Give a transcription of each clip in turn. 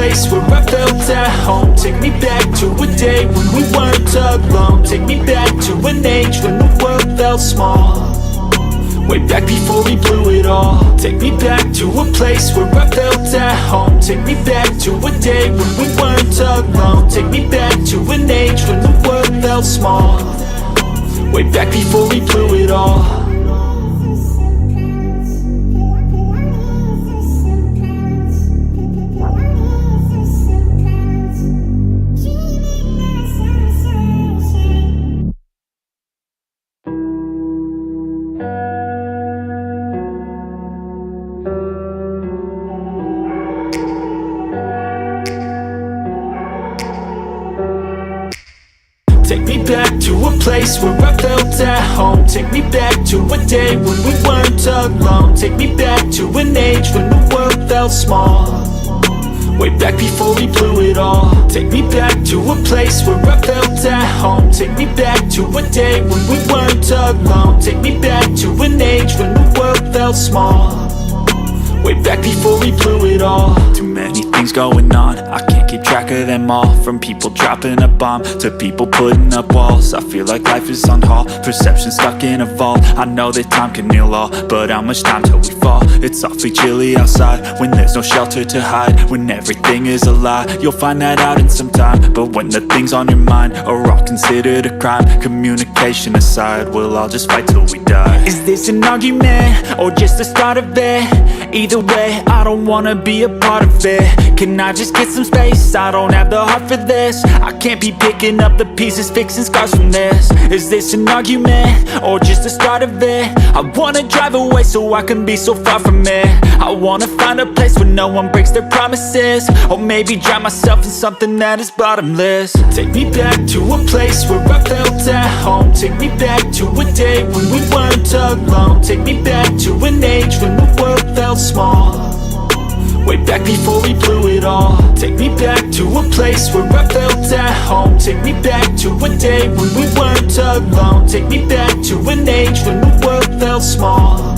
place where I felt at home. Take me back to a day when we weren't alone. Take me back to an age when the world felt small, way back before we blew it all. Take me back to a place where I felt at home. Take me back to a day when we weren't alone. Take me back to an age when the world felt small, way back before we blew it all. Take me back to a place where I felt at home. Take me back to a day when we weren't alone. Take me back to an age when the world felt small, way back before we blew it all. Take me back to a place where I felt at home. Take me back to a day when we weren't alone. Take me back to an age when the world felt small, way back before we blew it all. Too many things going on, I can't keep track of them all. From people dropping a bomb to people putting up walls. I feel like life is on hold, perception stuck in a vault. I know that time can heal all, but how much time till we fall? It's awfully chilly outside when there's no shelter to hide. When everything is a lie, you'll find that out in some time. But when the things on your mind are all considered a crime, communication aside, we'll all just fight till we die. Is this an argument or just the start of it? Either way, I don't wanna be a part of it. Can I just get some space? I don't have the heart for this. I can't be picking up the pieces, fixing scars from this. Is this an argument or just the start of it? I wanna drive away so I can be so far from it. I wanna find a place where no one breaks their promises, or maybe drown myself in something that is bottomless. Take me back to a place where I felt at home. Take me back to a day when we weren't alone. Take me back to an age when the world felt small, way back before we blew it all. Take me back to a place where I felt at home. Take me back to a day when we weren't alone. Take me back to an age when the world felt small,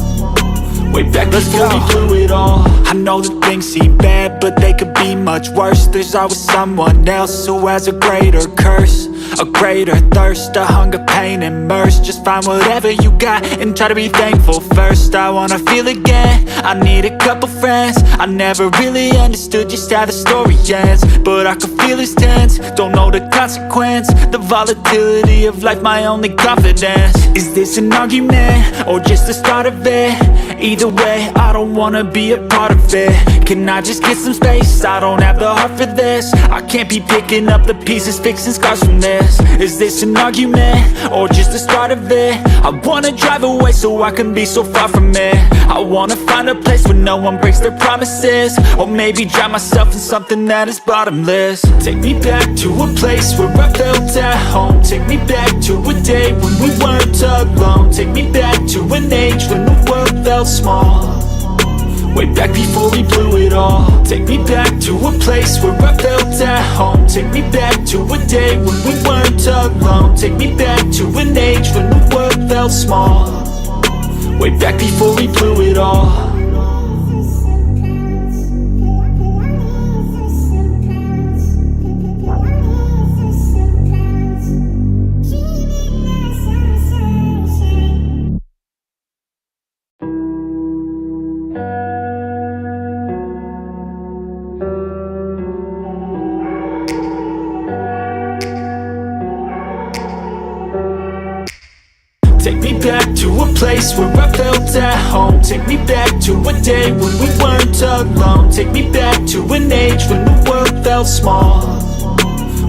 way back before we blew it all. I know that things seem bad, but they could be much worse. There's always someone else who has a greater curse, a greater thirst, a hunger, pain, and mercy. Just find whatever you got and try to be thankful first. I wanna feel again, I need a couple friends. I never really understood just how the story ends, but I can feel it's tense, don't know the consequence. The volatility of life, my only confidence. Is this an argument or just the start of it? Either way, I don't wanna be a part of it. Can I just get some space? I don't have the heart for this. I can't be picking up the pieces, fixing scars from this. Is this an argument or just the start of it? I wanna drive away so I can be so far from it. I wanna find a place where no one breaks their promises, or maybe drown myself in something that is bottomless. Take me back to a place where I felt at home. Take me back to a day when we weren't alone. Take me back to an age when the world felt small, way back before we blew it all. Take me back to a place where I felt at home. Take me back to a day when we weren't alone. Take me back to an age when the world felt small, way back before we blew it all. Take me back to a place where I felt at home. Take me back to a day when we weren't alone. Take me back to an age when the world felt small,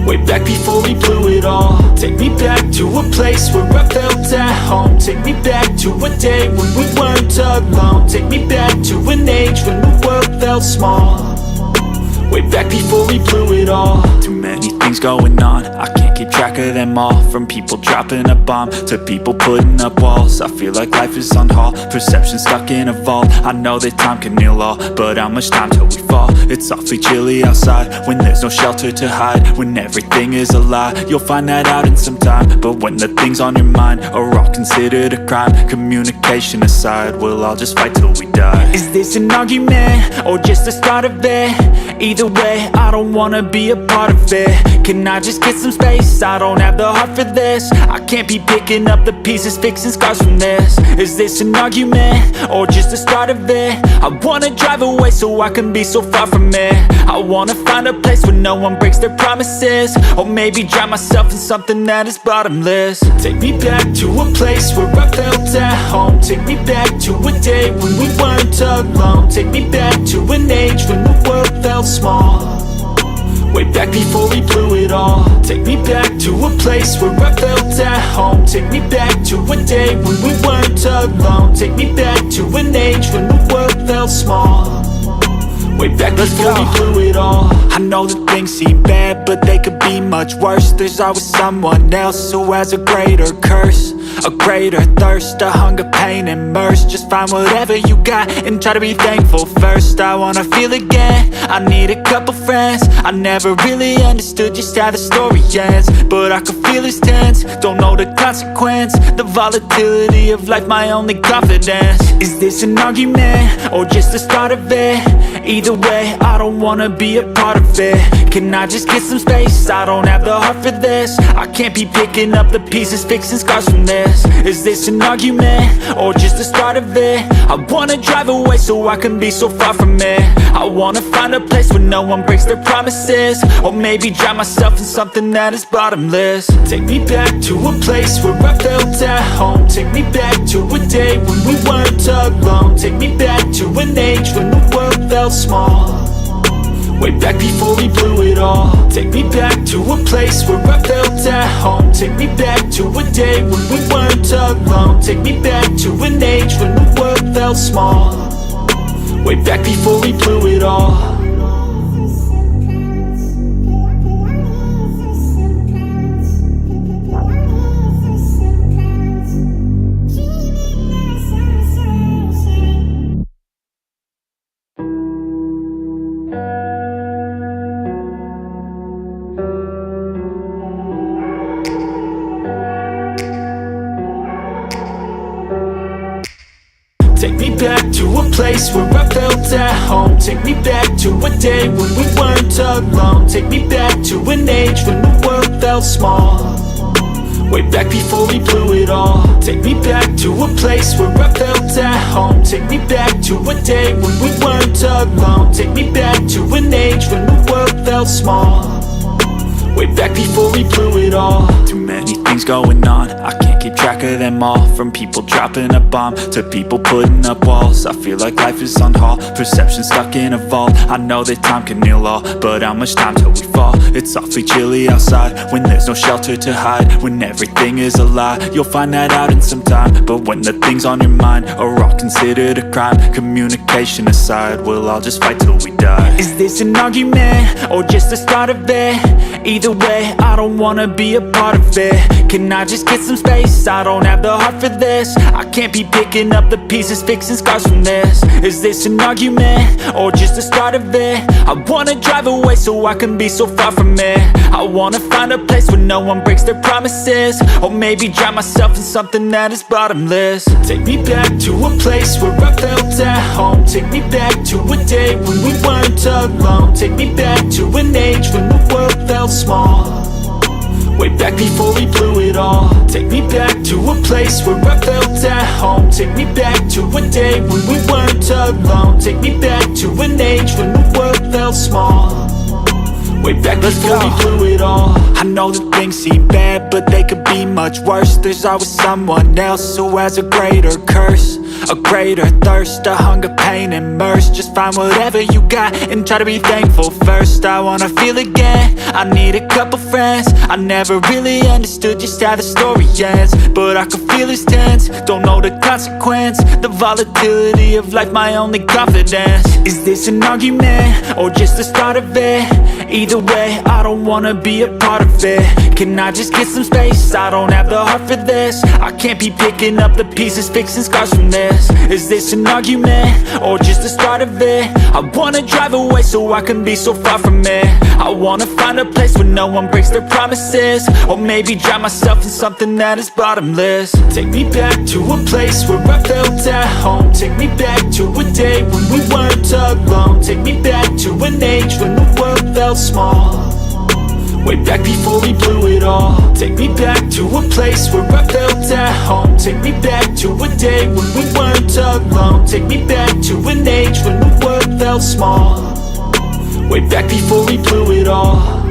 way back before we blew it all. Take me back to a place where I felt at home. Take me back to a day when we weren't alone. Take me back to an age when the world felt small, way back before we blew it all. Too many things going on, I can't can't keep track of them all. From people dropping a bomb to people putting up walls. I feel like life is on hold, perception stuck in a vault. I know that time can heal all, but how much time till we fall? It's awfully chilly outside when there's no shelter to hide. When everything is a lie, you'll find that out in some time. But when the things on your mind are all considered a crime, communication aside, we'll all just fight till we die. Is this an argument or just the start of it? Either way, I don't wanna be a part of it. Can I just get some space? I don't have the heart for this. I can't be picking up the pieces, fixing scars from this. Is this an argument or just the start of it? I wanna drive away so I can be so far from it. I wanna find a place where no one breaks their promises, or maybe drown myself in something that is bottomless. Take me back to a place where I felt at home. Take me back to a day when we weren't alone. Take me back to an age when the world felt small, way back before we blew it all. Take me back to a place where I felt at home. Take me back to a day when we weren't alone. Take me back to an age when the world felt small, way back before we blew it all. I know that things seem bad, but they could be much worse. There's always someone else who has a greater curse, a greater thirst, a hunger, pain, and mercy. Just find whatever you got and try to be thankful first. I wanna feel again, I need a couple friends. I never really understood just how the story ends, but I can feel it's tense, don't know the consequence. The volatility of life, my only confidence. Is this an argument or just the start of it? Either way, I don't wanna be a part of it. Can I just get some space? I don't have the heart for this. I can't be picking up the pieces, fixing scars from this. Is this an argument or just the start of it? I wanna drive away so I can be so far from it. I wanna find a place where no one breaks their promises, or maybe drown myself in something that is bottomless. Take me back to a place where I felt at home. Take me back to a day when we weren't alone. Take me back to an age when the world felt small, way back before we blew it all. Take me back to a place where I felt at home. Take me back to a day when we weren't alone. Take me back to an age when the world felt small, way back before we blew it all. Take me back to a place where I felt at home. Take me back to a day when we weren't alone. Take me back to an age when the world felt small, way back before we blew it all. Take me back to a place where I felt at home. Take me back to a day when we weren't alone. Take me back to an age when the world felt small, way back before we blew it all. Too many things going on, I can't keep track of them all. From people dropping a bomb to people putting up walls. I feel like life is on hold, perception stuck in a vault. I know that time can heal all, but how much time till we fall? It's awfully chilly outside when there's no shelter to hide. When everything is a lie, you'll find that out in some time. But when the things on your mind are all considered a crime, communication aside, we'll all just fight till we die. Is this an argument or just the start of it? Either way, I don't wanna be a part of it. Can I just get some space? I don't have the heart for this. I can't be picking up the pieces, fixing scars from this. Is this an argument or just the start of it? I wanna drive away so I can be so far from it. I wanna find a place where no one breaks their promises, or maybe drown myself in something that is bottomless. Take me back to a place where I felt at home. Take me back to a day when we weren't alone. Take me back to an age when the world felt small, way back before we blew it all. Take me back to a place where I felt at home. Take me back to a day when we weren't alone. Take me back to an age when the world felt small, way back before we blew it all. I know that things seem bad, but they could be much worse. There's always someone else who has a greater curse, a greater thirst, a hunger, pain, and mercy. Just find whatever you got and try to be thankful first. I wanna feel again, I need a couple friends. I never really understood just how the story ends, but I can feel it's tense, don't know the consequence. The volatility of life, my only confidence. Is this an argument or just the start of it? Either way, I don't wanna be a part of it. Can I just get some space? I don't have the heart for this. I can't be picking up the pieces, fixing scars from this. Is this an argument, or just the start of it? I wanna drive away so I can be so far from it. I wanna find a place where no one breaks their promises, or maybe drown myself in something that is bottomless. Take me back to a place where I felt at home. Take me back to a day when we weren't alone. Take me back to an age when the world felt small, way back before we blew it all. Take me back to a place where I felt at home. Take me back to a day when we weren't alone. Take me back to an age when the world felt small, way back before we blew it all.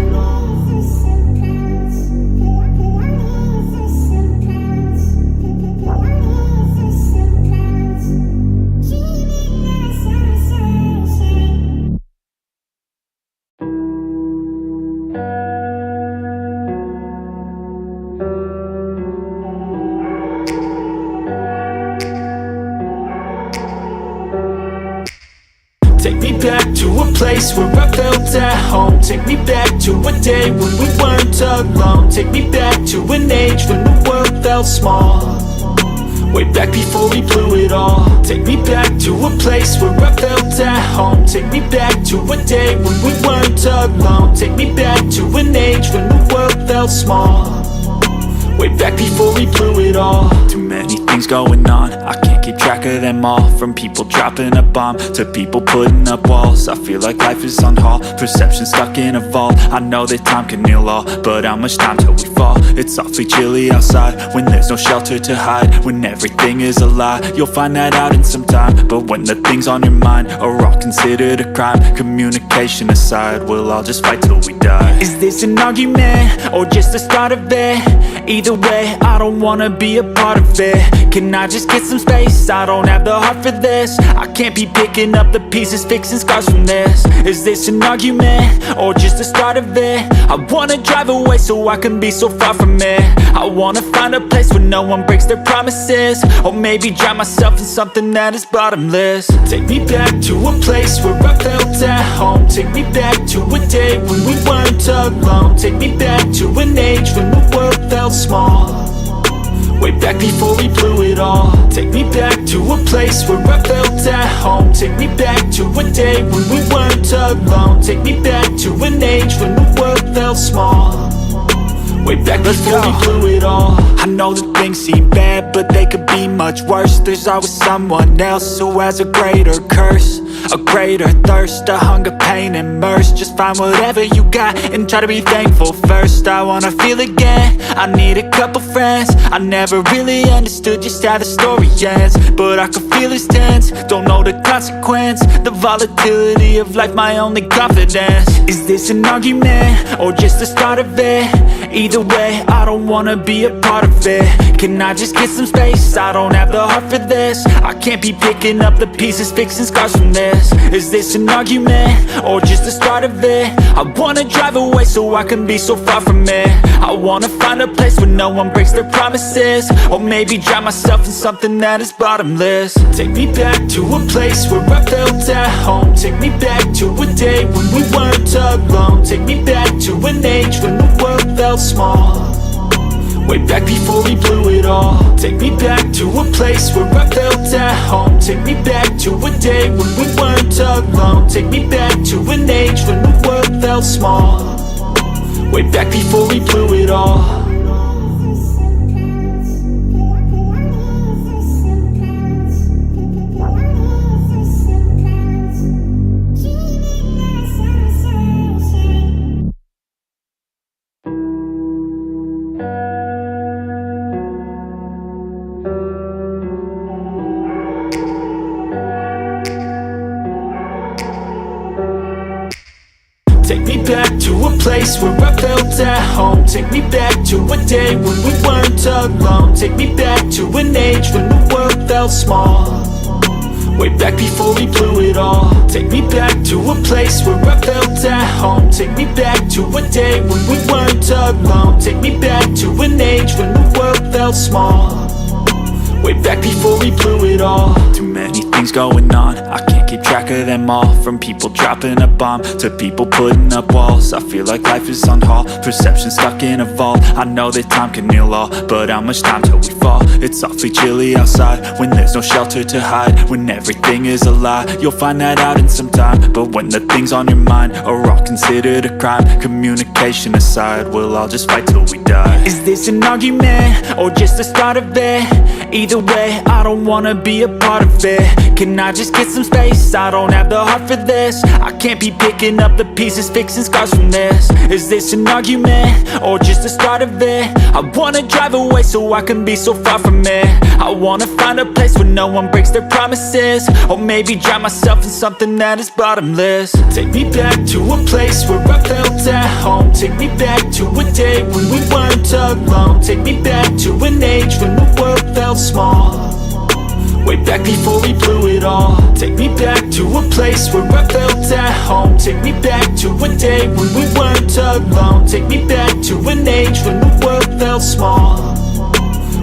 Take me back to a place where I felt at home. Take me back to a day when we weren't alone. Take me back to an age when the world felt small, way back before we blew it all. Take me back to a place where I felt at home. Take me back to a day when we weren't alone. Take me back to an age when the world felt small, way back before we blew it all. Too many things going on, I can't keep track of them all. From people dropping a bomb to people putting up walls. I feel like life is on hold, perception stuck in a vault. I know that time can heal all, but how much time till we fall? It's awfully chilly outside when there's no shelter to hide. When everything is a lie, you'll find that out in some time. But when the things on your mind are all considered a crime, communication aside, we'll all just fight till we die. Is this an argument, or just the start of it? Either way, I don't wanna be a part of it. Can I just get some space? I don't have the heart for this. I can't be picking up the pieces, fixing scars from this. Is this an argument, or just the start of it? I wanna drive away so I can be so far from it. I wanna find a place where no one breaks their promises, or maybe drown myself in something that is bottomless. Take me back to a place where I felt at home. Take me back to a day when we weren't alone. Take me back to an age when the world felt small, way back before we blew it all. Take me back to a place where I felt at home. Take me back to a day when we weren't alone. Take me back to an age when the world felt small, way back before we blew it all. I know that things seem bad, but they could be much worse. There's always someone else who has a greater curse, a greater thirst, a hunger, pain, and mercy. Just find whatever you got and try to be thankful first. I wanna feel again, I need a couple friends. I never really understood just how the story ends, but I can feel it's tense, don't know the consequence. The volatility of life, my only confidence. Is this an argument, or just the start of it? Either way, I don't wanna be a part of it. Can I just get some space? I don't have the heart for this. I can't be picking up the pieces, fixing scars from this. Is this an argument, or just the start of it? I wanna drive away so I can be so far from it. I wanna find a place where no one breaks their promises, or maybe drown myself in something that is bottomless. Take me back to a place where I felt at home. Take me back to a day when we weren't alone. Take me back to an age when the world felt small, way back before we blew it all. Take me back to a place where I felt at home. Take me back to a day when we weren't alone. Take me back to an age when the world felt small, way back before we blew it all. Take me back to a place where I felt at home. Take me back to a day when we weren't alone. Take me back to an age when the world felt small, way back before we blew it all. Take me back to a place where I felt at home. Take me back to a day when we weren't alone. Take me back to an age when the world felt small, way back before we blew it all. Too many things going on, I can't keep track of them all. From people dropping a bomb to people putting up walls. I feel like life is on hold, perception stuck in a vault. I know that time can heal all, but how much time till we fall? It's awfully chilly outside when there's no shelter to hide. When everything is a lie, you'll find that out in some time. But when the things on your mind are all considered a crime, communication aside, we'll all just fight till we die. Is this an argument or just the start of it? Either way, I don't wanna be a part of it. Can I just get some space? I don't have the heart for this. I can't be picking up the pieces, fixing scars from this. Is this an argument or just the start of it? I wanna drive away so I can be so far from it. I wanna find a place where no one breaks their promises, or maybe drown myself in something that is bottomless. Take me back to a place where I felt at home. Take me back to a day when we weren't alone. Take me back to an age when the world felt small, way back before we blew it all. Take me back to a place where I felt at home. Take me back to a day when we weren't alone. Take me back to an age when the world felt small,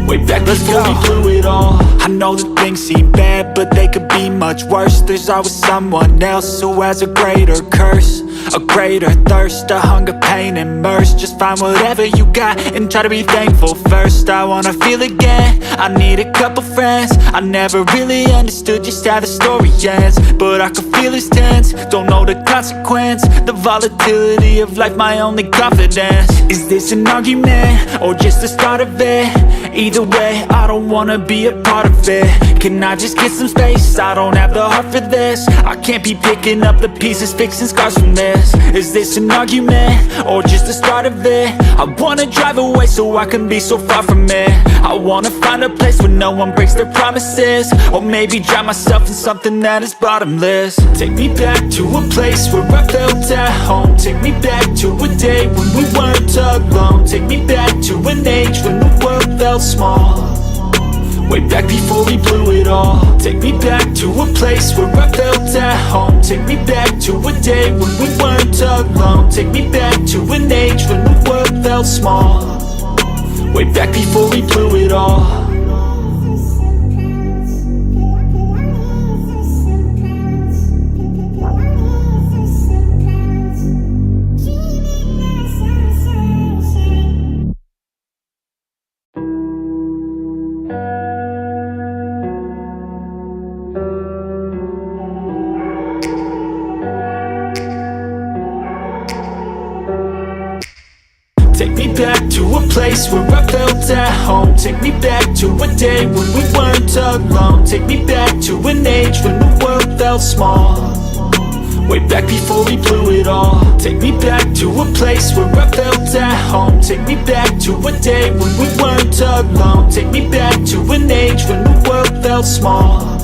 way back before we blew it all. I know that things seem bad, but they could be much worse. There's always someone else who has a greater curse, a greater thirst, a hunger, pain, and mercy. Just find whatever you got and try to be thankful first. I wanna feel again, I need a couple friends. I never really understood just how the story ends, but I can feel it's tense, don't know the consequence. The volatility of life, my only confidence. Is this an argument or just the start of it? Either way, I don't wanna be a part of it. Can I just get some space? I don't have the heart for this. I can't be picking up the pieces, fixing scars from this. Is this an argument or just the start of it? I wanna drive away so I can be so far from it. I wanna find a place where no one breaks their promises, or maybe drown myself in something that is bottomless. Take me back to a place where I felt at home. Take me back to a day when we weren't alone. Take me back to an age when the world felt small, way back before we blew it all. Take me back to a place where I felt at home. Take me back to a day when we weren't alone. Take me back to an age when the world felt small, way back before we blew it all. Take me back to a place where I felt at home. Take me back to a day when we weren't alone. Take me back to an age when the world felt small, way back before we blew it all. Take me back to a place where I felt at home. Take me back to a day when we weren't alone. Take me back to an age when the world felt small,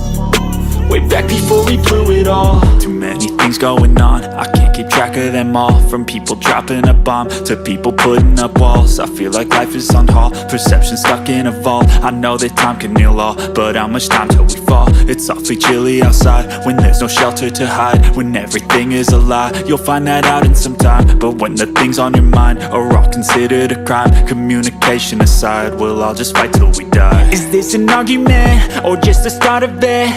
way back before we blew it all. Too many things going on, I can't keep track of them all. From people dropping a bomb to people putting up walls. I feel like life is on hold, perception stuck in a vault. I know that time can heal all, but how much time till we fall? It's awfully chilly outside when there's no shelter to hide. When everything is a lie, you'll find that out in some time. But when the things on your mind are all considered a crime, communication aside, we'll all just fight till we die. Is this an argument or just the start of it?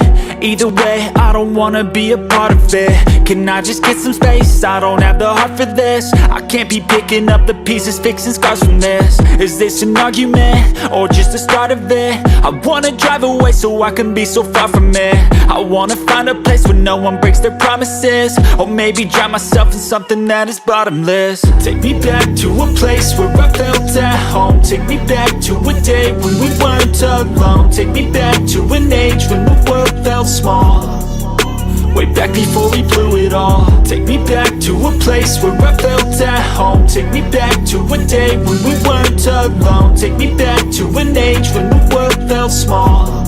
Either way, I don't wanna be a part of it. Can I just get some space? I don't have the heart for this. I can't be picking up the pieces, fixing scars from this. Is this an argument or just the start of it? I wanna drive away so I can be so far from it. I wanna find a place where no one breaks their promises, or maybe drown myself in something that is bottomless. Take me back to a place where I felt at home. Take me back to a day when we weren't alone. Take me back to an age when the world felt small, way back before we blew it all. Take me back to a place where I felt at home. Take me back to a day when we weren't alone. Take me back to an age when the world felt small,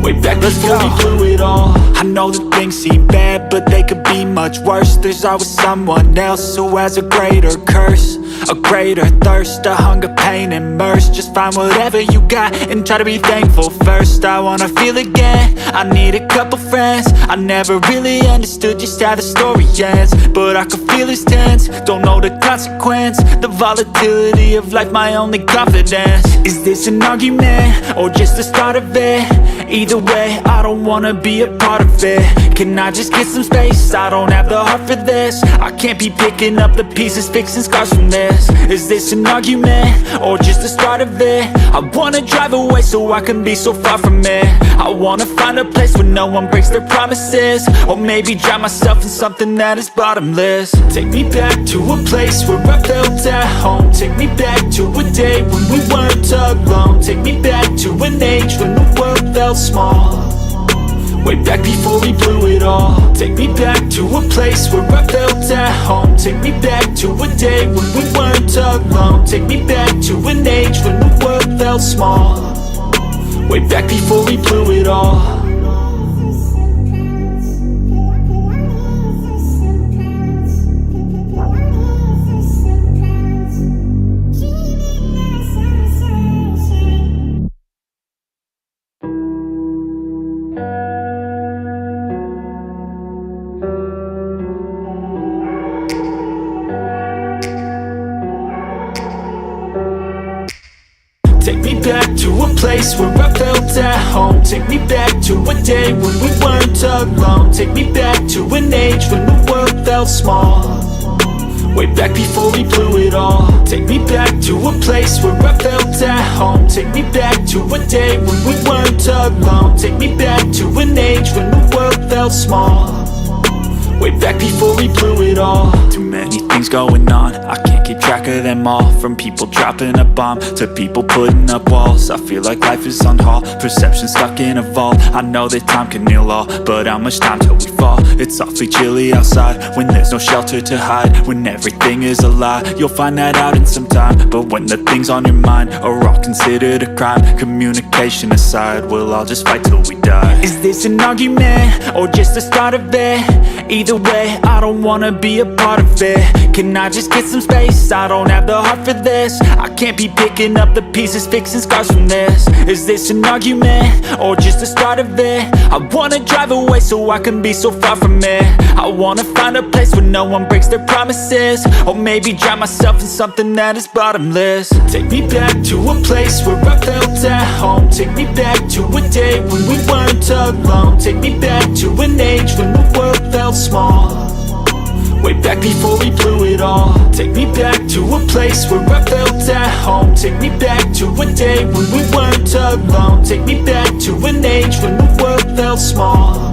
way back before we blew it all. I know that things seem bad, but they could be much worse. There's always someone else who has a greater curse, A greater thirst, a hunger, pain, immersed. Just find whatever you got and try to be thankful first. I wanna feel again, I need a couple friends. I never really understood just how the story ends, but I can feel it's tense, don't know the consequence. The volatility of life, my only confidence. Is this an argument, or just the start of it? Either way, I don't wanna be a part of it. Can I just get some space? I don't have the heart for this. I can't be picking up the pieces, fixing scars from this. Is this an argument, or just the start of it? I wanna drive away so I can be so far from it. I wanna find a place where no one breaks their promises, or maybe drown myself in something that is bottomless. Take me back to a place where I felt at home. Take me back to a day when we weren't alone. Take me back to an age when the world felt small, way back before we blew it all. Take me back to a place where I felt at home. Take me back to a day when we weren't alone. Take me back to an age when the world felt small, way back before we blew it all. Take me back to a place where I felt at home. Take me back to a day when we weren't alone. Take me back to an age when the world felt small, way back before we blew it all. Take me back to a place where I felt at home. Take me back to a day when we weren't alone. Take me back to an age when the world felt small, way back before we blew it all. Too many things going on, I can't keep track of them all. From people dropping a bomb to people putting up walls. I feel like life is on hold, perception stuck in a vault. I know that time can heal all, but how much time till we fall? It's awfully chilly outside when there's no shelter to hide. When everything is a lie, you'll find that out in some time. But when the things on your mind are all considered a crime, communication aside, we'll all just fight till we die. Is this an argument, or just the start of it? Either way, I don't wanna be a part of it. Can I just get some space? I don't have the heart for this. I can't be picking up the pieces, fixing scars from this. Is this an argument, or just the start of it? I wanna drive away so I can be so far from it. I wanna find a place where no one breaks their promises, or maybe drown myself in something that is bottomless. Take me back to a place where I felt at home. Take me back to a day when we weren't alone. Take me back to an age when the world felt small, way back before we blew it all. Take me back to a place where I felt at home. Take me back to a day when we weren't alone. Take me back to an age when the world felt small,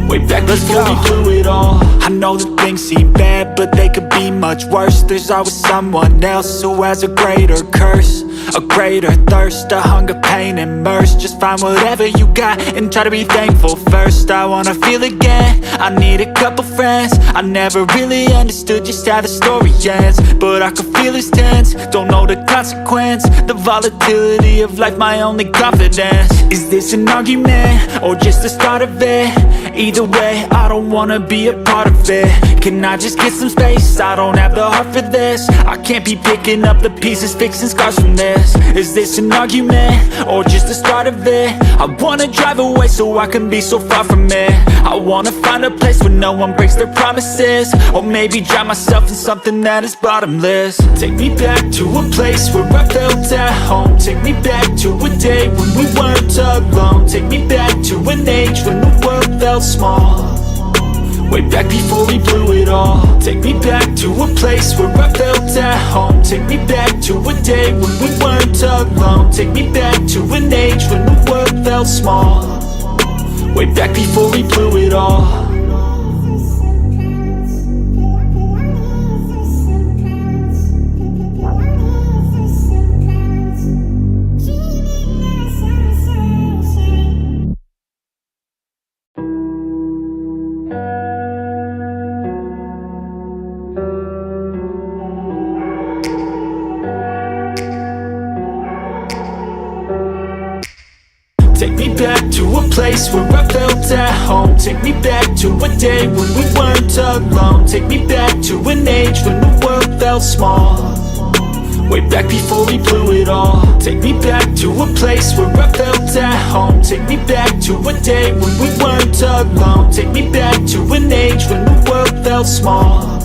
way back before we blew it all. I know that things seem bad, but they could be much worse. There's always someone else who has a greater curse, a greater thirst, a hunger, pain, immersed. Just find whatever you got and try to be thankful first. I wanna feel again, I need a couple friends. I never really understood just how the story ends, but I can feel it's tense, don't know the consequence. The volatility of life, my only confidence. Is this an argument, or just the start of it? Either way, I don't wanna be a part of it. Can I just get some space? I don't have the heart for this. I can't be picking up the pieces, fixing scars from this. Is this an argument, or just the start of it? I wanna drive away so I can be so far from it. I wanna find a place where no one breaks their promises, or maybe drown myself in something that is bottomless. Take me back to a place where I felt at home. Take me back to a day when we weren't alone. Take me back to an age when the world felt small, way back before we blew it all. Take me back to a place where I felt at home. Take me back to a day when we weren't alone. Take me back to an age when the world felt small, way back before we blew it all. Take me back to a place where I felt at home. Take me back to a day when we weren't alone. Take me back to an age when the world felt small, way back before we blew it all. Take me back to a place where I felt at home. Take me back to a day when we weren't alone. Take me back to an age when the world felt small,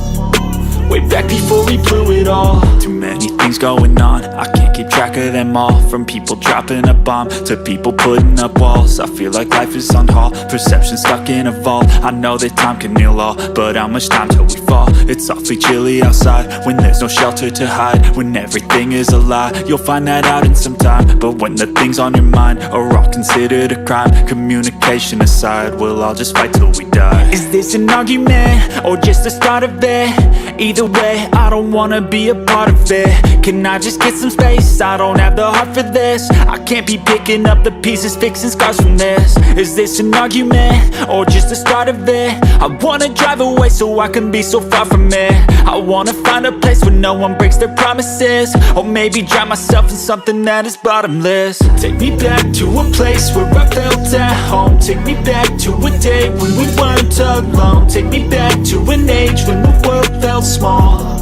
way back before we blew it all. Too many things going on, I can't keep track of them all. From people dropping a bomb to people putting up walls. I feel like life is on hold, perception stuck in a vault. I know that time can heal all, but how much time till we fall? It's awfully chilly outside when there's no shelter to hide. When everything is a lie, you'll find that out in some time. But when the things on your mind are all considered a crime, communication aside, we'll all just fight till we die. Is this an argument or just the start of it? Either way, I don't wanna be a part of it. Can I just get some space? I don't have the heart for this. I can't be picking up the pieces, fixing scars from this. Is this an argument or just the start of it? I wanna drive away so I can be so far from it. I wanna find a place where no one breaks their promises, or maybe drown myself in something that is bottomless. Take me back to a place where I felt at home. Take me back to a day when we weren't alone. Take me back to an age when the world felt small,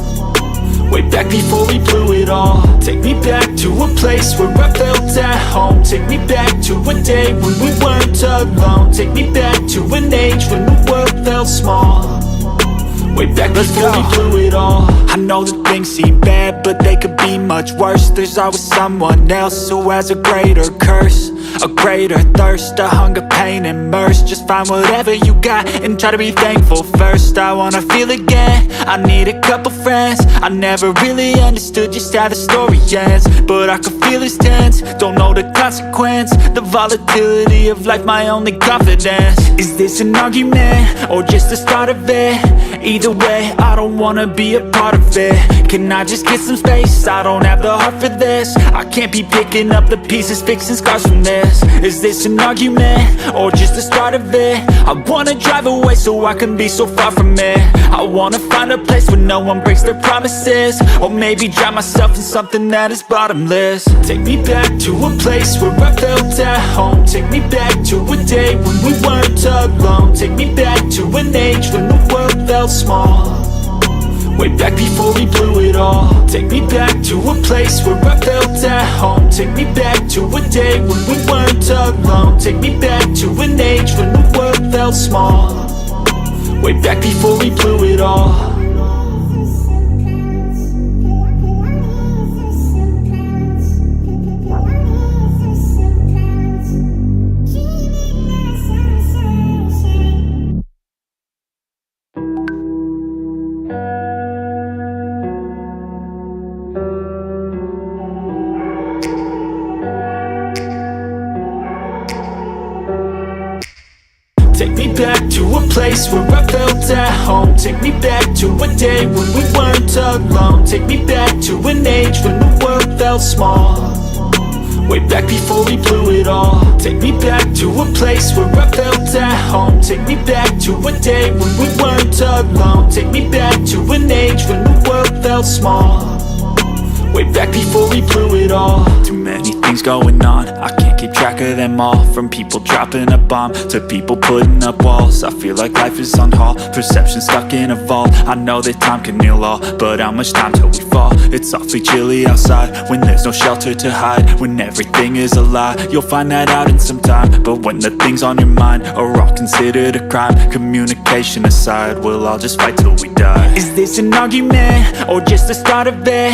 way back before we blew it all. Take me back to a place where I felt at home. Take me back to a day when we weren't alone. Take me back to an age when the world felt small, way back before we blew it all. I know that things seem bad, but they could be much worse. There's always someone else who has a greater curse, a greater thirst, a hunger, pain, and mercy. Just find whatever you got and try to be thankful first. I wanna feel again, I need a couple friends. I never really understood just how the story ends, but I can feel it's tense, don't know the consequence. The volatility of life, my only confidence. Is this an argument or just the start of it? Either way, I don't wanna be a part of it. Can I just get some space? I don't have the heart for this. I can't be picking up the pieces, fixing scars from this. Is this an argument or just the start of it? I wanna drive away so I can be so far from it. I wanna find a place where no one breaks their promises, or maybe drown myself in something that is bottomless. Take me back to a place where I felt at home. Take me back to a day when we weren't alone. Take me back to an age when the world felt small, way back before we blew it all. Take me back to a place where I felt at home. Take me back to a day when we weren't alone. Take me back to an age when the world felt small, way back before we blew it all. Take me back to a place where I felt at home. Take me back to a day when we weren't alone. Take me back to an age when the world felt small, way back before we blew it all. Take me back to a place where I felt at home. Take me back to a day when we weren't alone. Take me back to an age when the world felt small, way back before we blew it all. Too many things going on, I can't keep track of them all. From people dropping a bomb to people putting up walls. I feel like life is on hold, perception stuck in a vault. I know that time can heal all, but how much time till we fall? It's awfully chilly outside when there's no shelter to hide. When everything is a lie, you'll find that out in some time. But when the things on your mind are all considered a crime, communication aside, we'll all just fight till we die. Is this an argument or just the start of it?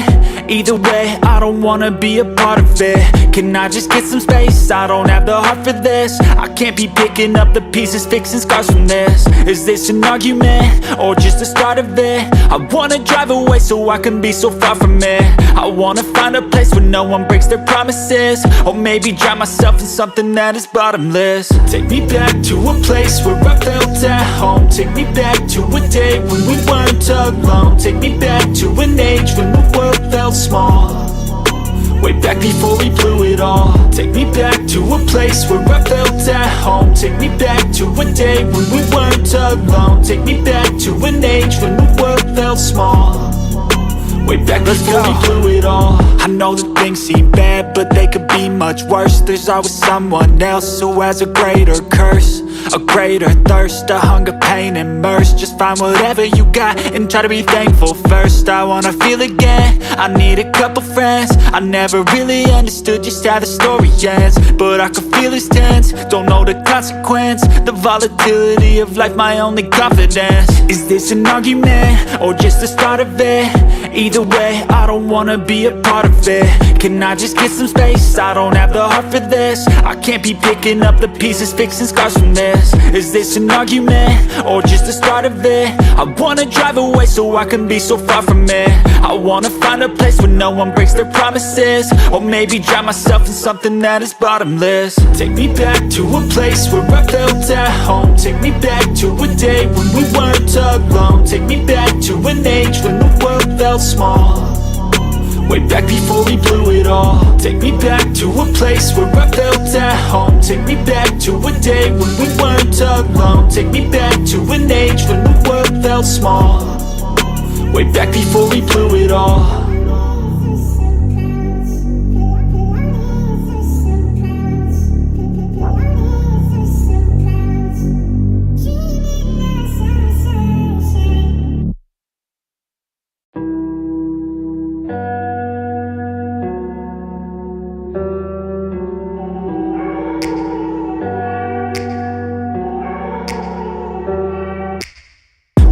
Either way, I don't wanna be a part of it. Can I just get some space? I don't have the heart for this. I can't be picking up the pieces, fixing scars from this. Is this an argument or just the start of it? I wanna drive away so I can be so far from it. I wanna find a place where no one breaks their promises, or maybe drown myself in something that is bottomless. Take me back to a place where I felt at home. Take me back to a day when we weren't alone. Take me back to an age when the world felt small, way back before we blew it all. Take me back to a place where I felt at home. Take me back to a day when we weren't alone. Take me back to an age when the world felt small, way back before we blew it all. I know that things seem bad, but they could be much worse. There's always someone else who has a greater curse, a greater thirst, a hunger, pain immersed. Just find whatever you got and try to be thankful first. I wanna feel again, I need a couple friends. I never really understood just how the story ends, but I can feel it's tense, don't know the consequence. The volatility of life, my only confidence. Is this an argument, or just the start of it? Either way, I don't wanna be a part of it. Can I just get some space? I don't have the heart for this. I can't be picking up the pieces, fixing scars from this. Is this an argument, or just the start of it? I wanna drive away so I can be so far from it. I wanna find a place where no one breaks their promises, or maybe drown myself in something that is bottomless. Take me back to a place where I felt at home. Take me back to a day when we weren't alone. Take me back to an age when the world felt small, way back before we blew it all. Take me back to a place where I felt at home. Take me back to a day when we weren't alone. Take me back to an age when the world felt small, way back before we blew it all.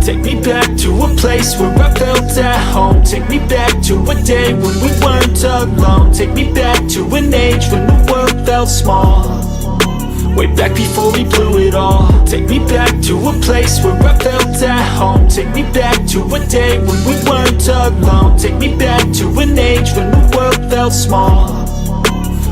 Take me back to a place where I felt at home. Take me back to a day when we weren't alone. Take me back to an age when the world felt small, way back before we blew it all. Take me back to a place where I felt at home. Take me back to a day when we weren't alone. Take me back to an age when the world felt small,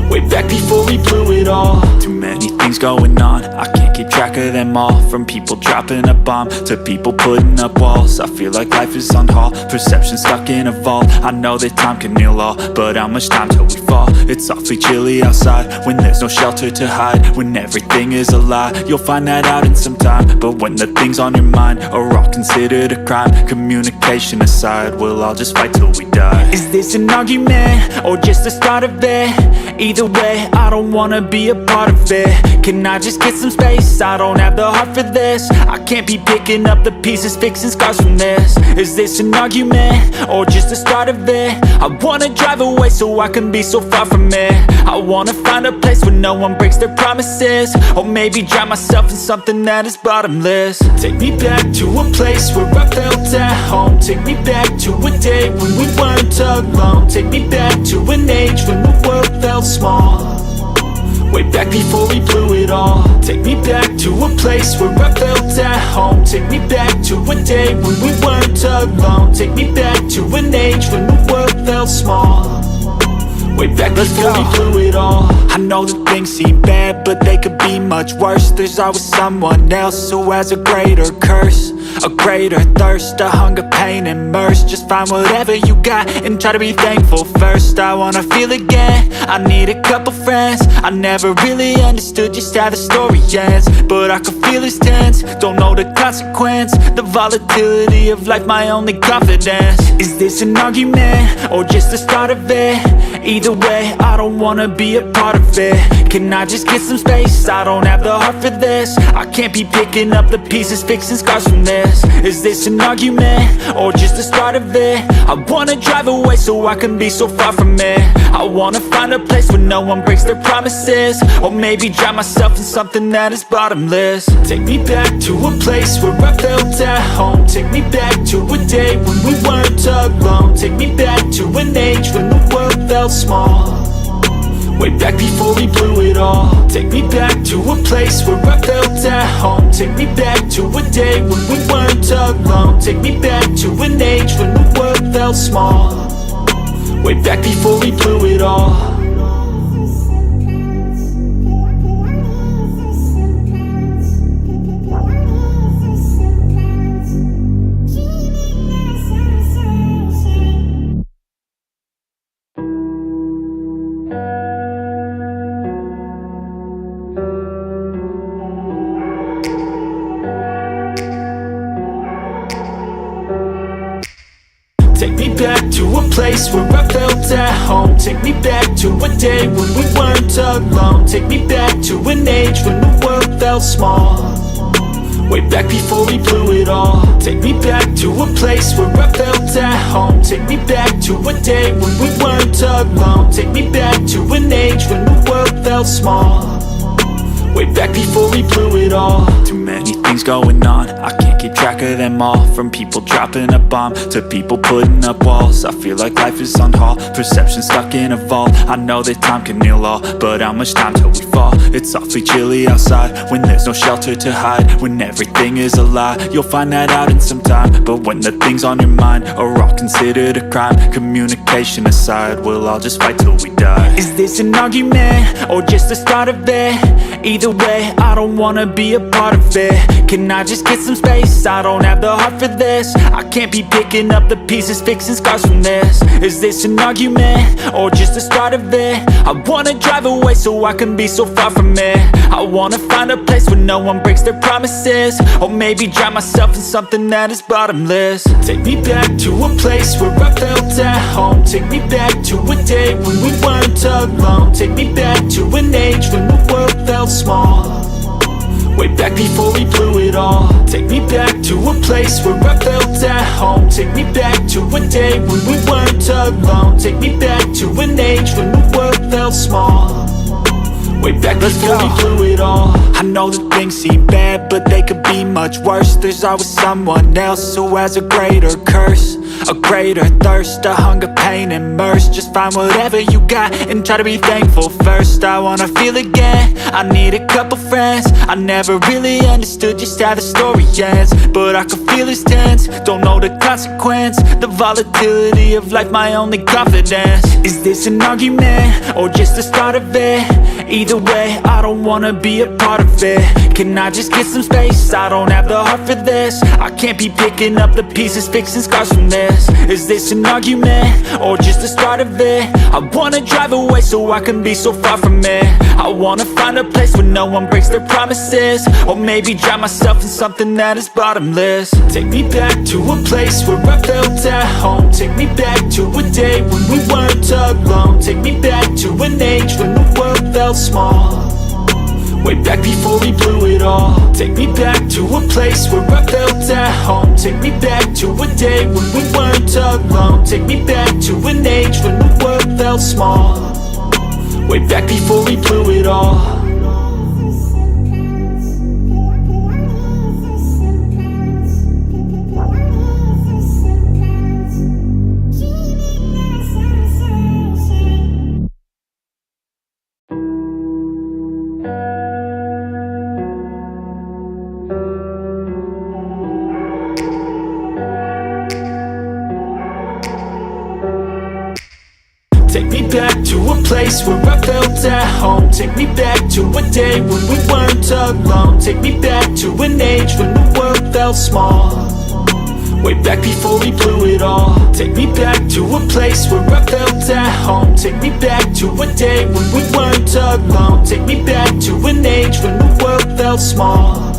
way back before we blew it all. Too many things going on, I can't keep track of them all. From people dropping a bomb to people putting up walls. I feel like life is on hold, perception stuck in a vault. I know that time can heal all, but how much time till we fall? It's awfully chilly outside when there's no shelter to hide. When everything is a lie, you'll find that out in some time. But when the things on your mind are all considered a crime, communication aside, we'll all just fight till we die. Is this an argument, or just the start of it? Either way, I don't wanna be a part of it. Can I just get some space? I don't have the heart for this. I can't be picking up the pieces, fixing scars from this. Is this an argument, or just the start of it? I wanna drive away so I can be so far from it. I wanna find a place where no one breaks their promises, or maybe drown myself in something that is bottomless. Take me back to a place where I felt at home. Take me back to a day when we weren't alone. Take me back to an age when the world felt small, way back before we blew it all. Take me back to a place where I felt at home. Take me back to a day when we weren't alone. Take me back to an age when the world felt small, way back before we blew it all. I know that things seem bad, but they could be much worse. There's always someone else who has a greater curse, a greater thirst, a hunger, pain, and mercy. Just find whatever you got and try to be thankful first. I wanna feel again, I need a couple friends. I never really understood just how the story ends, but I can feel it's tense, don't know the consequence. The volatility of life, my only confidence. Is this an argument, or just the start of it? Either way, I don't wanna be a part of it. Can I just get some space? I don't have the heart for this. I can't be picking up the pieces, fixing scars from this. Is this an argument, or just the start of it? I wanna drive away so I can be so far from it. I wanna find a place where no one breaks their promises, or maybe drown myself in something that is bottomless. Take me back to a place where I felt at home. Take me back to a day when we weren't alone. Take me back to an age when the world felt small, way back before we blew it all. Take me back to a place where I felt at home. Take me back to a day when we weren't alone. Take me back to an age when the world felt small, way back before we blew it all. Take me back to a place where I felt at home. Take me back to a day when we weren't alone. Take me back to an age when the world felt small, way back before we blew it all. Take me back to a place where I felt at home. Take me back to a day when we weren't alone. Take me back to an age when the world felt small, way back before we blew it all. Too many things going on, I can't keep track of them all. From people dropping a bomb to people putting up walls. I feel like life is on hold, perception stuck in a vault. I know that time can heal all, but how much time till we fall? It's awfully chilly outside when there's no shelter to hide. When everything is a lie, you'll find that out in some time. But when the things on your mind are all considered a crime, communication aside, we'll all just fight till we die. Is this an argument or just the start of it? Either way, I don't wanna be a part of it. Can I just get some space? I don't have the heart for this. I can't be picking up the pieces, fixing scars from this. Is this an argument or just the start of it? I wanna drive away so I can be so far from it. I wanna find a place where no one breaks their promises, or maybe drown myself in something that is bottomless. Take me back to a place where I felt at home. Take me back to a day when we weren't alone. Take me back to an age when the world felt small, way back before we blew it all. Take me back to a place where I felt at home. Take me back to a day when we weren't alone. Take me back to an age when the world felt small, way back before we blew it all. I know that things seem bad, but they could be much worse. There's always someone else who has a greater curse, a greater thirst, a hunger, pain, and mercy. Just find whatever you got and try to be thankful first. I wanna feel again, I need a couple friends. I never really understood just how the story ends, but I can feel it's tense, don't know the consequence. The volatility of life, my only confidence. Is this an argument or just the start of it? Either way, I don't wanna be a part of it. Can I just get some space? I don't have the heart for this. I can't be picking up the pieces, fixing scars from this. Is this an argument or just the start of it? I wanna drive away so I can be so far from it. I wanna find a place where no one breaks their promises, or maybe drown myself in something that is bottomless. Take me back to a place where I felt at home. Take me back to a day when we weren't alone. Take me back to an age when the world felt small, way back before we blew it all. Take me back to a place where I felt at home. Take me back to a day when we weren't alone. Take me back to an age when the world felt small, way back before we blew it all. Take me back to a place where I felt at home. Take me back to a day when we weren't alone. Take me back to an age when the world felt small, way back before we blew it all. Take me back to a place where I felt at home. Take me back to a day when we weren't alone. Take me back to an age when the world felt small,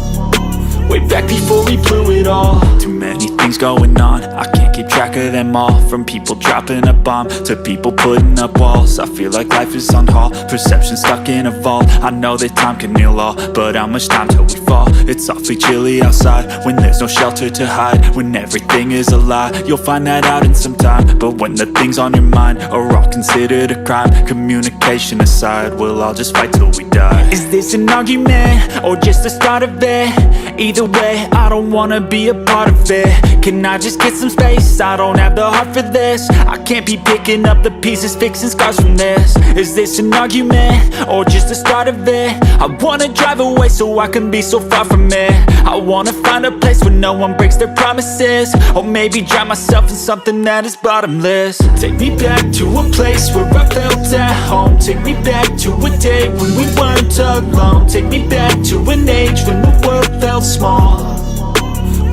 way back before we blew it all. Too many things going on, I can't keep track of them all. From people dropping a bomb to people putting up walls. I feel like life is on hold, perception stuck in a vault. I know that time can heal all, but how much time till we fall? It's awfully chilly outside when there's no shelter to hide. When everything is a lie, you'll find that out in some time. But when the things on your mind are all considered a crime, communication aside, we'll all just fight till we die. Is this an argument or just the start of it? Either way, I don't wanna be a part of it. Can I just get some space? I don't have the heart for this. I can't be picking up the pieces, fixing scars from this. Is this an argument or just the start of it? I wanna drive away so I can be so far from it. I wanna find a place where no one breaks their promises, or maybe drown myself in something that is bottomless. Take me back to a place where I felt at home. Take me back to a day when we weren't alone. Take me back to an age when the world felt small,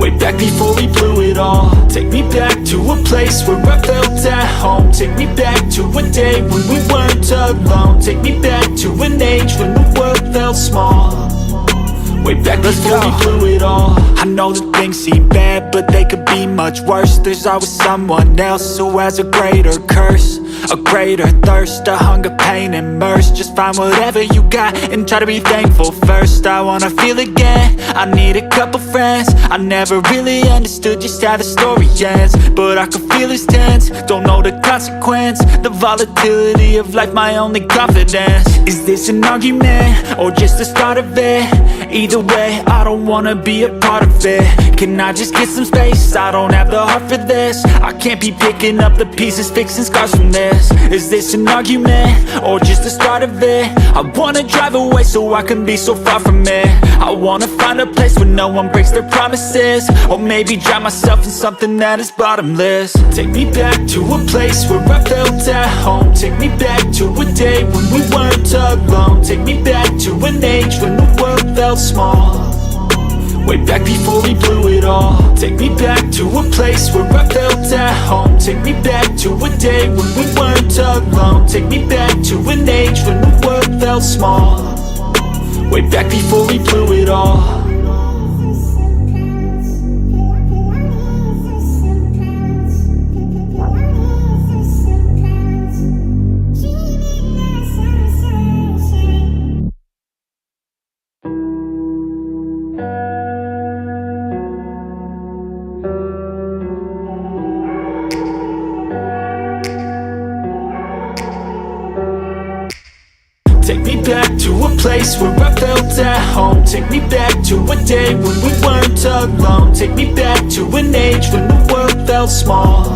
way back before we blew it all. Take me back to a place where I felt at home. Take me back to a day when we weren't alone. Take me back to an age when the world felt small, way back before we blew it all. I know that things seem bad, but they could be much worse. There's always someone else who has a greater curse, a greater thirst, a hunger, pain, and mercy. Just find whatever you got and try to be thankful first. I wanna feel again, I need a couple friends. I never really understood just how the story ends, but I can feel it's tense, don't know the consequence. The volatility of life, my only confidence. Is this an argument, or just the start of it? Either way, I don't wanna be a part of it. Can I just get some space? I don't have the heart for this. I can't be picking up the pieces, fixing scars from this. Is this an argument, or just the start of it? I wanna drive away so I can be so far from it. I wanna find a place where no one breaks their promises, or maybe drown myself in something that is bottomless. Take me back to a place where I felt at home. Take me back to a day when we weren't alone. Take me back to an age when the world felt small, way back before we blew it all. Take me back to a place where I felt at home. Take me back to a day when we weren't alone. Take me back to an age when the world felt small, way back before we blew it all. Take me back to a place where I felt at home. Take me back to a day when we weren't alone. Take me back to an age when the world felt small,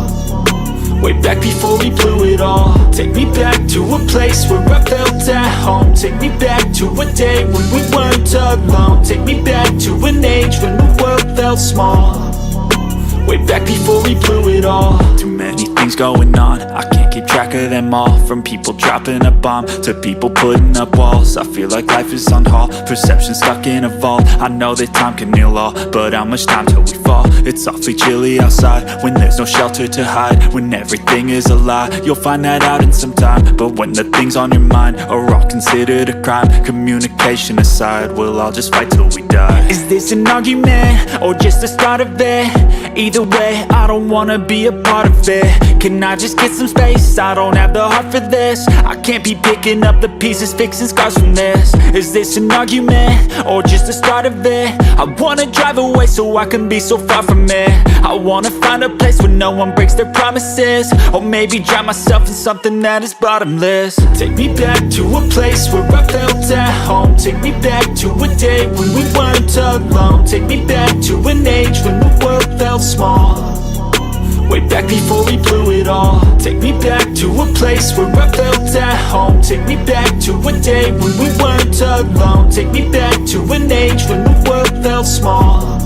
way back before we blew it all. Take me back to a place where I felt at home. Take me back to a day when we weren't alone. Take me back to an age when the world felt small, way back before we blew it all. Too many things going on, I can't keep track of them all. From people dropping a bomb to people putting up walls. I feel like life is on hold, perception stuck in a vault. I know that time can heal all, but how much time till we fall? It's awfully chilly outside when there's no shelter to hide. When everything is a lie, you'll find that out in some time. But when the things on your mind are all considered a crime, communication aside, we'll all just fight till we die. Is this an argument, or just the start of it? Either way, I don't wanna be a part of it. Can I just get some space? I don't have the heart for this. I can't be picking up the pieces, fixing scars from this. Is this an argument, or just the start of it? I wanna drive away so I can be so far from it. I wanna find a place where no one breaks their promises, or maybe drown myself in something that is bottomless. Take me back to a place where I felt at home. Take me back to a day when we weren't alone. Take me back to an age when the world felt small, way back before we blew it all. Take me back to a place where I felt at home. Take me back to a day when we weren't alone. Take me back to an age when the world felt small,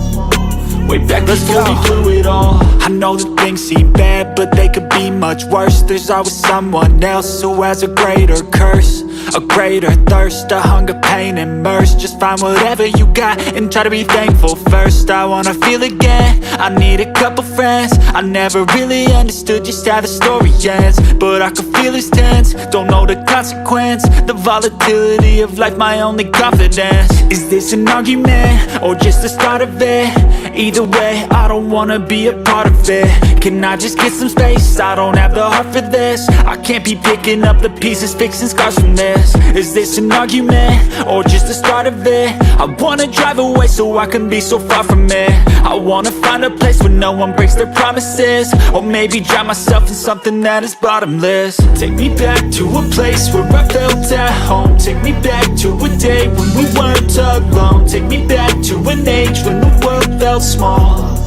way back before we blew it all. I know that things seem bad, but they could be much worse. There's always someone else who has a greater curse, a greater thirst, a hunger, pain, and mercy. Just find whatever you got and try to be thankful first. I wanna feel again, I need a couple friends. I never really understood just how the story ends, but I can feel it's tense, don't know the consequence. The volatility of life, my only confidence. Is this an argument, or just the start of it? Either way, I don't wanna be a part of it. Can I just get some space? I don't have the heart for this. I can't be picking up the pieces, fixing scars from this. Is this an argument, or just the start of it? I wanna drive away so I can be so far from it. I wanna find a place where no one breaks their promises, or maybe drown myself in something that is bottomless. Take me back to a place where I felt at home. Take me back to a day when we weren't alone. Take me back to an age when the world felt small,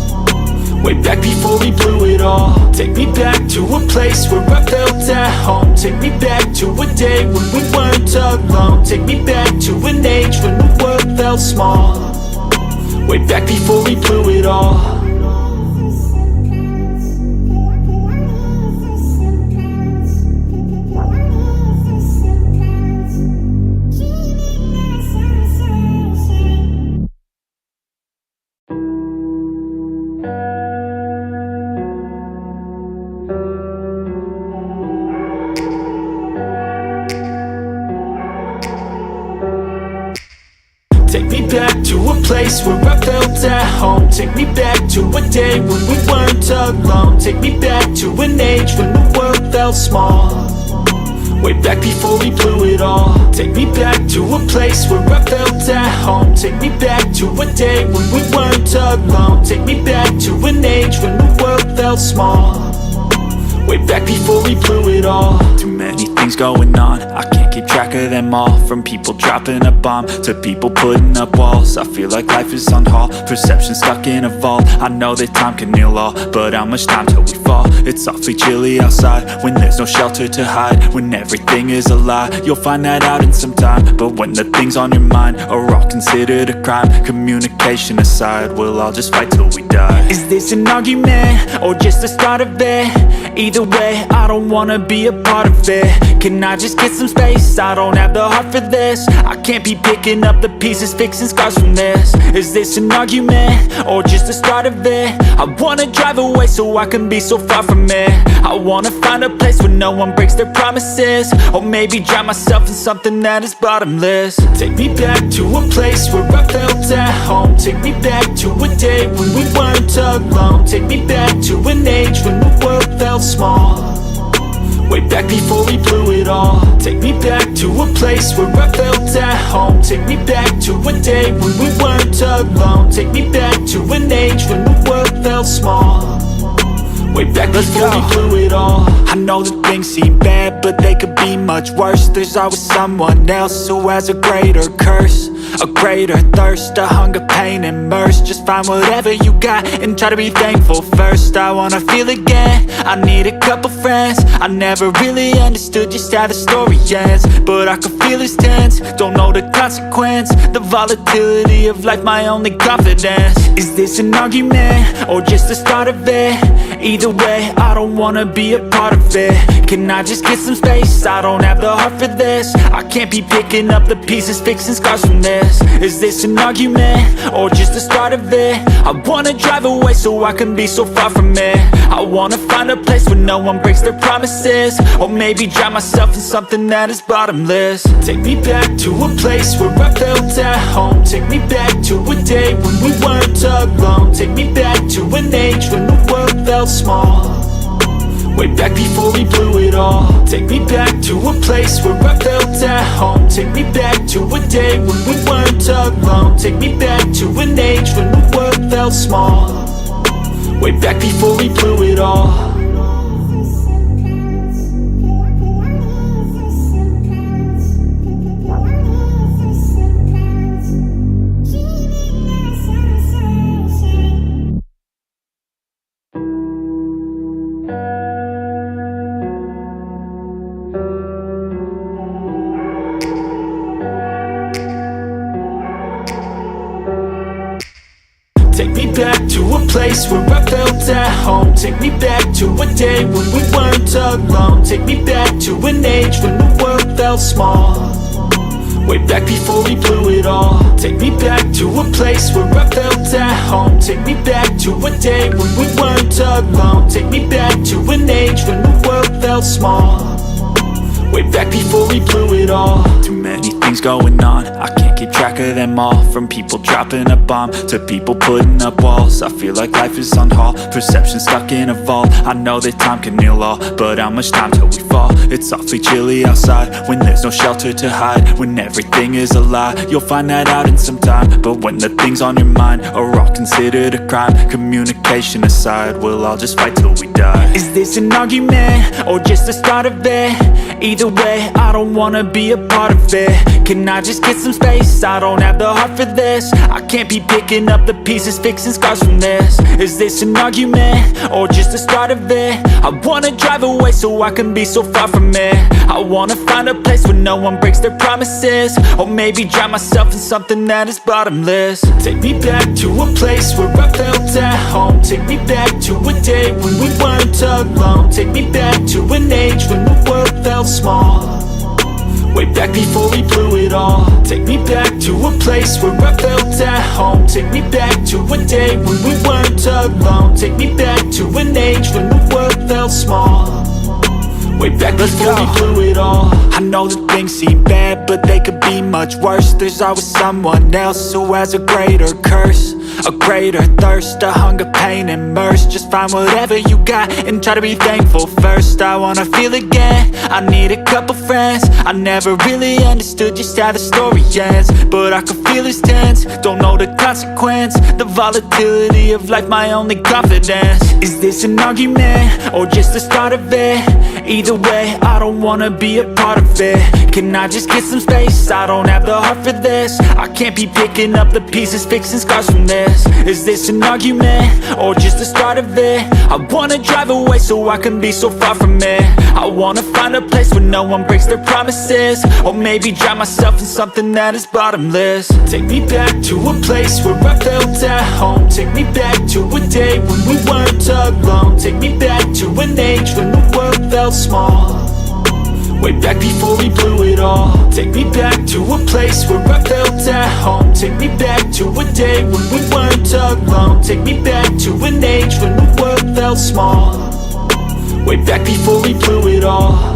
way back before we blew it all. Take me back to a place where I felt at home. Take me back to a day when we weren't alone. Take me back to an age when the world felt small, way back before we blew it all. Take me back to place where I felt at home. Take me back to a day when we weren't alone. Take me back to an age when the world felt small. Way back before we blew it all. Take me back to a place where I felt at home. Take me back to a day when we weren't alone. Take me back to an age when the world felt small. Way back before we blew it all. Too many things going on, I can't keep track of them all. From people dropping a bomb to people putting up walls. I feel like life is on hold, perception stuck in a vault. I know that time can heal all, but how much time till we fall? It's awfully chilly outside when there's no shelter to hide. When everything is a lie, you'll find that out in some time. But when the things on your mind are all considered a crime, communication aside, we'll all just fight till we die. Is this an argument or just the start of it? Either way, I don't wanna be a part of it. Can I just get some space? I don't have the heart for this. I can't be picking up the pieces, fixing scars from this. Is this an argument or just the start of it? I wanna drive away so I can be so far from it. I wanna find a place where no one breaks their promises. Or maybe drown myself in something that is bottomless. Take me back to a place where I felt at home. Take me back to a day when we weren't alone. Take me back to an age when the world felt small. Way back before we blew it all. Take me back to a place where I felt at home. Take me back to a day when we weren't alone. Take me back to an age when the world felt small. Way back before we blew it all. I know that things seem bad, but they could be much worse. There's always someone else who has a greater curse, a greater thirst, a hunger, pain, and mercy. Just find whatever you got and try to be thankful first. I wanna feel again, I need a couple friends. I never really understood just how the story ends, but I can feel it's tense, don't know the consequence. The volatility of life, my only confidence. Is this an argument or just the start of it? Either way, I don't wanna be a part of it. Can I just get some space? I don't have the heart for this. I can't be picking up the pieces, fixing scars from this. Is this an argument or just the start of it? I wanna drive away so I can be so far from it. I wanna find a place where no one breaks their promises. Or maybe drown myself in something that is bottomless. Take me back to a place where I felt at home. Take me back to a day when we weren't alone. Take me back to an age when the world felt small. Way back before we blew it all. Take me back to a place where I felt at home. Take me back to a day when we weren't alone. Take me back to an age when the world felt small. Way back before we blew it all. Take me back to a place where I felt at home. Take me back to a day when we weren't alone. Take me back to an age when the world felt small. Way back before we blew it all. Take me back to a place where I felt at home. Take me back to a day when we weren't alone. Take me back to an age when the world felt small. Way back before we blew it all. Too many things going on, I can't keep track of them all. From people dropping a bomb to people putting up walls. I feel like life is on hold, perception stuck in a vault. I know that time can heal all, but how much time till we fall? It's awfully chilly outside when there's no shelter to hide. When everything is a lie, you'll find that out in some time. But when the things on your mind are all considered a crime, communication aside, we'll all just fight till we die. Is this an argument or just the start of it? Either way, I don't wanna be a part of it. Can I just get some space? I don't have the heart for this. I can't be picking up the pieces, fixing scars from this. Is this an argument or just the start of it? I wanna drive away so I can be so far from it. I wanna find a place where no one breaks their promises. Or maybe drown myself in something that is bottomless. Take me back to a place where I felt at home. Take me back to a day when we weren't alone. Take me back to an age when the world felt small. Way back before we blew it all. Take me back to a place where I felt at home. Take me back to a day when we weren't alone. Take me back to an age when the world felt small. Way back before we blew it all. I know that things seem bad, but they could be much worse. There's always someone else who has a greater curse, a greater thirst, a hunger, pain, and mercy. Just find whatever you got and try to be thankful first. I wanna feel again, I need a couple friends. I never really understood just how the story ends, but I can feel it's tense, don't know the consequence. The volatility of life, my only confidence. Is this an argument, or just the start of it? Either way, I don't wanna be a part of it. Can I just get some space? I don't have the heart for this. I can't be picking up the pieces, fixing scars from this. Is this an argument, or just the start of it? I wanna drive away so I can be so far from it. I wanna find a place where no one breaks their promises, or maybe drown myself in something that is bottomless. Take me back to a place where I felt at home. Take me back to a day when we weren't alone. Take me back to an age when the world felt small, way back before we blew it all. Take me back to a place where I felt at home. Take me back to a day when we weren't alone. Take me back to an age when the world felt small, way back before we blew it all.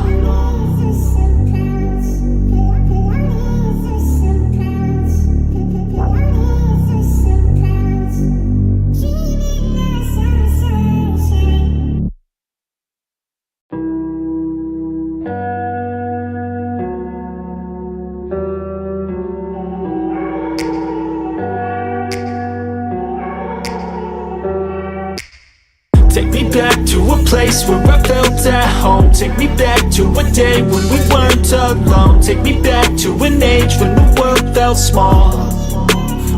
Take me back to a place where I felt at home. Take me back to a day when we weren't alone. Take me back to an age when the world felt small,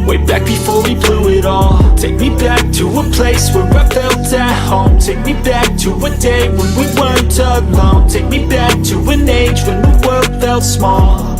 way back before we blew it all. Take me back to a place where I felt at home. Take me back to a day when we weren't alone. Take me back to an age when the world felt small,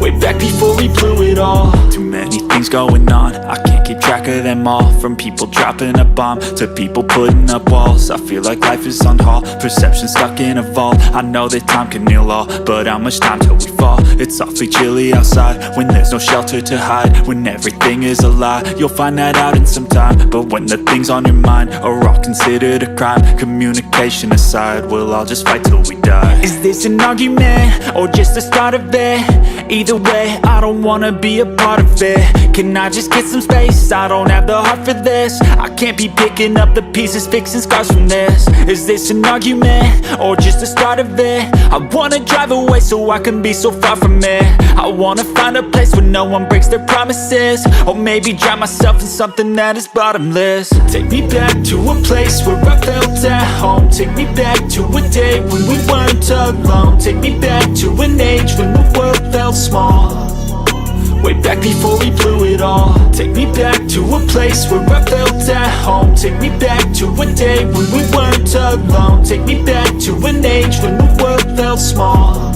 way back before we blew it all. Too many things going on, I can't keep track of them all. From people dropping a bomb to people putting up walls. I feel like life is on hold, perception stuck in a vault. I know that time can heal all, but how much time till we fall? It's awfully chilly outside when there's no shelter to hide. When everything is a lie, you'll find that out in some time. But when the things on your mind are all considered a crime, communication aside, we'll all just fight till we die. Is this an argument, or just the start of it? Either way, I don't wanna be a part of it. Can I just get some space? I don't have the heart for this. I can't be picking up the pieces, fixing scars from this. Is this an argument, or just the start of it? I wanna drive away so I can be so far from it. I wanna find a place where no one breaks their promises, or maybe drown myself in something that is bottomless. Take me back to a place where I felt at home. Take me back to a day when we weren't alone. Take me back to an age when the world felt small, way back before we blew it all. Take me back to a place where I felt at home. Take me back to a day when we weren't alone. Take me back to an age when the world felt small,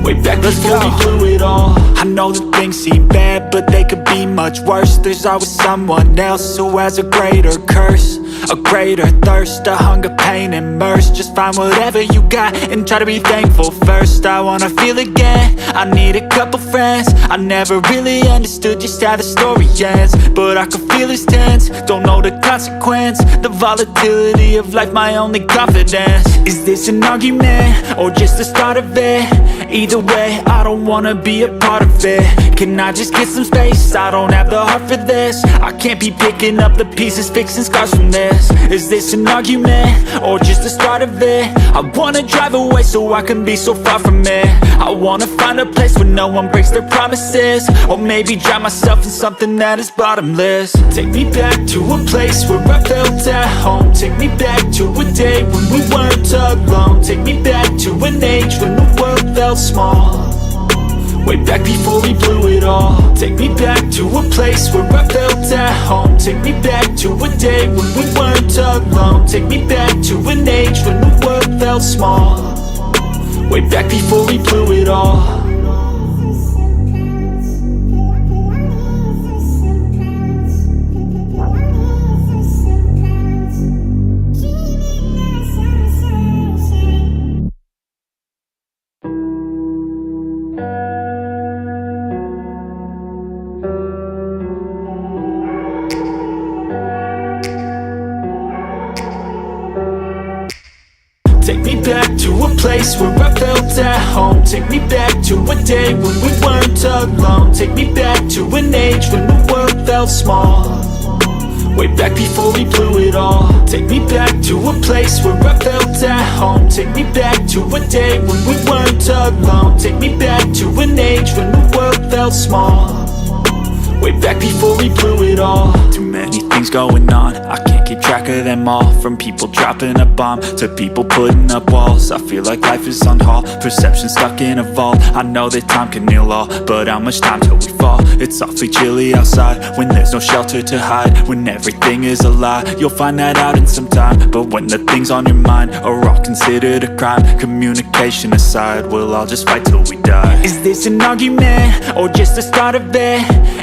way back before we blew it all. I know that things seem bad, but they could be much worse. There's always someone else who has a greater curse, a greater thirst, a hunger, pain, and mercy. Just find whatever you got and try to be thankful first. I wanna feel again, I need a couple friends. I never really understood just how the story ends, but I can feel it's tense, don't know the consequence. The volatility of life, my only confidence. Is this an argument, or just the start of it? Either way, I don't wanna be a part of it. Can I just get some space? I don't have the heart for this. I can't be picking up the pieces, fixing scars from this. Is this an argument, or just the start of it? I wanna drive away so I can be so far from it. I wanna find a place where no one breaks their promises, or maybe drown myself in something that is bottomless. Take me back to a place where I felt at home. Take me back to a day when we weren't alone. Take me back to an age when the world felt small, way back before we blew it all. Take me back to a place where I felt at home. Take me back to a day when we weren't alone. Take me back to an age when the world felt small, way back before we blew it all. Take me back to a place where I felt at home. Take me back to a day when we weren't alone. Take me back to an age when the world felt small, way back before we blew it all. Take me back to a place where I felt at home. Take me back to a day when we weren't alone. Take me back to an age when the world felt small, way back before we blew it all. Too many things going on, I can't keep track of them all. From people dropping a bomb to people putting up walls. I feel like life is on hold, perception stuck in a vault. I know that time can heal all, but how much time till we fall? It's awfully chilly outside when there's no shelter to hide. When everything is a lie, you'll find that out in some time. But when the things on your mind are all considered a crime, communication aside, we'll all just fight till we die. Is this an argument or just the start of it?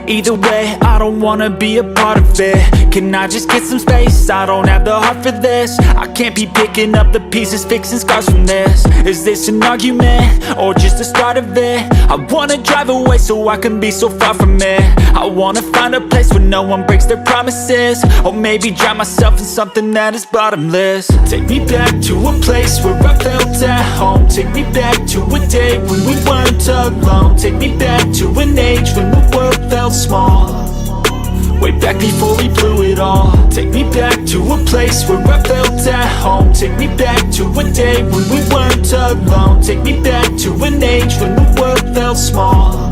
Either way, I don't wanna be a part of it. Can I just get some space? I don't have the heart for this. I can't be picking up the pieces, fixing scars from this. Is this an argument or just the start of it? I wanna drive away so I can be so far from it. I wanna find a place where no one breaks their promises, or maybe drown myself in something that is bottomless. Take me back to a place where I felt at home. Take me back to a day when we weren't alone. Take me back to an age when the world felt small, way back before we blew it all. Take me back to a place where I felt at home. Take me back to a day when we weren't alone. Take me back to an age when the world felt small,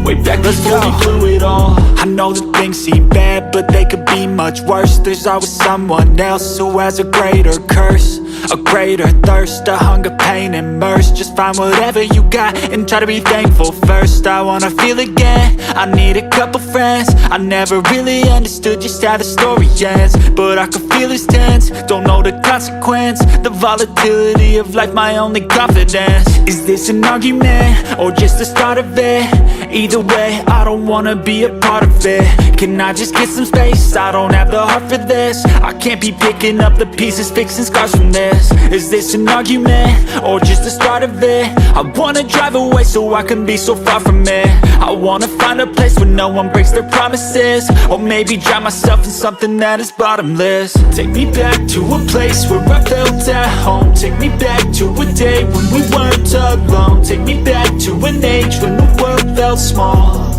way back before we blew it all. I know that things seem bad, but they could be much worse. There's always someone else who has a greater curse, a greater thirst, a hunger, pain, and mercy. Just find whatever you got and try to be thankful first. I wanna feel again, I need a couple friends. I never really understood just how the story ends, but I can feel it's tense, don't know the consequence. The volatility of life, my only confidence. Is this an argument or just the start of it? Either way, I don't wanna be a part of it. Can I just get some space? I don't have the heart for this. I can't be picking up the pieces, fixing scars from this. Is this an argument or just the start of it? I wanna drive away so I can be so far from it. I wanna find a place where no one breaks their promises, or maybe drown myself in something that is bottomless. Take me back to a place where I felt at home. Take me back to a day when we weren't alone. Take me back to an age when the world felt small,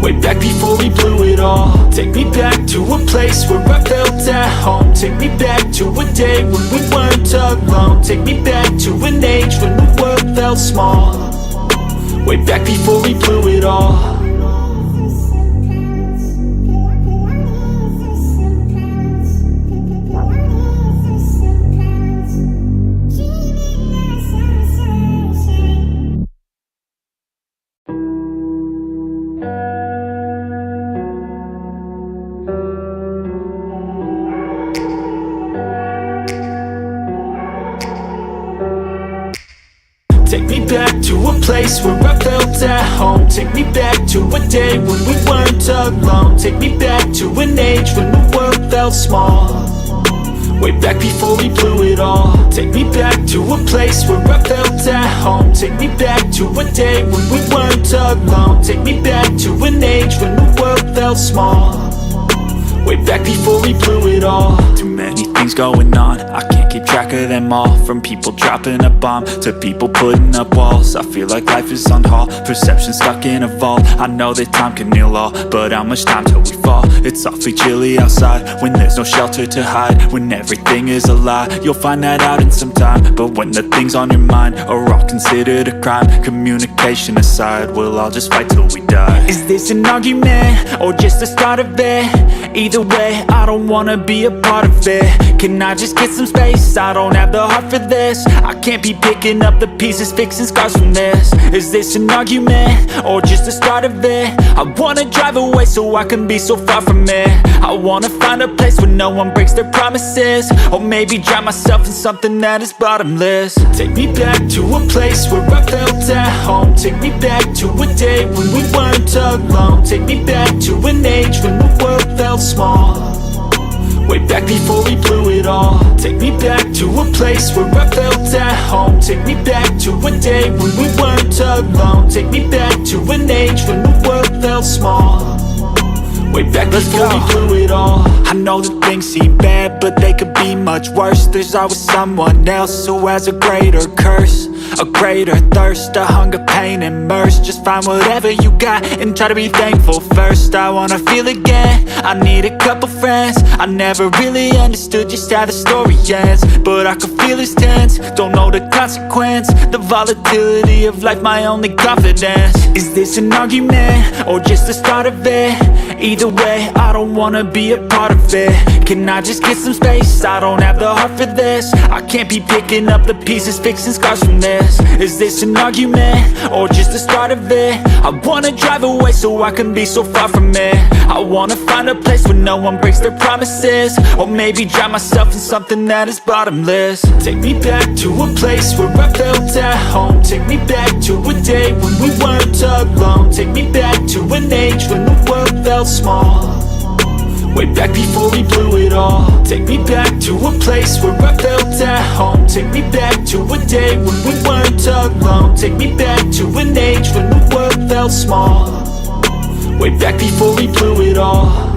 way back before we blew it all. Take me back to a place where I felt at home. Take me back to a day when we weren't alone. Take me back to an age when the world felt small, way back before we blew it all. Take me back to a place where I felt at home. Take me back to a day when we weren't alone. Take me back to an age when the world felt small, way back before we blew it all. Take me back to a place where I felt at home. Take me back to a day when we weren't alone. Take me back to an age when the world felt small, way back before we blew it all. Too many things going on, I can't keep track of them all. From people dropping a bomb to people putting up walls. I feel like life is on hold, perception stuck in a vault. I know that time can heal all, but how much time till we fall? It's awfully chilly outside when there's no shelter to hide. When everything is a lie, you'll find that out in some time. But when the things on your mind are all considered a crime, communication aside, we'll all just fight till we die. Is this an argument or just the start of it? Either way, I don't wanna be a part of it. Can I just get some space? I don't have the heart for this. I can't be picking up the pieces, fixing scars from this. Is this an argument or just the start of it? I wanna drive away so I can be so far from it. I wanna find a place where no one breaks their promises, or maybe drown myself in something that is bottomless. Take me back to a place where I felt at home. Take me back to a day when we weren't alone. Take me back to an age when the world felt small, way back before we blew it all. Take me back to a place where I felt at home. Take me back to a day when we weren't alone. Take me back to an age when the world felt small, way back before we blew it all. I know that things seem bad, but they could be much worse. There's always someone else who has a greater curse, a greater thirst, a hunger, pain, and mercy. Just find whatever you got and try to be thankful first. I wanna feel again, I need a couple friends. I never really understood just how the story ends, but I can feel it's tense, don't know the consequence. The volatility of life, my only confidence. Is this an argument, or just the start of it? Either way, I don't wanna be a part of it. Can I just get some space? I don't have the heart for this. I can't be picking up the pieces, fixing scars from this. Is this an argument, or just the start of it? I wanna drive away so I can be so far from it. I wanna find a place where no one breaks their promises, or maybe drown myself in something that is bottomless. Take me back to a place where I felt at home. Take me back to a day when we weren't alone. Take me back to an age when the world felt small, way back before we blew it all. Take me back to a place where I felt at home. Take me back to a day when we weren't alone. Take me back to an age when the world felt small, way back before we blew it all.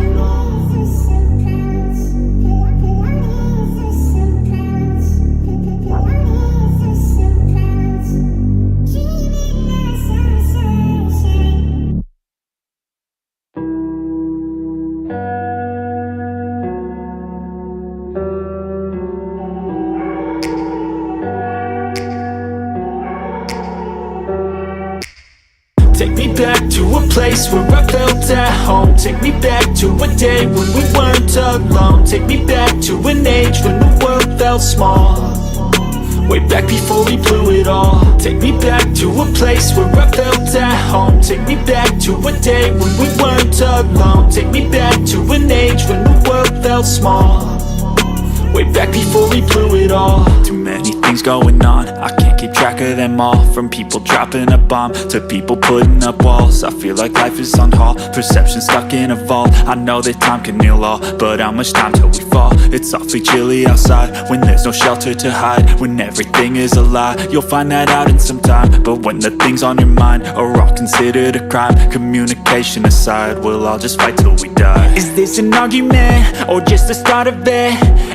Take me back to a place where I felt at home. Take me back to a day when we weren't alone. Take me back to an age when the world felt small, way back before we blew it all. Take me back to a place where I felt at home. Take me back to a day when we weren't alone. Take me back to an age when the world felt small, way back before we blew it all. Too many things going on, I can't keep track of them all. From people dropping a bomb to people putting up walls. I feel like life is on hold, perception stuck in a vault. I know that time can heal all, but how much time till we fall? It's awfully chilly outside when there's no shelter to hide. When everything is a lie, you'll find that out in some time. But when the things on your mind are all considered a crime, communication aside, we'll all just fight till we die. Is this an argument, or just the start of it?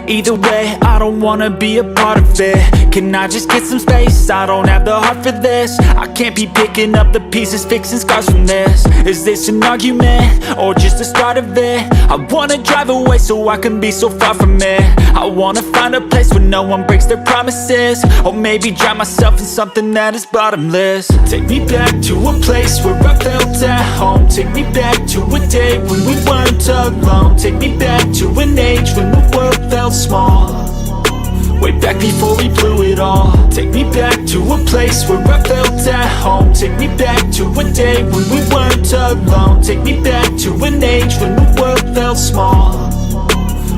Either way, I don't wanna be a part of it. Can I just get some space? I don't have the heart for this. I can't be picking up the pieces, fixing scars from this. Is this an argument, or just the start of it? I wanna drive away so I can be so far from it. I wanna find a place where no one breaks their promises, or maybe drown myself in something that is bottomless. Take me back to a place where I felt at home. Take me back to a day when we weren't alone. Take me back to an age when the world felt small, way back before we blew it all. Take me back to a place where I felt at home. Take me back to a day when we weren't alone. Take me back to an age when the world felt small,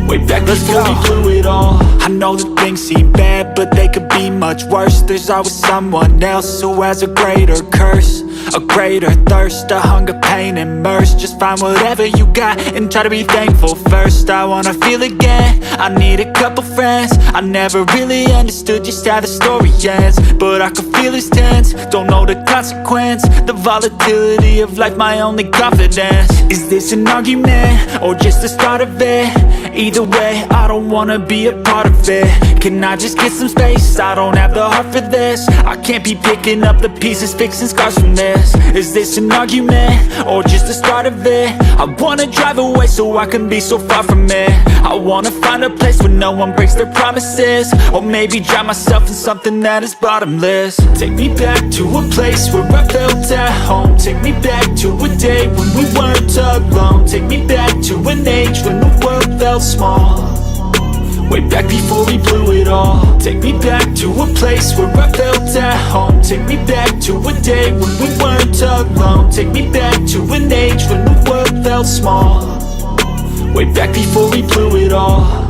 way back before we blew it all. I know that things seem bad, but they could be much worse. There's always someone else who has a greater curse, a greater thirst, a hunger, pain, and mercy. Just find whatever you got and try to be thankful first. I wanna feel again, I need a couple friends. I never really understood just how the story ends, but I can feel it's tense, don't know the consequence. The volatility of life, my only confidence. Is this an argument, or just the start of it? Either way, I don't wanna be a part of it. Can I just get some space? I don't have the heart for this. I can't be picking up the pieces, fixing scars from this. Is this an argument, or just the start of it? I wanna drive away so I can be so far from it. I wanna find a place where no one breaks their promises, or maybe drown myself in something that is bottomless. Take me back to a place where I felt at home. Take me back to a day when we weren't alone. Take me back to an age when the world felt small, way back before we blew it all. Take me back to a place where I felt at home. Take me back to a day when we weren't alone. Take me back to an age when the world felt small, way back before we blew it all.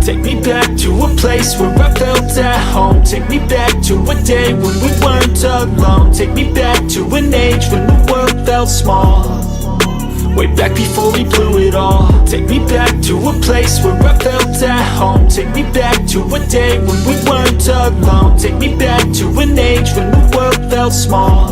Take me back to a place where I felt at home. Take me back to a day when we weren't alone. Take me back to an age when the world felt small, way back before we blew it all. Take me back to a place where I felt at home. Take me back to a day when we weren't alone. Take me back to an age when the world felt small,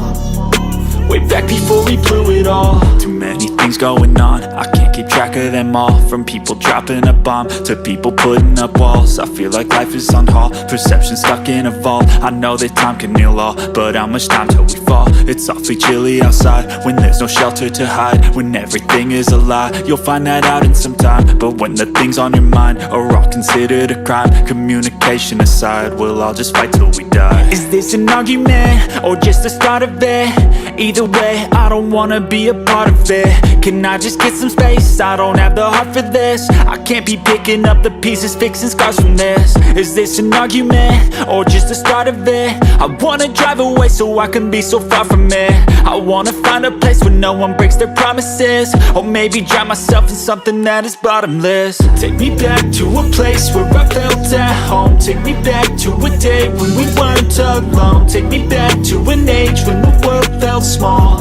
way back before we blew it all. Too many things going on, I can't keep track of them all. From people dropping a bomb to people putting up walls. I feel like life is on hold, perception stuck in a vault. I know that time can heal all, but how much time till we fall? It's awfully chilly outside when there's no shelter to hide. When everything is a lie, you'll find that out in some time. But when the things on your mind are all considered a crime, communication aside, we'll all just fight till we die. Is this an argument or just the start of it? Either way, I don't wanna be a part of it. Can I just get some space? I don't have the heart for this. I can't be picking up the pieces, fixing scars from this. Is this an argument or just the start of it? I wanna drive away so I can be so far from it. I wanna find a place where no one breaks their promises, or maybe drown myself in something that is bottomless. Take me back to a place where I felt at home. Take me back to a day when we weren't alone. Take me back to an age when the world felt small,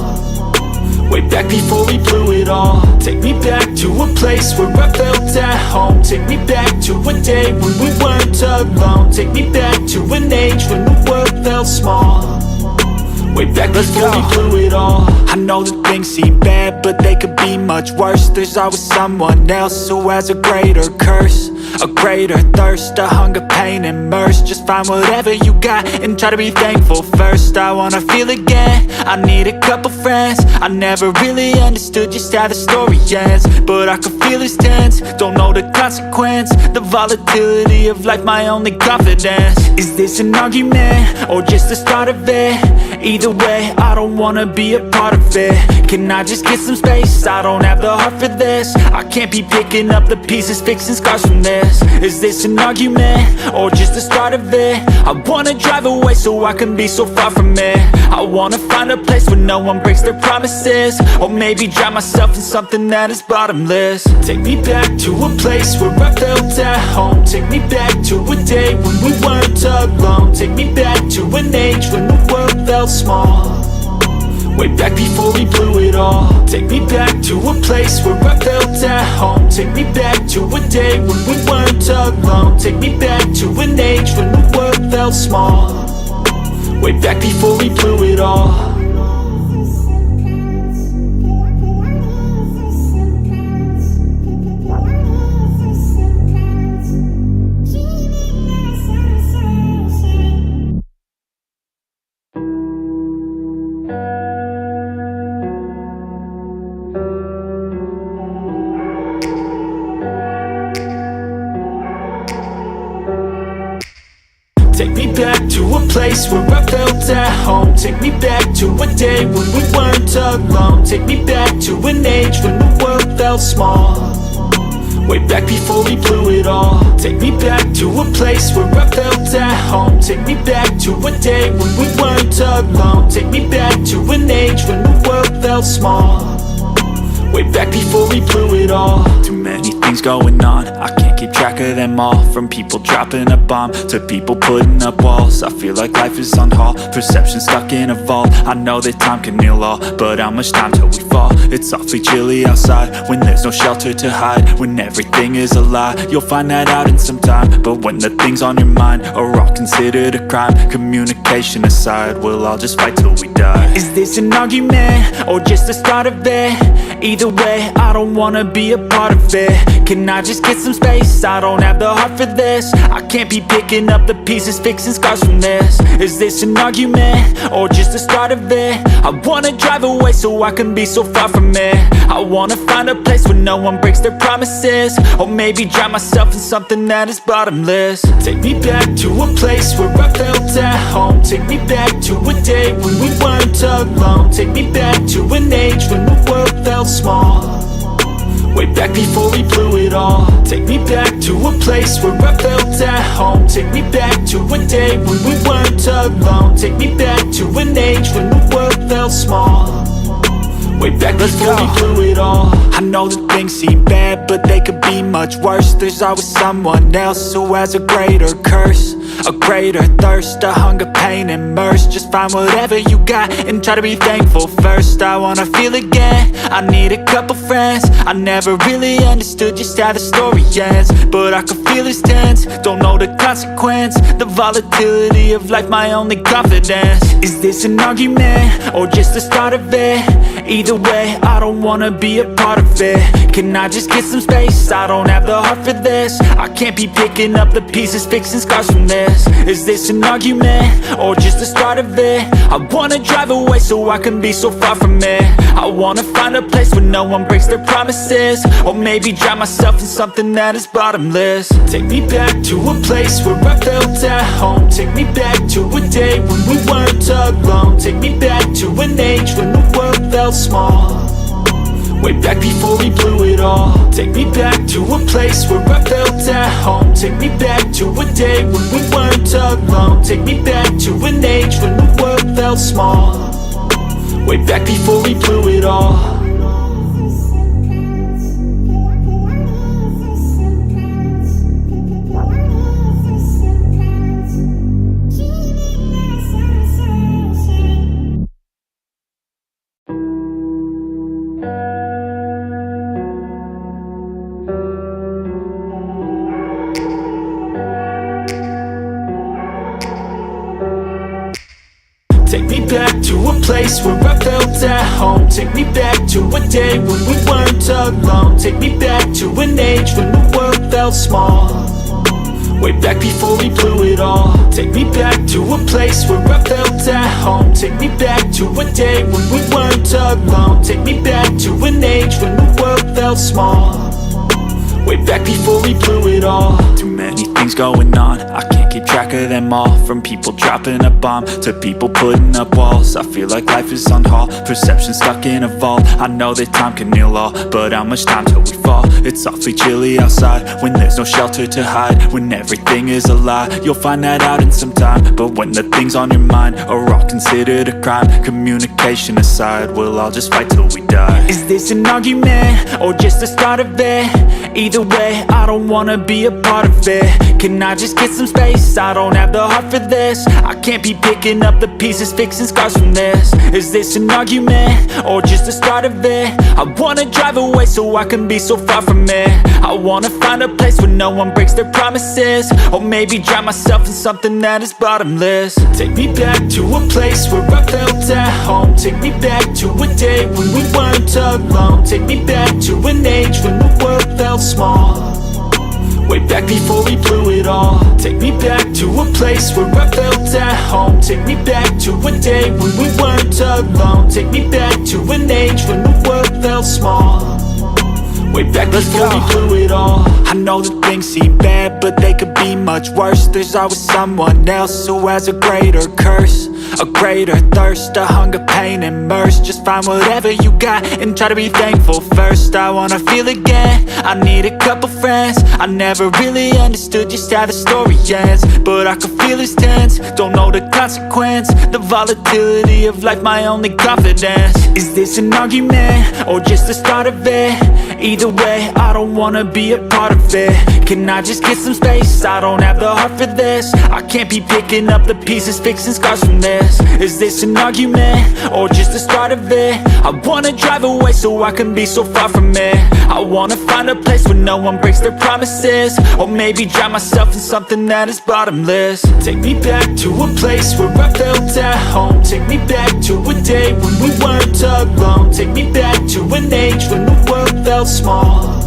way back before we blew it all. Take me back to a place where I felt at home. Take me back to a day when we weren't alone. Take me back to an age when the world felt small, way back before we blew it all. I know that things seem bad, but they could be much worse. There's always someone else who has a greater curse, a greater thirst, a hunger, pain, and mercy. Just find whatever you got and try to be thankful first. I wanna feel again, I need a couple friends. I never really understood just how the story ends, but I can feel it's tense, don't know the consequence. The volatility of life, my only confidence. Is this an argument or just the start of it? Either way, I don't wanna be a part of it. Can I just get some space? I don't have the heart for this. I can't be picking up the pieces, fixing scars from this. Is this an argument or just the start of it? I wanna drive away so I can be so far from it. I wanna find a place where no one breaks their promises, or maybe drown myself in something that is bottomless. Take me back to a place where I felt at home. Take me back to a day when we weren't alone. Take me back to an age when the world felt small, way back before we blew it all. Take me back to a place where I felt at home. Take me back to a day when we weren't alone. Take me back to an age when the world felt small, way back before we blew it all. Take me back to a place where I felt at home. Take me back to a day when we weren't alone. Take me back to an age when the world felt small, way back before we blew it all. Take me back to a place where I felt at home. Take me back to a day when we weren't alone. Take me back to an age when the world felt small, way back before we blew it all. Too many things going on, I can't keep track of them all. From people dropping a bomb to people putting up walls. I feel like life is on hold, perception stuck in a vault. I know that time can heal all, but how much time till we fall? It's awfully chilly outside when there's no shelter to hide. When everything is a lie, you'll find that out in some time. But when the things on your mind are all considered a crime, communication aside, we'll all just fight till we die. Is this an argument or just the start of it? Either way, I don't wanna be a part of it. Can I just get some space? I don't have the heart for this. I can't be picking up the pieces, fixing scars from this. Is this an argument or just the start of it? I wanna drive away so I can be so far from it. I wanna find a place where no one breaks their promises, or maybe drown myself in something that is bottomless. Take me back to a place where I felt at home. Take me back to a day when we weren't alone. Take me back to an age when the world felt small, way back before we blew it all. Take me back to a place where I felt at home. Take me back to a day when we weren't alone. Take me back to an age when the world felt small, Way back before we blew it all. I know that things seem bad, but they could be much worse. There's always someone else who has a greater curse, a greater thirst, a hunger, pain, and mercy. Just find whatever you got and try to be thankful first. I wanna feel again, I need a couple friends. I never really understood just how the story ends, but I can feel it's tense, don't know the consequence. The volatility of life, my only confidence. Is this an argument, or just the start of it? Either way, I don't wanna be a part of it. Can I just get some space? I don't have the heart for this. I can't be picking up the pieces, fixing scars from this. Is this an argument, or just the start of it? I wanna drive away so I can be so far from it. I wanna find a place where no one breaks their promises, or maybe drown myself in something that is bottomless. Take me back to a place where I felt at home. Take me back to a day when we weren't alone. Take me back to an age when the world felt small, way back before we blew it all. Take me back to a place where I felt at home. Take me back to a day when we weren't alone. Take me back to an age when the world felt small, way back before we blew it all. Take me back to a place where I felt at home. Take me back to a day when we weren't alone. Take me back to an age when the world felt small, way back before we blew it all. Take me back to a place where I felt at home. Take me back to a day when we weren't alone. Take me back to an age when the world felt small, way back before we blew it all. Too many things going on, I can't keep track of them all. From people dropping a bomb to people putting up walls. I feel like life is on hold, perception stuck in a vault. I know that time can heal all, but how much time till we fall? It's awfully chilly outside when there's no shelter to hide. When everything is a lie, you'll find that out in some time. But when the things on your mind are all considered a crime, communication aside, we'll all just fight till we die. Is this an argument, or just the start of it? Either way, I don't wanna be a part of it. Can I just get some space? I don't have the heart for this. I can't be picking up the pieces, fixing scars from this. Is this an argument, or just the start of it? I wanna drive away so I can be so far from it. I wanna find a place where no one breaks their promises, or maybe drown myself in something that is bottomless. Take me back to a place where I felt at home. Take me back to a day when we weren't alone. Take me back to an age when the world felt small, way back before we blew it all. Take me back to a place where I felt at home. Take me back to a day when we weren't alone. Take me back to an age when the world felt small, way back before we blew it all. I know that things seem bad, but they could be much worse. There's always someone else who has a greater curse, a greater thirst, a hunger, pain, and mercy. Just find whatever you got and try to be thankful first. I wanna feel again, I need a couple friends. I never really understood just how the story ends, but I can feel it's tense, don't know the consequence. The volatility of life, my only confidence. Is this an argument, or just the start of it? Either way, I don't wanna be a part of it. Can I just get some space? I don't have the heart for this. I can't be picking up the pieces, fixing scars from this. Is this an argument, or just the start of it? I wanna drive away so I can be so far from it. I wanna find a place where no one breaks their promises, or maybe drown myself in something that is bottomless. Take me back to a place where I felt at home. Take me back to a day when we weren't alone. Take me back to an age when the world felt small,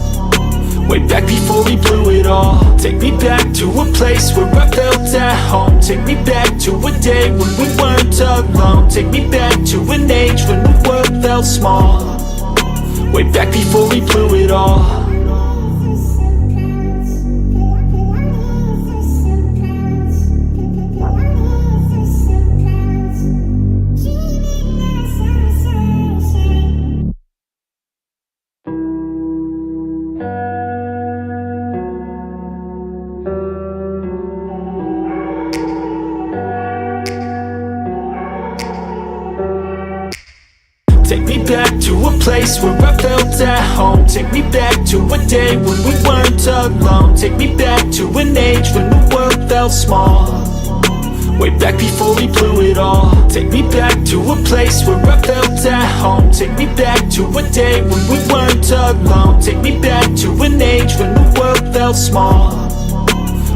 way back before we blew it all. Take me back to a place where I felt at home. Take me back to a day when we weren't alone. Take me back to an age when the world felt small, way back before we blew it all. Take me back to a place where I felt at home. Take me back to a day when we weren't alone. Take me back to an age when the world felt small, way back before we blew it all. Take me back to a place where I felt at home. Take me back to a day when we weren't alone. Take me back to an age when the world felt small,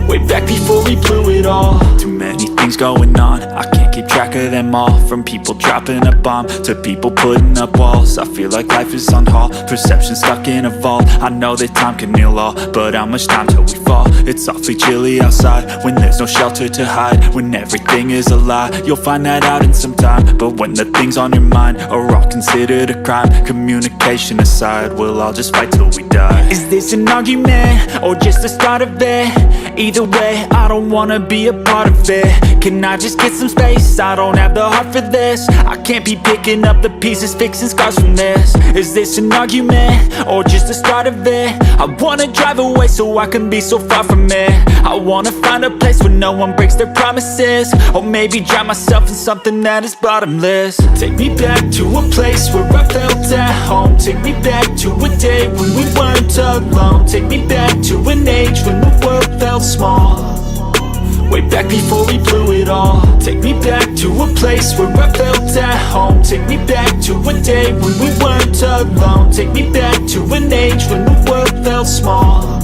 way back before we blew it all. Too many things going on, I can't keep track of them all. From people dropping a bomb to people putting up walls. I feel like life is on hold, perception stuck in a vault. I know that time can heal all, but how much time till we fall? It's awfully chilly outside when there's no shelter to hide. When everything is a lie, you'll find that out in some time. But when the things on your mind are all considered a crime, communication aside, we'll all just fight till we die. Is this an argument or just the start of it? Either way, I don't wanna be a part of it. Can I just get some space? I don't have the heart for this. I can't be picking up the pieces, fixing scars from this. Is this an argument or just the start of it? I wanna drive away so I can be so far from it. I wanna find a place where no one breaks their promises, or maybe drown myself in something that is bottomless. Take me back to a place where I felt at home. Take me back to a day when we weren't alone. Take me back to an age when the world felt small, way back before we blew it all. Take me back to a place where I felt at home. Take me back to a day when we weren't alone. Take me back to an age when the world felt small,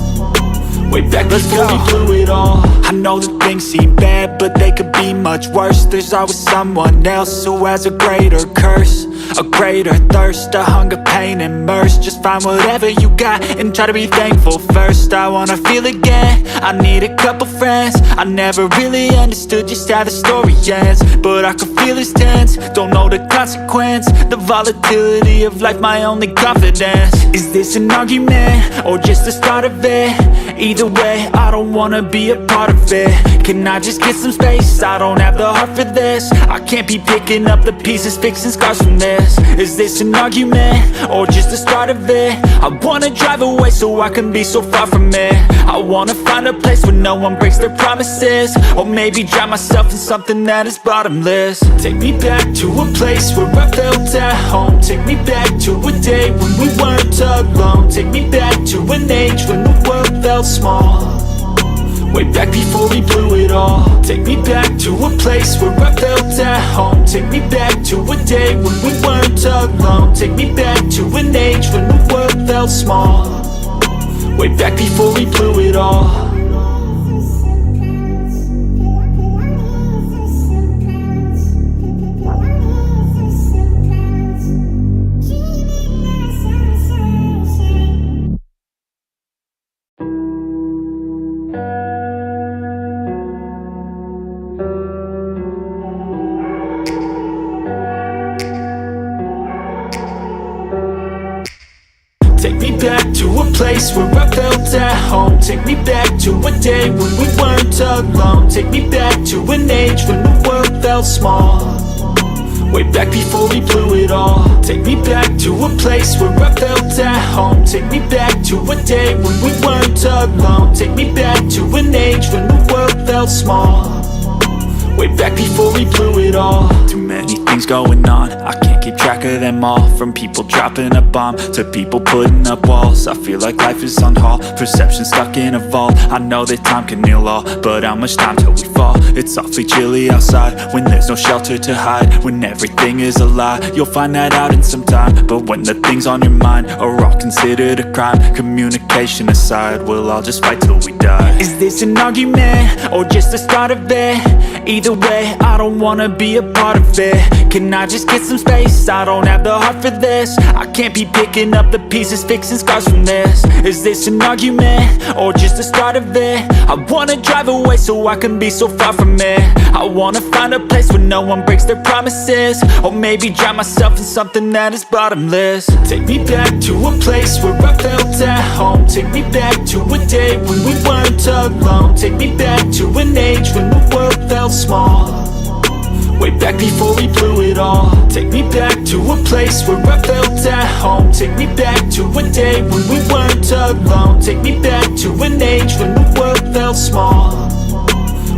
way back before we blew it all. I know that things seem bad, but they could be much worse. There's always someone else who has a greater curse, a greater thirst, a hunger, pain, and mercy. Just find whatever you got and try to be thankful first. I wanna feel again, I need a couple friends. I never really understood just how the story ends, but I can feel it's tense, don't know the consequence. The volatility of life, my only confidence. Is this an argument or just the start of it? Either way, I don't wanna be a part of it. Can I just get some space? I don't have the heart for this. I can't be picking up the pieces, fixing scars from this. Is this an argument or just the start of it? I wanna drive away so I can be so far from it. I wanna find a place where no one breaks their promises, or maybe drown myself in something that is bottomless. Take me back to a place where I felt at home. Take me back to a day when we weren't alone. Take me back to an age when the world felt small, way back before we blew it all. Take me back to a place where I felt at home. Take me back to a day when we weren't alone. Take me back to an age when the world felt small, way back before we blew it all. Take me back to a place where I felt at home. Take me back to a day when we weren't alone. Take me back to an age when the world felt small, way back before we blew it all. Take me back to a place where I felt at home. Take me back to a day when we weren't alone. Take me back to an age when the world felt small, way back before we blew it all. Too many things going on, I can't keep track of them all. From people dropping a bomb to people putting up walls. I feel like life is on hold, perception stuck in a vault. I know that time can heal all, but how much time till we fall? It's awfully chilly outside when there's no shelter to hide. When everything is a lie, you'll find that out in some time. But when the things on your mind are all considered a crime, communication aside, we'll all just fight till we die. Is this an argument or just the start of it? Either way, I don't wanna be a part of it. Can I just get some space? I don't have the heart for this. I can't be picking up the pieces, fixing scars from this. Is this an argument or just the start of it? I wanna drive away so I can be so far from it. I wanna find a place where no one breaks their promises, or maybe drown myself in something that is bottomless. Take me back to a place where I felt at home. Take me back to a day when we weren't alone. Take me back to an age when the world felt small, way back before we blew it all. Take me back to a place where I felt at home. Take me back to a day when we weren't alone. Take me back to an age when the world felt small,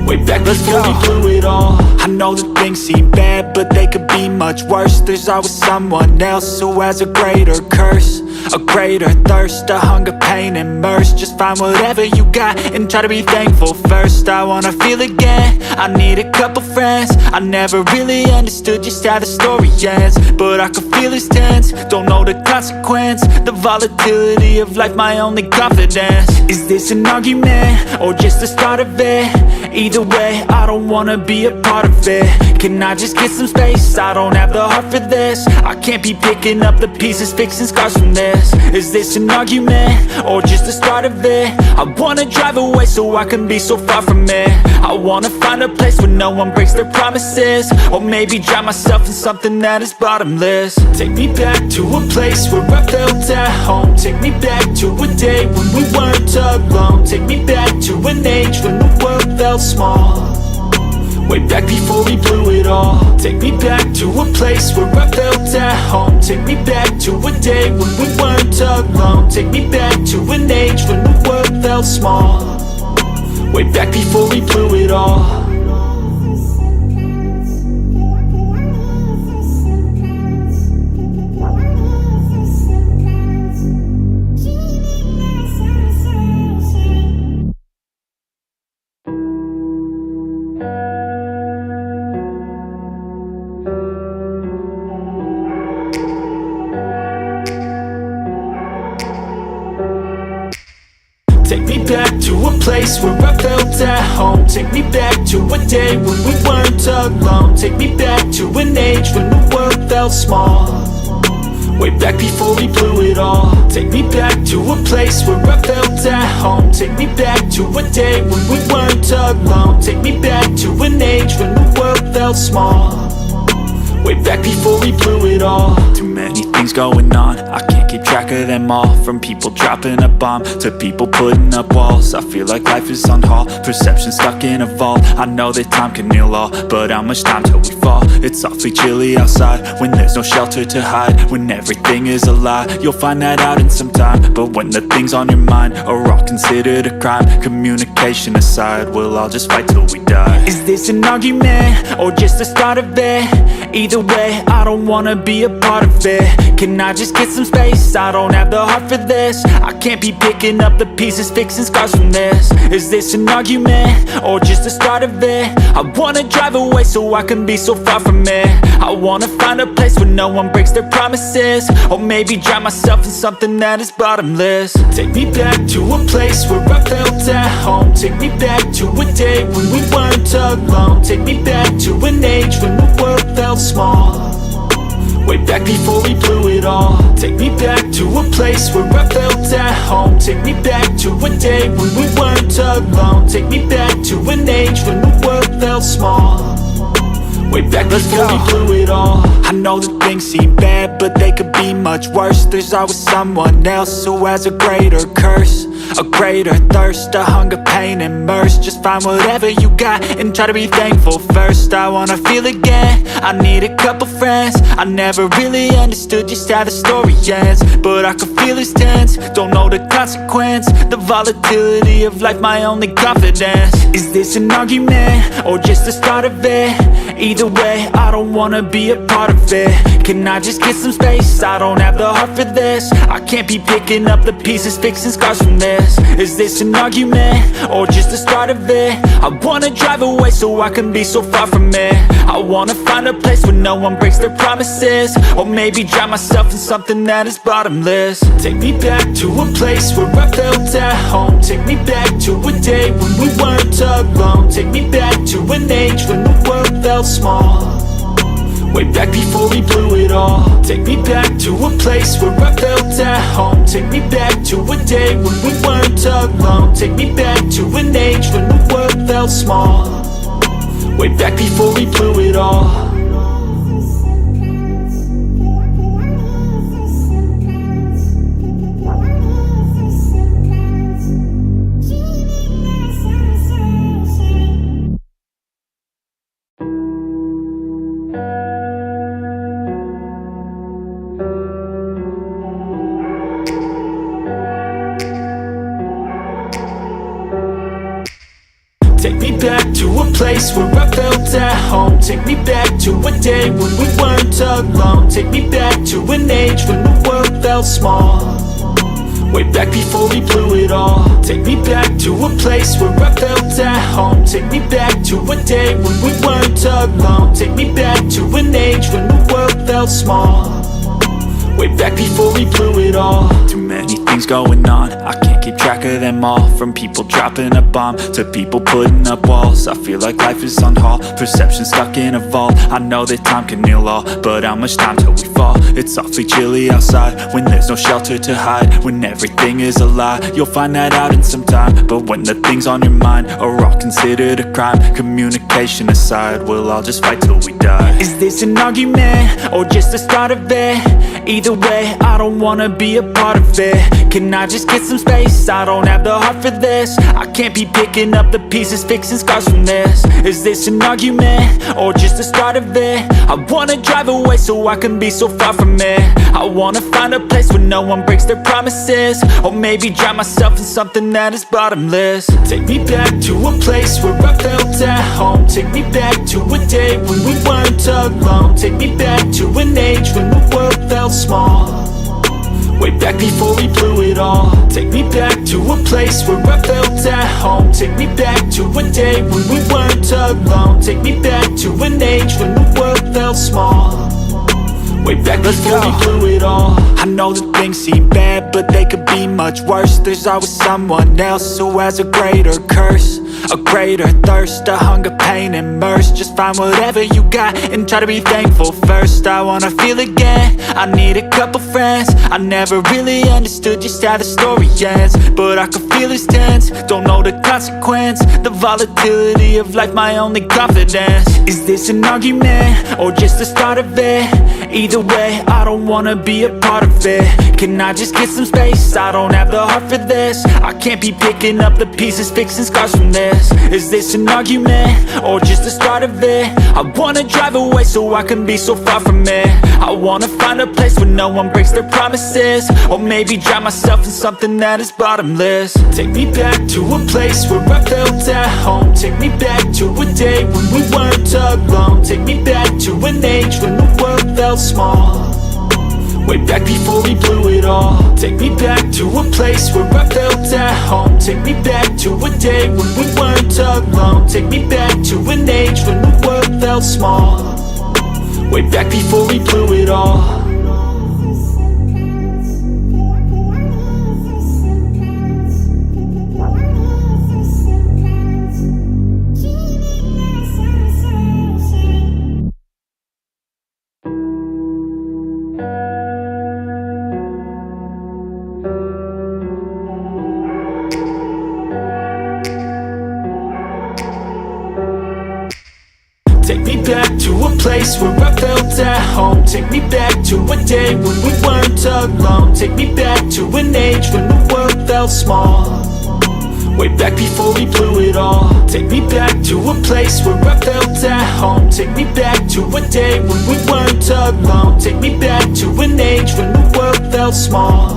Way back before we blew it all. I know that things seem bad, but they could be much worse. There's always someone else who has a greater curse, a greater thirst, a hunger, pain, and mercy. Just find whatever you got and try to be thankful first. I wanna feel again, I need a couple friends. I never really understood just how the story ends, but I can feel it's tense, don't know the consequence. The volatility of life, my only confidence. Is this an argument, or just the start of it? Either way, I don't wanna be a part of it. Can I just get some space? I don't have the heart for this. I can't be picking up the pieces, fixing scars from this. Is this an argument, or just the start of it? I wanna drive away so I can be so far from it. I wanna find a place where no one breaks their promises, or maybe drown myself in something that is bottomless. Take me back to a place where I felt at home. Take me back to a day when we weren't alone. Take me back to an age when the world felt small, way back before we blew it all. Take me back to a place where I felt at home. Take me back to a day when we weren't alone. Take me back to an age when the world felt small, way back before we blew it all. Take me back to a place where I felt at home. Take me back to a day when we weren't alone. Take me back to an age when the world felt small, way back before we blew it all. Take me back to a place where I felt at home. Take me back to a day when we weren't alone. Take me back to an age when the world felt small, way back before we blew it all. Too many things going on, I can't keep track of them all. From people dropping a bomb to people putting up walls. I feel like life is on hold, perception stuck in a vault. I know that time can heal all, but how much time till we fall? It's awfully chilly outside when there's no shelter to hide. When everything is a lie, you'll find that out in some time. But when the things on your mind are all considered a crime, communication aside, we'll all just fight till we die. Is this an argument, or just the start of it? Either way, I don't wanna be a part of it. Can I just get some space? I don't have the heart for this. I can't be picking up the pieces, fixing scars from this. Is this an argument, or just the start of it? I wanna drive away so I can be so far from it. I wanna find a place where no one breaks their promises, or maybe drown myself in something that is bottomless. Take me back to a place where I felt at home. Take me back to a day when we weren't alone. Take me back to an age when the world felt small, way back before we blew it all. Take me back to a place where I felt at home. Take me back to a day when we weren't alone. Take me back to an age when the world felt small, way back before we blew it all. I know that things seem bad, but they could be much worse. There's always someone else who has a greater curse, a greater thirst, a hunger, pain, and mercy. Just find whatever you got and try to be thankful first. I wanna feel again, I need a couple friends. I never really understood just how the story ends, but I can feel it's tense, don't know the consequence. The volatility of life, my only confidence. Is this an argument, or just the start of it? Either way, I don't wanna be a part of it. Can I just get some space? I don't have the heart for this. I can't be picking up the pieces, fixing scars from this. Is this an argument, or just the start of it? I wanna drive away so I can be so far from it. I wanna find a place where no one breaks their promises, or maybe drown myself in something that is bottomless. Take me back to a place where I felt at home. Take me back to a day when we weren't alone. Take me back to an age when the world felt small, way back before we blew it all. Take me back to a place where I felt at home. Take me back to a day when we weren't alone. Take me back to an age when the world felt small, way back before we blew it all. Take me back to a place where I felt at home. Take me back to a day when we weren't alone. Take me back to an age when the world felt small, way back before we blew it all. Take me back to a place where I felt at home. Take me back to a day when we weren't alone. Take me back to an age when the world felt small, way back before we blew it all. Too many things going on, I can't keep track of them all. From people dropping a bomb to people putting up walls. I feel like life is on hold, perception stuck in a vault. I know that time can heal all, but how much time till we fall? It's awfully chilly outside when there's no shelter to hide. When everything is a lie, you'll find that out in some time. But when the things on your mind are all considered a crime, communication aside, we'll all just fight till we die. Is this an argument or just the start of it? Either way, I don't wanna be a part of it. Can I just get some space? I don't have the heart for this. I can't be picking up the pieces, fixing scars from this. Is this an argument or just the start of it? I wanna drive away so I can be so far from it. I wanna find a place where no one breaks their promises, or maybe drown myself in something that is bottomless. Take me back to a place where I felt at home. Take me back to a day when we weren't alone. Take me back to an age when the world felt small, way back before we blew it all. Take me back to a place where I felt at home. Take me back to a day when we weren't alone. Take me back to an age when the world felt small, way back before we blew it all. I know that things seem bad, but they could be much worse. There's always someone else who has a greater curse, a greater thirst, a hunger, pain, and mercy. Just find whatever you got and try to be thankful first. I wanna feel again, I need a couple friends. I never really understood just how the story ends, but I can feel it's tense, don't know the consequence. The volatility of life, my only confidence. Is this an argument or just the start of it? Either way, I don't wanna be a part of it. Can I just get some space? I don't have the heart for this. I can't be picking up the pieces, fixing scars from this. Is this an argument or just the start of it? I wanna drive away so I can be so far from it. I wanna find a place where no one breaks their promises, or maybe drown myself in something that is bottomless. Take me back to a place where I felt at home. Take me back to a day when we weren't alone. Take me back to an age when the world felt small, way back before we blew it all. Take me back to a place where I felt at home. Take me back to a day when we weren't alone. Take me back to an age when the world felt small, way back before we blew it all. Take me back to a place where I felt at home. Take me back to a day when we weren't alone. Take me back to an age when the world felt small, way back before we blew it all. Take me back to a place where I felt at home. Take me back to a day when we weren't alone. Take me back to an age when the world felt small,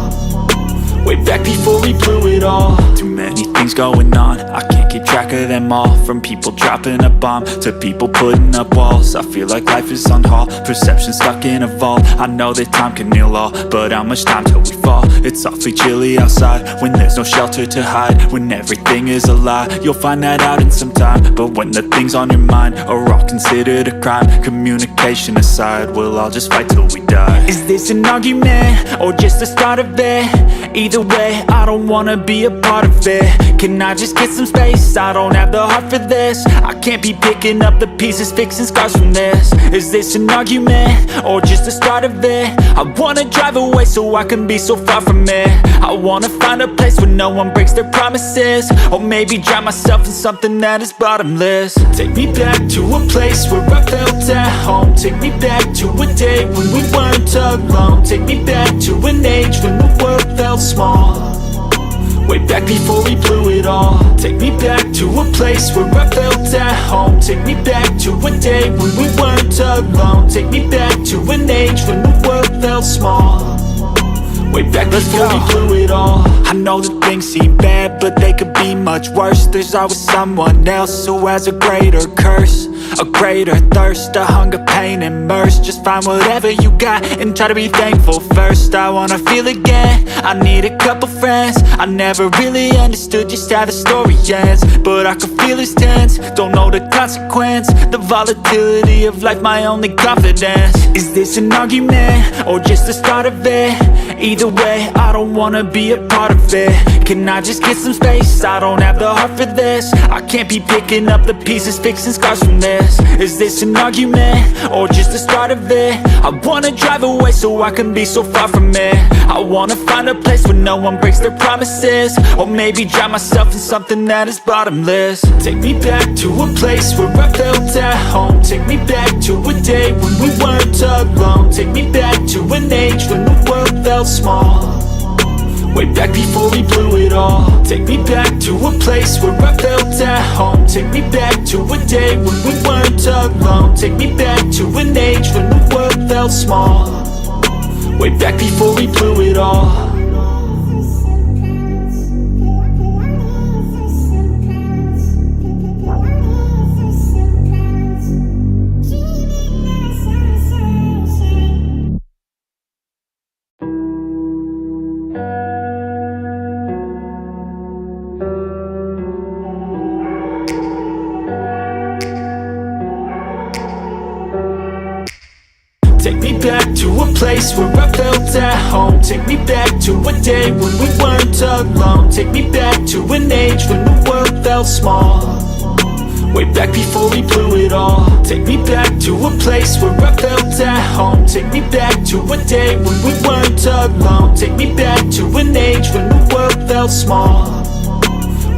way back before we blew it all. Too many things going on, I can't keep track of them all. From people dropping a bomb to people putting up walls. I feel like life is on hold, perception stuck in a vault. I know that time can heal all, but how much time till we fall? It's awfully chilly outside when there's no shelter to hide. When everything is a lie, you'll find that out in some time. But when the things on your mind are all considered a crime, communication aside, we'll all just fight till we die. Is this an argument or just the start of it? Either way, I don't wanna be a part of it. Can I just get some space? I don't have the heart for this. I can't be picking up the pieces, fixing scars from this. Is this an argument or just the start of it? I wanna drive away so I can be so far from it. I wanna find a place where no one breaks their promises, or maybe drown myself in something that is bottomless. Take me back to a place where I felt at home. Take me back to a day when we weren't alone. Take me back to an age when the world felt small, way back before we blew it all. Take me back to a place where I felt at home. Take me back to a day when we weren't alone. Take me back to an age when the world felt small, way back before we blew it all. I know that things seem bad, but they could be much worse. There's always someone else who has a greater curse, a greater thirst, a hunger, pain, and mercy. Just find whatever you got and try to be thankful first. I wanna feel again, I need a couple friends. I never really understood just how the story ends, but I can feel it's tense, don't know the consequence. The volatility of life, my only confidence. Is this an argument, or just the start of it? Either way, I don't wanna be a part of it. Can I just get some space? I don't have the heart for this. I can't be picking up the pieces, fixing scars from this. Is this an argument, or just the start of it? I wanna drive away so I can be so far from it. I wanna find a place where no one breaks their promises, or maybe drown myself in something that is bottomless. Take me back to a place where I felt at home. Take me back to a day when we weren't alone. Take me back to an age when the world felt small, way back before we blew it all. Take me back to a place where I felt at home. Take me back to a day when we weren't alone. Take me back to an age when the world felt small, way back before we blew it all. Take me back to a place where I felt at home. Take me back to a day when we weren't alone. Take me back to an age when the world felt small, way back before we blew it all. Take me back to a place where I felt at home. Take me back to a day when we weren't alone. Take me back to an age when the world felt small,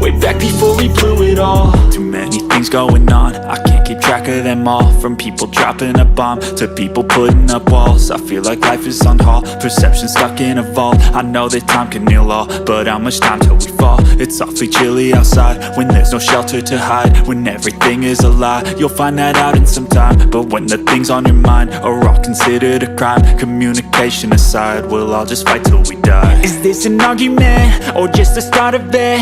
way back before we blew it all. Too many things going on, I can't keep track of them all. From people dropping a bomb to people putting up walls. I feel like life is on hold, perception stuck in a vault. I know that time can heal all, but how much time till we fall? It's awfully chilly outside when there's no shelter to hide. When everything is a lie, you'll find that out in some time. But when the things on your mind are all considered a crime, communication aside, we'll all just fight till we die. Is this an argument, or just the start of it?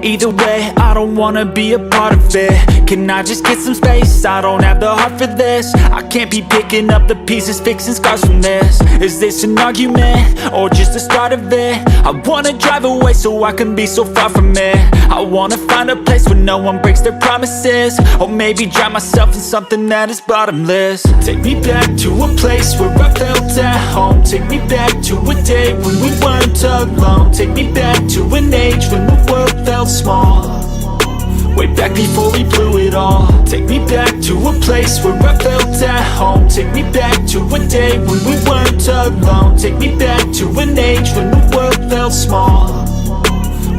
Either way, I don't wanna be a part of it. Can I just get some space? I don't have the heart for this. I can't be picking up the pieces, fixing scars from this. Is this an argument, or just the start of it? I wanna drive away so I can be so far from it. I wanna find a place where no one breaks their promises, or maybe drown myself in something that is bottomless. Take me back to a place where I felt at home. Take me back to a day when we weren't alone. Take me back to an age when the world felt small, way back before we blew it all. Take me back to a place where I felt at home. Take me back to a day when we weren't alone. Take me back to an age when the world felt small,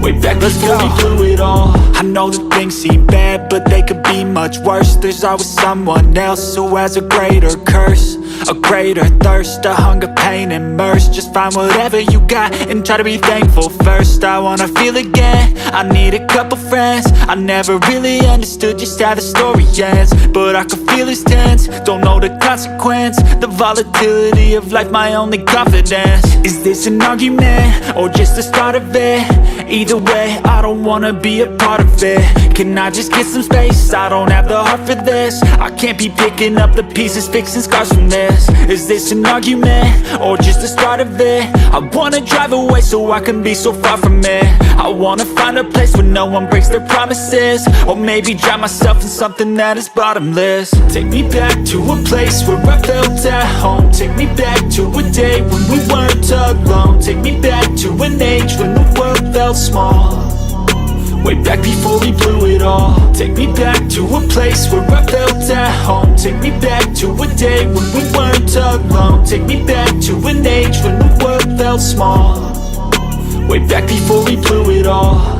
way back before we blew it all. I know that things seem bad, but they could be much worse. There's always someone else who has a greater curse, a greater thirst, a hunger, pain, and mercy. Just find whatever you got and try to be thankful first. I wanna feel again, I need a couple friends. I never really understood just how the story ends, but I can feel it's tense, don't know the consequence. The volatility of life, my only confidence. Is this an argument, or just the start of it? Either way, I don't wanna be a part of it. Can I just get some space? I don't have the heart for this. I can't be picking up the pieces, fixing scars from this. Is this an argument, or just the start of it? I wanna drive away so I can be so far from it. I wanna find a place where no one breaks their promises, or maybe drown myself in something that is bottomless. Take me back to a place where I felt at home. Take me back to a day when we weren't alone. Take me back to an age when the world felt small, way back before we blew it all. Take me back to a place where I felt at home. Take me back to a day when we weren't alone. Take me back to an age when the world felt small, way back before we blew it all.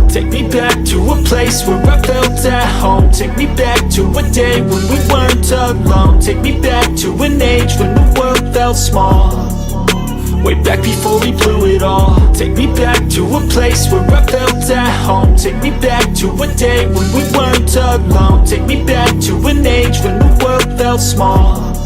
Take me back back to a place where I felt at home. Take me back to a day when we weren't alone. Take me back to an age when the world felt small. Way back before we blew it all. Take me back to a place where I felt at home. Take me back to a day when we weren't alone. Take me back to an age when the world felt small.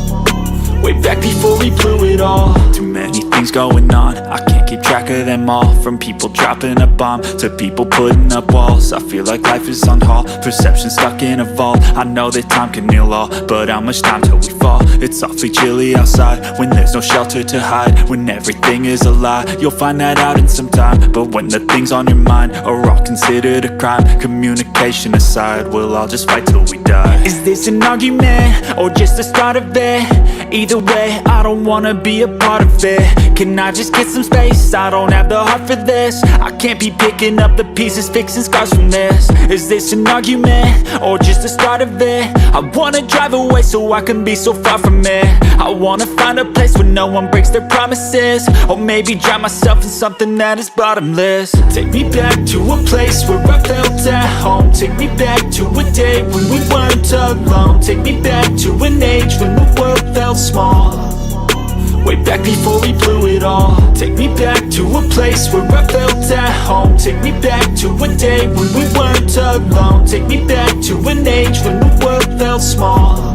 Way back before we blew it all. Too many things going on, I can't keep track of them all. From people dropping a bomb to people putting up walls. I feel like life is on hold, perception stuck in a vault. I know that time can heal all, but how much time till we fall? It's awfully chilly outside when there's no shelter to hide. When everything is a lie, you'll find that out in some time. But when the things on your mind are all considered a crime, communication aside, we'll all just fight till we die. Is this an argument or just the start of it? Either way, I don't wanna be a part of it. Can I just get some space? I don't have the heart for this. I can't be picking up the pieces, fixing scars from this. Is this an argument or just the start of it? I wanna drive away so I can be so far from it. I wanna find a place where no one breaks their promises. Or maybe drown myself in something that is bottomless. Take me back to a place where I felt at home. Take me back to a day when we weren't alone. Take me back to an age when the world felt small. Way back before we blew it all. Take me back to a place where I felt at home. Take me back to a day when we weren't alone. Take me back to an age when the world felt small.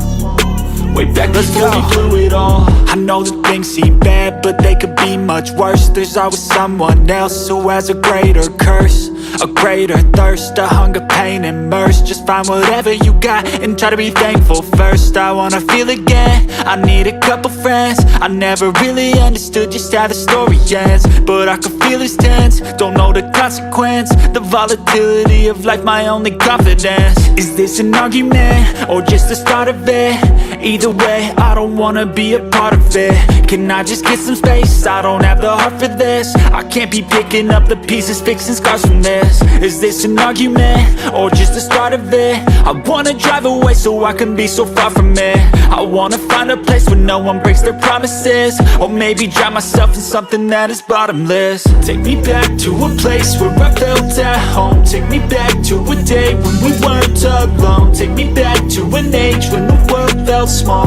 Way back before we blew it all. I know that things seem bad, but they could be much worse. There's always someone else who has a greater curse, a greater thirst, a hunger, pain, and mercy. Just find whatever you got and try to be thankful first. I wanna feel again, I need a couple friends. I never really understood just how the story ends, but I can feel it's tense, don't know the consequence. The volatility of life, my only confidence. Is this an argument or just the start of it? Either way, I don't wanna be a part of it. Can I just get some space? I don't have the heart for this. I can't be picking up the pieces, fixing scars from this. Is this an argument or just the start of it? I wanna drive away so I can be so far from it. I wanna find a place where no one breaks their promises. Or maybe drown myself in something that is bottomless. Take me back to a place where I felt at home. Take me back to a day when we weren't alone. Take me back to an age when the world felt small.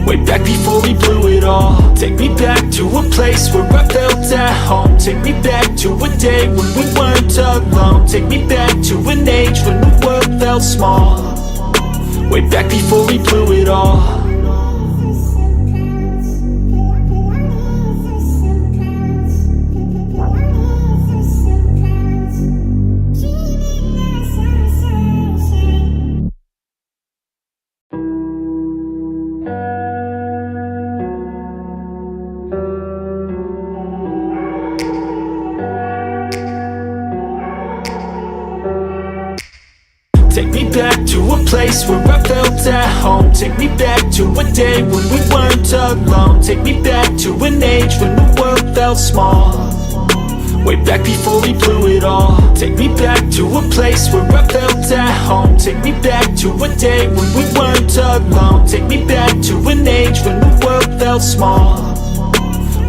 Way back before we blew it all. Take me back to a place where I felt at home. Take me back to a day when we weren't alone. Take me back to an age when the world felt small. Way back before we blew it all. Take me back to a place where I felt at home. Take me back to a day when we weren't alone. Take me back to an age when the world felt small. Way back before we blew it all. Take me back to a place where I felt at home. Take me back to a day when we weren't alone. Take me back to an age when the world felt small.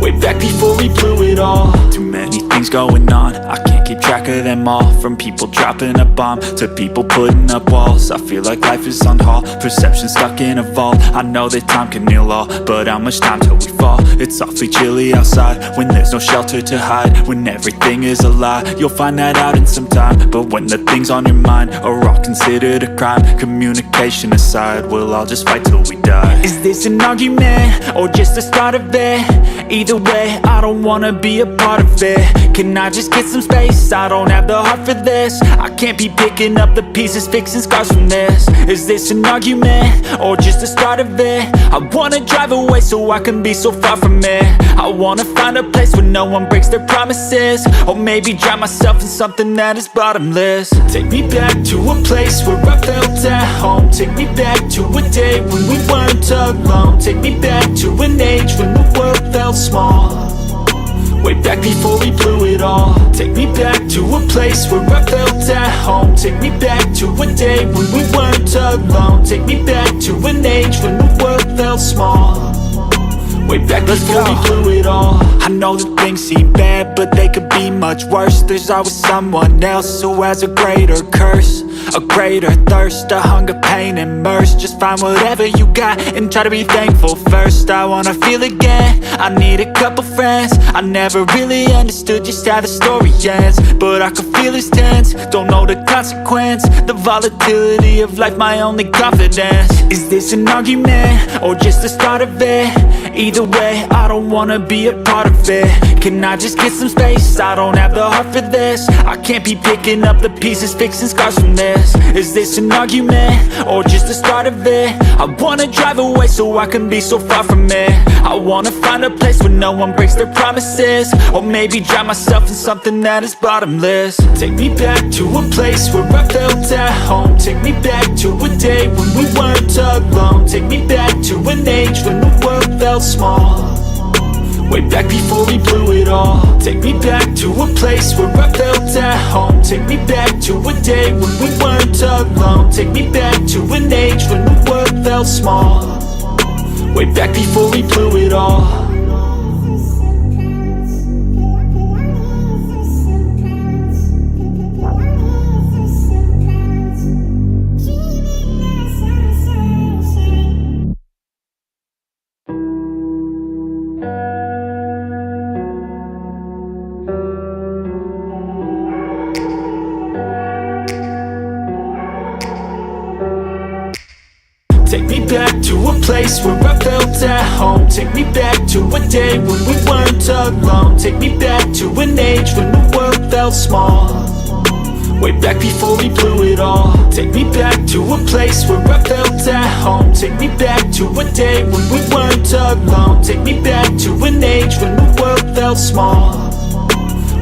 Way back before we blew it all. Too many things going on, I can't keep track of them all. From people dropping a bomb to people putting up walls. I feel like life is on hold, perception stuck in a vault. I know that time can heal all, but how much time till we fall? It's awfully chilly outside when there's no shelter to hide. When everything is a lie, you'll find that out in some time. But when the things on your mind are all considered a crime, communication aside, we'll all just fight till we die. Is this an argument or just the start of it? Either way, I don't wanna be a part of it. Can I just get some space? I don't have the heart for this. I can't be picking up the pieces, fixing scars from this. Is this an argument or just the start of it? I wanna drive away so I can be so far from it. I wanna find a place where no one breaks their promises. Or maybe drown myself in something that is bottomless. Take me back to a place where I felt at home. Take me back to a day when we weren't alone. Take me back to an age when the world felt small. Way back before we blew it all. Take me back to a place where I felt at home. Take me back to a day when we weren't alone. Take me back to an age when the world felt small. way back before we blew it all. I know that things seem bad, but they could be much worse. There's always someone else who has a greater curse, a greater thirst, a hunger, pain, and mercy. Just find whatever you got and try to be thankful first. I wanna feel again, I need a couple friends. I never really understood just how the story ends, but I can feel it's tense, don't know the consequence. The volatility of life, my only confidence. Is this an argument, or just the start of it? Either way, I don't wanna be a part of it. Can I just get some space? I don't have the heart for this. I can't be picking up the pieces, fixing scars from this. Is this an argument, or just the start of it? I wanna drive away so I can be so far from it. I wanna find a place where no one breaks their promises, or maybe drown myself in something that is bottomless. Take me back to a place where I felt at home. Take me back to a day when we weren't alone. Take me back to an age when the world felt small, way back before we blew it all. Take me back to a place where I felt at home. Take me back to a day when we weren't alone. Take me back to an age when the world felt small, way back before we blew it all. Take me back to a place where I felt at home. Take me back to a day when we weren't alone. Take me back to an age when the world felt small, way back before we blew it all. Take me back to a place where I felt at home. Take me back to a day when we weren't alone. Take me back to an age when the world felt small,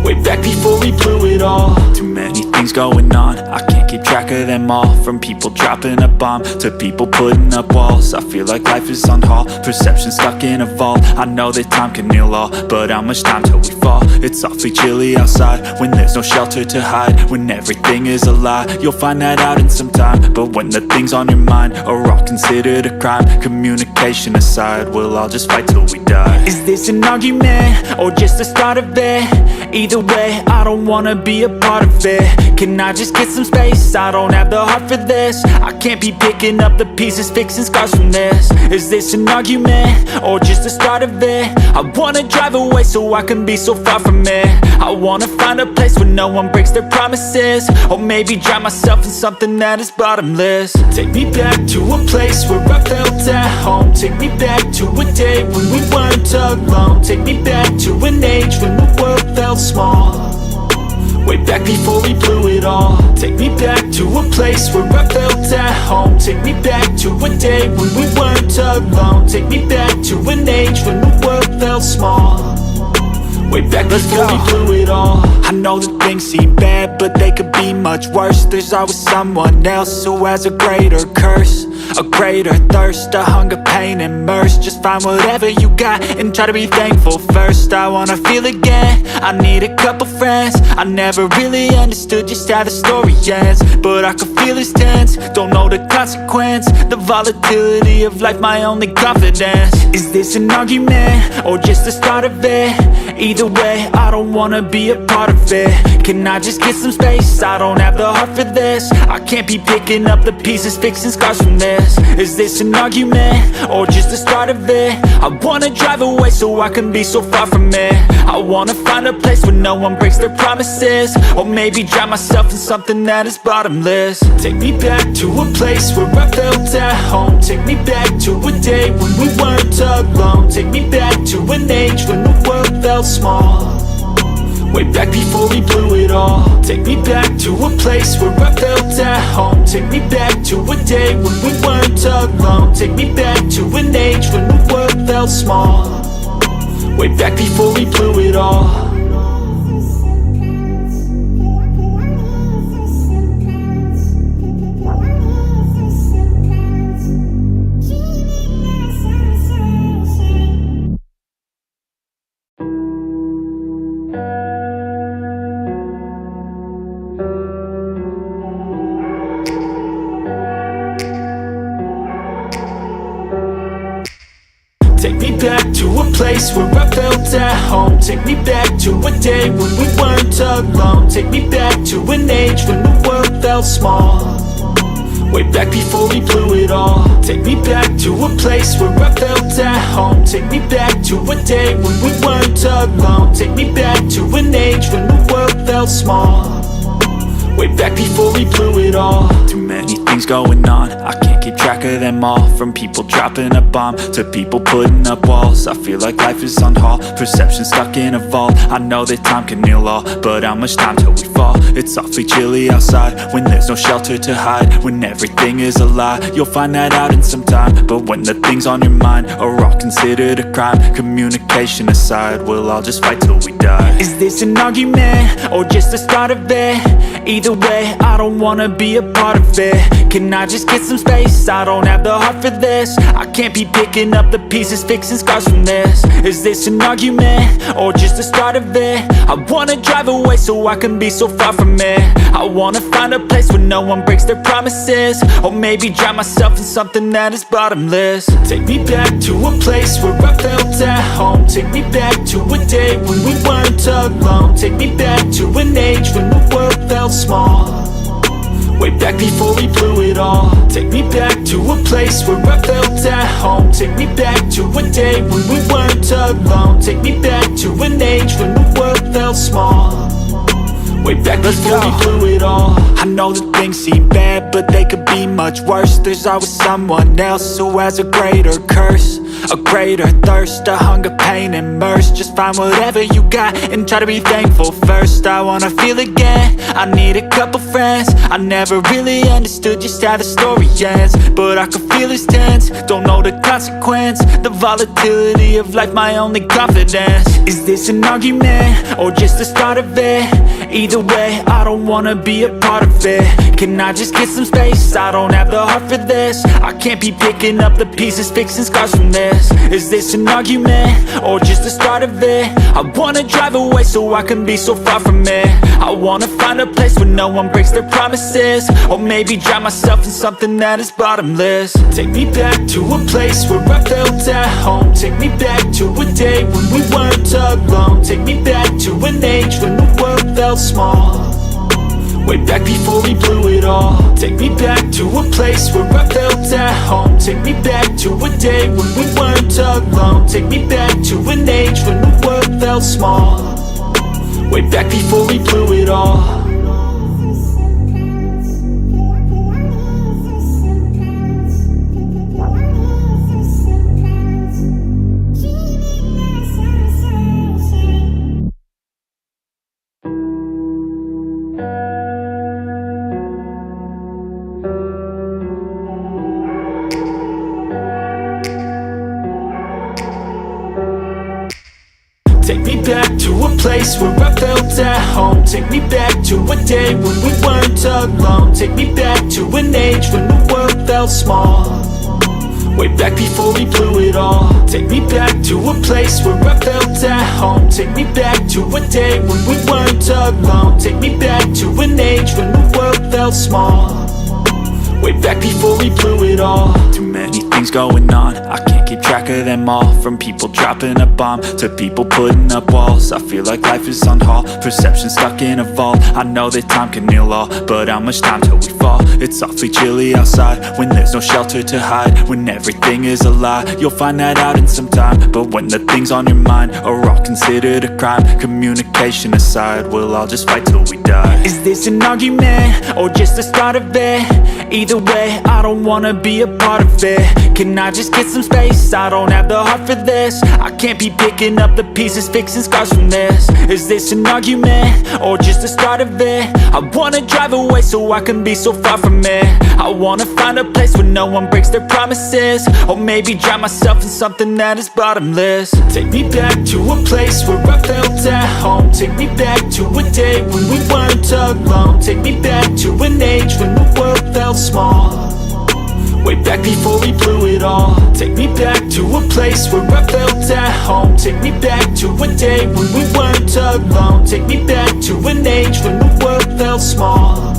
way back before we blew it all. Too many things going on, I can't keep track of them all. From people dropping a bomb to people putting up walls. I feel like life is on hold, perception stuck in a vault. I know that time can heal all, but how much time till we fall? It's awfully chilly outside when there's no shelter to hide. When everything is a lie, you'll find that out in some time. But when the things on your mind are all considered a crime, communication aside, we'll all just fight till we die. Is this an argument, or just the start of it? Either way, I don't wanna be a part of it. Can I just get some space? I don't have the heart for this. I can't be picking up the pieces, fixing scars from this. Is this an argument, or just the start of it? I wanna drive away so I can be so far from it. I wanna find a place where no one breaks their promises, or maybe drown myself in something that is bottomless. Take me back to a place where I felt at home. Take me back to a day when we weren't alone. Take me back to an age when the world felt small, way back before we blew it all. Take me back to a place where I felt at home. Take me back to a day when we weren't alone. Take me back to an age when the world felt small, way back before we blew it all. I know that things seem bad, but they could be much worse. There's always someone else who has a greater curse, a greater thirst, a hunger, pain, and mercy. Just find whatever you got and try to be thankful first. I wanna feel again, I need a couple friends. I never really understood just how the story ends, but I can feel it's tense, don't know the consequence. The volatility of life, my only confidence. Is this an argument, or just the start of it? Either way, I don't wanna be a part of it. Can I just get some space? I don't have the heart for this. I can't be picking up the pieces, fixing scars from this. Is this an argument, or just the start of it? I wanna drive away so I can be so far from it. I wanna find a place where no one breaks their promises, or maybe drown myself in something that is bottomless. Take me back to a place where I felt at home. Take me back to a day when we weren't alone. Take me back to an age when the world felt small, way back before we blew it all. Take me back to a place where I felt at home. Take me back to a day when we weren't alone. Take me back to an age when the world felt small, way back before we blew it all. Take me back to a place where I felt at home. Take me back to a day when we weren't alone. Take me back to an age when the world felt small, way back before we blew it all. Take me back to a place where I felt at home. Take me back to a day when we weren't alone. Take me back to an age when the world felt small, way back before we blew it all. Too many things going on, I can't keep track of them all. From people dropping a bomb to people putting up walls. I feel like life is on hold, perception stuck in a vault. I know that time can heal all, but how much time till we fall? It's awfully chilly outside when there's no shelter to hide. When everything is a lie, you'll find that out in some time. But when the things on your mind are all considered a crime, communication aside, we'll all just fight till we die. Is this an argument or just the start of it? Either way, I don't wanna be a part of it. Can I just get some space? I don't have the heart for this. I can't be picking up the pieces, fixing scars from this. Is this an argument or just the start of it? I wanna drive away so I can be so far from it. I wanna find a place where no one breaks their promises, or maybe drown myself in something that is bottomless. Take me back to a place where I felt at home. Take me back to a day when we weren't alone. Take me back to an age when the world felt small, way back before we blew it all. Take me back to a place where I felt at home. Take me back to a day when we weren't alone. Take me back to an age when the world felt small, way back before we blew it all. I know that things seem bad, but they could be much worse. There's always someone else who has a greater curse, a greater thirst, a hunger, pain, and mercy. Just find whatever you got and try to be thankful first. I wanna feel again, I need a couple friends. I never really understood just how the story ends, but I can feel it's tense, don't know the consequence. The volatility of life, my only confidence. Is this an argument or just the start of it? Either way, I don't wanna be a part of it. Can I just get some space? I don't have the heart for this. I can't be picking up the pieces, fixing scars from this. Is this an argument or just the start of it? I wanna drive away so I can be so far from it. I wanna find a place where no one breaks their promises, or maybe drown myself in something that is bottomless. Take me back to a place where I felt at home. Take me back to a day when we weren't alone. Take me back to an age when the world felt small, way back before we blew it all. Take me back to a place where I felt at home. Take me back to a day when we weren't alone. Take me back to an age when the world felt small, way back before we blew it all. Take me back to a place where I felt at home. Take me back to a day when we weren't alone. Take me back to an age when the world felt small, way back before we blew it all. Take me back to a place where I felt at home. Take me back to a day when we weren't alone. Take me back to an age when the world felt small, way back before we blew it all. Too many things going on, I can't keep track of them all. From people dropping a bomb to people putting up walls. I feel like life is on hold, perception stuck in a vault. I know that time can heal all, but how much time till we fall? It's awfully chilly outside when there's no shelter to hide. When everything is a lie, you'll find that out in some time. But when the things on your mind are all considered a crime, communication aside, we'll all just fight till we die. Is this an argument or just the start of it? Either way, I don't wanna be a part of it. Can I just get some space? I don't have the heart for this. I can't be picking up the pieces, fixing scars from this. Is this an argument or just the start of it? I wanna drive away so I can be so far from it. I wanna find a place where no one breaks their promises, or maybe drown myself in something that is bottomless. Take me back to a place where I felt at home. Take me back to a day when we weren't alone. Take me back to an age when the world felt small, way back before we blew it all. Take me back to a place where I felt at home. Take me back to a day when we weren't alone. Take me back to an age when the world felt small,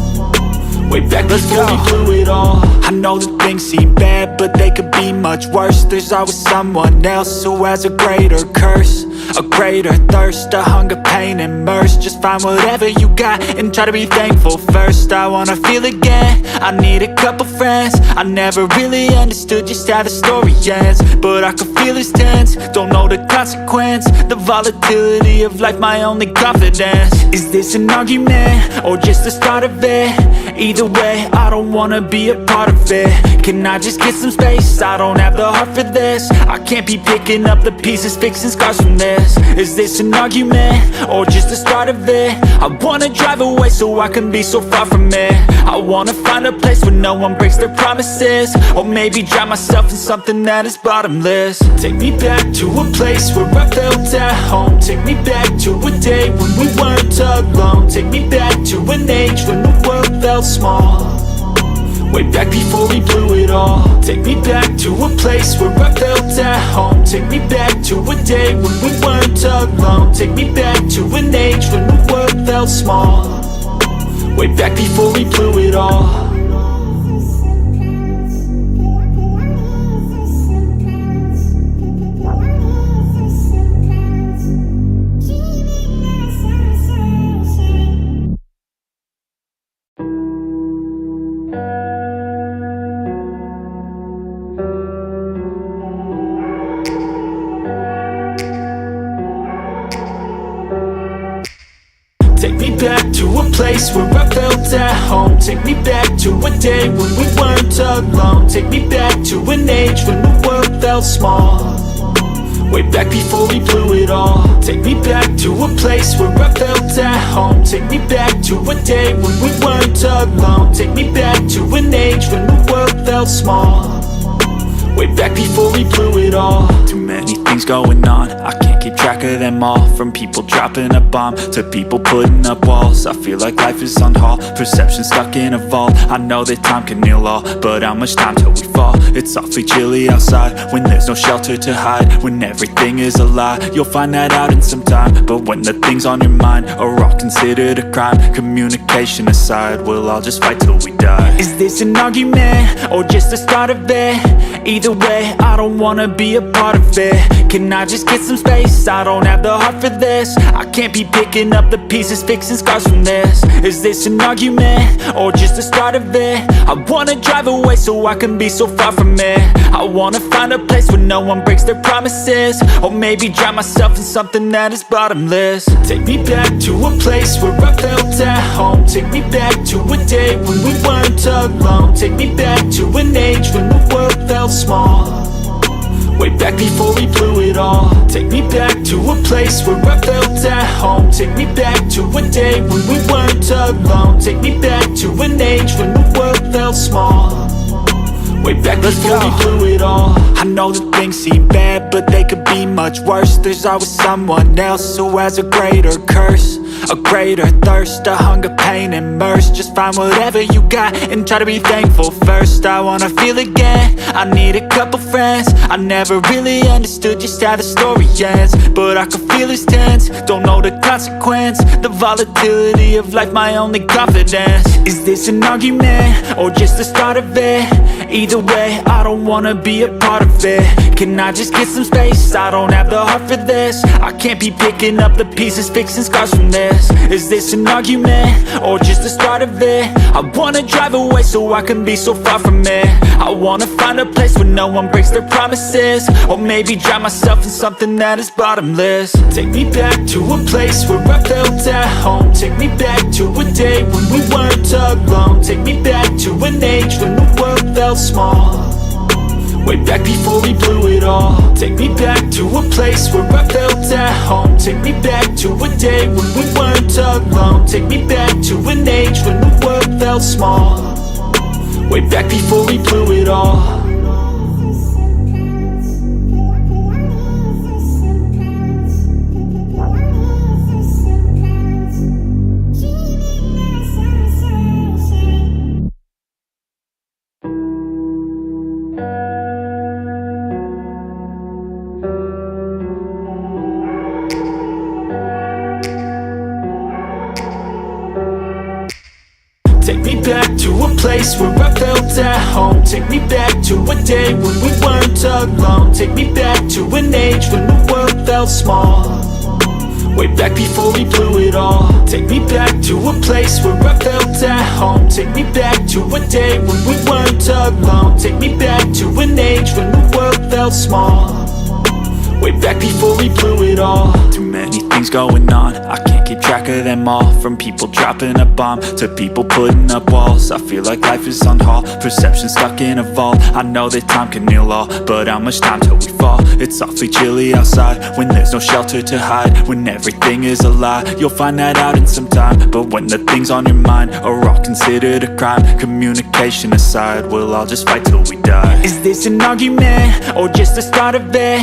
Way back before we blew it all. I know that things seem bad, but they could be much worse. There's always someone else who has a greater curse, a greater thirst, a hunger, pain, and mercy. Just find whatever you got and try to be thankful first. I wanna feel again, I need a couple friends. I never really understood just how the story ends, but I can feel it's tense, don't know the consequence. The volatility of life, my only confidence. Is this an argument, or just the start of it? Either way, I don't wanna be a part of it. Can I just get some space? I don't have the heart for this. I can't be picking up the pieces, fixing scars from this. Is this an argument, or just the start of it? I wanna drive away so I can be so far from it. I wanna find a place where no one breaks their promises, or maybe drown myself in something that is bottomless. Take me back to a place where I felt at home. Take me back to a day when we weren't alone. Take me back to an age when the world felt small. Way back before we blew it all. Take me back to a place where I felt at home. Take me back to a day when we weren't alone. Take me back to an age when the world felt small. Way back before we blew it all. Take me back to a place where I felt at home. Take me back to a day when we weren't alone. Take me back to an age when the world felt small. Way back before we blew it all. Take me back to a place where I felt at home. Take me back to a day when we weren't alone. Take me back to an age when the world felt small. Way back before we blew it all. Too many things going on, I can't keep track of them all. From people dropping a bomb to people putting up walls. I feel like life is on hold, perception stuck in a vault. I know that time can heal all, but how much time till we fall? It's awfully chilly outside when there's no shelter to hide. When everything is a lie, you'll find that out in some time. But when the things on your mind are all considered a crime, communication aside, we'll all just fight till we die. Is this an argument, or just the start of it? Either way, I don't wanna be a part of it. Can I just get some space? I don't have the heart for this. I can't be picking up the pieces, fixing scars from this. Is this an argument, or just the start of it? I wanna drive away so I can be so far from it. I wanna find a place where no one breaks their promises, or maybe drown myself in something that is bottomless. Take me back to a place where I felt at home. Take me back to a day when we weren't alone. Take me back to an age when the world felt small. Way back before we blew it all. Take me back to a place where I felt at home. Take me back to a day when we weren't alone. Take me back to an age when the world felt small. Way back before we blew it all. I know that things seem bad, but they could be much worse. There's always someone else who has a greater curse, a greater thirst, a hunger, pain, and mercy. Just find whatever you got and try to be thankful first. I wanna feel again, I need a couple friends. I never really understood just how the story ends, but I can feel it's tense, don't know the consequence. The volatility of life, my only confidence. Is this an argument, or just the start of it? Either way, I don't wanna be a part of it. Can I just get some space? I don't have the heart for this. I can't be picking up the pieces, fixing scars from this. Is this an argument, or just the start of it? I wanna drive away so I can be so far from it. I wanna find a place where no one breaks their promises, or maybe drown myself in something that is bottomless. Take me back to a place where I felt at home. Take me back to a day when we weren't alone. Take me back to an age when the world felt small. Way back before we blew it all. Take me back to a place where I felt at home. Take me back to a day when we weren't alone. Take me back to an age when the world felt small. Way back before we blew it all. Take me back to to a place where I felt at home. Take me back to a day when we weren't alone. Take me back to an age when the world felt small, way back before we blew it all. Take me back to a place where I felt at home. Take me back to a day when we weren't alone. Take me back to an age when the world felt small, way back before we blew it all. Too many things going on, I can't keep track of them all. From people dropping a bomb to people putting up walls. I feel like life is on hold, perception stuck in a vault. I know that time can heal all, but how much time till we fall? It's awfully chilly outside when there's no shelter to hide. When everything is a lie, you'll find that out in some time. But when the things on your mind are all considered a crime, communication aside, we'll all just fight till we die. Is this an argument or just the start of it?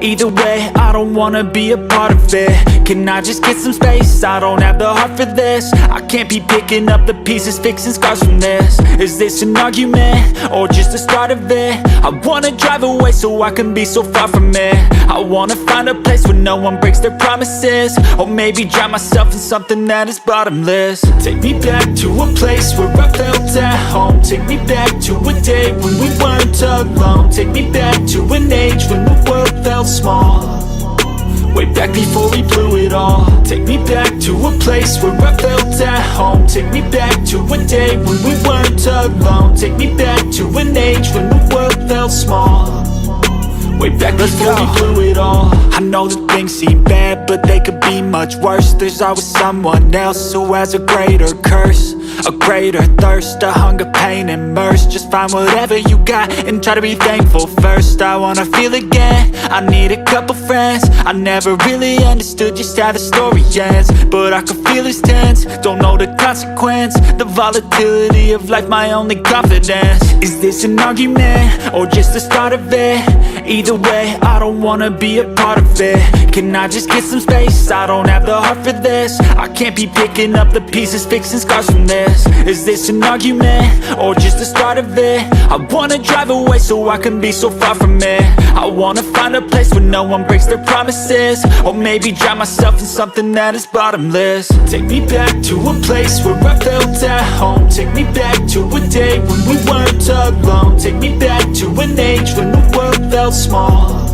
Either way, I don't wanna be a part of it. Can I just get some space? I don't have the heart for this. I can't be picking up the pieces, fixing scars from this. Is this an argument or just the start of it? I wanna drive away so I can be so far from it. I wanna find a place where no one breaks their promises, or maybe drown myself in something that is bottomless. Take me back to a place where I felt at home. Take me back to a day when we weren't alone. Take me back to an age when the world felt small, way back before we blew it all. Take me back to a place where I felt at home. Take me back to a day when we weren't alone. Take me back to an age when the world felt small, way back before we blew it all. I know that things seem bad, but they could be much worse. There's always someone else who has a greater curse, a greater thirst, a hunger, pain, and mercy. Just find whatever you got and try to be thankful first. I wanna feel again, I need a couple friends. I never really understood just how the story ends, but I can feel it's tense, don't know the consequence. The volatility of life, my only confidence. Is this an argument or just the start of it? Either way, I don't wanna be a part of it. Can I just get some space? I don't have the heart for this. I can't be picking up the pieces, fixing scars from this. Is this an argument or just the start of it? I wanna drive away so I can be so far from it. I wanna find a place where no one breaks their promises, or maybe drown myself in something that is bottomless. Take me back to a place where I felt at home. Take me back to a day when we weren't alone. Take me back to an age when the world felt small,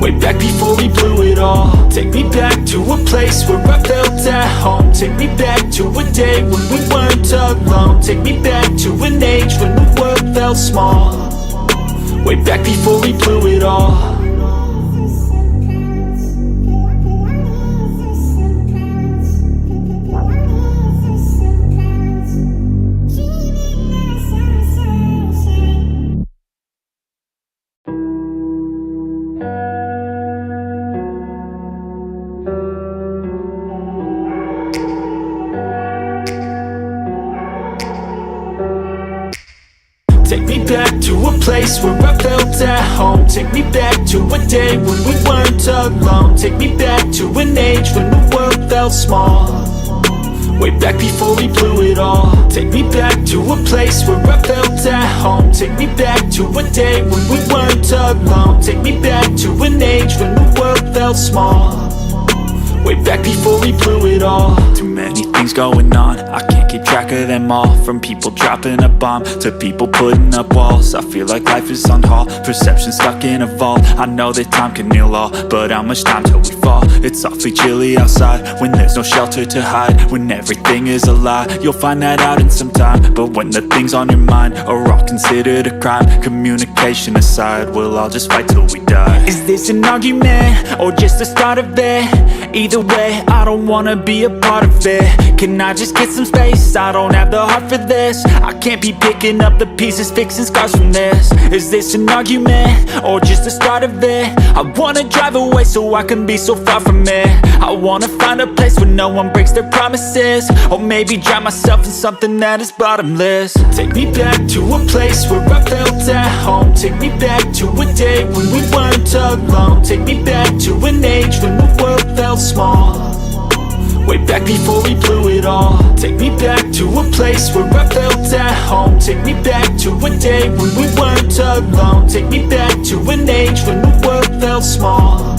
way back before we blew it all. Take me back to a place where I felt at home. Take me back to a day when we weren't alone. Take me back to an age when the world felt small, way back before we blew it all. Take me back to a place where I felt at home. Take me back to a day when we weren't alone. Take me back to an age when the world felt small, way back before we blew it all. Take me back to a place where I felt at home. Take me back to a day when we weren't alone. Take me back to an age when the world felt small, way back before we blew it all. Too many things going on, I can't keep track of them all. From people dropping a bomb to people putting up walls. I feel like life is on hold, perception stuck in a vault. I know that time can heal all, but how much time till we fall? It's awfully chilly outside when there's no shelter to hide. When everything is a lie, you'll find that out in some time. But when the things on your mind are all considered a crime, communication aside, we'll all just fight till we die. Is this an argument or just the start of it? Either way, I don't wanna be a part of it. Can I just get some space? I don't have the heart for this. I can't be picking up the pieces, fixing scars from this. Is this an argument or just the start of it? I wanna drive away so I can be so far from it. I wanna find a place where no one breaks their promises, or maybe drown myself in something that is bottomless. Take me back to a place where I felt at home. Take me back to a day when we weren't alone. Take me back to an age when the world felt small, way back before we blew it all. Take me back to a place where I felt at home. Take me back to a day when we weren't alone. Take me back to an age when the world felt small,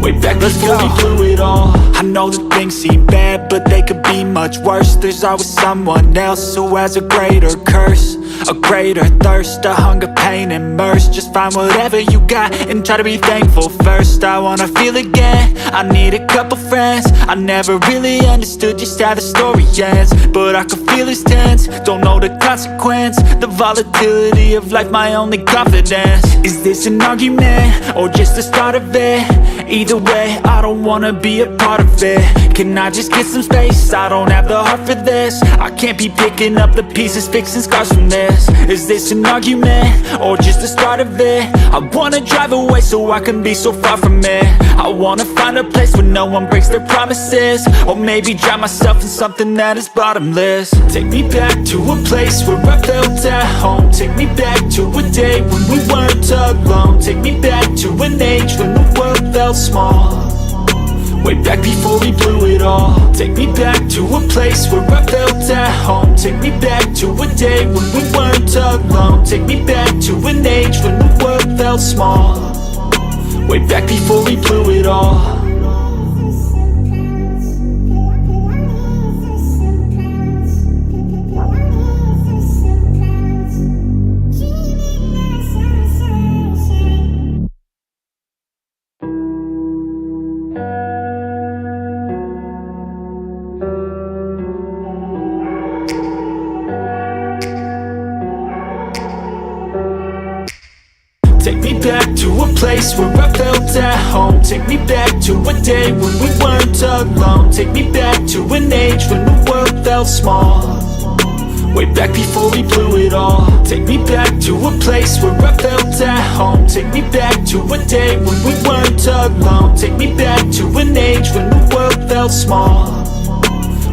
way back before we blew it all. I know that things seem bad, but they could be much worse. There's always someone else who has a greater curse, a greater thirst, a hunger, pain, and mercy. Just find whatever you got and try to be thankful first. I wanna feel again, I need a couple friends. I never really understood just how the story ends, but I can feel it's tense, don't know the consequence. The volatility of life, my only confidence. Is this an argument, or just the start of it? Either way, I don't wanna be a part of it. Can I just get some space? I don't have the heart for this. I can't be picking up the pieces, fixing scars from this. Is this an argument, or just the start of it? I wanna drive away so I can be so far from it. I wanna find a place where no one breaks their promises, or maybe drown myself in something that is bottomless. Take me back to a place where I felt at home. Take me back to a day when we weren't alone. Take me back to an age when the world felt small, way back before we blew it all. Take me back to a place where I felt at home. Take me back to a day when we weren't alone. Take me back to an age when the world felt small, way back before we blew it all. Take me back to a place where I felt at home. Take me back to a day when we weren't alone. Take me back to an age when the world felt small, way back before we blew it all. Take me back to a place where I felt at home. Take me back to a day when we weren't alone. Take me back to an age when the world felt small,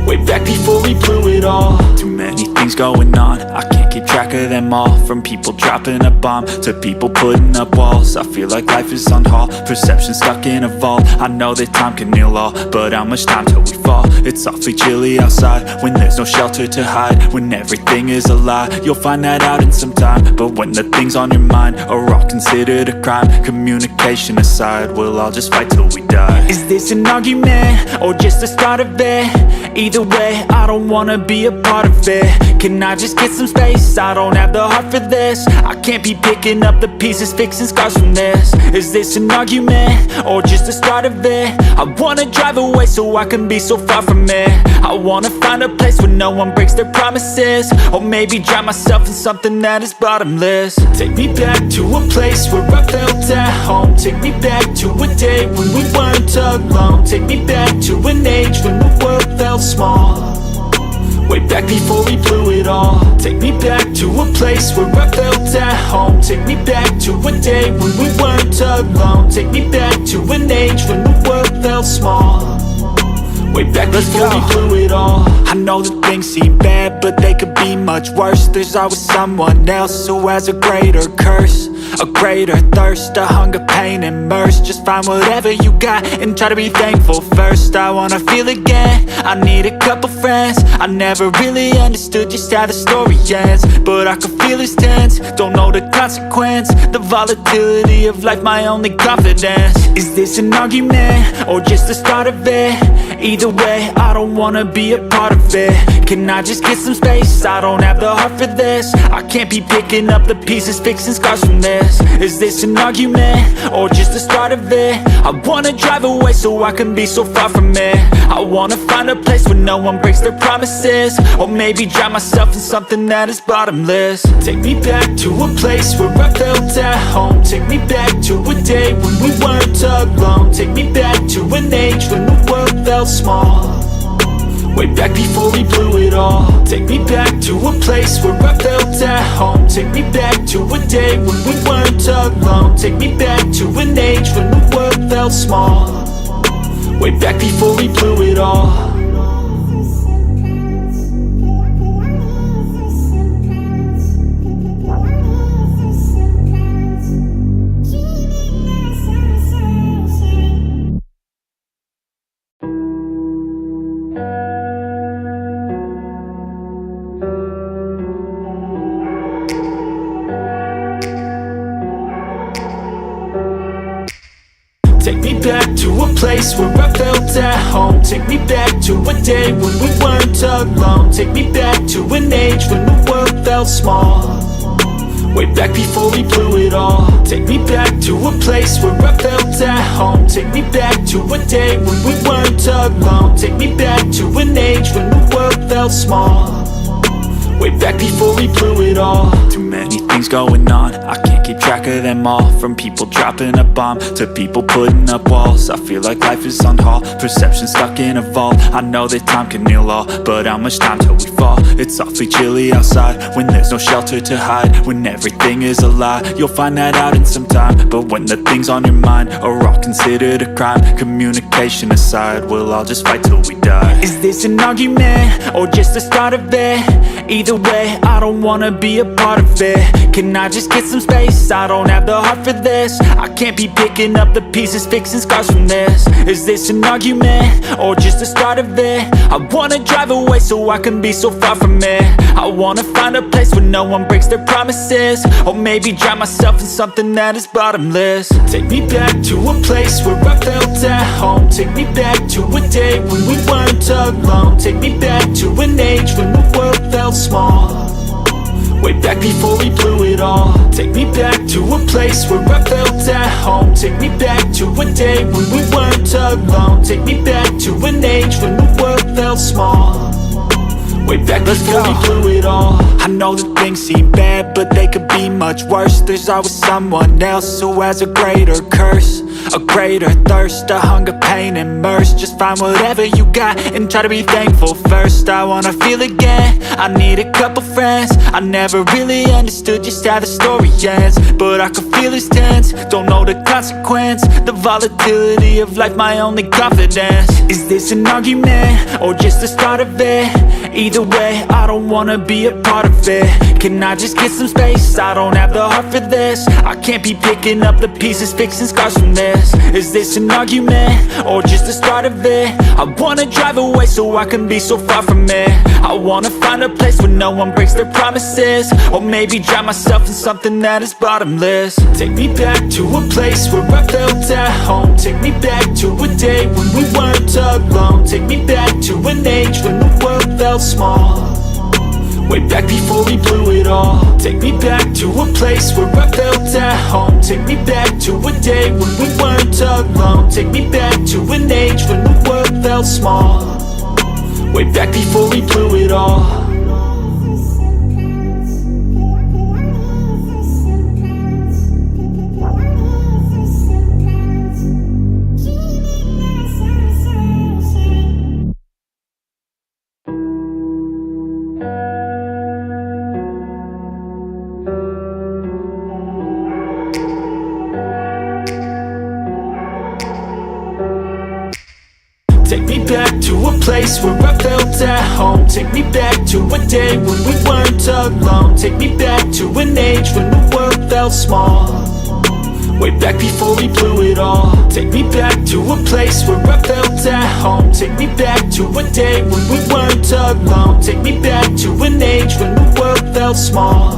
way back before we blew it all. Too many things going on, I can't keep track of them all. From people dropping a bomb to people putting up walls. I feel like life is on hold, perception stuck in a vault. I know that time can heal all, but how much time till we fall? It's awfully chilly outside when there's no shelter to hide. When everything is a lie, you'll find that out in some time. But when the things on your mind are all considered a crime, communication aside, we'll all just fight till we die. Is this an argument, or just the start of it? Either way, I don't wanna be a part of it. Can I just get some space? I don't have the heart for this. I can't be picking up the pieces, fixing scars from this. Is this an argument, or just the start of it? I wanna drive away so I can be so far from it. I wanna find a place where no one breaks their promises, or maybe drown myself in something that is bottomless. Take me back to a place where I felt at home. Take me back to a day when we weren't alone. Take me back to an age when the world felt small, way back before we blew it all. Take me back to a place where I felt at home. Take me back to a day when we weren't alone. Take me back to an age when the world felt small, way back before we blew it all. I know that things seem bad, but they could be much worse. There's always someone else who has a greater curse, a greater thirst, a hunger, pain, and mercy. Just find whatever you got and try to be thankful first. I wanna feel again, I need a couple friends. I never really understood just how the story ends, but I can feel it's tense, don't know the consequence. The volatility of life, my only confidence. Is this an argument, or just the start of it? Either way, I don't wanna be a part of it. Can I just get some space? I don't have the heart for this. I can't be picking up the pieces, fixing scars from this. Is this an argument, or just the start of it? I wanna drive away so I can be so far from it. I wanna find a place where no one breaks their promises, or maybe drown myself in something that is bottomless. Take me back to a place where I felt at home. Take me back to a day when we weren't alone. Take me back to an age when the world felt small, way back before we blew it all. Take me back to a place where I felt at home. Take me back to a day when we weren't alone. Take me back to an age when the world felt small, way back before we blew it all. Take me back back to a place where I felt at home. Take me back to a day when we weren't alone. Take me back to an age when the world felt small, way back before we blew it all. Take me back to a place where I felt at home. Take me back to a day when we weren't alone. Take me back to an age when the world felt small, way back before we blew it all. Too many things going on, I can't keep track of them all. From people dropping a bomb to people putting up walls, I feel like life is on hold, perception stuck in a vault. I know that time can heal all, but how much time till we fall? It's awfully chilly outside when there's no shelter to hide. When everything is a lie, you'll find that out in some time. But when the things on your mind are all considered a crime, communication aside, we'll all just fight till we die. Is this an argument or just the start of it? Either way, I don't wanna be a part of it. Can I just get some space? I don't have the heart for this. I can't be picking up the pieces, fixing scars from this. Is this an argument or just the start of it? I wanna drive away so I can be so far from it. I wanna find a place where no one breaks their promises, or maybe drown myself in something that is bottomless. Take me back to a place where I felt at home. Take me back to a day when we weren't alone. Take me back to an age when the world felt small, way back before we blew it all. Take me back to a place where I felt at home. Take me back to a day when we weren't alone. Take me back to an age when the world felt small, way back before we blew it all. I know that things seem bad, but they could be much worse. There's always someone else who has a greater curse, a greater thirst, a hunger, pain, and mercy. Just find whatever you got and try to be thankful first. I wanna feel again, I need a couple friends. I never really understood just how the story ends, but I can feel it's tense, don't know the consequence. The volatility of life, my only confidence. Is this an argument or just the start of it? Either way, I don't wanna be a part of it. Can I just get some space? I don't have the heart for this. I can't be picking up the pieces, fixing scars from this. Is this an argument or just the start of it? I wanna drive away so I can be so far from it. I wanna find a place where no one breaks their promises, or maybe drown myself in something that is bottomless. Take me back to a place where I felt at home. Take me back to a day when we weren't alone. Take me back to an age when the world felt small, way back before we blew it all. Take me back to a place where I felt at home. Take me back to a day when we weren't alone. Take me back to an age when the world felt small, way back before we blew it all. Take me back to a place where I felt at home. Take me back to a day when we weren't alone. Take me back to an age when the world felt small, way back before we blew it all. Take me back to a place where I felt at home. Take me back to a day when we weren't alone. Take me back to an age when the world felt small,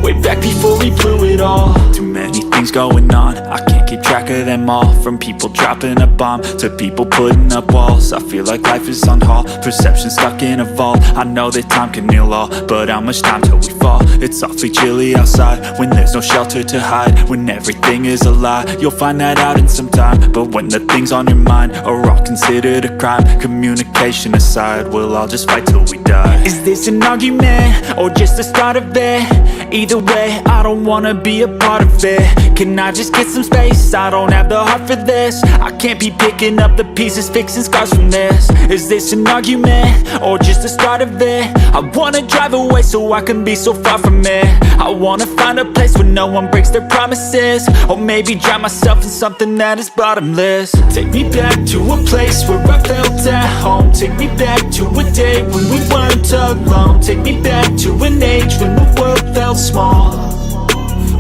way back before we blew it all. Too many things going on, I can't keep track of them all. From people dropping a bomb to people putting up walls, I feel like life is on hold, perception stuck in a vault. I know that time can heal all, but how much time till we fall? It's awfully chilly outside when there's no shelter to hide. When everything is a lie, you'll find that out in some time. But when the things on your mind are all considered a crime, communication aside, we'll all just fight till we die. Is this an argument or just the start of it? Either way, I don't wanna be a part of it. Can I just get some space? I don't have the heart for this. I can't be picking up the pieces, fixing scars from this. Is this an argument or just the start of it? I wanna drive away so I can be so far from it. I wanna find a place where no one breaks their promises, or maybe drown myself in something that is bottomless. Take me back to a place where I felt at home. Take me back to a day when we weren't alone. Take me back to an age when the world felt small,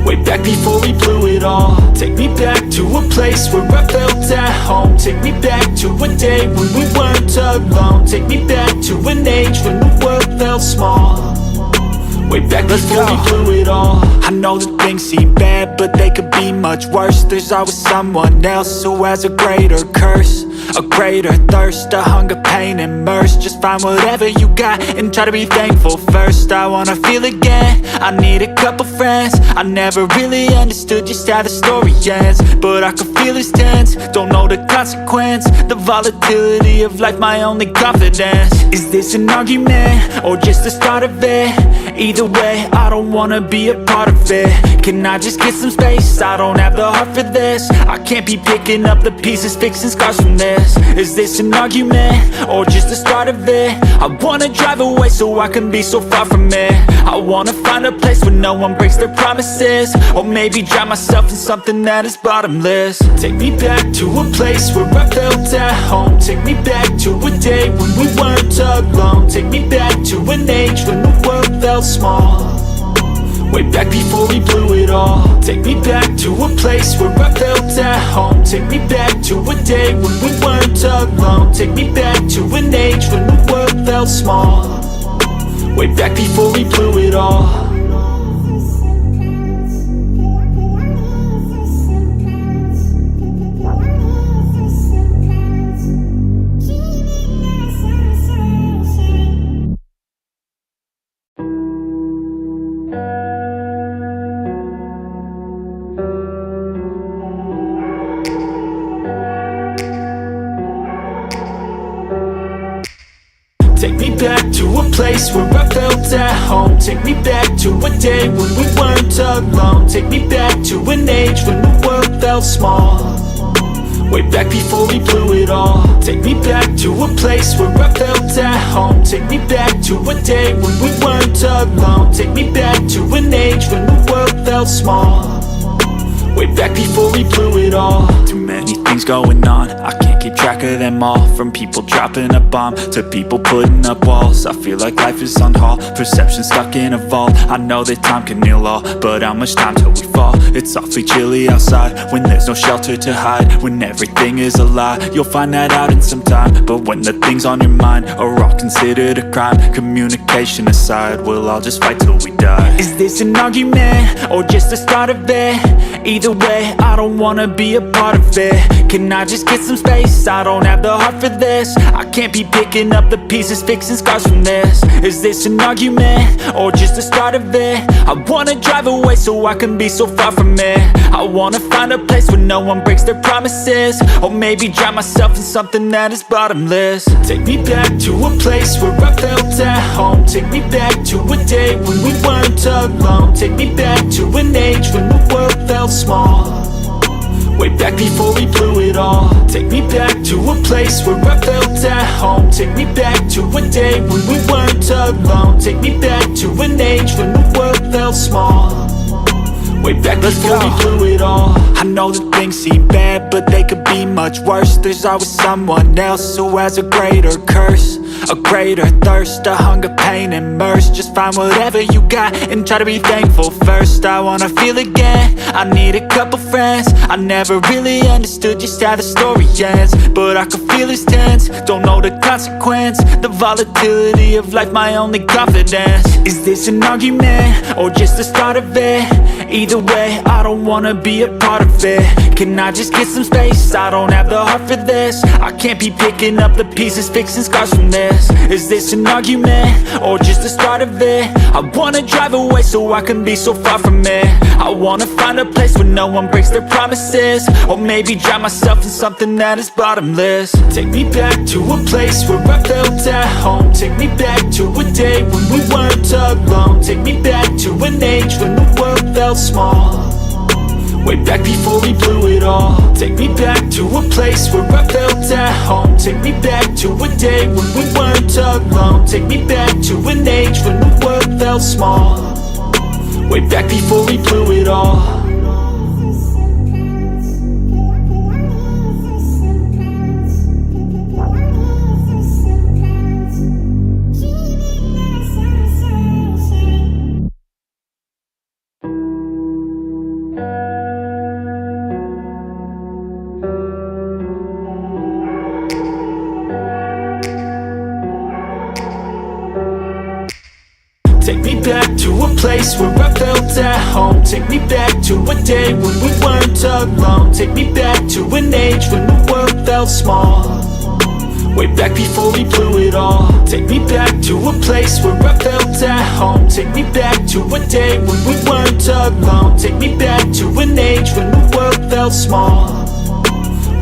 way back before we blew it all. Take me back to a place where I felt at home. Take me back to a day when we weren't alone. Take me back to an age when the world felt small, way back back before we blew it all. I know that things seem bad, but they could be much worse. There's always someone else who has a greater curse, a greater thirst, a hunger, pain, and mercy. Just find whatever you got and try to be thankful first. I wanna feel again, I need a couple friends. I never really understood just how the story ends, but I can feel it's tense, don't know the consequence. The volatility of life, my only confidence. Is this an argument, or just the start of it? Either way, I don't wanna be a part of it. Can I just get some space? I don't have the heart for this. I can't be picking up the pieces, fixing scars from this. Is this an argument, or just the start of it? I wanna drive away so I can be so far from it. I wanna find a place where no one breaks their promises, or maybe drown myself in something that is bottomless. Take me back to a place where I felt at home. Take me back to a day when we weren't alone. Take me back to an age when the world felt small, way back before we blew it all. Take me back to a place where I felt at home. Take me back to a day when we weren't alone. Take me back to an age when the world felt small, way back before we blew it all. Take me back to a place where I felt at home. Take me back to a day when we weren't alone. Take me back to an age when the world felt small, way back before we blew it all. Take me back to a place where I felt at home. Take me back to a day when we weren't alone. Take me back to an age when the world felt small, way back before we blew it all. Too many things going on, I can't keep track of them all. From people dropping a bomb to people putting up walls. I feel like life is on hold, perception stuck in a vault. I know that time can heal all, but how much time till we fall? It's awfully chilly outside when there's no shelter to hide. When everything is a lie, you'll find that out in some time. But when the things on your mind are all considered a crime, communication aside, we'll all just fight till we die. Is this an argument, or just the start of it? Either way, I don't wanna be a part of it. Can I just get some space? I don't have the heart for this. I can't be picking up the pieces, fixing scars from this. Is this an argument, or just the start of it? I wanna drive away so I can be so far from it. I wanna find a place where no one breaks their promises, or maybe drown myself in something that is bottomless. Take me back to a place where I felt at home. Take me back to a day when we weren't alone. Take me back to an age when the world felt small, way back before we blew it all. Take me back to a place where I felt at home. Take me back to a day when we weren't alone. Take me back to an age when the world felt small, way back before we blew it all. I know that things seem bad, but they could be much worse. There's always someone else who has a greater curse, a greater thirst, a hunger, pain, and mercy. Just find whatever you got and try to be thankful first. I wanna feel again, I need a couple friends. I never really understood just how the story ends, but I can feel it's tense, don't know the consequence. The volatility of life, my only confidence. Is this an argument, or just the start of it? Either way, I don't wanna be a part of it. Can I just get some space? I don't have the heart for this. I can't be picking up the pieces, fixing scars from this. Is this an argument, or just the start of it? I wanna drive away so I can be so far from it. I wanna find a place where no one breaks their promises, or maybe drown myself in something that is bottomless. Take me back to a place where I felt at home. Take me back to a day when we weren't alone. Take me back to an age when the world felt small, way back before we blew it all. Take me back to a place where I felt at home. Take me back to a day when we weren't alone. Take me back to an age when the world felt small, way back before we blew it all. Take me back back to a place where I felt at home. Take me back to a day when we weren't alone. Take me back to an age when the world felt small. Way back before we blew it all. Take me back to a place where I felt at home. Take me back to a day when we weren't alone. Take me back to an age when the world felt small.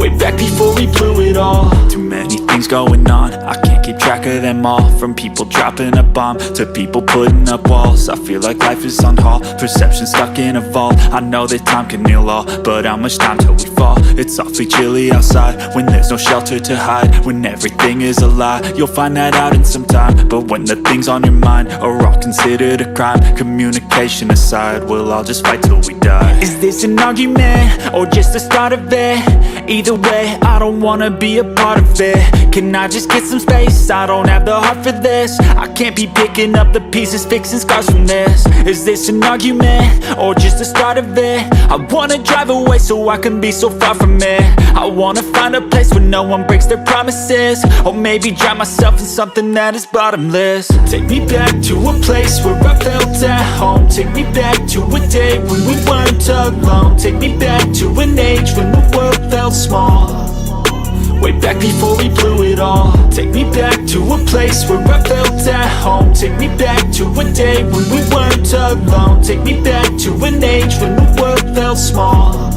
Way back before we blew it all. Too many things going on, I can't keep track of them all. From people dropping a bomb to people putting up walls. I feel like life is on hold, perception stuck in a vault. I know that time can heal all, but how much time till we fall? It's awfully chilly outside when there's no shelter to hide. When everything is a lie, you'll find that out in some time. But when the things on your mind are all considered a crime, communication aside, we'll all just fight till we die. Is this an argument or just the start of it? Either way, I don't wanna be a part of it. Can I just get some space? I don't have the heart for this. I can't be picking up the pieces, fixing scars from this. Is this an argument or just the start of it? I wanna drive away so I can be so far from it. I wanna find a place where no one breaks their promises. Or maybe drown myself in something that is bottomless. Take me back to a place where I felt at home. Take me back to a day when we weren't alone. Take me back to an age when the world felt small. Way back before we blew it all. Take me back to a place where I felt at home. Take me back to a day when we weren't alone. Take me back to an age when the world felt small.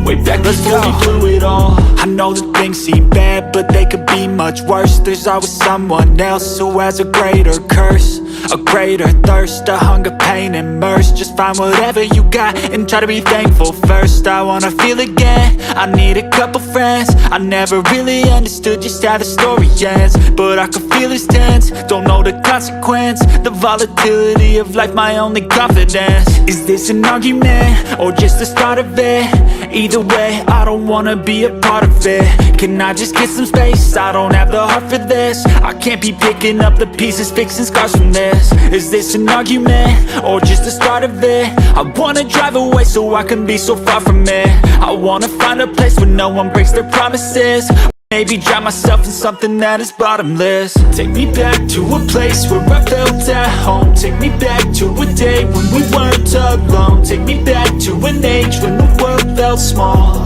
Way back before we blew it all. I know that things seem bad, but they could be much worse. There's always someone else who has a greater curse, a greater thirst, a hunger, pain, and mercy. Just find whatever you got and try to be thankful first. I wanna feel again, I need a couple friends. I never really understood just how the story ends, but I can feel it's tense, don't know the consequence. The volatility of life, my only confidence. Is this an argument or just the start of it? Either way, I don't wanna be a part of it. Can I just get some space? I don't have the heart for this. I can't be picking up the pieces, fixing scars from this. Is this an argument or just the start of it? I wanna drive away so I can be so far from it. I wanna find a place where no one breaks their promises. Maybe drown myself in something that is bottomless. Take me back to a place where I felt at home. Take me back to a day when we weren't alone. Take me back to an age when the world felt small.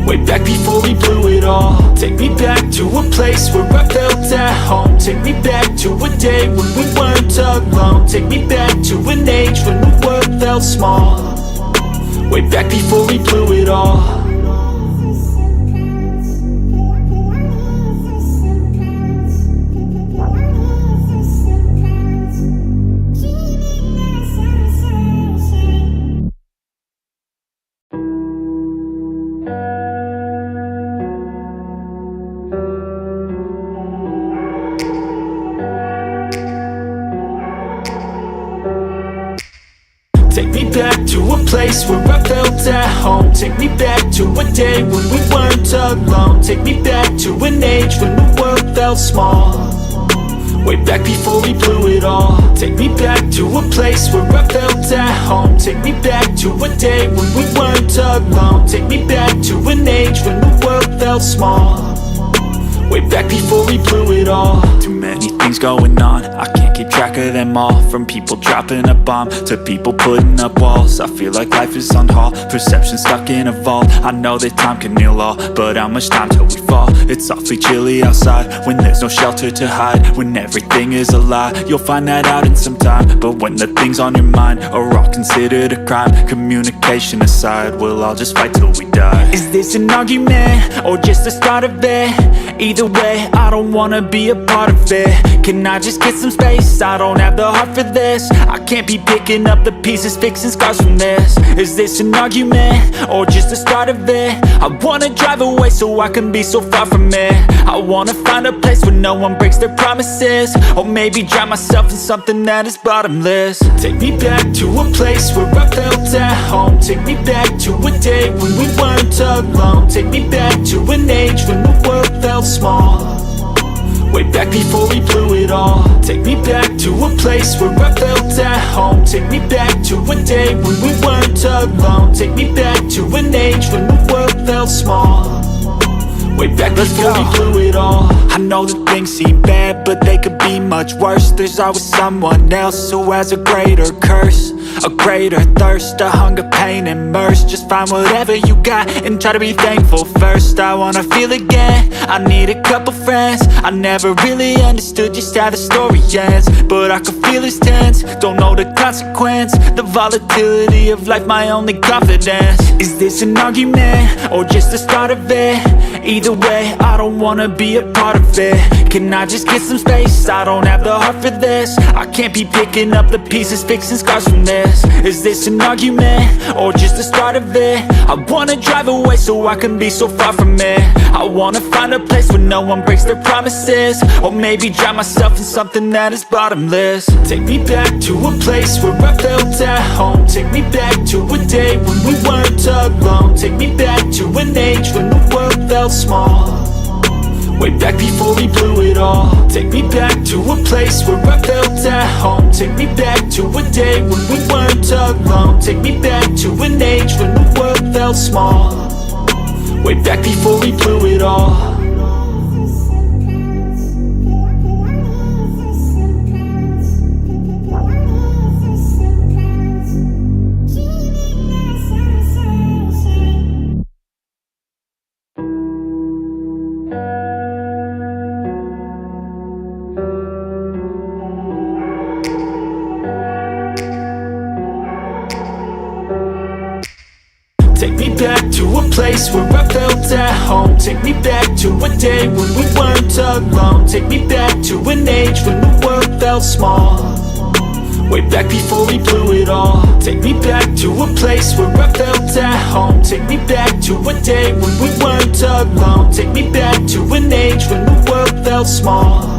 Way back before we blew it all. Take me back to a place where I felt at home. Take me back to a day when we weren't alone. Take me back to an age when the world felt small. Way back before we blew it all. Take me back to a place where I felt at home. Take me back to a day when we weren't alone. Take me back to an age when the world felt small. Way back before we blew it all. Take me back to a place where I felt at home. Take me back to a day when we weren't alone. Take me back to an age when the world felt small. Way back before we blew it all. Too many things going on, I can't keep track of them all. From people dropping a bomb to people putting up walls. I feel like life is on hold, perception stuck in a vault. I know that time can heal all, but how much time till we fall? It's awfully chilly outside when there's no shelter to hide. When everything is a lie, you'll find that out in some time. But when the things on your mind are all considered a crime, communication aside, we'll all just fight till we die. Is this an argument or just the start of it? Either way, I don't wanna be a part of it. Can I just get some space? I don't have the heart for this. I can't be picking up the pieces, fixing scars from this. Is this an argument or just the start of it? I wanna drive away so I can be so far from it. I wanna find a place where no one breaks their promises. Or maybe drown myself in something that is bottomless. Take me back to a place where I felt at home. Take me back to a day when we weren't alone. Take me back to an age when the world felt small. Way back before we blew it all. Take me back to a place where I felt at home. Take me back to a day when we weren't alone. Take me back to an age when the world felt small. way back before we blew it all. I know that things seem bad, but they could be much worse. There's always someone else who has a greater curse, a greater thirst, a hunger, pain, and mercy. Just find whatever you got and try to be thankful first. I wanna feel again, I need a couple friends. I never really understood just how the story ends, but I can feel it's tense, don't know the consequence. The volatility of life, my only confidence. Is this an argument, or just the start of it? Either way, I don't wanna be a part of it. Can I just get some space? I don't have the heart for this. I can't be picking up the pieces, fixing scars from this. Is this an argument, or just the start of it? I wanna drive away so I can be so far from it. I wanna find a place where no one breaks their promises, or maybe drown myself in something that is bottomless. Take me back to a place where I felt at home. Take me back to a day when we weren't alone. Take me back to an age when the world felt small, way back before we blew it all. Take me back to a place where I felt at home. Take me back to a day when we weren't alone. Take me back to an age when the world felt small, way back before we blew it all. Take me back to a place where I felt at home. Take me back to a day when we weren't alone. Take me back to an age when the world felt small, way back before we blew it all. Take me back to a place where I felt at home. Take me back to a day when we weren't alone. Take me back to an age when the world felt small,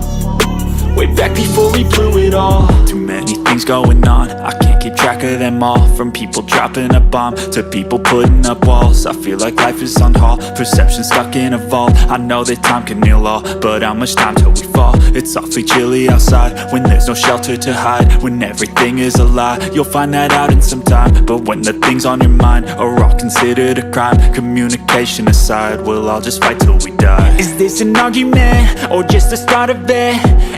way back before we blew it all. Too many things going on, I can't keep track of them all. From people dropping a bomb to people putting up walls. I feel like life is on hold, perception stuck in a vault. I know that time can heal all, but how much time till we fall? It's awfully chilly outside when there's no shelter to hide. When everything is a lie, you'll find that out in some time. But when the things on your mind are all considered a crime, communication aside, we'll all just fight till we die. Is this an argument, or just the start of it?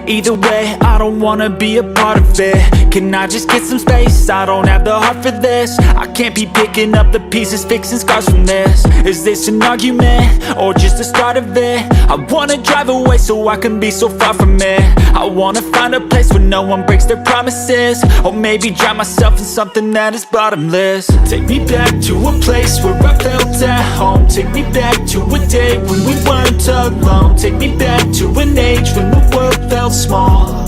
Either way, I don't wanna be a part of it. Can I just get some space? I don't have the heart for this. I can't be picking up the pieces, fixing scars from this. Is this an argument, or just the start of it? I wanna drive away so I can be so far from it. I wanna find a place where no one breaks their promises, or maybe drown myself in something that is bottomless. Take me back to a place where I felt at home. Take me back to a day when we weren't alone. Take me back to an age when the world felt small,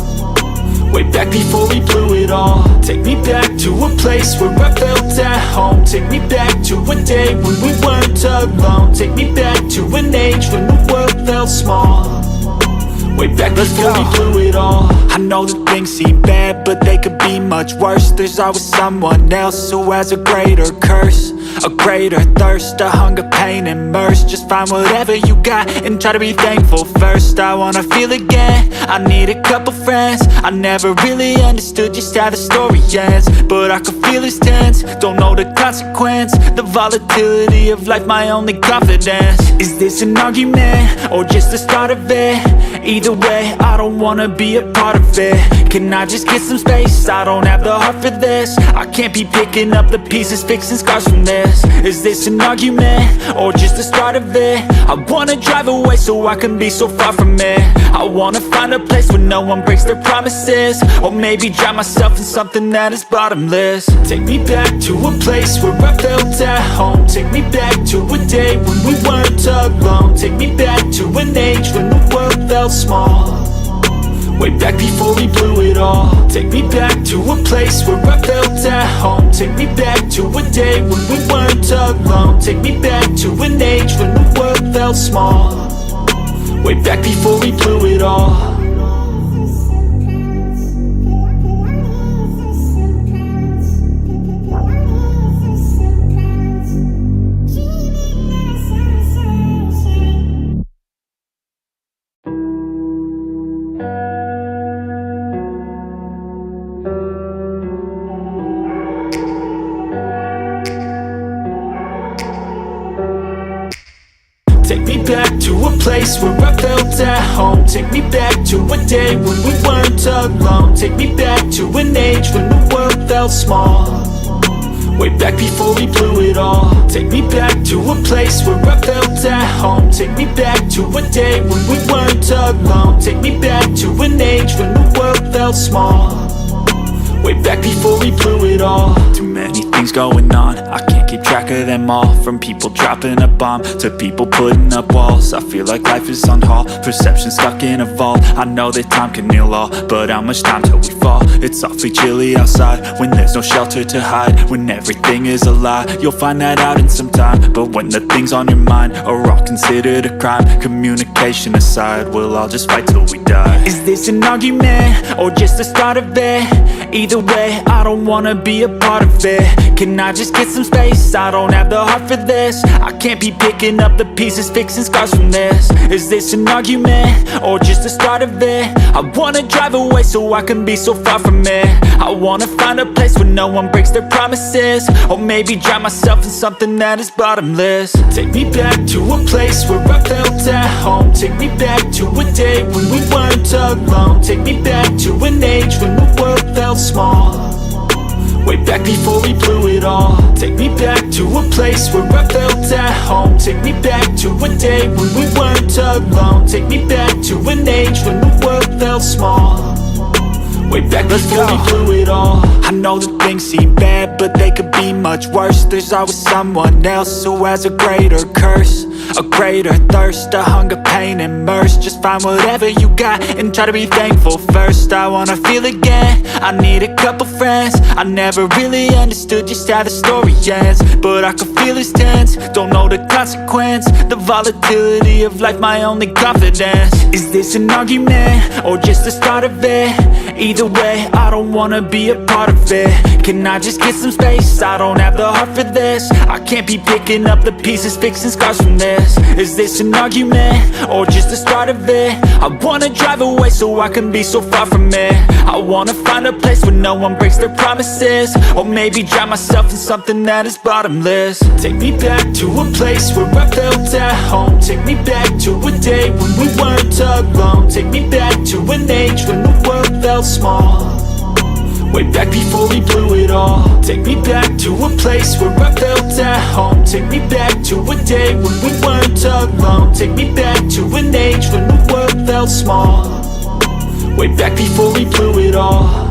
way back before we blew it all. Take me back to a place where I felt at home. Take me back to a day when we weren't alone. Take me back to an age when the world felt small, way back before we blew it all. I know that things seem bad, but they could be much worse. There's always someone else who has a greater curse, a greater thirst, a hunger, pain, and mercy. Just find whatever you got and try to be thankful first. I wanna feel again, I need a couple friends. I never really understood just how the story ends, but I can feel it's tense, don't know the consequence. The volatility of life, my only confidence. Is this an argument, or just the start of it? Either way, I don't wanna be a part of it. Can I just get some space? I don't have the heart for this. I can't be picking up the pieces, fixing scars from this. Is this an argument, or just the start of it? I wanna drive away so I can be so far from it. I wanna find a place where no one breaks their promises, or maybe drown myself in something that is bottomless. Take me back to a place where I felt at home. Take me back to a day when we weren't alone. Take me back to an age when the world felt small, way back before we blew it all. Take me back to a place where I felt at home. Take me back to a day when we weren't alone. Take me back to an age when the world felt small, way back before we blew it all. Take me back to a place where I felt at home. Take me back to a day when we weren't alone. Take me back to an age when the world felt small, way back before we blew it all. Take me back to a place where I felt at home. Take me back to a day when we weren't alone. Take me back to an age when the world felt small, way back before we blew it all. Too many things going on, I can't keep track of them all. From people dropping a bomb to people putting up walls. I feel like life is on hold, perception stuck in a vault. I know that time can heal all, but how much time till we fall? It's awfully chilly outside when there's no shelter to hide. When everything is a lie, you'll find that out in some time. But when the things on your mind are all considered a crime, communication aside, we'll all just fight till we die. Is this an argument or just the start of it? Either way, I don't wanna be a part of it. Can I just get some space? I don't have the heart for this. I can't be picking up the pieces, fixing scars from this. Is this an argument or just the start of it? I wanna drive away so I can be so far from it. I wanna find a place where no one breaks their promises, or maybe drown myself in something that is bottomless. Take me back to a place where I felt at home. Take me back to a day when we weren't alone. Take me back to an age when the world felt small, way back before we blew it all. Take me back to a place where I felt at home. Take me back to a day when we weren't alone. Take me back to an age when the world felt small, way back before we blew it all. I know that things seem bad, but they could be much worse. There's always someone else who has a greater curse, a greater thirst, a hunger, pain, and mercy. Just find whatever you got and try to be thankful first. I wanna feel again, I need a couple friends. I never really understood just how the story ends, but I can feel it's tense, don't know the consequence. The volatility of life, my only confidence. Is this an argument or just the start of it? Either way, I don't wanna be a part of it. Can I just get some space? I don't have the heart for this. I can't be picking up the pieces, fixing scars from this. Is this an argument or just the start of it? I wanna drive away so I can be so far from it. I wanna find a place where no one breaks their promises, or maybe drown myself in something that is bottomless. Take me back to a place where I felt at home. Take me back to a day when we weren't alone. Take me back to an age when the world felt small, way back before we blew it all. Take me back to a place where I felt at home. Take me back to a day when we weren't alone. Take me back to an age when the world felt small, way back before we blew it all.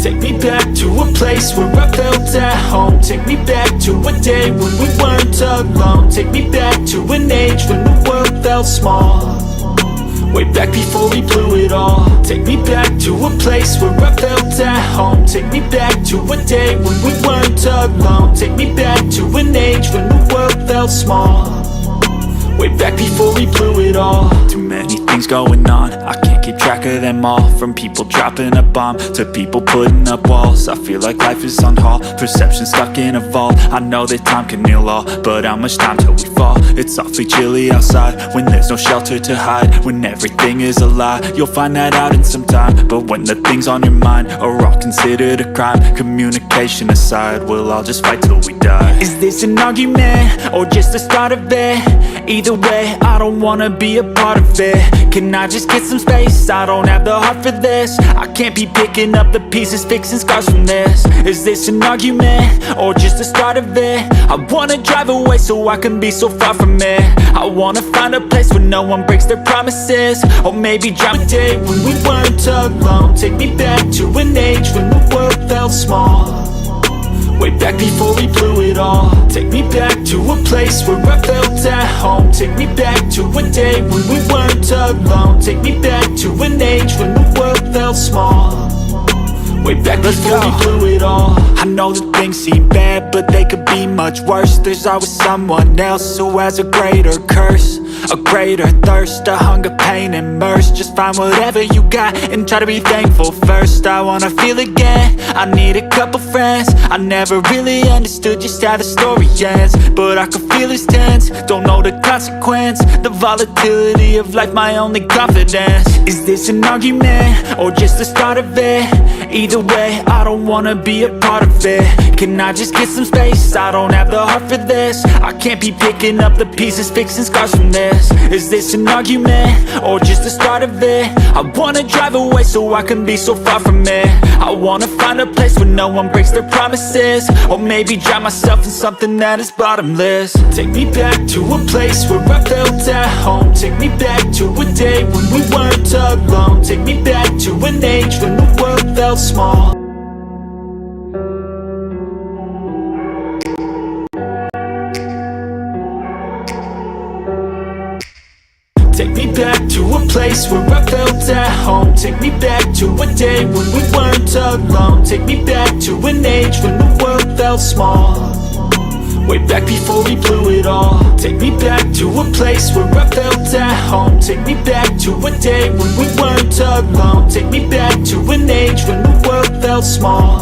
Take me back to a place where I felt at home. Take me back to a day when we weren't alone. Take me back to an age when the world felt small, way back before we blew it all. Take me back to a place where I felt at home. Take me back to a day when we weren't alone. Take me back to an age when the world felt small, way back before we blew it all. Too many things going on, I can't keep track of them all. From people dropping a bomb to people putting up walls. I feel like life is on hold, perception stuck in a vault. I know that time can heal all, but how much time till we fall? It's awfully chilly outside when there's no shelter to hide. When everything is a lie, you'll find that out in some time. But when the things on your mind are all considered a crime, communication aside, we'll all just fight till we die. Is this an argument or just the start of it? Either way, I don't wanna be a part of it. Can I just get some space? I don't have the heart for this. I can't be picking up the pieces, fixing scars from this. Is this an argument or just the start of it? I wanna drive away so I can be so far from it. I wanna find a place where no one breaks their promises, or maybe drown a day when we weren't alone. Take me back to an age when the world felt small, way back before we blew it all. Take me back to a place where I felt at home. Take me back to a day when we weren't alone. Take me back to an age when the world felt small, way back before we blew it all. I know that things seem bad, but they could be much worse. There's always someone else who has a greater curse, a greater thirst, a hunger, pain, and mercy. Just find whatever you got and try to be thankful first. I wanna feel again, I need a couple friends. I never really understood just how the story ends, but I can feel it's tense, don't know the consequence. The volatility of life, my only confidence. Is this an argument, or just the start of it? Either way, I don't wanna be a part of it. Can I just get some space? I don't have the heart for this. I can't be picking up the pieces, fixing scars from this. Is this an argument, or just the start of it? I wanna drive away so I can be so far from it. I wanna find a place where no one breaks their promises, or maybe drown myself in something that is bottomless. Take me back to a place where I felt at home. Take me back to a day when we weren't alone. Take me back to an age when the world felt small. Take me back to a place where I felt at home. Take me back to a day when we weren't alone. Take me back to an age when the world felt small, way back before we blew it all. Take me back to a place where I felt at home. Take me back to a day when we weren't alone. Take me back to an age when the world felt small,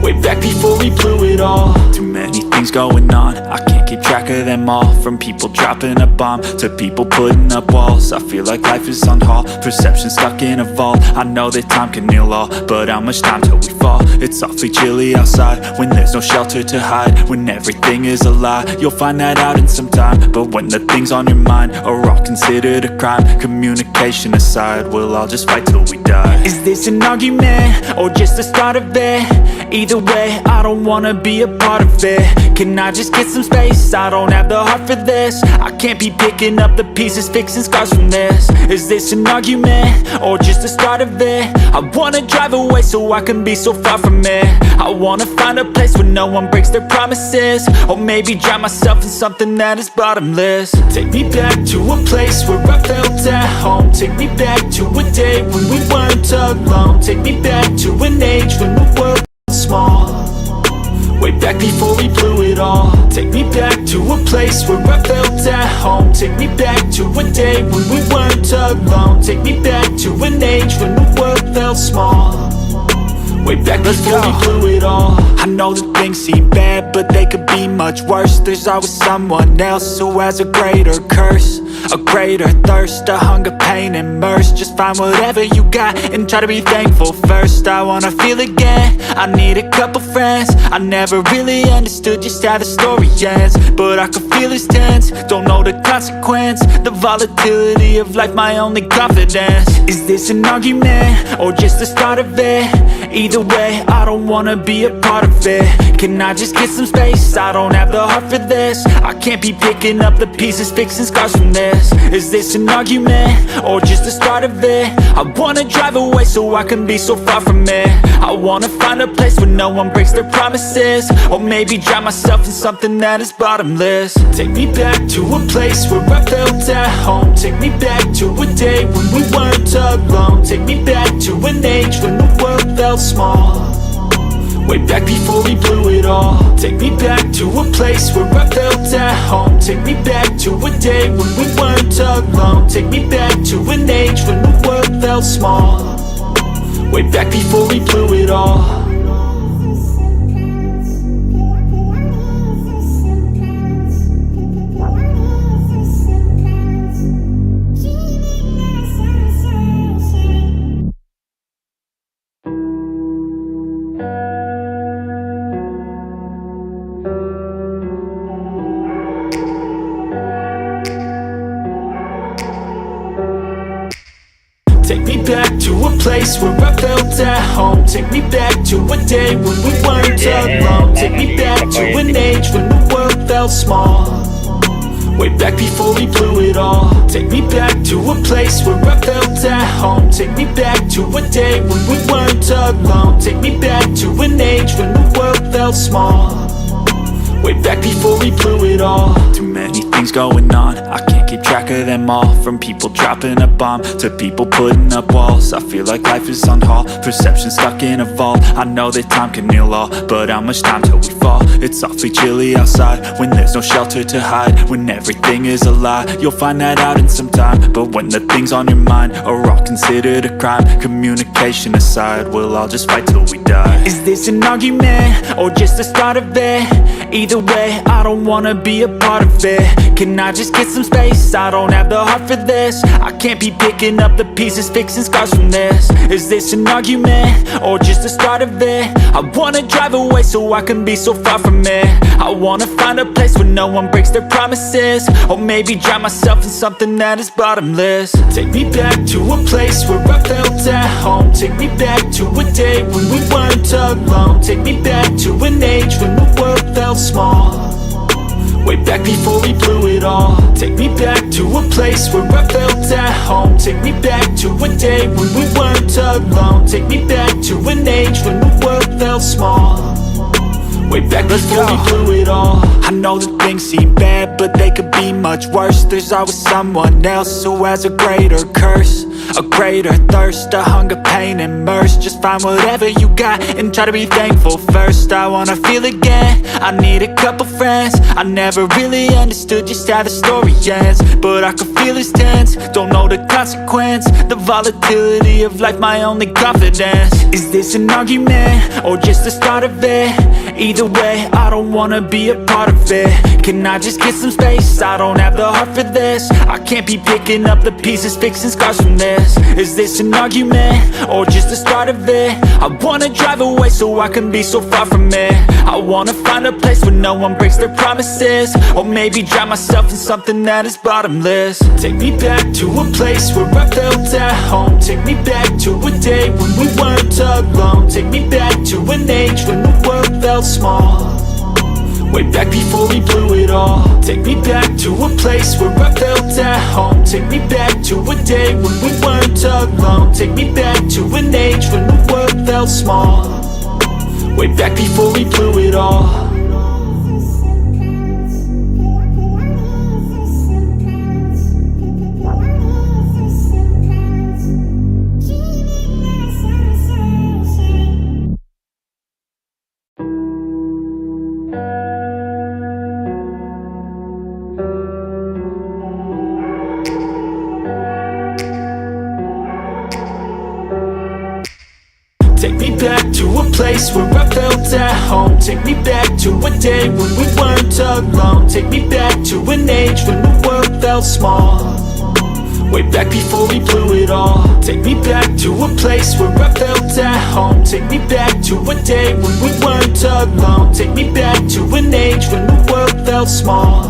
way back before we blew it all. Too many things going on, I can't keep track of them all. From people dropping a bomb to people putting up walls. I feel like life is on hold, perception stuck in a vault. I know that time can heal all, but how much time till we fall? It's awfully chilly outside when there's no shelter to hide. When everything is a lie, you'll find that out in some time. But when the things on your mind are all considered a crime, communication aside, we'll all just fight till we die. Is this an argument, or just the start of it? Either way, I don't wanna be a part of it. Can I just get some space? I don't have the heart for this. I can't be picking up the pieces, fixing scars from this. Is this an argument, or just the start of it? I wanna drive away so I can be so far from it. I wanna find a place where no one breaks their promises, or maybe drown myself in something that is bottomless. Take me back to a place where I felt at home. Take me back to a day when we weren't alone. Take me back to an age when the world felt small, way back before we blew it all. Take me back to a place where I felt at home. Take me back to a day when we weren't alone. Take me back to an age when the world felt small, way back before we blew it all. I know that things seem bad, but they could be much worse. There's always someone else who has a greater curse, a greater thirst, a hunger, pain, and mercy. Just find whatever you got and try to be thankful first. I wanna feel again, I need a couple friends. I never really understood just how the story ends, but I can feel it's tense, don't know the consequence. The volatility of life, my only confidence. Is this an argument, or just the start of it? Either way, I don't wanna be a part of it. Can I just get some space? I don't have the heart for this. I can't be picking up the pieces, fixing scars from this. Is this an argument, or just the start of it? I wanna drive away so I can be so far from it. I wanna find a place where no one breaks their promises, or maybe drown myself in something that is bottomless. Take me back to a place where I felt at home. Take me back to a day when we weren't alone. Take me back to an age when the world felt small, way back before we blew it all. Take me back to a place where I felt at home. Take me back to a day when we weren't alone. Take me back to an age when the world felt small, way back before we blew it all. Take me back to a place where I felt at home. Take me back to a day when we weren't alone. Take me back to an age when the world felt small, way back before we blew it all. Take me back to a place where I felt at home. Take me back to a day when we weren't alone. Take me back to an age when the world felt small, way back before we blew it all. Too many things going on, I can't keep track track of them all. From people dropping a bomb to people putting up walls. I feel like life is on hold, perception stuck in a vault. I know that time can heal all, but how much time till we fall? It's awfully chilly outside when there's no shelter to hide. When everything is a lie, you'll find that out in some time. But when the things on your mind are all considered a crime, communication aside, we'll all just fight till we die. Is this an argument or just the start of it? Either way, I don't wanna be a part of it. Can I just get some space? I don't have the heart for this. I can't be picking up the pieces, fixing scars from this. Is this an argument or just the start of it? I wanna drive away so I can be so far from it. I wanna find a place where no one breaks their promises, or maybe drown myself in something that is bottomless. Take me back to a place where I felt at home. Take me back to a day when we weren't alone. Take me back to an age when the world felt small, way back before we blew it all. Take me back to a place where I felt at home. Take me back to a day when we weren't alone. Take me back to an age when the world felt small, way back before we blew it all. I know that things seem bad, but they could be much worse. There's always someone else who has a greater curse, a greater thirst, a hunger, pain, and mercy. Just find whatever you got and try to be thankful first. I wanna feel again, I need a couple friends. I never really understood just how the story ends, but I can feel it's tense, don't know the consequence. The volatility of life, my only confidence. Is this an argument or just the start of it? Either way, I don't wanna be a part of it. Can I just get some space? I don't have the heart for this. I can't be picking up the pieces, fixing scars from this. Is this an argument or just the start of it? I wanna drive away so I can be so far from it. I wanna find a place where no one breaks their promises, or maybe drown myself in something that is bottomless. Take me back to a place where I felt at home. Take me back to a day when we weren't alone. Take me back to an age when the world felt small, way back before we blew it all. Take me back to a place where I felt at home. Take me back to a day when we weren't alone. Take me back to an age when the world felt small, way back before we blew it all. Take me back to a place where I felt at home. Take me back to a day when we weren't alone. Take me back to an age when the world felt small, way back before we blew it all. Take me back to a place where I felt at home. Take me back to a day when we weren't alone. Take me back to an age when the world felt small,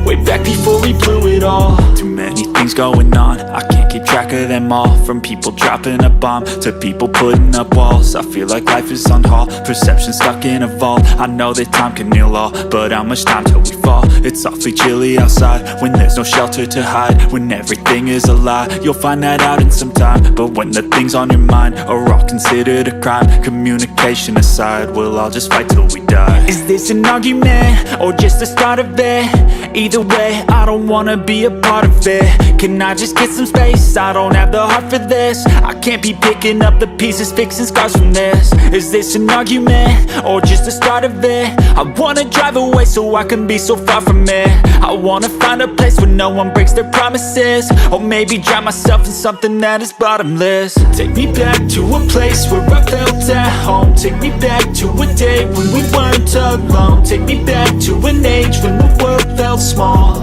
way back before we blew it all. Too many things going on, I can't keep track of them all. From people dropping a bomb to people putting up walls. I feel like life is on hold, perception stuck in a vault. I know that time can heal all, but how much time till we fall? It's awfully chilly outside when there's no shelter to hide. When everything is a lie, you'll find that out in some time. But when the things on your mind are all considered a crime, communication aside, we'll all just fight till we die. Is this an argument or just the start of it? Either way, I don't wanna be a part of it. Can I just get some space? I don't have the heart for this. I can't be picking up the pieces, fixing scars from this. Is this an argument or just the start of it? I wanna drive away so I can be so far from it. I wanna find a place where no one breaks their promises, or maybe drown myself in something that is bottomless. Take me back to a place where I felt at home. Take me back to a day when we weren't alone. Take me back to an age when the world felt small,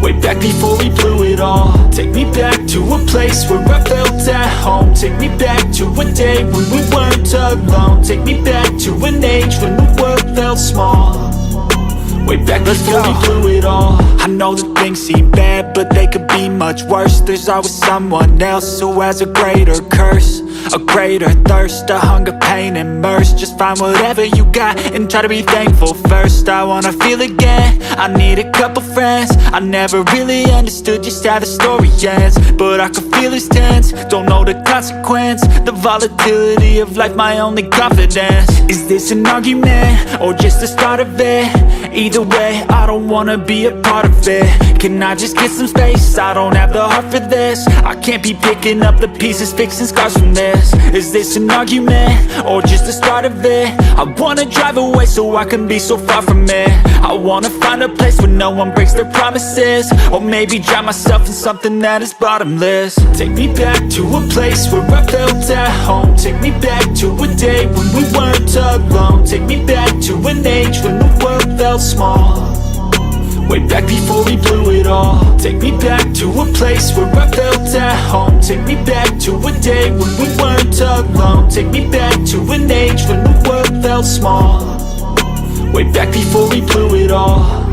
way back before we blew it all. Take me back to a place where I felt at home. Take me back to a day when we weren't alone. Take me back to an age when the world felt small, way back before we blew it all. I know that things seem bad, but they could be much worse. There's always someone else who has a greater curse, a greater thirst, a hunger, pain, and mercy. Just find whatever you got and try to be thankful first. I wanna feel again, I need a couple friends. I never really understood just how the story ends, but I can feel it's tense, don't know the consequence. The volatility of life, my only confidence. Is this an argument or just the start of it? Either Either way, I don't wanna be a part of it. Can I just get some space? I don't have the heart for this. I can't be picking up the pieces, fixing scars from this. Is this an argument, or just the start of it? I wanna drive away so I can be so far from it. I wanna find a place where no one breaks their promises, or maybe drown myself in something that is bottomless. Take me back to a place where I felt at home. Take me back to a day when we weren't alone. Take me back to an age when the world felt small, way back before we blew it all. Take me back to a place where I felt at home. Take me back to a day when we weren't alone. Take me back to an age when the world felt small, way back before we blew it all.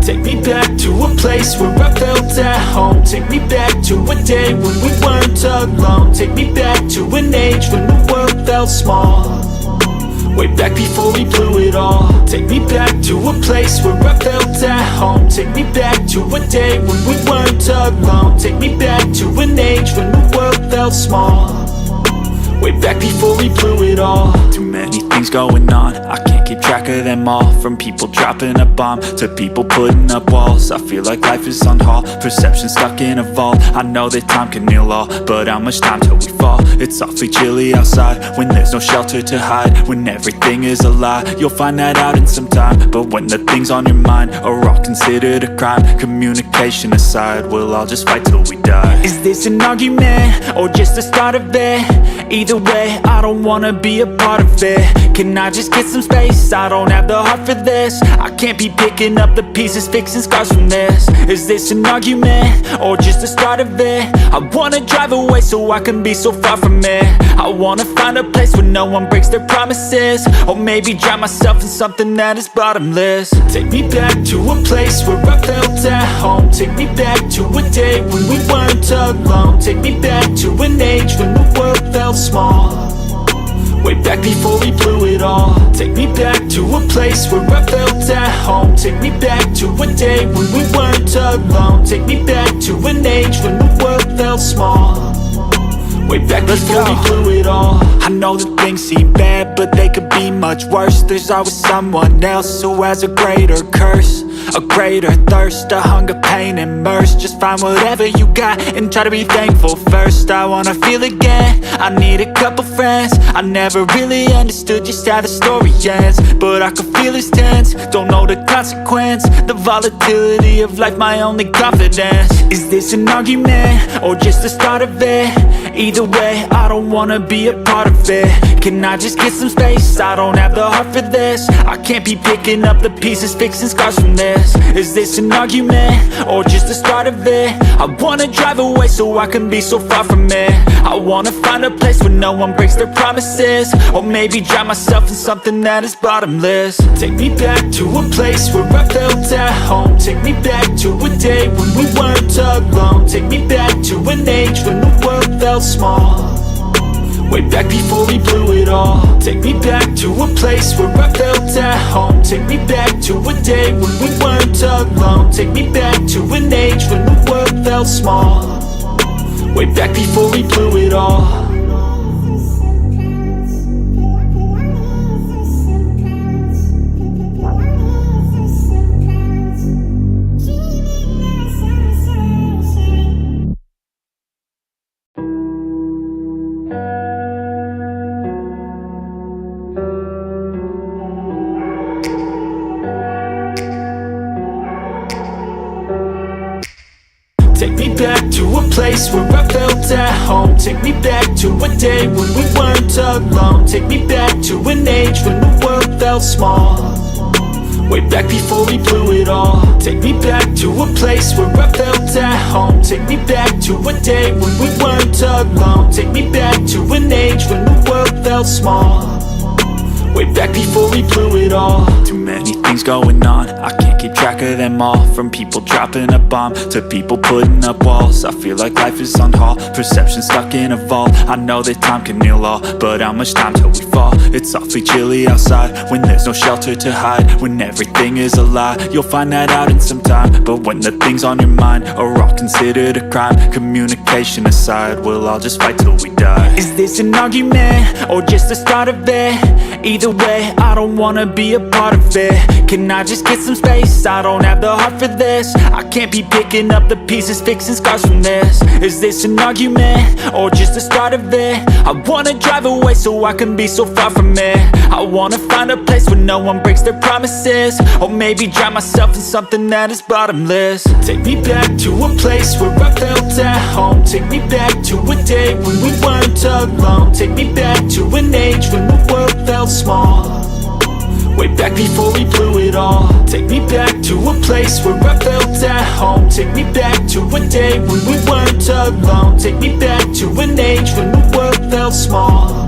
Take me back to a place where I felt at home. Take me back to a day when we weren't alone. Take me back to an age when the world felt small, way back before we blew it all. Take me back to a place where I felt at home. Take me back to a day when we weren't alone. Take me back to an age when the world felt small, way back before we blew it all. Too many things going on, I can't keep track of them all. From people dropping a bomb to people putting up walls. I feel like life is on hold, perception stuck in a vault. I know that time can heal all, but how much time till we fall? It's awfully chilly outside when there's no shelter to hide. When everything is a lie, you'll find that out in some time. But when the things on your mind are all considered a crime, communication aside, we'll all just fight till we die. Is this an argument, or just the start of it? Either way, I don't wanna be a part of it. Can I just get some space? I don't have the heart for this. I can't be picking up the pieces, fixing scars from this. Is this an argument, or just the start of it? I wanna drive away so I can be so far from it. I wanna find a place where no one breaks their promises, or maybe drown myself in something that is bottomless. Take me back to a place where I felt at home. Take me back to a day when we weren't alone. Take me back to an age when the world felt small, way back before we blew it all. Take me back to a place where I felt at home. Take me back to a day when we weren't alone. Take me back to an age when the world felt small, way back before we blew it all. I know that things seem bad, but they could be much worse. There's always someone else who has a greater curse, a greater thirst, a hunger, pain, and mercy. Just find whatever you got and try to be thankful first. I wanna feel again, I need a couple friends. I never really understood just how the story ends, but I can feel it's tense, don't know the consequence. The volatility of life, my only confidence. Is this an argument, or just the start of it? Either way, I don't wanna be a part of it. Can I just get some space? I don't have the heart for this. I can't be picking up the pieces, fixing scars from this. Is this an argument, or just the start of it? I wanna drive away so I can be so far from it. I wanna find a place where no one breaks their promises, or maybe drown myself in something that is bottomless. Take me back to a place where I felt at home. Take me back to a day when we weren't alone. Take me back to an age when the world felt small, way back before we blew it all. Take me back to a place where I felt at home. Take me back to a day when we weren't alone. Take me back to an age when the world felt small, way back before we blew it all. Take me back to a place where I felt at home. Take me back to a day when we weren't alone. Take me back to an age when the world felt small, way back before we blew it all. Take me back to a place where I felt at home. Take me back to a day when we weren't alone. Take me back to an age when the world felt small, way back before we blew it all. Too many things going on, I can't keep track of them all. From people dropping a bomb to people putting up walls. I feel like life is on hold, perception stuck in a vault. I know that time can heal all, but how much time till we fall? It's awfully chilly outside when there's no shelter to hide. When everything is a lie, you'll find that out in some time. But when the things on your mind are all considered a crime, communication aside, we'll all just fight till we die. Is this an argument or just the start of it? Either way, I don't wanna be a part of it. Can I just get some space? I don't have the heart for this. I can't be picking up the pieces, fixing scars from this. Is this an argument or just the start of it? I wanna drive away so I can be so far from it. I wanna find a place where no one breaks their promises, or maybe drown myself in something that is bottomless. Take me back to a place where I felt at home. Take me back to a day when we weren't alone. Take me back to an age when the world felt small, way back before we blew it all. Take me back to a place where I felt at home. Take me back to a day when we weren't alone. Take me back to an age when the world felt small,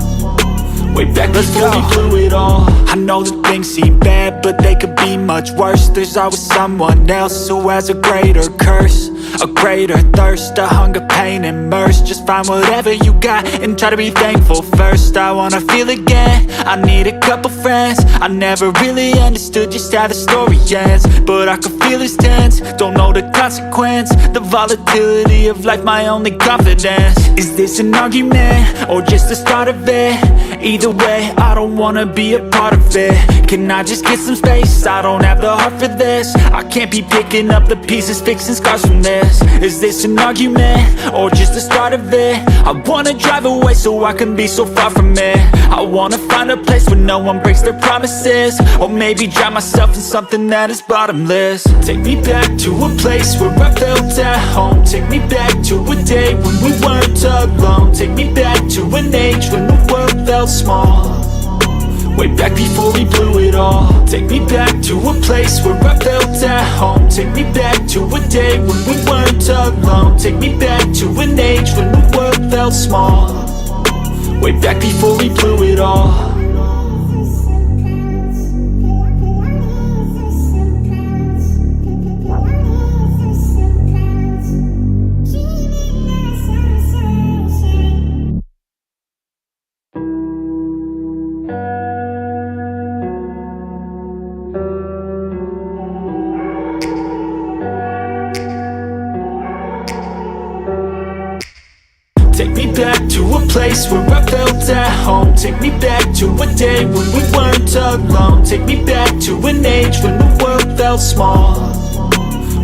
way back before we blew it all. I know that things seem bad, but they could be much worse. There's always someone else who has a greater curse, a greater thirst, a hunger, pain, and mercy. Just find whatever you got and try to be thankful first. I wanna feel again, I need a couple friends. I never really understood just how the story ends, but I can feel it's tense, don't know the consequence. The volatility of life, my only confidence. Is this an argument or just the start of it? Either way, I don't wanna be a part of it. Can I just get some space? I don't have the heart for this. I can't be picking up the pieces, fixing scars from this. Is this an argument or just the start of it? I wanna drive away so I can be so far from it. I wanna find a place where no one breaks their promises, or maybe drown myself in something that is bottomless. Take me back to a place where I felt at home. Take me back to a day when we weren't alone. Take me back to an age when the world felt small, way back before we blew it all. Take me back to a place where I felt at home. Take me back to a day when we weren't alone. Take me back to an age when the world felt small, way back before we blew it all. Take me back to a place where I felt at home. Take me back to a day when we weren't alone. Take me back to an age when the world felt small,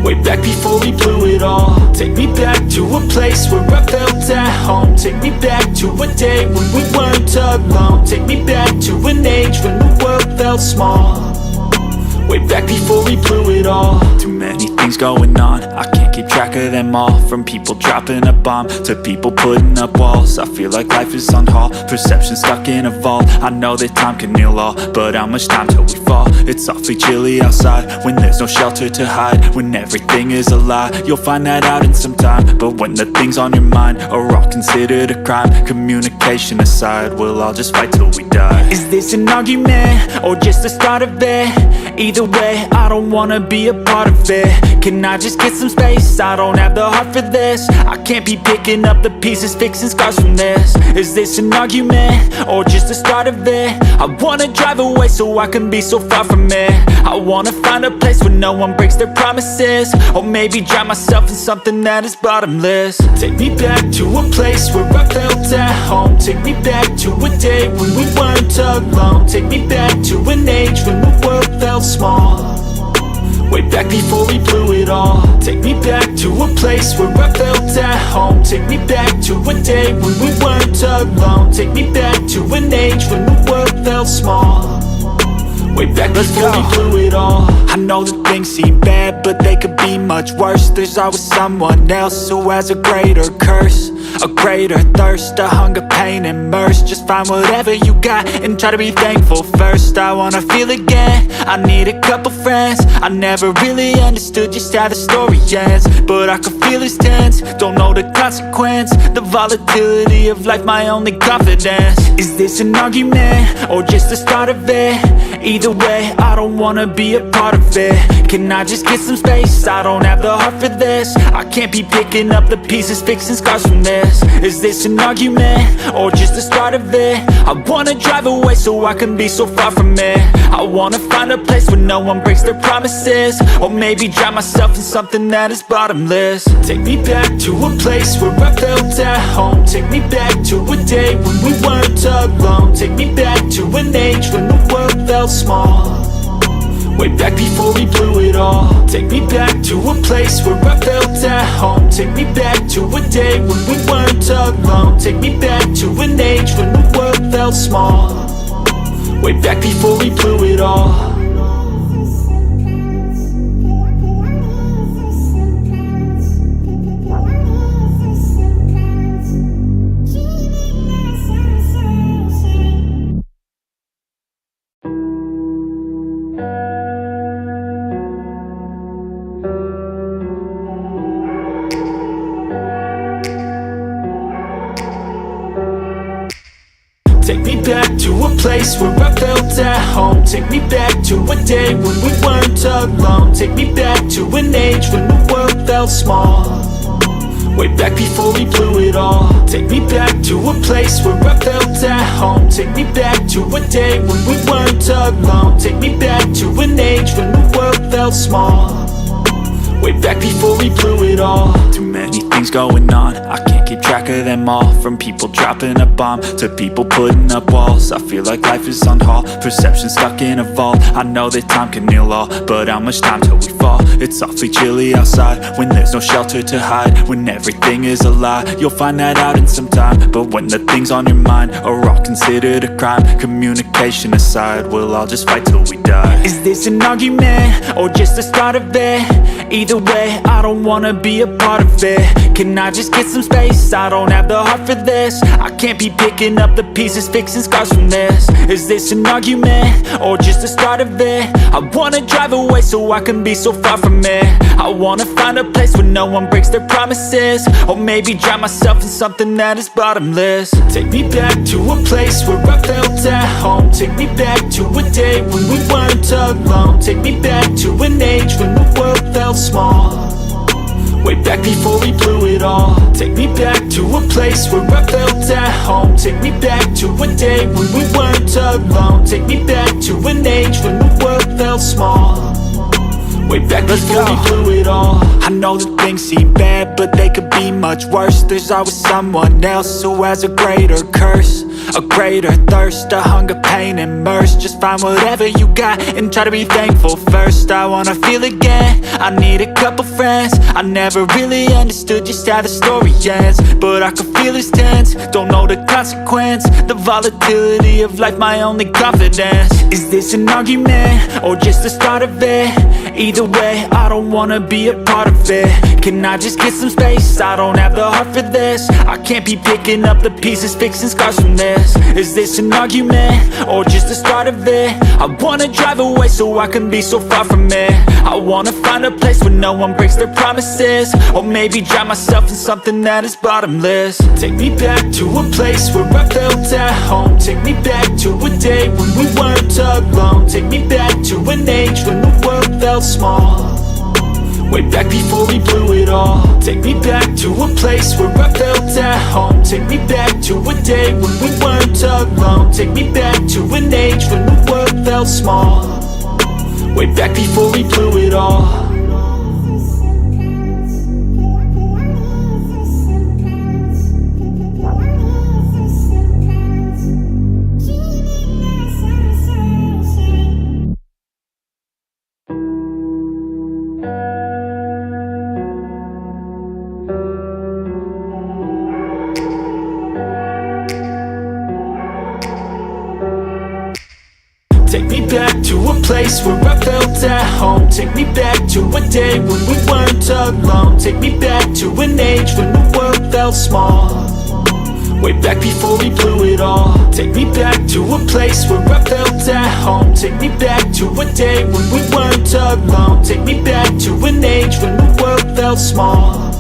way back before we blew it all. Take me back to a place where I felt at home. Take me back to a day when we weren't alone. Take me back to an age when the world felt small, way back before we blew it all. Too many things going on, I can't keep track of them all. From people dropping a bomb to people putting up walls. I feel like life is on hold, perception stuck in a vault. I know that time can heal all, but how much time till we fall? It's awfully chilly outside when there's no shelter to hide. When everything is a lie, you'll find that out in some time. But when the things on your mind are all considered a crime, communication aside, we'll all just fight till we die. Is this an argument or just the start of it? Either way, I don't wanna be a part of it. Can I just get some space? I don't have the heart for this. I can't be picking up the pieces, fixing scars from this. Is this an argument or just the start of it? I wanna drive away so I can be so far from it. I wanna find a place where no one breaks their promises, or maybe drown myself in something that is bottomless. Take me back to a place where I felt at home. Take me back to a day when we weren't alone. Take me back to an age when the world felt small, way back before we blew it all. Take me back to a place where I felt at home. Take me back to a day when we weren't alone. Take me back to an age when the world felt small, way back before we blew it all. I know that things seem bad, but they could be much worse. There's always someone else who has a greater curse, A greater thirst, a hunger, pain, immersed. Just find whatever you got and try to be thankful first. I wanna feel again, I need a couple friends. I never really understood just how the story ends, but I can feel it's tense, don't know the consequence. The volatility of life, my only confidence. Is this an argument, or just the start of it? Either way, I don't wanna be a part of it. Can I just get some space? I don't have the heart for this. I can't be picking up the pieces, fixing scars from this. Is this an argument, or just the start of it? I wanna drive away so I can be so far from it. I wanna find a place where no one breaks their promises, or maybe drown myself in something that is bottomless. Take me back to a place where I felt at home. Take me back to a day when we weren't alone. Take me back to an age when the world felt small, way back before we blew it all. Take me back to a place where I felt at home. Take me back to a day when we weren't alone. Take me back to an age when the world felt small, way back before we blew it all. Take me back to a place where I felt at home. Take me back to a day when we weren't alone. Take me back to an age when the world felt small, way back before we blew it all. Take me back to a place where I felt at home. Take me back to a day when we weren't alone. Take me back to an age when the world felt small, way back before we blew it all. Too many things going on, I can't keep track of them all. From people dropping a bomb to people putting up walls. I feel like life is on hold, perception stuck in a vault. I know that time can heal all, but how much time till we fall? It's awfully chilly outside when there's no shelter to hide. When everything is a lie, you'll find that out in some time. But when the things on your mind are all considered a crime, communication aside, we'll all just fight till we die. Is this an argument, or just the start of it? Either way, I don't wanna be a part of it. Can I just get some space? I don't have the heart for this. I can't be picking up the pieces, fixing scars from this. Is this an argument, or just the start of it? I wanna drive away so I can be so far from it. I wanna find a place where no one breaks their promises, or maybe drown myself in something that is bottomless. Take me back to a place where I felt at home. Take me back to a day when we weren't alone. Take me back to an age when the world felt small, way back before we blew it all. Take me back to a place where I felt at home. Take me back to a day when we weren't alone. Take me back to an age when the world felt small, way back before we blew it all. I know that things seem bad, but they could be much worse. There's always someone else who has a greater curse, a greater thirst, a hunger, pain, immersed. Just find whatever you got and try to be thankful first. I wanna feel again, I need a couple friends. I never really understood just how the story ends, but I can feel it's tense, don't know the consequence. The volatility of life, my only confidence. Is this an argument, or just the start of it? Either way, I don't wanna be a part of it. Can I just get some space? I don't have the heart for this. I can't be picking up the pieces, fixing scars from this. Is this an argument, or just the start of it? I wanna drive away so I can be so far from it. I wanna find a place where no one breaks their promises, or maybe drown myself in something that is bottomless. Take me back to a place where I felt at home. Take me back to a day when we weren't alone. Take me back to an age when the world felt small, way back before we blew it all. Take me back to a place where I felt at home. Take me back to a day when we weren't alone. Take me back to an age when the world felt small, way back before we blew it all. Take me back to a place where I felt at home. Take me back to a day when we weren't alone. Take me back to an age when the world felt small, way back before we blew it all. Take me back to a place where I felt at home. Take me back to a day when we weren't alone. Take me back to an age when the world felt small,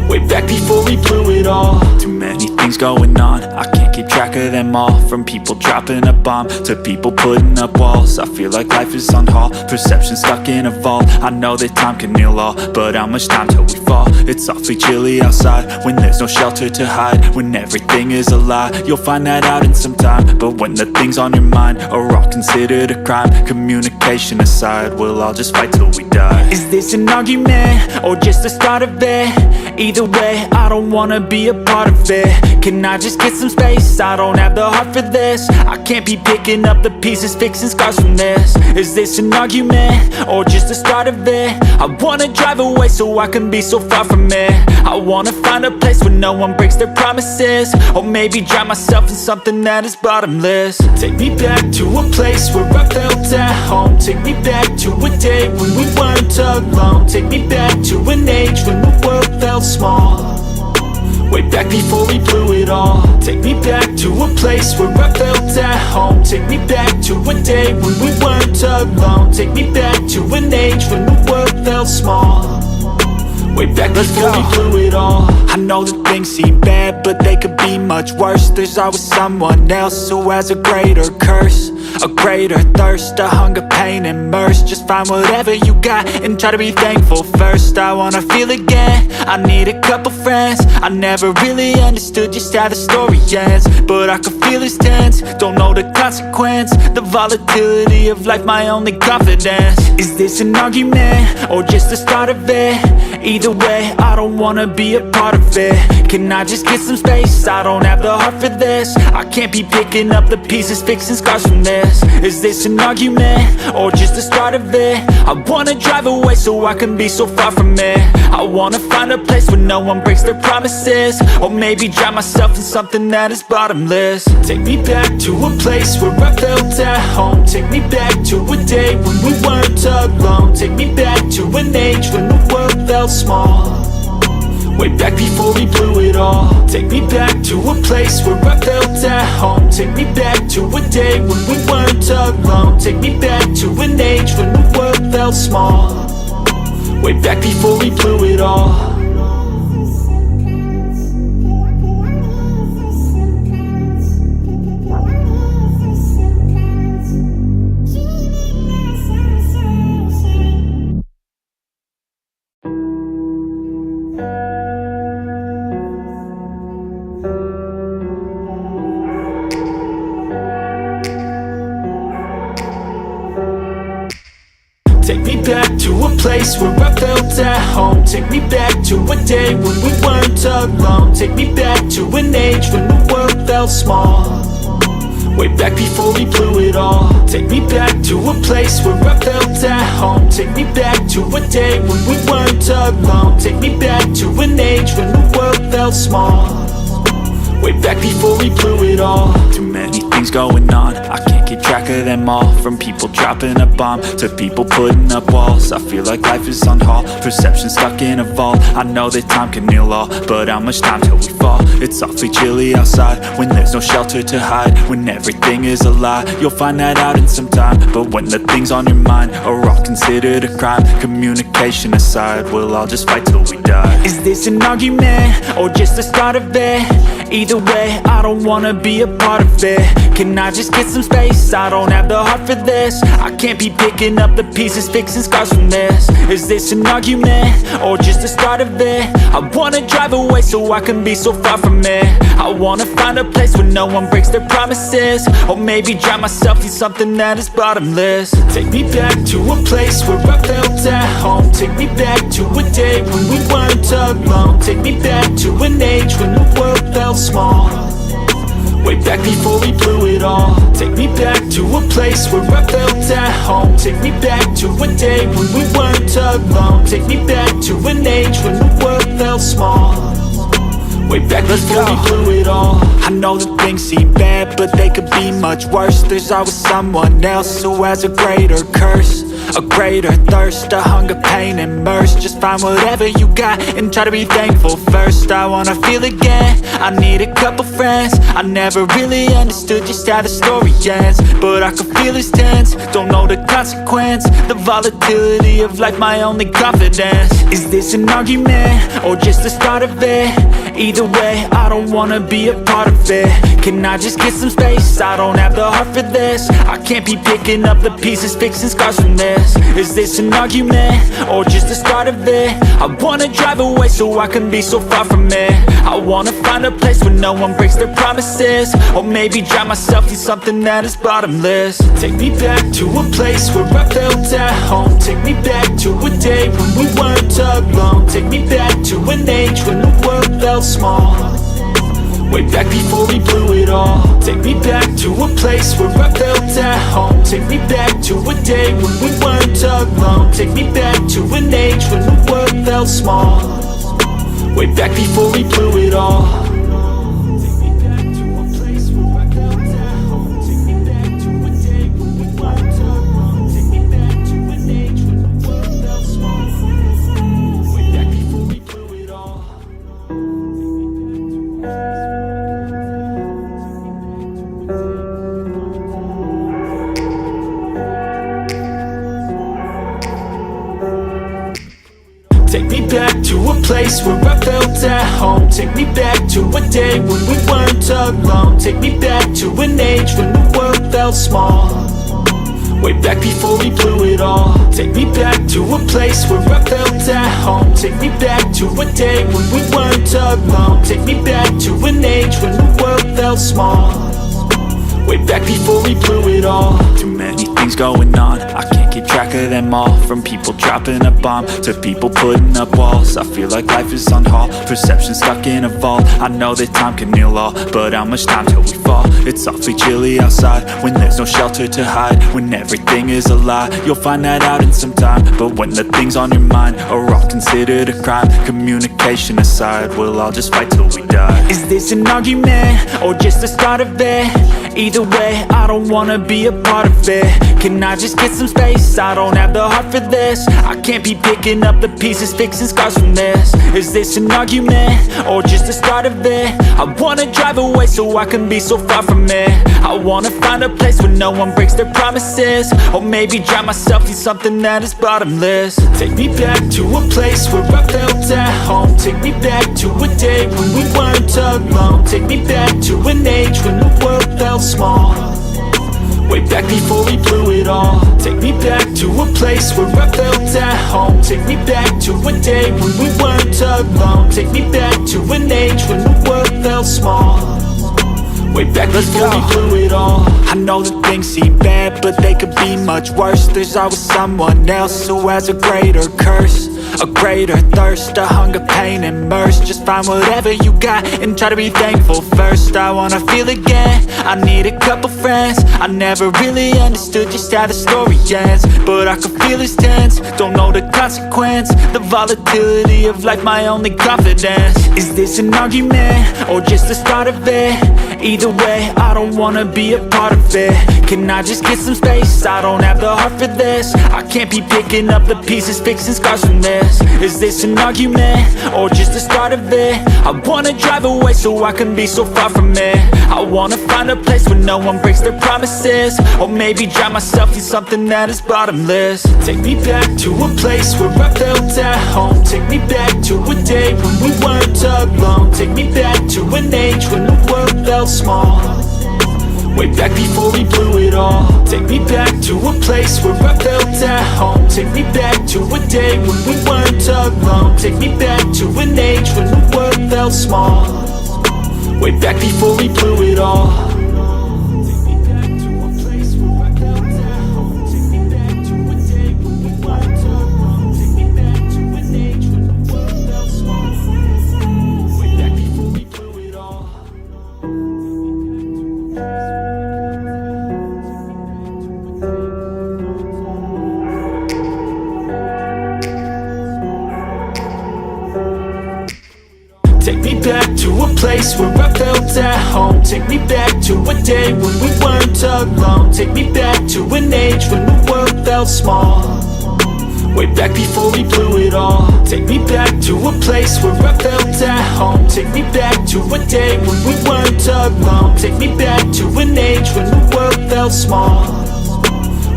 way back before we blew it all. Too many things going on, I can't keep track of them all. From people dropping a bomb to people putting up walls. I feel like life is on hold, perception stuck in a vault. I know that time can heal all, but how much time till we fall? It's awfully chilly outside when there's no shelter to hide. When everything is a lie, you'll find that out in some time. But when the things on your mind are all considered a crime, communication aside, we'll all just fight till we die. Is this an argument or just the start of it? Either way, I don't wanna be a part of it. Can I just get some space? I don't have the heart for this. I can't be picking up the pieces, fixing scars from this. Is this an argument or just the start of it? I wanna drive away so I can be so far from it. I wanna find a place where no one breaks their promises, or maybe drown myself in something that is bottomless. Take me back to a place where I felt at home. Take me back to a day when we weren't alone. Take me back to an age when the world felt small, way back before we blew it all. Take me back to a place where I felt at home. Take me back to a day when we weren't alone. Take me back to an age when the world felt small, way back before we blew it all. I know that things seem bad, but they could be much worse. There's always someone else who has a greater curse, a greater thirst, a hunger, pain, and mercy. Just find whatever you got and try to be thankful first. I wanna feel again, I need a couple friends. I never really understood just how the story ends, but I can feel it's tense, don't know the consequence. The volatility of life, my only confidence. Is this an argument or just the start of it? Either way, I don't wanna be a part of it. Can I just get some space? I don't have the heart for this. I can't be picking up the pieces, fixing scars from this. Is this an argument or just the start of it? I wanna drive away so I can be so far from it. I wanna find a place where no one breaks their promises, or maybe drown myself in something that is bottomless. Take me back to a place where I felt at home. Take me back to a day when we weren't alone. Take me back to an age when the world felt small, way back before we blew it all. Take me back to a place where I felt at home. Take me back to a day when we weren't alone. Take me back to an age when the world felt small, way back before we blew it all. Take me back to a place where I felt at home. Take me back to a day when we weren't alone. Take me back to an age when the world felt small, way back before we blew it all. Take me back to a place where I felt at home. Take me back to a day when we weren't alone. Take me back to an age when the world felt small, way back before we blew it all. Too many things going on, I can't keep track of them all. From people dropping a bomb to people putting up walls. I feel like life is on hold, perception stuck in a vault. I know that time can heal all, but how much time till we fall? It's awfully chilly outside when there's no shelter to hide. When everything is a lie, you'll find that out in some time. But when the things on your mind are all considered a crime, communication aside, we'll all just fight till we die. Is this an argument or just the start of it? Either way, I don't wanna be a part of it. Can I just get some space? I don't have the heart for this. I can't be picking up the pieces, fixing scars from this. Is this an argument or just the start of it? I wanna drive away so I can be so far from it. I wanna find a place where no one breaks their promises, or maybe drown myself in something that is bottomless. Take me back to a place where I felt at home. Take me back to a day when we weren't alone. Take me back to an age when the world felt small, way back before we blew it all. Take me back to a place where I felt at home. Take me back to a day when we weren't alone. Take me back to an age when the world felt small, way back before we blew it all. I know that things seem bad, but they could be much worse. There's always someone else who has a greater curse, a greater thirst, a hunger, pain, and mercy. Just find whatever you got and try to be thankful first. I wanna feel again, I need a couple friends. I never really understood just how the story ends, but I can feel it's tense, don't know the consequence. The volatility of life, my only confidence. Is this an argument, or just the start of it? Either way, I don't wanna be a part of it. Can I just get some space? I don't have the heart for this. I can't be picking up the pieces, fixing scars from this. Is this an argument, or just the start of it? I wanna drive away so I can be so far from it. I wanna find a place where no one breaks their promises, or maybe drown myself in something that is bottomless. Take me back to a place where I felt at home. Take me back to a day when we weren't alone. Take me back to an age when the world felt small, way back before we blew it all. Take me back to a place where I felt at home. Take me back to a day when we weren't alone. Take me back to an age when the world felt small, way back before we blew it all. Take me back to a place where I felt at home. Take me back to a day when we weren't alone. Take me back to an age when the world felt small, way back before we blew it all. Take me back to a place where I felt at home. Take me back to a day when we weren't alone. Take me back to an age when the world felt small, way back before we blew it all. Take me back to a place where I felt at home. Take me back to a day when we weren't alone. Take me back to an age when the world felt small, way back before we blew it all. Too many things going on, I can't keep track of them all. From people dropping a bomb to people putting up walls. I feel like life is on hold, perception stuck in a vault. I know that time can heal all, but how much time till we fall? It's awfully chilly outside when there's no shelter to hide. When everything is a lie, you'll find that out in some time. But when the things on your mind are all considered a crime, communication aside, we'll all just fight till we die. Is this an argument, or just the start of it? Either way, I don't wanna be a part of it. Can I just get some space? I don't have the heart for this. I can't be picking up the pieces, fixing scars from this. Is this an argument, or just the start of it? I wanna drive away so I can be so far from it. I wanna find a place where no one breaks their promises, or maybe drown myself in something that is bottomless. Take me back to a place where I felt at home. Take me back to a day when we weren't alone. Take me back to an age when the world felt small, way back before we blew it all. Take me back to a place where I felt at home. Take me back to a day when we weren't alone. Take me back to an age when the world felt small, way back before we blew it all. I know that things seem bad, but they could be much worse. There's always someone else who has a greater curse, a greater thirst, a hunger, pain, and mercy. Just find whatever you got and try to be thankful first. I wanna feel again, I need a couple friends. I never really understood just how the story ends, but I can feel it's tense, don't know the consequence. The volatility of life, my only confidence. Is this an argument, or just the start of it? Either way, I don't wanna be a part of it. Can I just get some space? I don't have the heart for this. I can't be picking up the pieces, fixing scars from this. Is this an argument, or just the start of it? I wanna drive away so I can be so far from it. I wanna find a place where no one breaks their promises, or maybe drown myself in something that is bottomless. Take me back to a place where I felt at home. Take me back to a day when we weren't alone. Take me back to an age when the world felt small, way back before we blew it all. Take me back to a place where I felt at home. Take me back to a day when we weren't alone. Take me back to an age when the world felt small, way back before we blew it all. Take me back to a place where I felt at home. Take me back to a day when we weren't alone. Take me back to an age when the world felt small, way back before we blew it all. Take me back to a place where I felt at home. Take me back to a day when we weren't alone. Take me back to an age when the world felt small, way back before we blew it all. Take me back to a place where I felt at home. Take me back to a day when we weren't alone. Take me back to an age when the world felt small,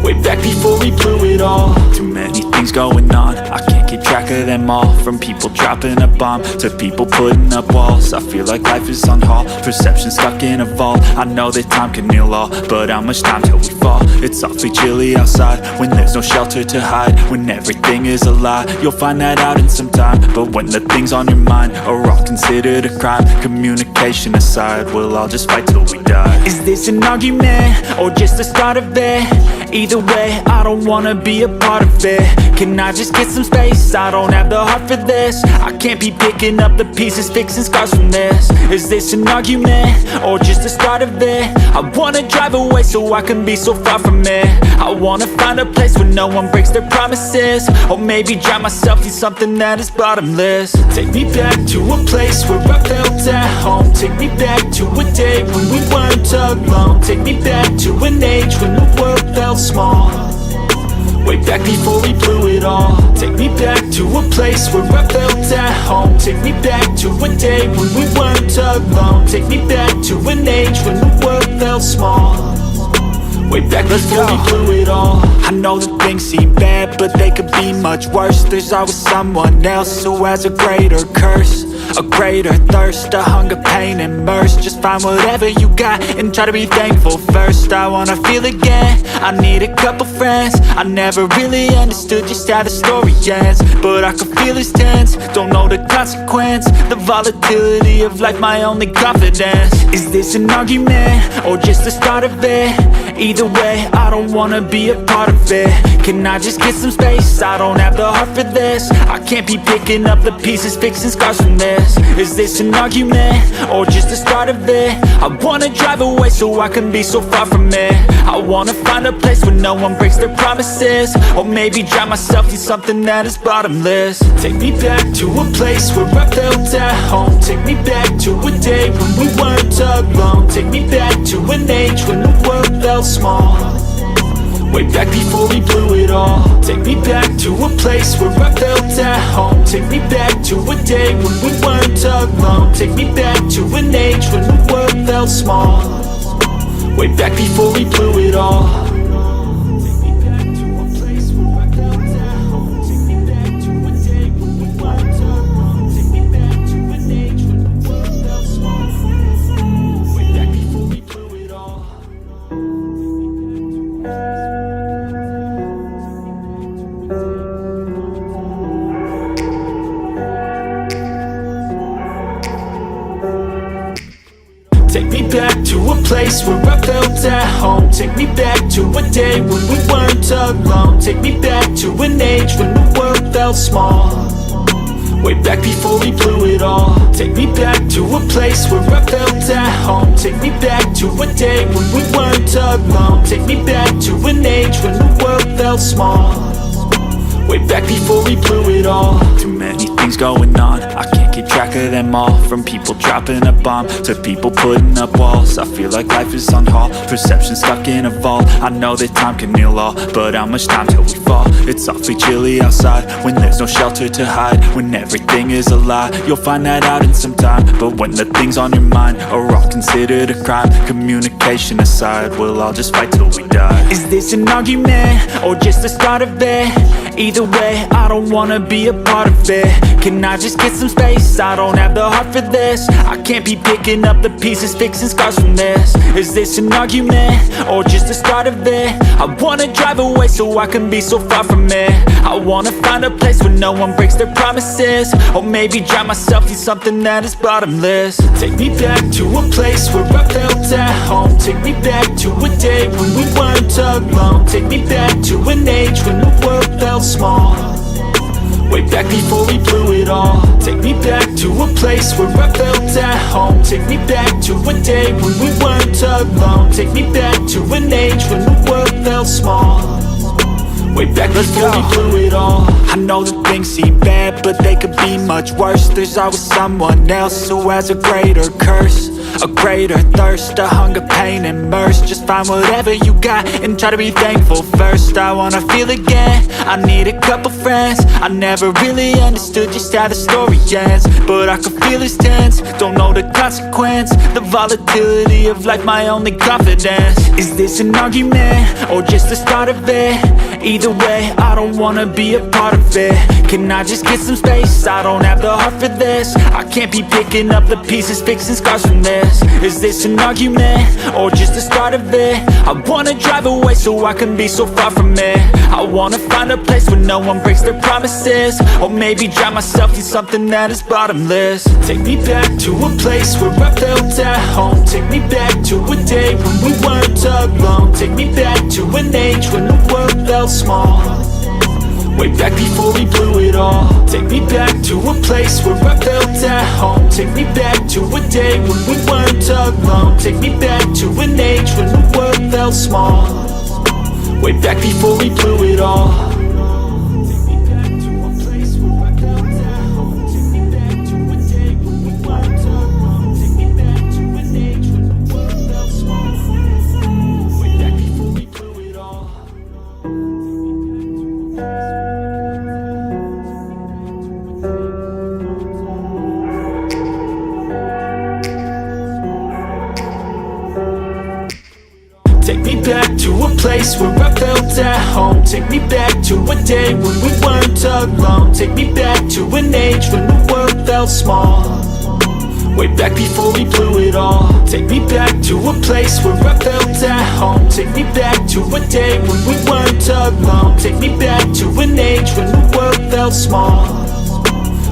way back before we blew it all. Too many things going on, I can't keep track of them all. From people dropping a bomb to people putting up walls. I feel like life is on hold, perception stuck in a vault. I know that time can heal all, but how much time till we fall? It's awfully chilly outside when there's no shelter to hide. When everything is a lie, you'll find that out in some time. But when the things on your mind are all considered a crime, communication aside, we'll all just fight till we die. Is this an argument or just the start of it? Either way, I don't wanna be a part of it. Can I just get some space? I don't have the heart for this. I can't be picking up the pieces, fixing scars from this. Is this an argument or just the start of it? I wanna drive away so I can be so far from it. I wanna find a place where no one breaks their promises, or maybe drown myself in something that is bottomless. Take me back to a place where I felt at home. Take me back to a day when we weren't alone. Take me back to an age when the world felt small, way back before we blew it all. Take me back to a place where I felt at home. Take me back to a day when we weren't alone. Take me back to an age when the world felt small, way back before we blew it all. I know that things seem bad, but they could be much worse. There's always someone else who has a greater curse, a greater thirst, a hunger, pain, and mercy. Just find whatever you got and try to be thankful first. I wanna feel again, I need a couple friends. I never really understood just how the story ends, but I can feel it's tense, don't know the consequence. The volatility of life, my only confidence. Is this an argument or just the start of it? Either way, I don't wanna be a part of it. Can I just get some space? I don't have the heart for this. I can't be picking up the pieces, fixing scars from this. Is this an argument or just the start of it? I wanna drive away so I can be so far from it. I wanna find a place where no one breaks their promises, or maybe drown myself in something that is bottomless. Take me back to a place where I felt at home. Take me back to a day when we weren't alone. Take me back to an age when the world felt small, way back before we blew it all. Take me back to a place where I felt at home. Take me back to a day when we weren't alone. Take me back to an age when the world felt small, way back before we blew it all. Take me back to a place where I felt at home. Take me back to a day when we weren't alone. Take me back to an age when the world felt small, way back before we blew it all. Take me back to a place where I felt at home. Take me back to a day when we weren't alone. Take me back to an age when the world felt small, way back before we blew it all. Take me back to a place where I felt at home. Take me back to a day when we weren't alone. Take me back to an age when the world felt small, way back before we blew it all. Too many things going on, I can't keep track of them all. From people dropping a bomb to people putting up walls. I feel like life is on hold, perception stuck in a vault. I know that time can heal all, but how much time till we fall? It's awfully chilly outside when there's no shelter to hide. When everything is a lie, you'll find that out in some time. But when the things on your mind are all considered a crime, communication aside, we'll all just fight till we die. Is this an argument or just the start of it? Either way, I don't wanna be a part of it. Can I just get some space? I don't have the heart for this. I can't be picking up the pieces, fixing scars from this. Is this an argument or just the start of it? I wanna drive away so I can be so far from it. I wanna find a place where no one breaks their promises, or maybe drown myself in something that is bottomless. Take me back to a place where I felt at home. Take me back to a day when we weren't alone. Take me back to an age when the world felt small, way back before we blew it all. Take me back to a place where I felt at home. Take me back to a day when we weren't alone. Take me back to an age when the world felt small, way back before we blew it all. I know that things seem bad, but they could be much worse. There's always someone else who has a greater curse, a greater thirst, a hunger, pain, and mercy. Just find whatever you got and try to be thankful first. I wanna feel again, I need a couple friends. I never really understood just how the story ends, but I can feel it's tense, don't know the consequence. The volatility of life, my only confidence. Is this an argument, or just the start of it? Either way, I don't wanna be a part of it. Can I just get some space? I don't have the heart for this. I can't be picking up the pieces, fixing scars from this. Is this an argument, or just the start of it? I wanna drive away so I can be so far from it. I wanna find a place where no one breaks their promises, or maybe drown myself in something that is bottomless. Take me back to a place where I felt at home. Take me back to a day when we weren't alone. Take me back to an age when the world felt small, way back before we blew it all. Take me back to a place where I felt at home. Take me back to a day when we weren't alone. Take me back to an age when the world felt small, way back before we blew it all. Take me back to a place where I felt at home. Take me back to a day when we weren't alone. Take me back to an age when the world felt small, way back before we blew it all. Take me back to a place where I felt at home. Take me back to a day when we weren't alone. Take me back to an age when the world felt small,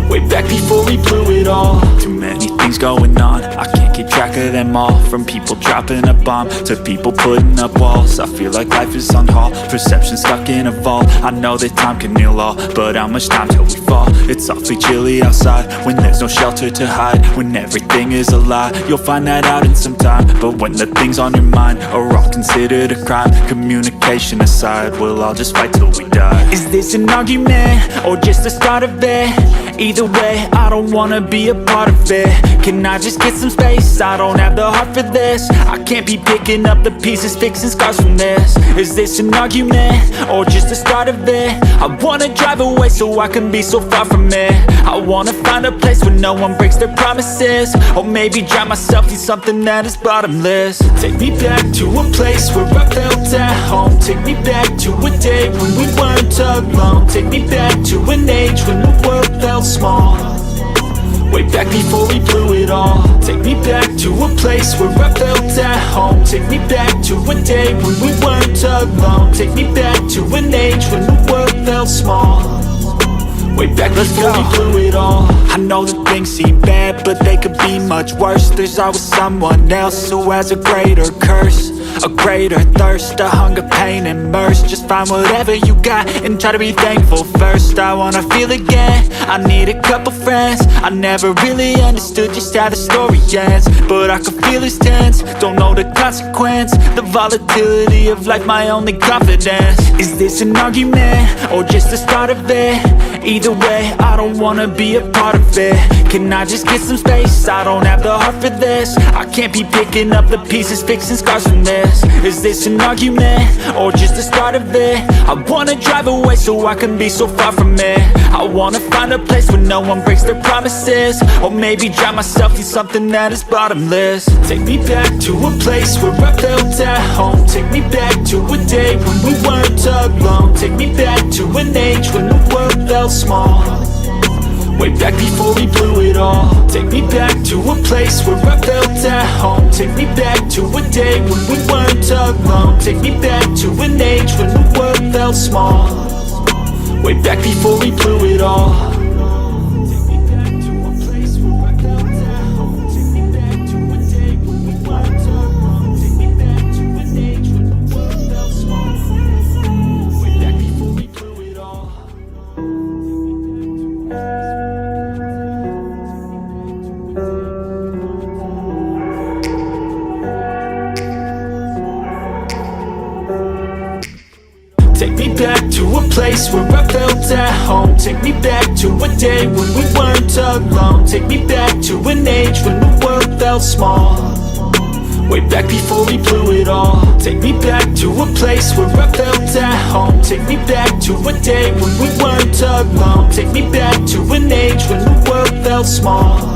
way back before we blew it all. Too many things going on, I can't keep track of them all. From people dropping a bomb to people putting up walls. I feel like life is on hold, perception stuck in a vault. I know that time can heal all, but how much time till we fall? It's awfully chilly outside when there's no shelter to hide. When everything is a lie, you'll find that out in some time. But when the things on your mind are all considered a crime, communication aside, we'll all just fight till we die. Is this an argument, or just the start of it? Either way, I don't wanna be a part of it. Can I just get some space? I don't have the heart for this. I can't be picking up the pieces, fixing scars from this. Is this an argument, or just the start of it? I wanna drive away so I can be so far from it. I wanna find a place where no one breaks their promises, or maybe drown myself in something that is bottomless. Take me back to a place where I felt at home. Take me back to a day when we weren't alone. Take me back to an age when the world felt small, way back before we blew it all. Take me back to a place where I felt at home. Take me back to a day when we weren't alone. Take me back to an age when the world felt small, way back before we blew it all. I know that things seem bad, but they could be much worse. There's always someone else who has a greater curse, a greater thirst, a hunger, pain, and mercy. Just find whatever you got and try to be thankful first. I wanna feel again, I need a couple friends. I never really understood just how the story ends, but I can feel it's tense, don't know the consequence. The volatility of life, my only confidence. Is this an argument, or just the start of it? Either way, I don't wanna be a part of it. Can I just get some space? I don't have the heart for this. I can't be picking up the pieces, fixing scars from this. Is this an argument, or just the start of it? I wanna drive away so I can be so far from it. I wanna find a place where no one breaks their promises, or maybe drown myself in something that is bottomless. Take me back to a place where I felt at home. Take me back to a day when we weren't alone. Take me back to an age when the world felt small, way back before we blew it all. Take me back to a place where I felt at home. Take me back to a day when we weren't alone. Take me back to an age when the world felt small, way back before we blew it all. Take me back to a place where I felt at home. Take me back to a day when we weren't alone. Take me back to an age when the world felt small. Way back before we blew it all. Take me back to a place where I felt at home. Take me back to a day when we weren't alone. Take me back to an age when the world felt small.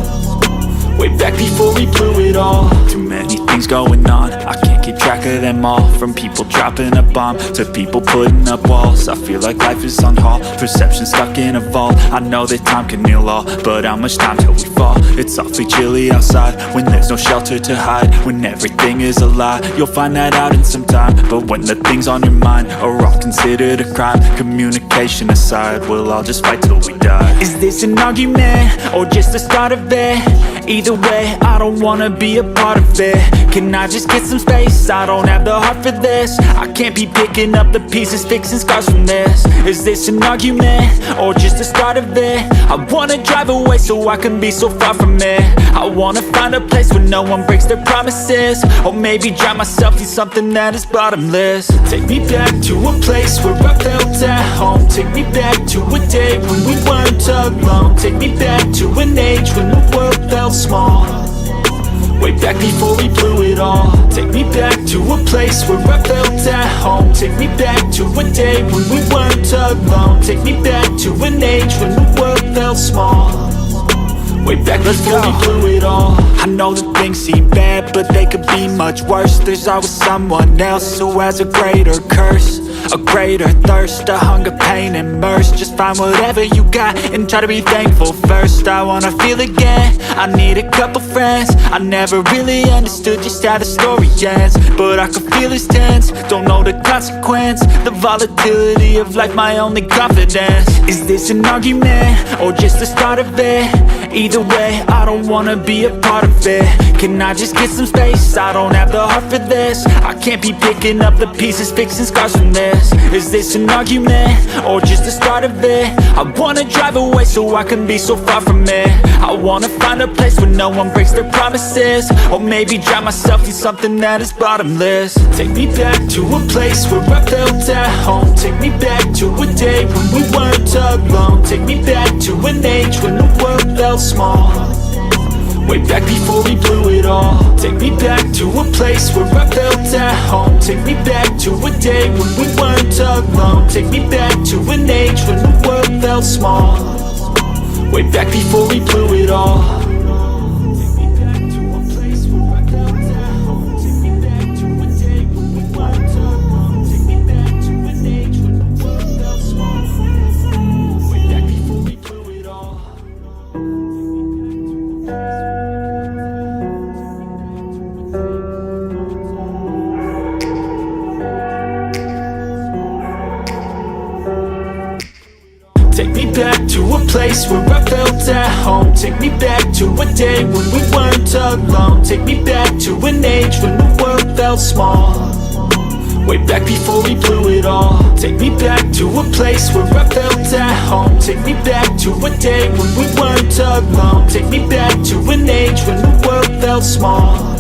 Way back before we blew it all. Too many things going on, I can't keep track of them all. From people dropping a bomb to people putting up walls. I feel like life is on hold, perception stuck in a vault. I know that time can heal all, but how much time till we fall? It's awfully chilly outside when there's no shelter to hide. When everything is a lie, you'll find that out in some time. But when the things on your mind are all considered a crime, communication aside, we'll all just fight till we die. Is this an argument or just the start of it? Either way, I don't wanna be a part of it. Can I just get some space? I don't have the heart for this. I can't be picking up the pieces, fixing scars from this. Is this an argument or just the start of it? I wanna drive away so I can be so far from it. I wanna find a place where no one breaks their promises. Or maybe drown myself in something that is bottomless. Take me back to a place where I felt at home. Take me back to a day when we weren't alone. Take me back to an age when the world felt small. Way back before we blew it all. Take me back to a place where I felt at home. Take me back to a day when we weren't alone. Take me back to an age when the world felt small. Way back before we blew it all. I know that things seem bad, but they could be much worse. There's always someone else who has a greater curse, a greater thirst, a hunger, pain, and mercy. Just find whatever you got and try to be thankful first. I wanna feel again, I need a couple friends. I never really understood just how the story ends, but I can feel it's tense, don't know the consequence. The volatility of life, my only confidence. Is this an argument or just the start of it? Either way, I don't wanna be a part of it. Can I just get some space? I don't have the heart for this. I can't be picking up the pieces, fixing scars from this. Is this an argument or just the start of it? I wanna drive away so I can be so far from it. I wanna find a place where no one breaks their promises. Or maybe drown myself in something that is bottomless. Take me back to a place where I felt at home. Take me back to a day when we weren't alone. Take me back to an age when the world felt small. Way back before we blew it all. Take me back to a place where I felt at home. Take me back to a day when we weren't alone. Take me back to an age when the world felt small. Way back before we blew it all. Take me back to a place where I felt at home. Take me back to a day when we weren't alone. Take me back to an age when the world felt small. Way back before we blew it all. Take me back to a place where I felt at home. Take me back to a day when we weren't alone. Take me back to an age when the world felt small. Way back before we blew it all. Take me back to a place where I felt at home. Take me back to a day when we weren't alone. Take me back to an age when the world felt small.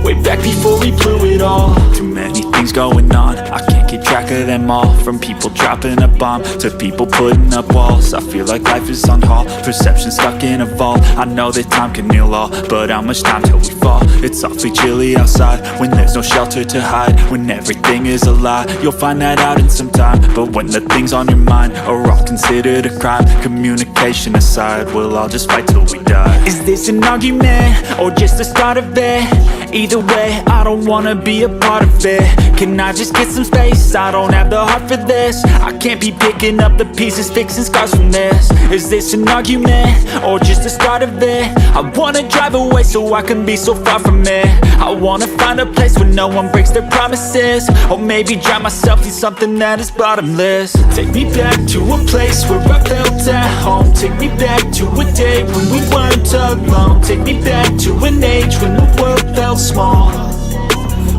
Way back before we blew it all. Too many things going on, I can't keep track of them all. From people dropping a bomb to people putting up walls. I feel like life is on hold, perception stuck in a vault. I know that time can heal all, but how much time till we fall? It's awfully chilly outside when there's no shelter to hide. When everything is a lie, you'll find that out in some time. But when the things on your mind are all considered a crime, communication aside, we'll all just fight till we die. Is this an argument or just the start of it? Either way, I don't wanna be a part of it. Can I just get some space? I don't have the heart for this. I can't be picking up the pieces, fixing scars from this. Is this an argument or just the start of it? I wanna drive away so I can be so far from it. I wanna find a place where no one breaks their promises. Or maybe drown myself in something that is bottomless. Take me back to a place where I felt at home. Take me back to a day when we weren't alone. Take me back to an age when the world felt small.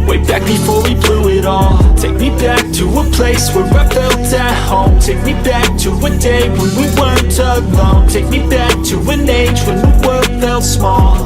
Way back before we blew it all. Take me back to a place where I felt at home. Take me back to a day when we weren't alone. Take me back to an age when the world felt small.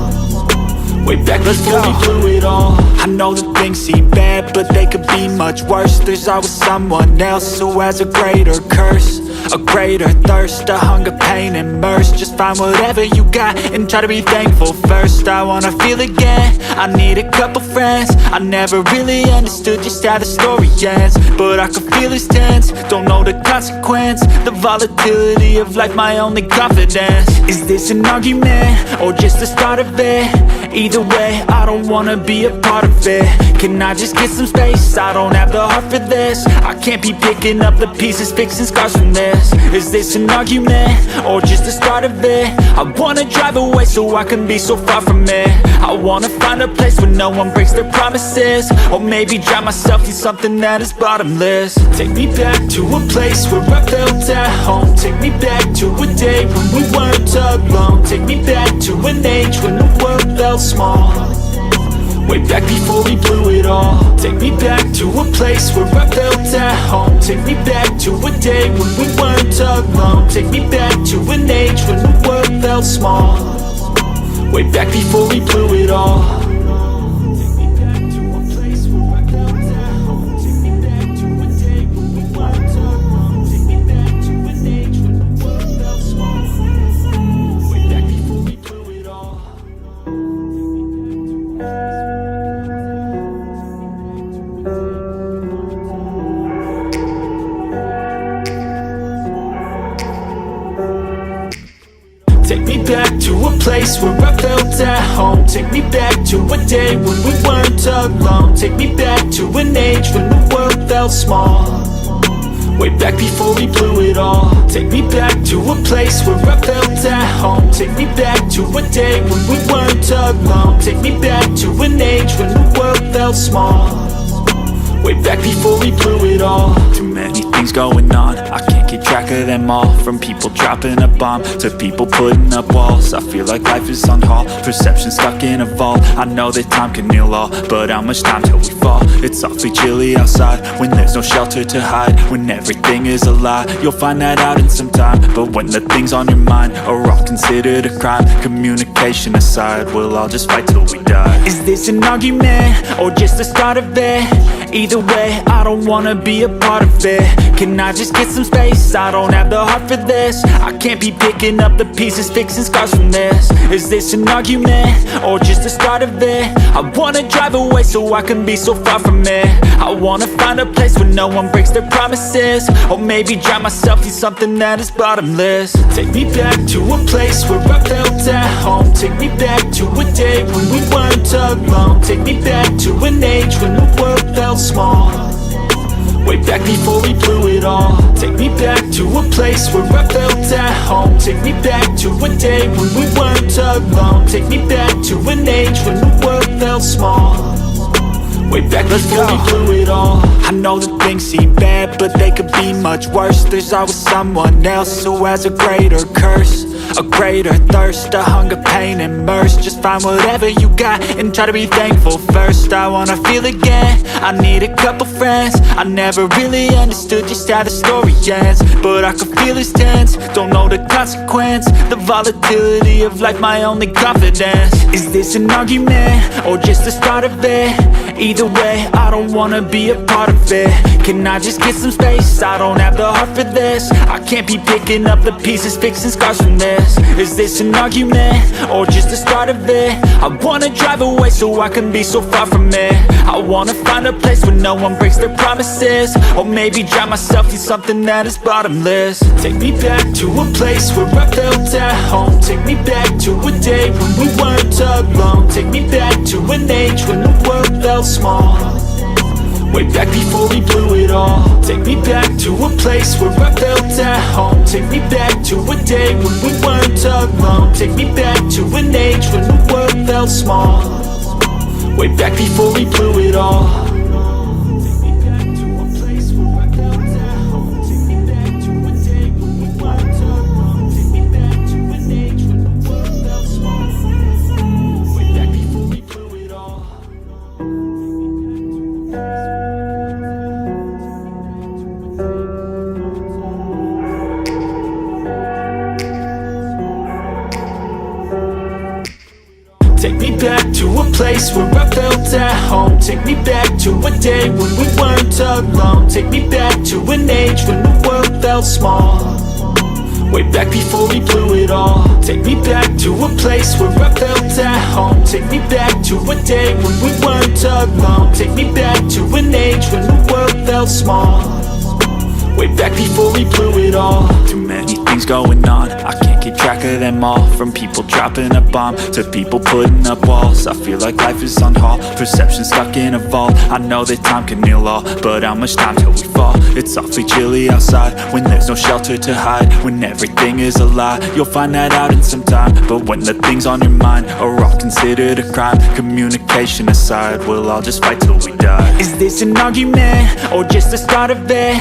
Way back before we blew it all. I know that things seem bad, but they could be much worse. There's always someone else who has a greater curse, a greater thirst, a hunger, pain, and mercy. Just find whatever you got and try to be thankful first. I wanna feel again, I need a couple friends. I never really understood just how the story ends, but I can feel it's tense, don't know the consequence. The volatility of life, my only confidence. Is this an argument, or just the start of it? Either way, I don't wanna be a part of it. Can I just get some space? I don't have the heart for this. I can't be picking up the pieces, fixing scars from this. Is this an argument, or just the start of it? I wanna drive away so I can be so far from it. I wanna find a place where no one breaks their promises, or maybe drown myself in something that is bottomless. Take me back to a place where I felt at home. Take me back to a day when we weren't alone. Take me back to an age when the world felt small, way back before we blew it all. Take me back to a place where I felt at home. Take me back to a day when we weren't alone. Take me back to an age when the world felt small, way back before we blew it all. Take me back to a place where I felt at home. Take me back to a day when we weren't alone. Take me back to an age when the world felt small, way back before we blew it all. Take me back to a place where I felt at home. Take me back to a day when we weren't alone. Take me back to an age when the world felt small, way back before we blew it all. Too many things going on, I can't keep track of them all. From people dropping a bomb to people putting up walls. I feel like life is on hold, perception stuck in a vault. I know that time can heal all, but how much time till we fall? It's awfully chilly outside when there's no shelter to hide. When everything is a lie, you'll find that out in some time. But when the things on your mind are all considered a crime, communication aside, we'll all just fight till we die. Is this an argument, or just the start of it? Either way, I don't wanna be a part of it. Can I just get some space? I don't have the heart for this. I can't be picking up the pieces, fixing scars from this. Is this an argument, or just the start of it? I wanna drive away so I can be so far from it. I wanna find a place where no one breaks their promises, or maybe drown myself in something that is bottomless. Take me back to a place where I felt at home. Take me back to a day when we weren't alone. Take me back to an age when the world felt small, way back before we blew it all. Take me back to a place where I felt at home. Take me back to a day when we weren't alone. Take me back to an age when the world felt small, way back before we blew it all. I know that things seem bad, but they could be much worse. There's always someone else who has a greater curse, a greater thirst, a hunger, pain, and mercy. Just find whatever you got and try to be thankful first. I wanna feel again, I need a couple friends. I never really understood just how the story ends, but I can feel it's tense, don't know the consequence. The volatility of life, my only confidence. Is this an argument, or just the start of it? Either way, I don't wanna be a part of it. Can I just get some space? I don't have the heart for this. I can't be picking up the pieces, fixing scars from this. Is this an argument, or just the start of it? I wanna drive away so I can be so far from it. I wanna find a place where no one breaks their promises, or maybe drown myself in something that is bottomless. Take me back to a place where I felt at home. Take me back to a day when we weren't alone. Take me back to an age when the world felt small, way back before we blew it all. Take me back to a place where I felt at home. Take me back to a day when we weren't alone. Take me back to an age when the world felt small, way back before we blew it all. Take me back to a place where I felt at home. Take me back to a day when we weren't alone. Take me back to an age when the world felt small, way back before we blew it all. Take me back to a place where I felt at home. Take me back to a day when we weren't alone. Take me back to an age when the world felt small, way back before we blew it all. Too many things going on, I can't keep track of them all. From people dropping a bomb to people putting up walls. I feel like life is on hold, perception stuck in a vault. I know that time can heal all, but how much time till we fall? It's awfully chilly outside when there's no shelter to hide. When everything is a lie, you'll find that out in some time. But when the things on your mind are all considered a crime, communication aside, we'll all just fight till we die. Is this an argument or just the start of it?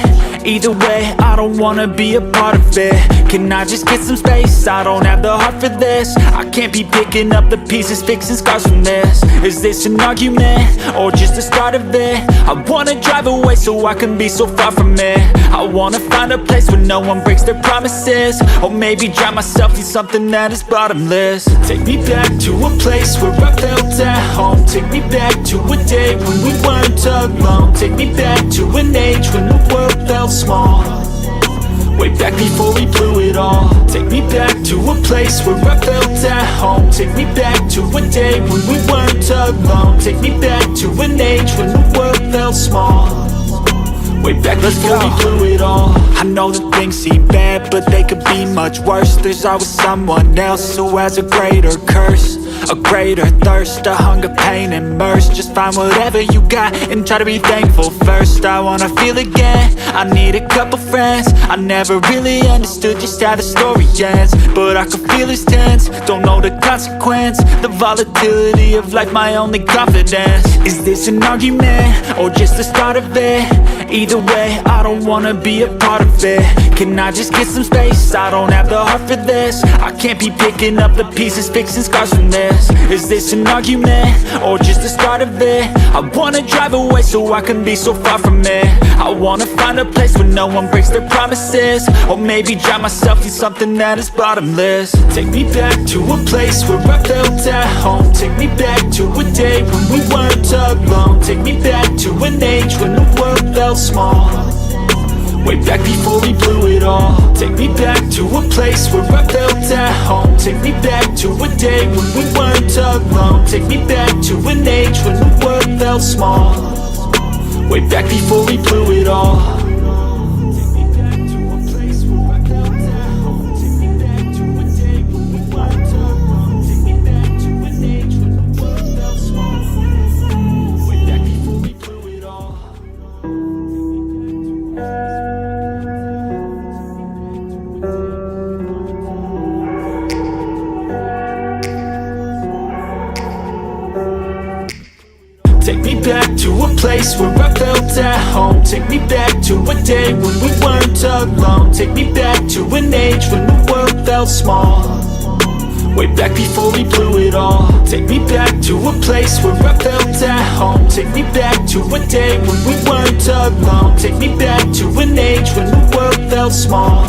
Either way, I don't wanna be a part of it. Can I just get some space? I don't have the heart for this. I can't be picking up the pieces, fixing scars from this. Is this an argument or just the start of it? I wanna drive away so I can be so far from it. I wanna find a place where no one breaks their promises, or maybe drown myself in something that is bottomless. Take me back to a place where I felt at home. Take me back to a day when we weren't alone. Take me back to an age when the world felt small, way back before we blew it all. Take me back to a place where I felt at home. Take me back to a day when we weren't alone. Take me back to an age when the world felt small, way back before we blew it all. I know that things seem bad, but they could be much worse. There's always someone else who has a greater curse, a greater thirst, a hunger, pain, and mercy. Just find whatever you got and try to be thankful first. I wanna feel again, I need a couple friends. I never really understood just how the story ends, but I can feel it's tense, don't know the consequence. The volatility of life, my only confidence. Is this an argument or just the start of it? Either way, I don't wanna be a part of it. Can I just get some space? I don't have the heart for this. I can't be picking up the pieces, fixing scars from this. Is this an argument or just the start of it? I wanna drive away so I can be so far from it. I wanna find a place where no one breaks their promises, or maybe drown myself in something that is bottomless. Take me back to a place where I felt at home. Take me back to a day when we weren't alone. Take me back to an age when the world felt small, way back before we blew it all. Take me back to a place where I felt at home. Take me back to a day when we weren't alone. Take me back to an age when the world felt small, way back before we blew it all. Take me back to a place where I felt at home. Take me back to a day when we weren't alone. Take me back to an age when the world felt small, way back before we blew it all. Take me back to a place where I felt at home. Take me back to a day when we weren't alone. Take me back to an age when the world felt small,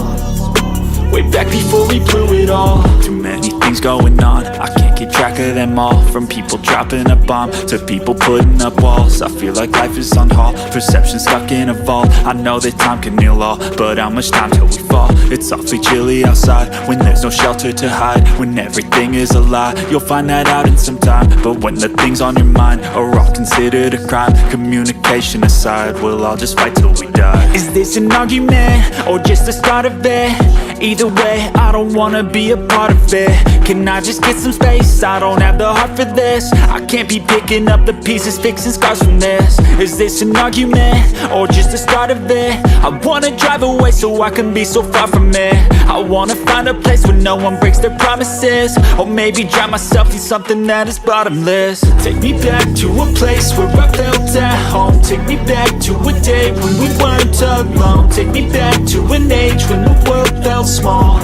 way back before we blew it all. Too many things going on, I can't keep track of them all. From people dropping a bomb to people putting up walls. I feel like life is on hold, perception stuck in a vault. I know that time can heal all, but how much time till we fall? It's awfully chilly outside when there's no shelter to hide. When everything is a lie, you'll find that out in some time. But when the things on your mind are all considered a crime, communication aside, we'll all just fight till we die. Is this an argument or just the start of it? Either way, I don't wanna be a part of it. Can I just get some space? I don't have the heart for this. I can't be picking up the pieces, fixing scars from this. Is this an argument or just the start of it? I wanna drive away so I can be so far from it. I wanna find a place where no one breaks their promises, or maybe drown myself in something that is bottomless. Take me back to a place where I felt at home. Take me back to a day when we weren't alone. Take me back to an age when the world felt small,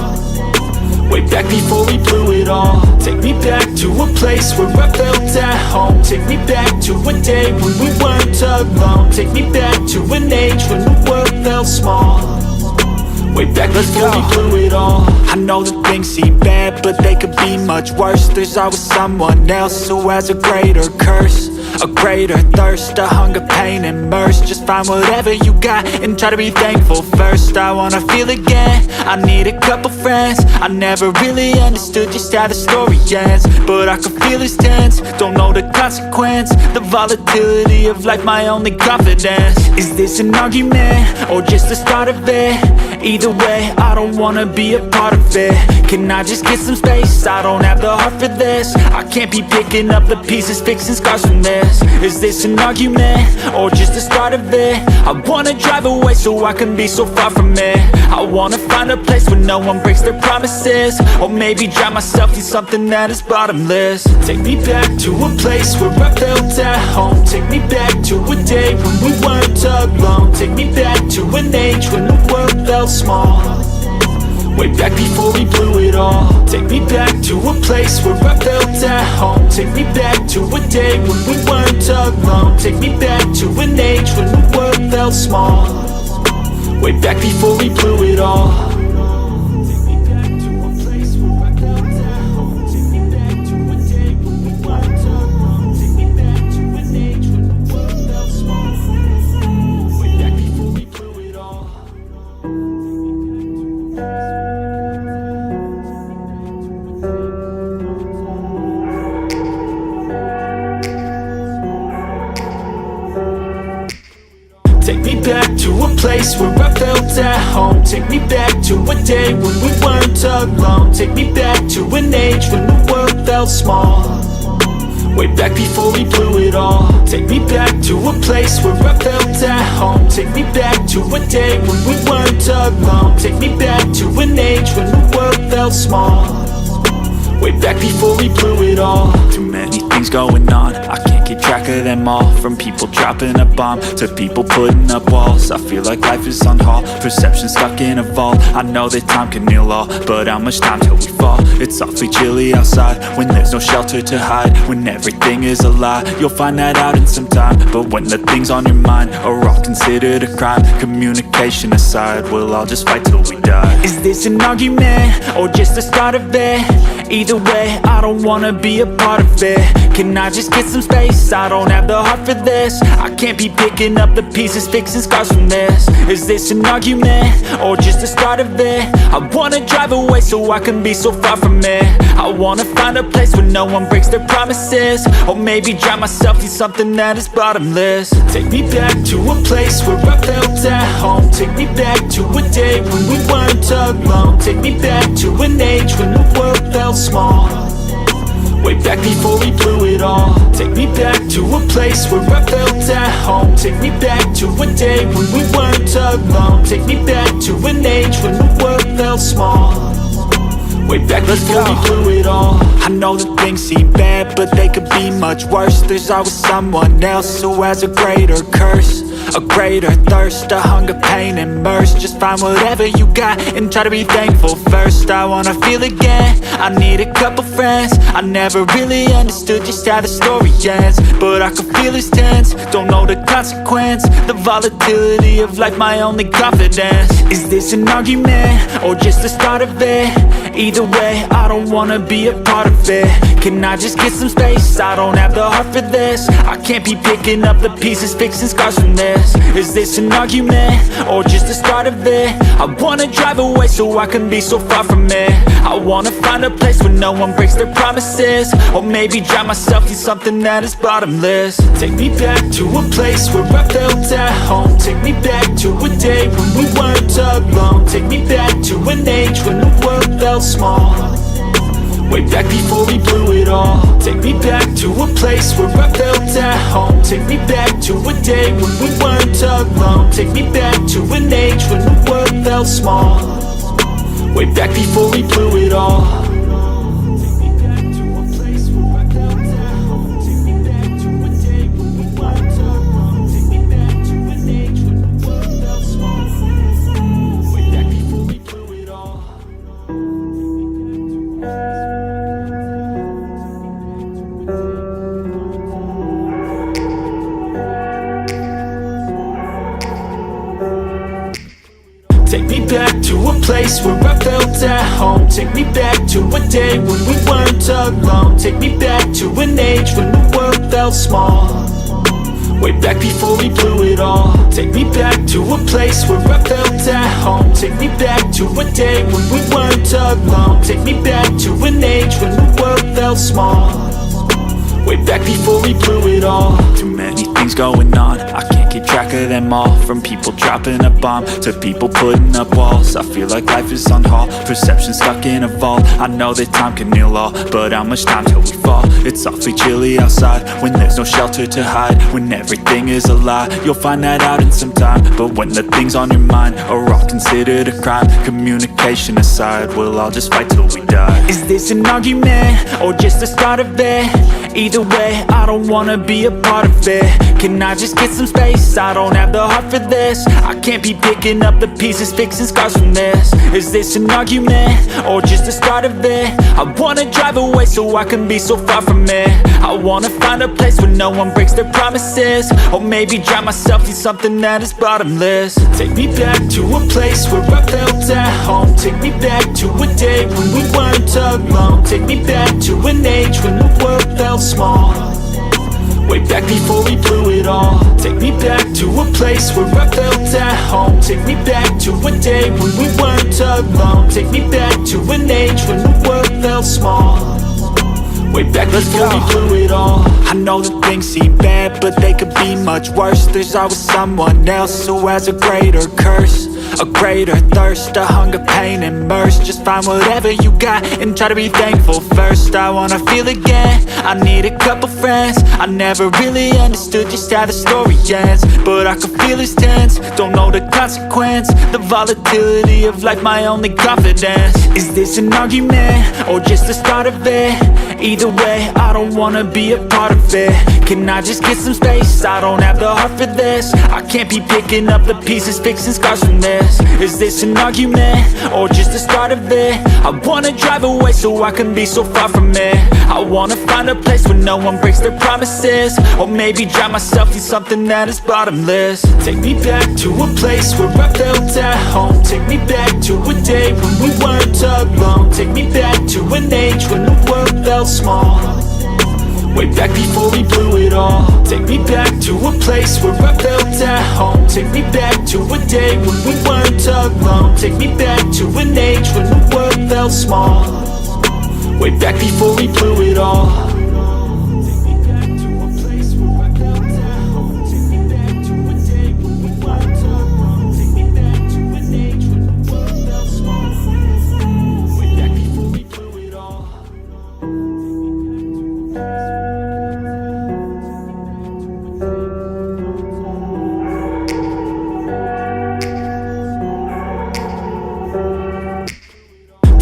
way back before we blew it all. Take me back to a place where I felt at home. Take me back to a day when we weren't alone. Take me back to an age when the world felt small, way back before we blew it all. I know that things seem bad, but they could be much worse. There's always someone else who has a greater curse, a greater thirst, a hunger, pain, and mercy. Just find whatever you got and try to be thankful first. I wanna feel again, I need a couple friends. I never really understood just how the story ends, but I can feel it's tense, don't know the consequence. The volatility of life, my only confidence. Is this an argument, or just the start of it? Either way, I don't wanna be a part of it. Can I just get some space? I don't have the heart for this. I can't be picking up the pieces, fixing scars from this. Is this an argument, or just the start of it? I wanna drive away so I can be so far from it. I wanna find a place where no one breaks their promises, or maybe drown myself in something that is bottomless. Take me back to a place where I felt at home. Take me back to a day when we weren't alone. Take me back to an age when the world felt small, way back before we blew it all. Take me back to a place where I felt at home. Take me back to a day when we weren't alone. Take me back to an age when the world felt small, way back before we blew it all. Take me back to a place where I felt at home. Take me back to a day when we weren't alone. Take me back to an age when the world felt small, way back before we blew it all. Take me back to a place where I felt at home. Take me back to a day when we weren't alone. Take me back to an age when the world felt small, way back before we blew it all. Too many things going on, I can't keep track of them all. From people dropping a bomb to people putting up walls. I feel like life is on hold, perception stuck in a vault. I know that time can heal all, but how much time till we fall? It's awfully chilly outside when there's no shelter to hide. When everything is a lie, you'll find that out in some time. But when the things on your mind are all considered a crime, communication aside, we'll all just fight till we die. Is this an argument, or just the start of it? Either way, I don't wanna be a part of it. Can I just get some space? I don't have the heart for this. I can't be picking up the pieces, fixing scars from this. Is this an argument, or just the start of it? I wanna drive away so I can be so far from it. I wanna find a place where no one breaks their promises, or maybe drown myself in something that is bottomless. Take me back to a place where I felt at home. Take me back to a day when we weren't alone. Take me back to an age when the world felt small, way back before we blew it all. Take me back to a place where I felt at home. Take me back to a day when we weren't alone. Take me back to an age when the world felt small, way back before we blew it all. I know that things seem bad, but they could be much worse. There's always someone else who has a greater curse, a greater thirst, a hunger, pain, and mercy. Just find whatever you got and try to be thankful first. I wanna feel again, I need a couple friends. I never really understood just how the story ends, but I can feel it's tense, don't know the consequence. The volatility of life, my only confidence. Is this an argument, or just the start of it? Either way, I don't wanna be a part of it. Can I just get some space? I don't have the heart for this. I can't be picking up the pieces, fixing scars from this. Is this an argument, or just the start of it? I wanna drive away so I can be so far from it. I wanna find a place where no one breaks their promises, or maybe drown myself in something that is bottomless. Take me back to a place where I felt at home. Take me back to a day when we weren't alone. Take me back to an age when the world felt small, way back before we blew it all. Take me back to a place where I felt at home. Take me back to a day when we weren't alone. Take me back to an age when the world felt small, way back before we blew it all. Take me back to a place where I felt at home. Take me back to a day when we weren't alone. Take me back to an age when the world felt small, way back before we blew it all. Take me back to a place where I felt at home. Take me back to a day when we weren't alone. Take me back to an age when the world felt small, way back before we blew it all. Too many things going on, I can't keep track of them all. From people dropping a bomb to people putting up walls. I feel like life is on hold, perception stuck in a vault. I know that time can heal all, but how much time till we fall? It's awfully chilly outside when there's no shelter to hide. When everything is a lie, you'll find that out in some time. But when the things on your mind are all considered a crime, communication aside, we'll all just fight till we die. Is this an argument or just the start of it? Either way, I don't wanna be a part of it. Can I just get some space? I don't have the heart for this. I can't be picking up the pieces, fixing scars from this. Is this an argument or just the start of it? I wanna drive away so I can be so far from it. I wanna find a place where no one breaks their promises, or maybe drown myself in something that is bottomless. Take me back to a place where I felt at home. Take me back to a day when we weren't alone. Take me back to an age when the world felt small, way back before we blew it all. Take me back to a place where I felt at home. Take me back to a day when we weren't alone. Take me back to an age when the world felt small, way back before we blew it all. I know that things seem bad, but they could be much worse. There's always someone else who has a greater curse, a greater thirst, a hunger, pain, and mercy. Just find whatever you got and try to be thankful first. I wanna feel again, I need a couple friends. I never really understood just how the story ends, but I can feel it's tense, don't know the consequence. The volatility of life, my only confidence. Is this an argument or just the start of it? Either way, I don't wanna be a part of it. Can I just get some space? I don't have the heart for this. I can't be picking up the pieces, fixing scars from this. Is this an argument or just the start of it? I wanna drive away so I can be so far from it. I wanna find a place where no one breaks their promises, or maybe drown myself in something that is bottomless. Take me back to a place where I felt at home. Take me back to a day when we weren't alone. Take me back to an age when the world felt small, way back before we blew it all. Take me back to a place where I felt at home. Take me back to a day when we weren't alone. Take me back to an age when the world felt small, way back before we blew it all.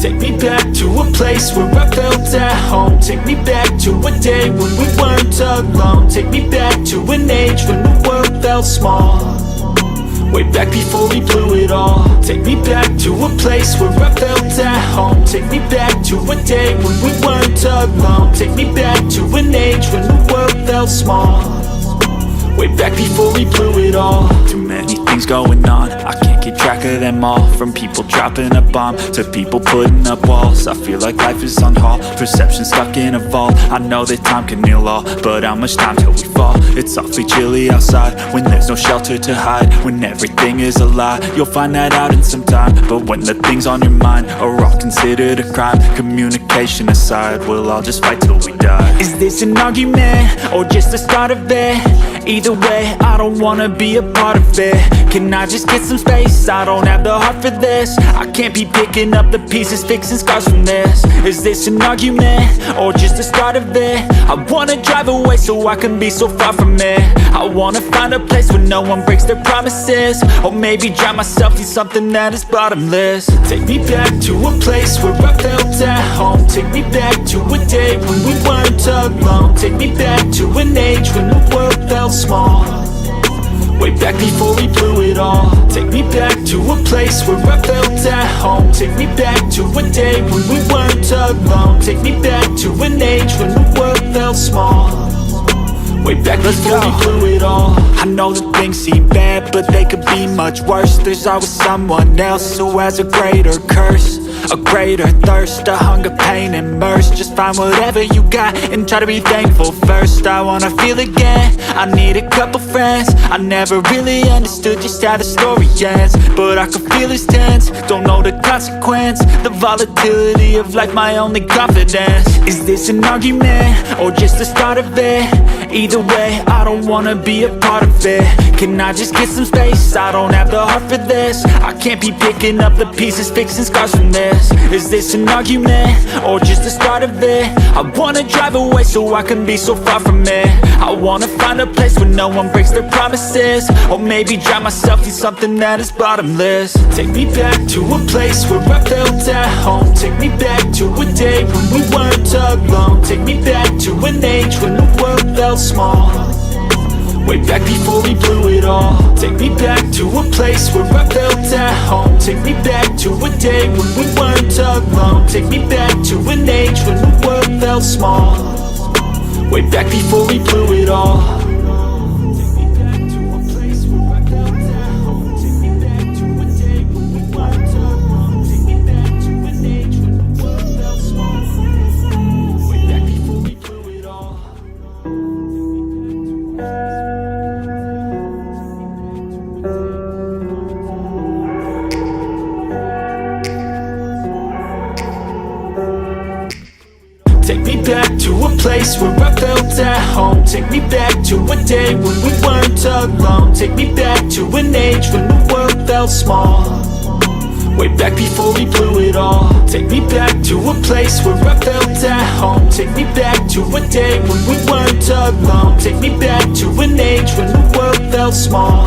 Take me back to a place where I felt at home. Take me back to a day when we weren't alone. Take me back to an age when the world felt small, way back before we blew it all. Take me back to a place where I felt at home. Take me back to a day when we weren't alone. Take me back to an age when the world felt small, way back before we blew it all. Too many things going on, I can't keep track of them all. From people dropping a bomb to people putting up walls. I feel like life is on hold, perception stuck in a vault. I know that time can heal all, but how much time till we fall? It's awfully chilly outside when there's no shelter to hide. When everything is a lie, you'll find that out in some time. But when the things on your mind are all considered a crime, communication aside, we'll all just fight till we die. Is this an argument or just the start of it? Either way, I don't wanna be a part of it. Can I just get some space? I don't have the heart for this. I can't be picking up the pieces, fixing scars from this. Is this an argument or just the start of it? I wanna drive away so I can be so far from it. I wanna find a place where no one breaks their promises, or maybe drown myself in something that is bottomless. Take me back to a place where I felt at home. Take me back to a day when we weren't alone. Take me back to an age when the world felt small, way back before we blew it all. Take me back to a place where I felt at home. Take me back to a day when we weren't alone. Take me back to an age when the world felt small, Way back before we blew it all. I know that things seem bad, but they could be much worse. There's always someone else who has a greater curse, a greater thirst, a hunger, pain, and mercy. Just find whatever you got and try to be thankful first. I wanna feel again, I need a couple friends. I never really understood just how the story ends, but I can feel it's tense, don't know the consequence. The volatility of life, my only confidence. Is this an argument, or just the start of it? Either way, I don't wanna be a part of it. Can I just get some space? I don't have the heart for this. I can't be picking up the pieces, fixing scars from this. Is this an argument, or just the start of it? I wanna drive away so I can be so far from it. I wanna find a place where no one breaks their promises, or maybe drown myself in something that is bottomless. Take me back to a place where I felt at home. Take me back to a day when we weren't alone. Take me back to an age when the world felt small. Way back before we blew it all. Take me back to a place where I felt at home. Take me back to a day when we weren't alone. Take me back to an age when the world felt small. Way back before we blew it all. Take me back to a place where I felt at home. Take me back to a day when we weren't alone. Take me back to an age when the world felt small. Way back before we blew it all. Take me back to a place where I felt at home. Take me back to a day when we weren't alone. Take me back to an age when the world felt small. Way back before we blew it all. Take me back to a place where I felt at home. Take me back to a day when we weren't alone. Take me back to an age when the world felt small.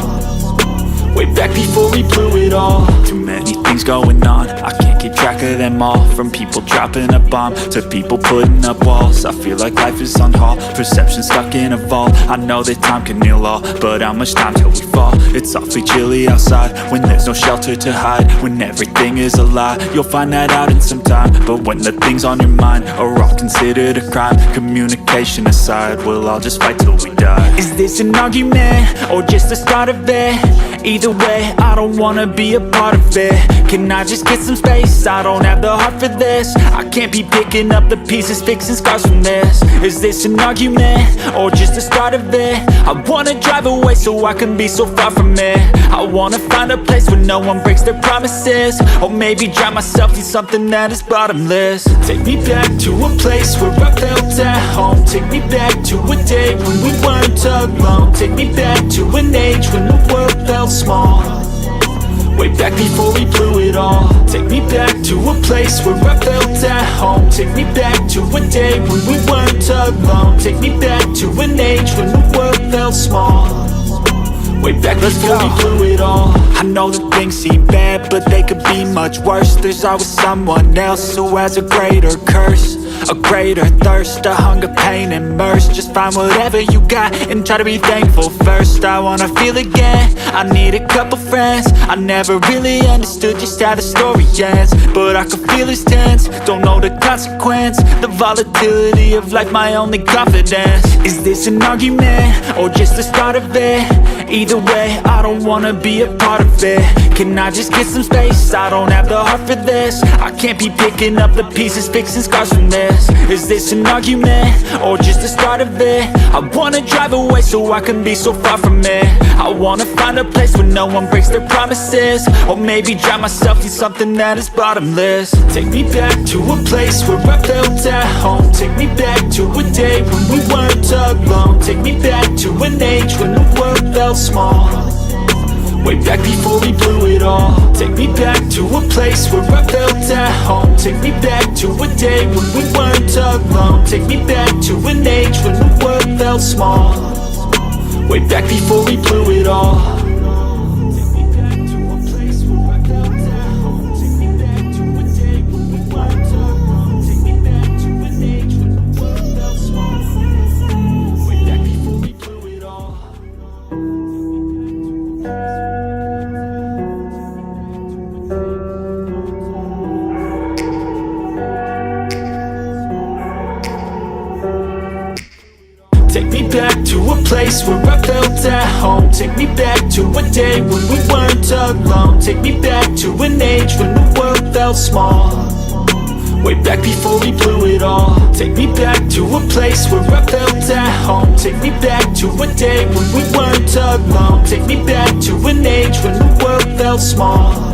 Way back before we blew it all. Too many things going on, I can't keep track of them all. From people dropping a bomb to people putting up walls. I feel like life is on hold, perception stuck in a vault. I know that time can heal all, but how much time till we fall? It's awfully chilly outside when there's no shelter to hide. When everything is a lie, you'll find that out in some time. But when the things on your mind are all considered a crime, communication aside, we'll all just fight till we die. Is this an argument, or just the start of it? Either way, I don't wanna be a part of it. Can I just get some space? I don't have the heart for this. I can't be picking up the pieces, fixing scars from this. Is this an argument, or just the start of it? I wanna drive away so I can be so far from it. I wanna find a place where no one breaks their promises, or maybe drown myself in something that is bottomless. Take me back to a place where I felt at home. Take me back to a day when we weren't alone. Take me back to an age when the world felt small. Way back before we blew it all. Take me back to a place where I felt at home. Take me back to a day when we weren't alone. Take me back to an age when the world felt small. Way back before we blew it all. I know that things seem bad, but they could be much worse. There's always someone else who has a greater curse, a greater thirst, a hunger, pain, and mercy. Just find whatever you got and try to be thankful first. I wanna feel again, I need a couple friends. I never really understood just how the story ends, but I can feel it's tense, don't know the consequence. The volatility of life, my only confidence. Is this an argument, or just the start of it? Either way, I don't wanna be a part of it. Can I just get some space? I don't have the heart for this. I can't be picking up the pieces, fixing scars from this. Is this an argument, or just the start of it? I wanna drive away so I can be so far from it. I wanna find a place where no one breaks their promises, or maybe drown myself in something that is bottomless. Take me back to a place where I felt at home. Take me back to a day when we weren't alone. Take me back to an age when the world felt small. Way back before we blew it all. Take me back to a place where I felt at home. Take me back to a day when we weren't alone. Take me back to an age when the world felt small. Way back before we blew it all. Take me back to a place where I felt at home. Take me back to a day when we weren't alone. Take me back to an age when the world felt small. Way back before we blew it all. Take me back to a place where I felt at home. Take me back to a day when we weren't alone. Take me back to an age when the world felt small. Way back before we blew it all. Take me back to a place where I felt at home. Take me back to a day when we weren't alone. Take me back to an age when the world felt small.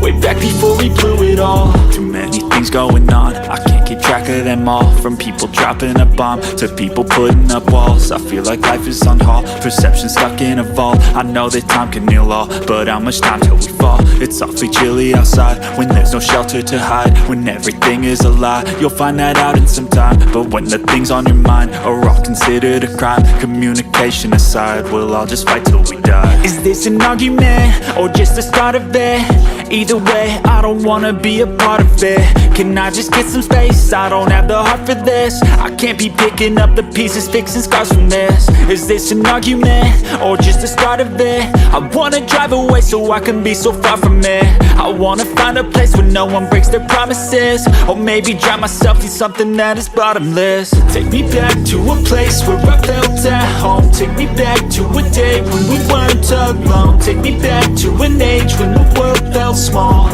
Way back before we blew it all. Too many things going on, I can't keep track of them all. From people dropping a bomb to people putting up walls. I feel like life is on hold, perception stuck in a vault. I know that time can heal all, but how much time till we fall? It's awfully chilly outside when there's no shelter to hide. When everything is a lie, you'll find that out in some time. But when the things on your mind are all considered a crime, communication aside, we'll all just fight till we die. Is this an argument or just the start of it? Either way, I don't wanna be a part of it. Can I just get some space? I don't have the heart for this. I can't be picking up the pieces, fixing scars from this. Is this an argument or just the start of it? I wanna drive away so I can be so far from it. I wanna find a place where no one breaks their promises. Or maybe drown myself in something that is bottomless. Take me back to a place where I felt at home. Take me back to a day when we weren't alone. Take me back to an age when the world felt small.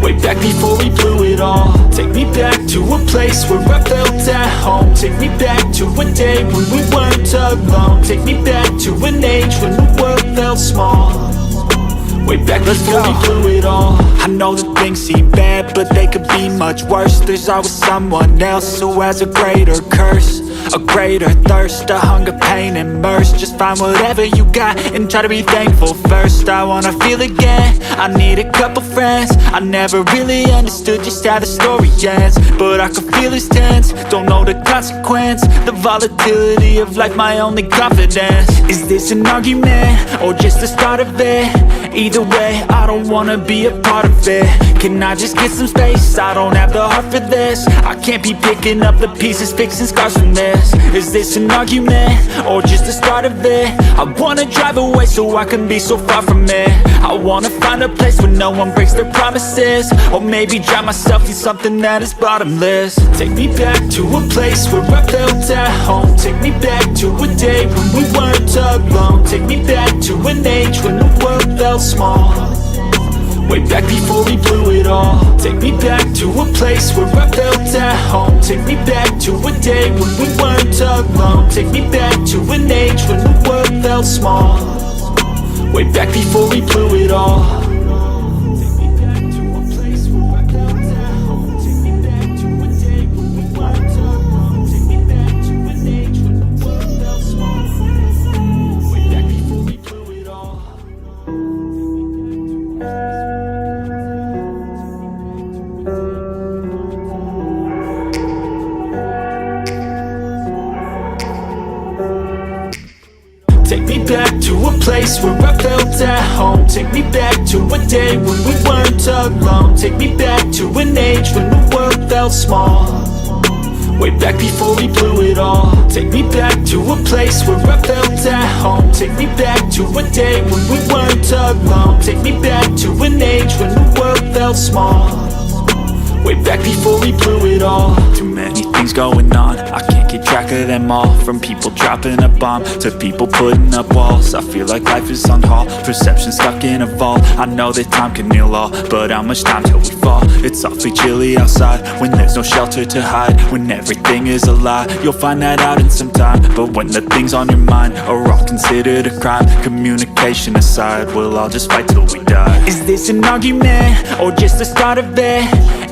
Way back before we blew it all. Take me back to a place where I felt at home. Take me back to a day when we weren't alone. Take me back to an age when the world felt small. Way back before we blew it all. I know that things seem bad, but they could be much worse. There's always someone else who has a greater curse, a greater thirst, a hunger, pain, and mercy. Just find whatever you got and try to be thankful first. I wanna feel again, I need a couple friends. I never really understood just how the story ends, but I can feel it's tense, don't know the consequence. The volatility of life, my only confidence. Is this an argument or just the start of it? Either way, I don't wanna be a part of it. Can I just get some space? I don't have the heart for this. I can't be picking up the pieces, fixing scars from this. Is this an argument or just the start of it? I wanna drive away so I can be so far from it. I wanna find a place where no one breaks their promises. Or maybe drown myself in something that is bottomless. Take me back to a place where I felt at home. Take me back to a day when we weren't alone. Take me back to an age when the world felt small. Way back before we blew it all. Take me back to a place where I felt at home. Take me back to a day when we weren't alone. Take me back to an age when the world felt small. Way back before we blew it all. Take me back to a place where I felt at home. Take me back to a day when we weren't alone. Take me back to an age when the world felt small. Way back before we blew it all. Take me back to a place where I felt at home. Take me back to a day when we weren't alone. Take me back to an age when the world felt small. Way back before we blew it all. Take me back to a place where I felt at home. Take me back to a day when we weren't alone. Take me back to an age when the world felt small. Way back before we blew it all. Too many things going on, I can't keep track of them all. From people dropping a bomb to people putting up walls. I feel like life is on hold, perception stuck in a vault. I know that time can heal all, but how much time till we fall? It's awfully chilly outside when there's no shelter to hide. When everything is a lie, you'll find that out in some time. But when the things on your mind are all considered a crime, communication aside, we'll all just fight till we die. Is this an argument or just the start of it?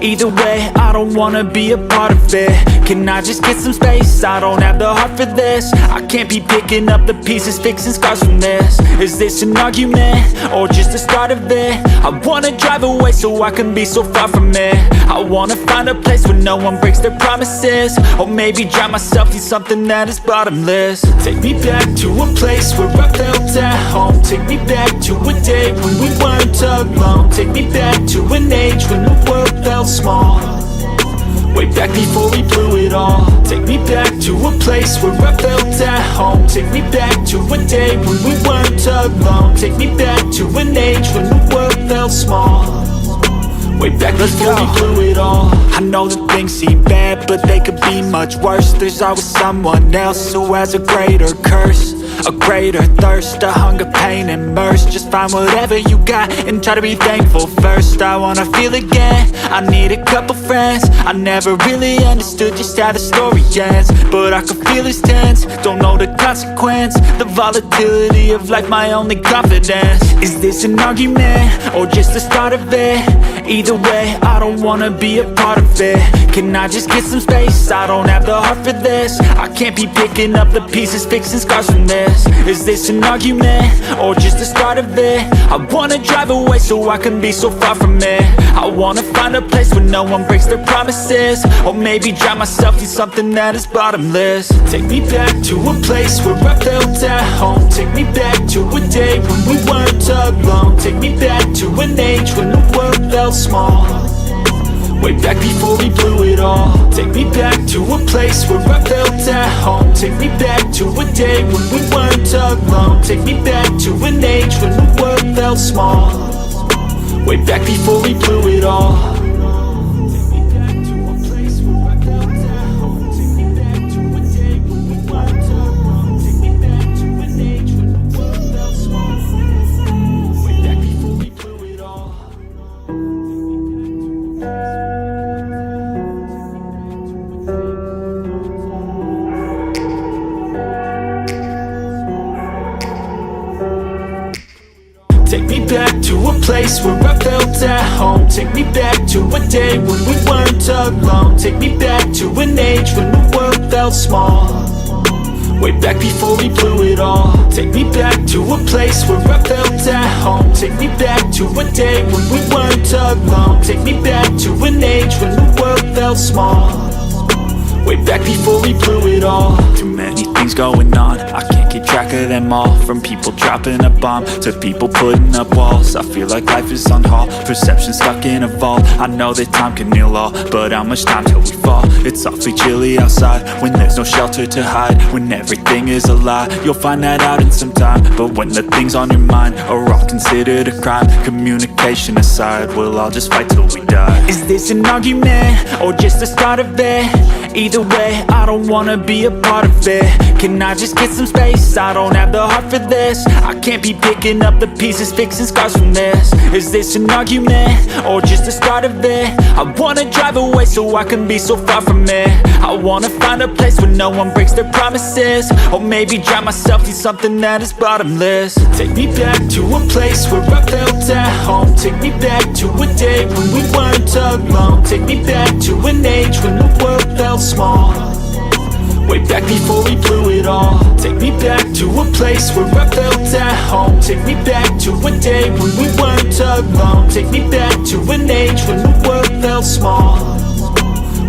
Either way, I don't wanna be a part of it. Can I just get some space? I don't have the heart for this. I can't be picking up the pieces, fixing scars from this. Is this an argument or just the start of it? I wanna drive away so I can be so far from it. I wanna find a place where no one breaks their promises. Or maybe drown myself in something that is bottomless. Take me back to a place where I felt at home. Take me back to a day when we weren't alone. Take me back to an age when the world felt small. Way back before we blew it all. Take me back to a place where I felt at home. Take me back to a day when we weren't alone. Take me back to an age when the world felt small. Way back before we blew it all. I know that things seem bad, but they could be much worse. There's always someone else who has a greater curse, a greater thirst, a hunger, pain, and mercy. Just find whatever you got and try to be thankful first. I wanna feel again, I need a couple friends. I never really understood just how the story ends, but I can feel it's tense, don't know the consequence. The volatility of life, my only confidence. Is this an argument, or just the start of it? Either way, I don't wanna be a part of it. Can I just get some space? I don't have the heart for this. I can't be picking up the pieces, fixing scars from this. Is this an argument, or just the start of it? I wanna drive away so I can be so far from it. I wanna find a place where no one breaks their promises, or maybe drown myself in something that is bottomless. Take me back to a place where I felt at home. Take me back to a day when we weren't alone. Take me back to an age when the world felt small, way back before we blew it all. Take me back to a place where I felt at home. Take me back to a day when we weren't alone. Take me back to an age when the world felt small, way back before we blew it all. Take me back to a place where I felt at home. Take me back to a day when we weren't alone. Take me back to an age when the world felt small, way back before we blew it all. Take me back to a place where I felt at home. Take me back to a day when we weren't alone. Take me back to an age when the world felt small, way back before we blew it all. Too many things going on, I can't keep track of them all. From people dropping a bomb to people putting up walls. I feel like life is on hold, perception stuck in a vault. I know that time can heal all, but how much time till we fall? It's awfully chilly outside when there's no shelter to hide. When everything is a lie, you'll find that out in some time. But when the things on your mind are all considered a crime, communication aside, we'll all just fight till we die. Is this an argument, or just the start of it? Either way, I don't wanna be a part of it. Can I just get some space? I don't have the heart for this. I can't be picking up the pieces, fixing scars from this. Is this an argument, or just the start of it? I wanna drive away so I can be so far from it. I wanna find a place where no one breaks their promises, or maybe drown myself in something that is bottomless. Take me back to a place where I felt at home. Take me back to a day when we weren't alone. Take me back to an age when the world felt small, way back before we blew it all. Take me back to a place where I felt at home. Take me back to a day when we weren't alone. Take me back to an age when the world felt small,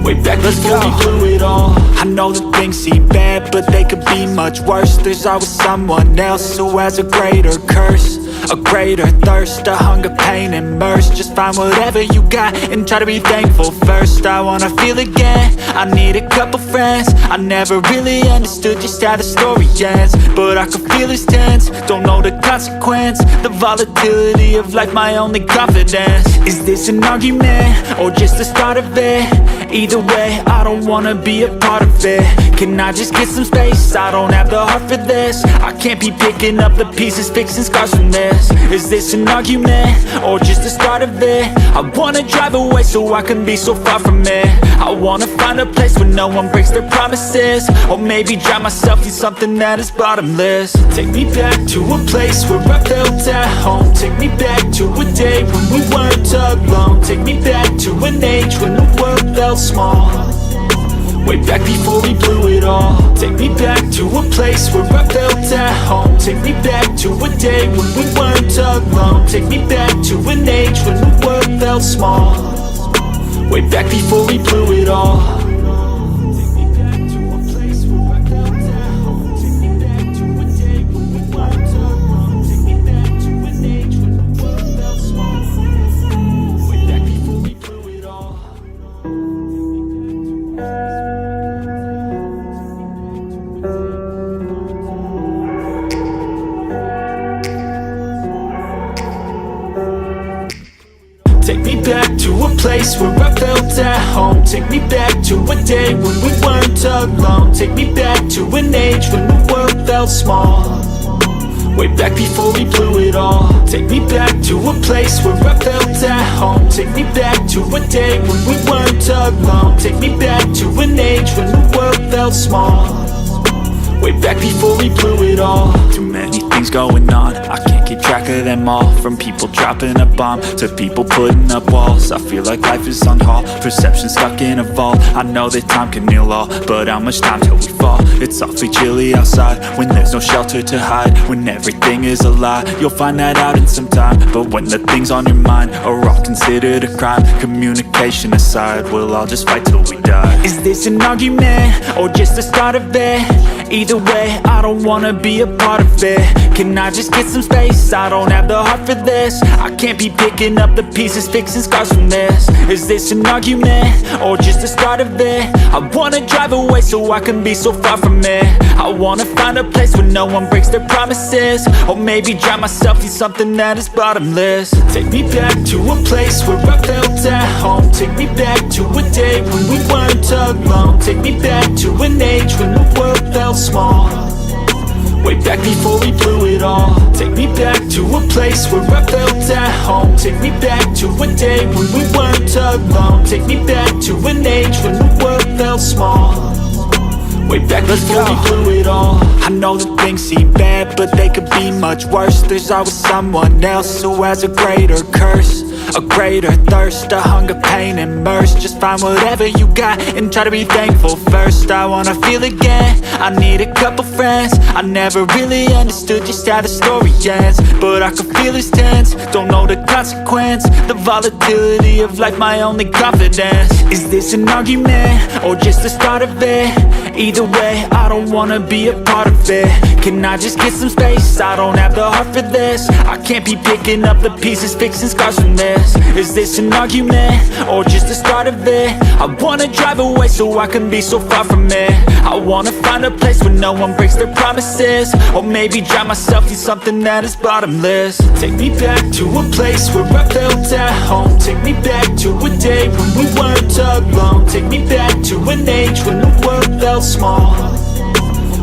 way back before we blew it all. I know that things seem bad, but they could be much worse. There's always someone else who has a greater curse, a greater thirst, a hunger, pain, and mercy. Just find whatever you got and try to be thankful first. I wanna feel again, I need a couple friends. I never really understood just how the story ends, but I can feel it's tense, don't know the consequence. The volatility of life, my only confidence. Is this an argument, or just the start of it? Either way, I don't wanna be a part of it. Can I just get some space? I don't have the heart for this. I can't be picking up the pieces, fixing scars from this. Is this an argument, or just the start of it? I wanna drive away so I can be so far from it. I wanna find a place where no one breaks their promises, or maybe drown myself in something that is bottomless. Take me back to a place where I felt at home. Take me back to a day when we weren't alone. Take me back to an age when the world felt small, way back before we blew it all. Take me back to a place where I felt at home. Take me back to a day when we weren't alone. Take me back to an age when the world felt small, way back before we blew it all. Take me back to a place where I felt at home. Take me back to a day when we weren't alone. Take me back to an age when the world felt small. Way back before we blew it all. Take me back to a place where I felt at home. Take me back to a day when we weren't alone. Take me back to an age when the world felt small. Way back before we blew it all. Too many things going on, I can't keep track of them all. From people dropping a bomb to people putting up walls. I feel like life is on hold, perception stuck in a vault. I know that time can heal all, but how much time till we fall? It's awfully chilly outside when there's no shelter to hide. When everything is a lie, you'll find that out in some time. But when the things on your mind are all considered a crime, communication aside, we'll all just fight till we die. Is this an argument or just the start of it? Either way, I don't wanna be a part of it. Can I just get some space? I don't have the heart for this. I can't be picking up the pieces, fixing scars from this. Is this an argument or just the start of it? I wanna drive away so I can be so far from it. I wanna find a place where no one breaks their promises. Or maybe drown myself in something that is bottomless. Take me back to a place where I felt at home. Take me back to a day when we weren't alone. Take me back to an age when the world felt small. Way back before we blew it all. Take me back to a place where I felt at home. Take me back to a day when we weren't alone. Take me back to an age when the world felt small. Way back before we blew it all. I know that things seem bad, but they could be much worse. There's always someone else who has a greater curse, a greater thirst, a hunger, pain, and mercy. Just find whatever you got and try to be thankful first. I wanna feel again, I need a couple friends. I never really understood just how the story ends, but I can feel it's tense, don't know the consequence. The volatility of life, my only confidence. Is this an argument or just the start of it? Either way, I don't wanna be a part of it. Can I just get some space? I don't have the heart for this. I can't be picking up the pieces, fixing scars from this. Is this an argument or just the start of it? I wanna drive away so I can be so far from it. I wanna find a place where no one breaks their promises. Or maybe drown myself in something that is bottomless. Take me back to a place where I felt at home. Take me back to a day when we weren't alone. Take me back to an age when the world felt small.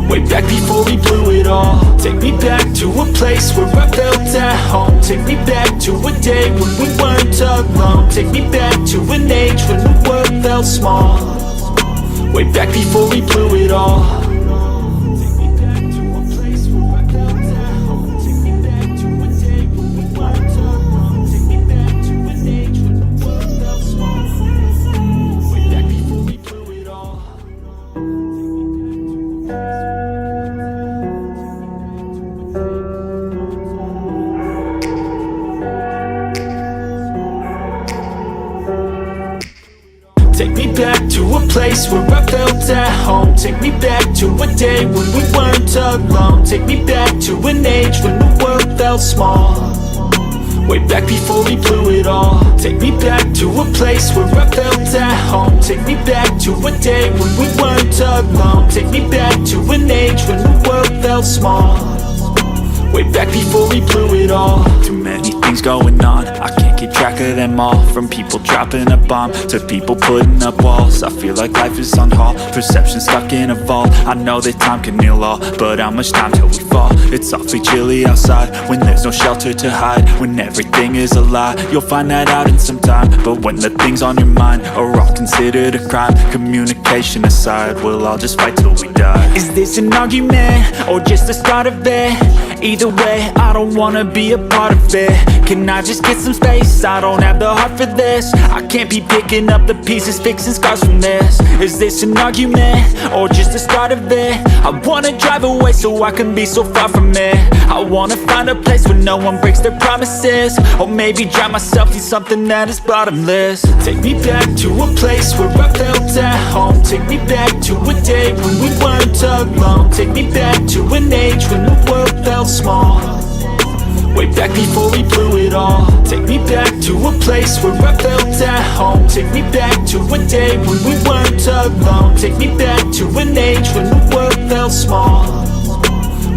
Way back before we blew it all. Take me back to a place where I felt at home. Take me back to a day when we weren't alone. Take me back to an age when the world felt small. Way back before we blew it all. Take me back to a place where I felt at home. Take me back to a day when we weren't alone. Take me back to an age when the world felt small. Way back before we blew it all. Take me back to a place where I felt at home. Take me back to a day when we weren't alone. Take me back to an age when the world felt small. Way back before we blew it all. Take me back to a place where I felt at home. Take me back to a day when we weren't alone. Take me back to an age when the world felt small. Way back before we blew it all. Too many things going on, I can't keep track of them all. From people dropping a bomb to people putting up walls. I feel like life is on hold, perception stuck in a vault. I know that time can heal all, but how much time till we fall? It's awfully chilly outside when there's no shelter to hide. When everything is a lie, you'll find that out in some time. But when the things on your mind are all considered a crime, communication aside, we'll all just fight till we die. Is this an argument or just the start of it? Either way, I don't wanna be a part of it. Can I just get some space? I don't have the heart for this. I can't be picking up the pieces, fixing scars from this. Is this an argument or just the start of it? I wanna drive away so I can be so far from it. I wanna find a place where no one breaks their promises. Or maybe drown myself in something that is bottomless. Take me back to a place where I felt at home. Take me back to a day when we weren't alone. Take me back to an age when the world felt small. Way back before we blew it all. Take me back to a place where I felt at home. Take me back to a day when we weren't alone. Take me back to an age when the world felt small.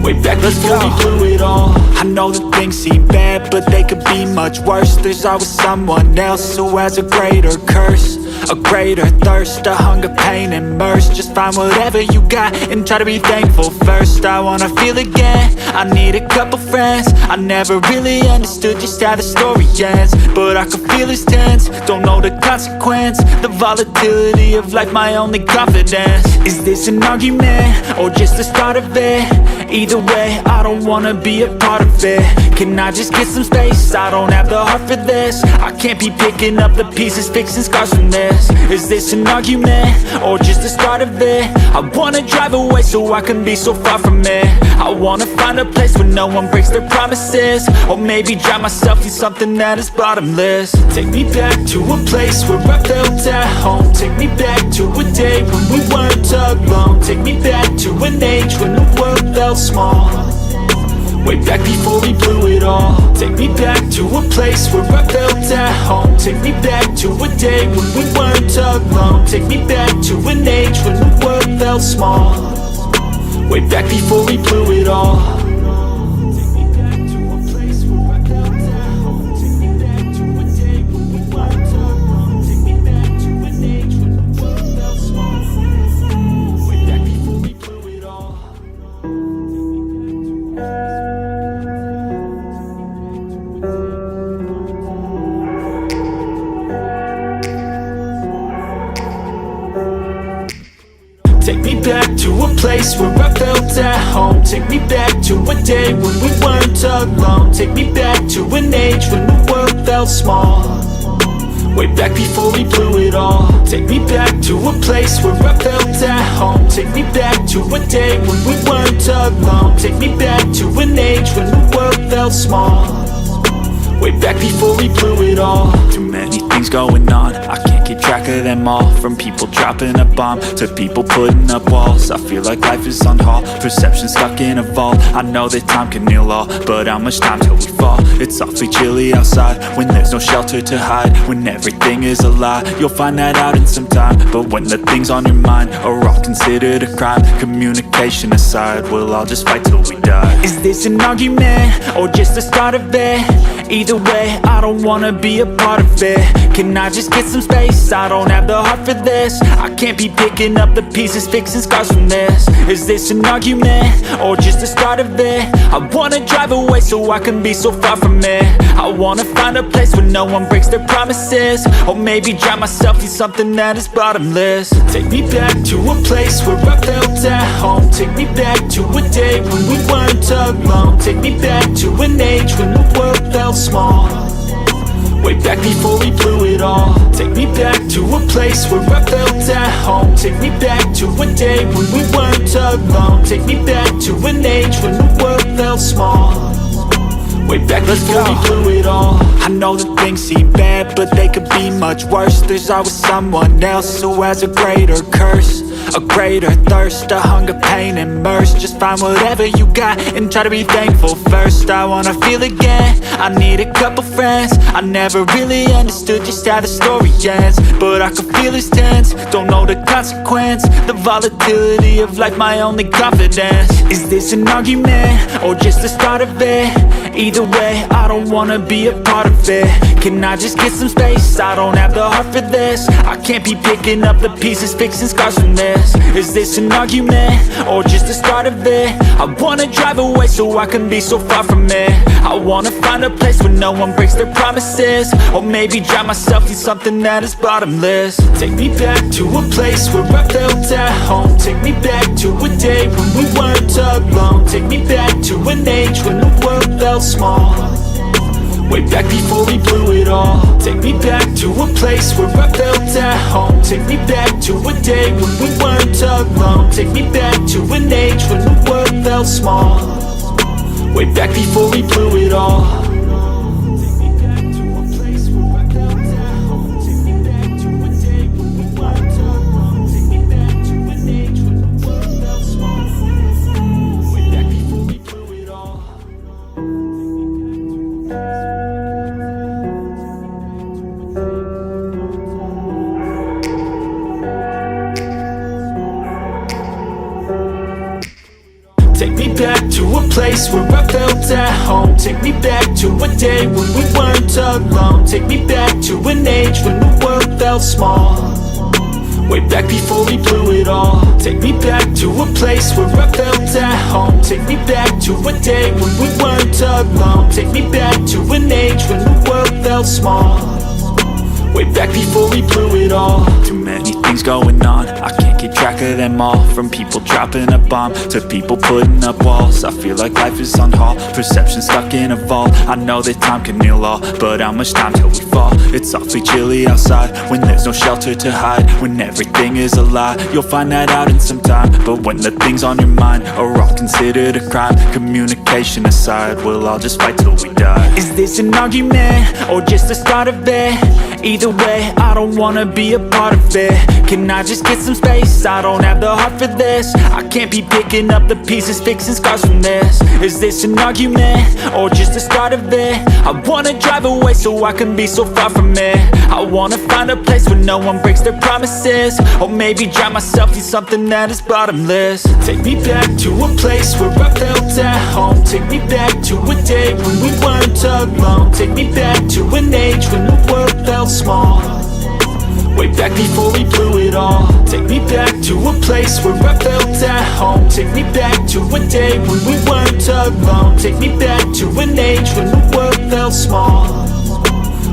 Way back before we blew it all. I know that things seem bad, but they could be much worse. There's always someone else who has a greater curse, a greater thirst, a hunger, pain, and mercy. Just find whatever you got and try to be thankful first. I wanna feel again, I need a couple friends. I never really understood just how the story ends, but I can feel it's tense, don't know the consequence. The volatility of life, my only confidence. Is this an argument, or just the start of it? Either way, I don't wanna be a part of it. Can I just get some space? I don't have the heart for this. I can't be picking up the pieces, fixing scars from this. Is this an argument, or just the start of it? I wanna drive away so I can be so far from it. I wanna find a place where no one breaks their promises, or maybe drown myself in something that is bottomless. Take me back to a place where I felt at home. Take me back to a day when we weren't alone. Take me back to an age when the world felt small. Way back before we blew it all. Take me back to a place where I felt at home. Take me back to a day when we weren't alone. Take me back to an age when the world felt small. Way back before we blew it all. Take me back to a place where I felt at home. Take me back to a day when we weren't alone. Take me back to an age when the world felt small. Way back before we blew it all. Take me back to a place where I felt at home. Take me back to a day when we weren't alone. Take me back to an age when the world felt small. Way back before we blew it all. Too many things going on, I can't keep track of them all. From people dropping a bomb to people putting up walls. I feel like life is on hold, perception stuck in a vault. I know that time can heal all, but how much time till we fall? It's awfully chilly outside when there's no shelter to hide. When everything is a lie, you'll find that out in some time. But when the things on your mind are all considered a crime, communication aside, we'll all just fight till we die. Is this an argument, or just the start of it? Either way, I don't wanna be a part of it. Can I just get some space? I don't have the heart for this. I can't be picking up the pieces, fixing scars from this. Is this an argument, or just the start of it? I wanna drive away so I can be so far from it. I wanna find a place where no one breaks their promises, or maybe drown myself in something that is bottomless. Take me back to a place where I felt at home. Take me back to a day when we weren't alone. Take me back to an age when the world felt small. Way back before we blew it all. Take me back to a place where I felt at home. Take me back to a day when we weren't alone. Take me back to an age when the world felt small. Way back before we blew it all. I know that things seem bad, but they could be much worse. There's always someone else who has a greater curse, a greater thirst, a hunger, pain, and mercy. Just find whatever you got and try to be thankful first. I wanna feel again, I need a couple friends. I never really understood just how the story ends, but I can feel it's tense, don't know the consequence. The volatility of life, my only confidence. Is this an argument, or just the start of it? Either way, I don't wanna be a part of it. Can I just get some space? I don't have the heart for this. I can't be picking up the pieces, fixing scars from this. Is this an argument, or just the start of it? I wanna drive away so I can be so far from it. I wanna find a place where no one breaks their promises, or maybe drown myself in something that is bottomless. Take me back to a place where I felt at home. Take me back to a day when we weren't alone. Take me back to an age when the world felt small. Way back before we blew it all. Take me back to a place where I felt at home. Take me back to a day when we weren't alone. Take me back to an age when the world felt small. Way back before we blew it all. Take me back to a place where I felt at home. Take me back to a day when we weren't alone. Take me back to an age when the world felt small, way back before we blew it all. Take me back to a place where I felt at home. Take me back to a day when we weren't alone. Take me back to an age when the world felt small, way back before we blew it all. Too many things going on, I can't keep track of them all. From people dropping a bomb to people putting up walls. I feel like life is on hold, perception stuck in a vault. I know that time can heal all, but how much time till we fall? It's awfully chilly outside when there's no shelter to hide. When everything is a lie, you'll find that out in some time. But when the things on your mind are all considered a crime, communication aside, we'll all just fight till we die. Is this an argument or just the start of it? Either way, I don't wanna be a part of it. Can I just get some space? I don't have the heart for this. I can't be picking up the pieces, fixing scars from this. Is this an argument or just the start of it? I wanna drive away so I can be so far from it. I wanna find a place where no one breaks their promises, or maybe drown myself in something that is bottomless. Take me back to a place where I felt at home. Take me back to a day when we weren't alone. Take me back to an age when the world felt small, way back before we blew it all. Take me back to a place where I felt at home. Take me back to a day when we weren't alone. Take me back to an age when the world felt small,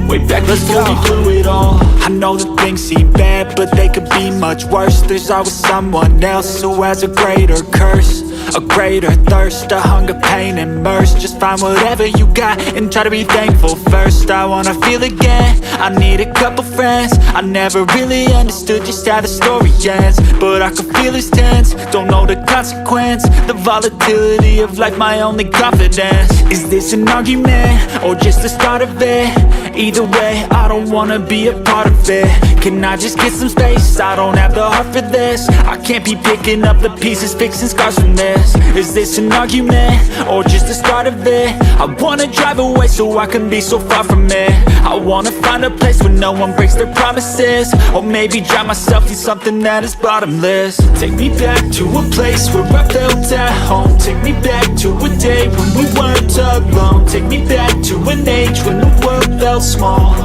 way back before we blew it all. I know that things seem bad, but they could be much worse. There's always someone else who has a greater curse, a greater thirst, a hunger, pain, and mercy. Just find whatever you got and try to be thankful first. I wanna feel again, I need a couple friends. I never really understood just how the story ends, but I can feel it's tense, don't know the consequence. The volatility of life, my only confidence. Is this an argument or just the start of it? Either way, I don't wanna be a part of it. Can I just get some space? I don't have the heart for this. I can't be picking up the pieces, fixing scars from this. Is this an argument or just the start of it? I wanna drive away so I can be so far from it. I wanna find a place where no one breaks their promises, or maybe drown myself in something that is bottomless. Take me back to a place where I felt at home. Take me back to a day when we weren't alone. Take me back to an age when the world felt small,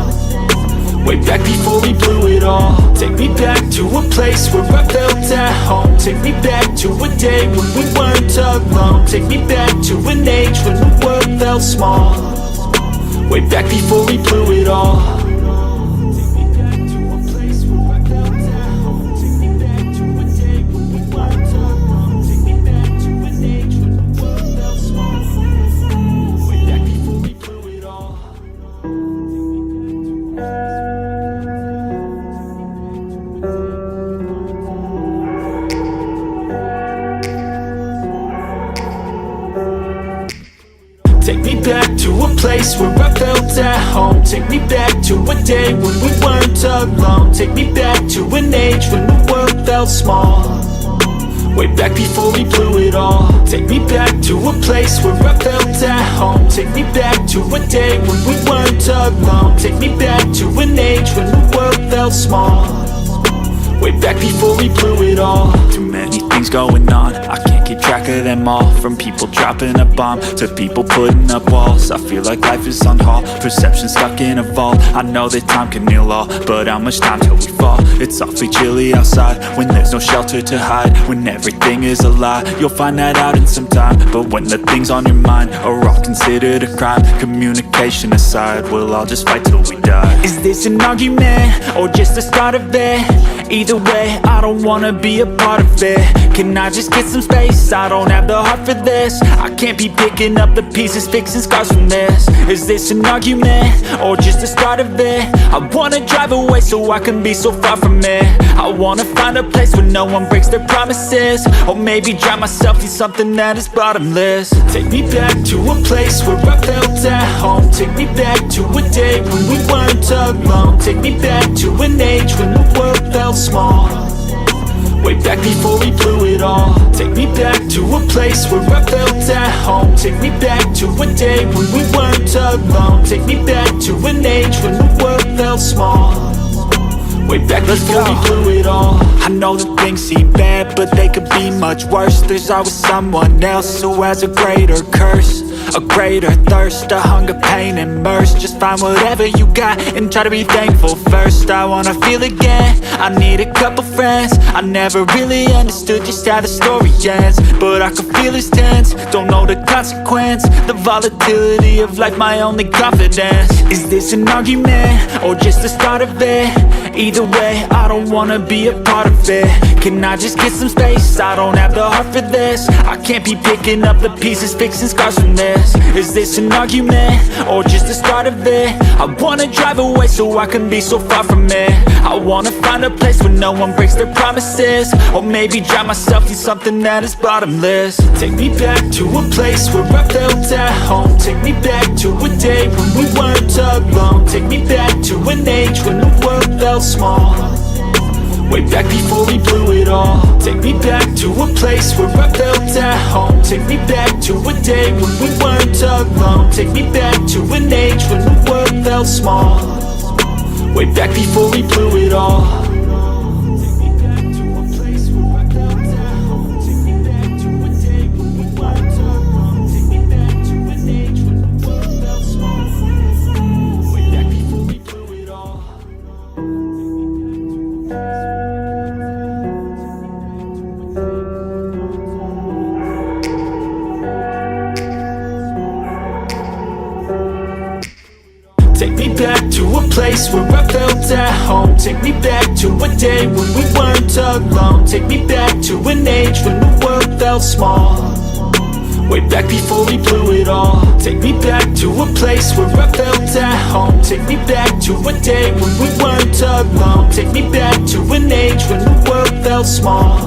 way back before we blew it all. Take me back to a place where I felt at home. Take me back to a day when we weren't alone. Take me back to an age when the world felt small, way back before we blew it all. Take me back to a place where I felt at home. Take me back to a day when we weren't alone. Take me back to an age when the world felt small, way back before we blew it all. Take me back to a place where I felt at home. Take me back to a day when we weren't alone. Take me back to an age when the world felt small, way back before we blew it all. Too many things going on, I can't keep track of them all. From people dropping a bomb to people putting up walls. I feel like life is on hold, perception stuck in a vault. I know that time can heal all, but how much time till we fall? It's awfully chilly outside when there's no shelter to hide. When everything is a lie, you'll find that out in some time. But when the things on your mind are all considered a crime, communication aside, we'll all just fight till we die. Is this an argument or just the start of it? Either way, I don't wanna be a part of it. Can I just get some space? I don't have the heart for this. I can't be picking up the pieces, fixing scars from this. Is this an argument or just the start of it? I wanna drive away so I can be so far from it. I wanna find a place where no one breaks their promises, or maybe drown myself in something that is bottomless. Take me back to a place where I felt at home. Take me back to a day when we weren't alone. Take me back to an age when the world felt small, way back before we blew it all. Take me back to a place where I felt at home. Take me back to a day when we weren't alone. Take me back to an age when the world felt small, way back before we blew it all. I know that things seem bad, but they could be much worse. There's always someone else who has a greater curse, a greater thirst, a hunger, pain, and mercy. Just find whatever you got and try to be thankful first. I wanna feel again, I need a couple friends. I never really understood just how the story ends, but I can feel it's tense, don't know the consequence. The volatility of life, my only confidence. Is this an argument, or just the start of it? Either way, I don't wanna be a part of it. Can I just get some space? I don't have the heart for this. I can't be picking up the pieces, fixing scars from this. Is this an argument, or just the start of it? I wanna drive away so I can be so far from it. I wanna find a place where no one breaks their promises, or maybe drown myself in something that is bottomless. Take me back to a place where I felt at home. Take me back to a day when we weren't alone. Take me back to an age when the world felt small, way back before we blew it all. Take me back to a place where I felt at home. Take me back to a day when we weren't alone. Take me back to an age when the world felt small, way back before we blew it all. Take me back to a place where I felt at home. Take me back to a day when we weren't alone. Take me back to an age when the world felt small, way back before we blew it all. Take me back to a place where I felt at home. Take me back to a day when we weren't alone. Take me back to an age when the world felt small, way back before we blew it all. Take me back to a place where I felt at home. Take me back to a day when we weren't alone. Take me back to an age when the world felt small,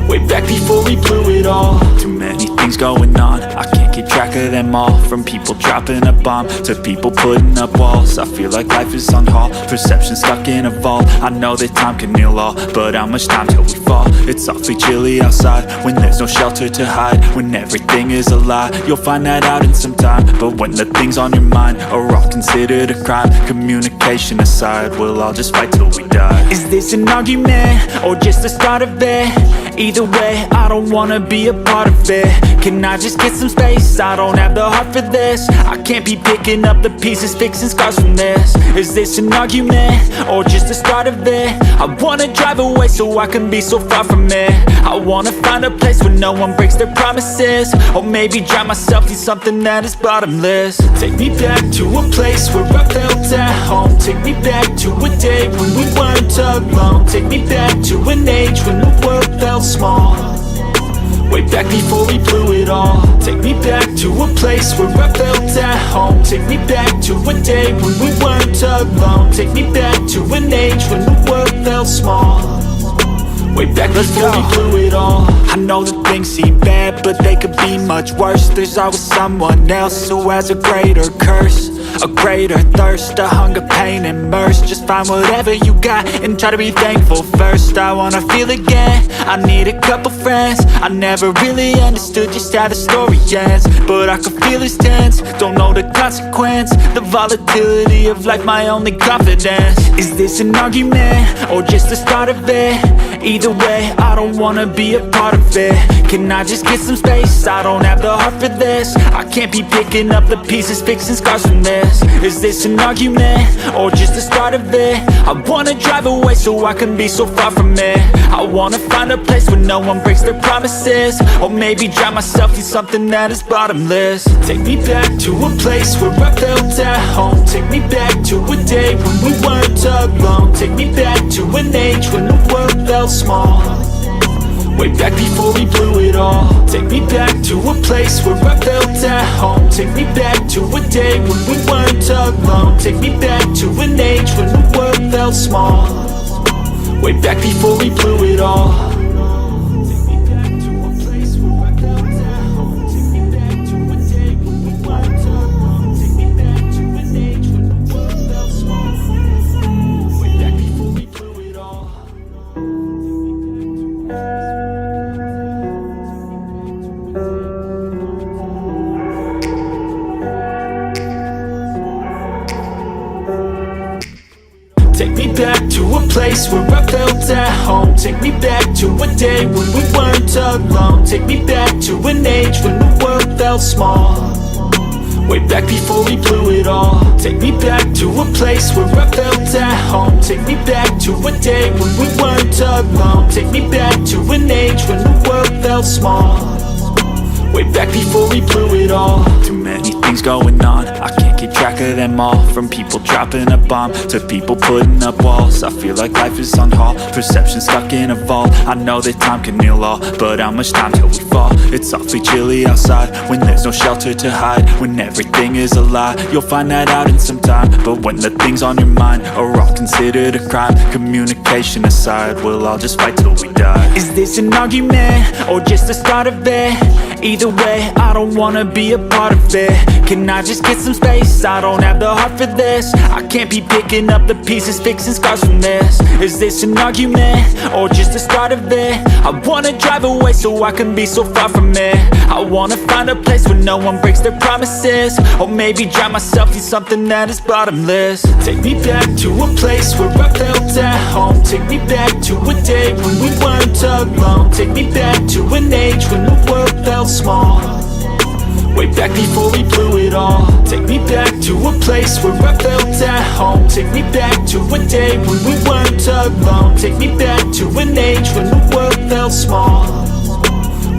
way back before we blew it all. Too many things going on, I can't keep track of them all. From people dropping a bomb to people putting up walls. I feel like life is on hold, perception stuck in a vault. I know that time can heal all, but how much time till we fall? It's awfully chilly outside when there's no shelter to hide. When everything is a lie, you'll find that out in some time. But when the things on your mind are all considered a crime, communication aside, we'll all just fight till we die. Is this an argument, or just the start of it? Either way, I don't wanna be a part of it. Can I just get some space? I don't have the heart for this. I can't be picking up the pieces, fixing scars from this. Is this an argument, or just the start of it? I wanna drive away so I can be so far from it. I wanna find a place where no one breaks their promises, or maybe drown myself in something that is bottomless. Take me back to a place where I felt at home. Take me back to a day when we weren't alone. Take me back to an age when the world felt small, way back before we blew it all. Take me back to a place where I felt at home. Take me back to a day when we weren't alone. Take me back to an age when the world felt small, way back before we blew it all. I know that things seem bad, but they could be much worse. There's always someone else who has a greater curse, a greater thirst, a hunger, pain, and mercy. Just find whatever you got and try to be thankful first. I wanna feel again, I need a couple friends. I never really understood just how the story ends, but I can feel it's tense, don't know the consequence. The volatility of life, my only confidence. Is this an argument, or just the start of it? Either way, I don't wanna be a part of it. Can I just get some space? I don't have the heart for this. I can't be picking up the pieces, fixing scars from this. Is this an argument, or just the start of it? I wanna drive away so I can be so far from it. I wanna find a place where no one breaks their promises, or maybe drown myself in something that is bottomless. Take me back to a place where I felt at home. Take me back to a day when we weren't alone. Take me back to an age when the world felt small, way back before we blew it all. Take me back to a place where I felt at home. Take me back to a day when we weren't alone. Take me back to an age when the world felt small, way back before we blew it all. Take me back to a place where I felt at home. Take me back to a day when we weren't alone. Take me back to an age when the world felt small, way back before we blew it all. Take me back to a place where I felt at home. Take me back to a day when we weren't alone. Take me back to an age when the world felt small, way back before we blew it all. Take me back to a place where I felt at home. Take me back to a day when we weren't alone. Take me back to an age when the world felt small, way back before we blew it all. Too many things going on, I can't keep track of them all. From people dropping a bomb to people putting up walls. I feel like life is on hold, perception stuck in a vault. I know that time can heal all, but how much time till we fall? It's awfully chilly outside when there's no shelter to hide. When everything is a lie, you'll find that out in some time. But when the things on your mind are all considered a crime, communication aside, we'll all just fight till we die. Is this an argument or just the start of it? Either way, I don't wanna be a part of it. Can I just get some space? I don't have the heart for this. I can't be picking up the pieces, fixing scars from this. Is this an argument or just the start of it? I wanna drive away so I can be so far from it. I wanna find a place where no one breaks their promises, or maybe drown myself in something that is bottomless. Take me back to a place where I felt at home. Take me back to a day when we weren't alone. Take me back to an age when the world felt small, way back before we blew it all. Take me back to a place where I felt at home. Take me back to a day when we weren't alone. Take me back to an age when the world felt small,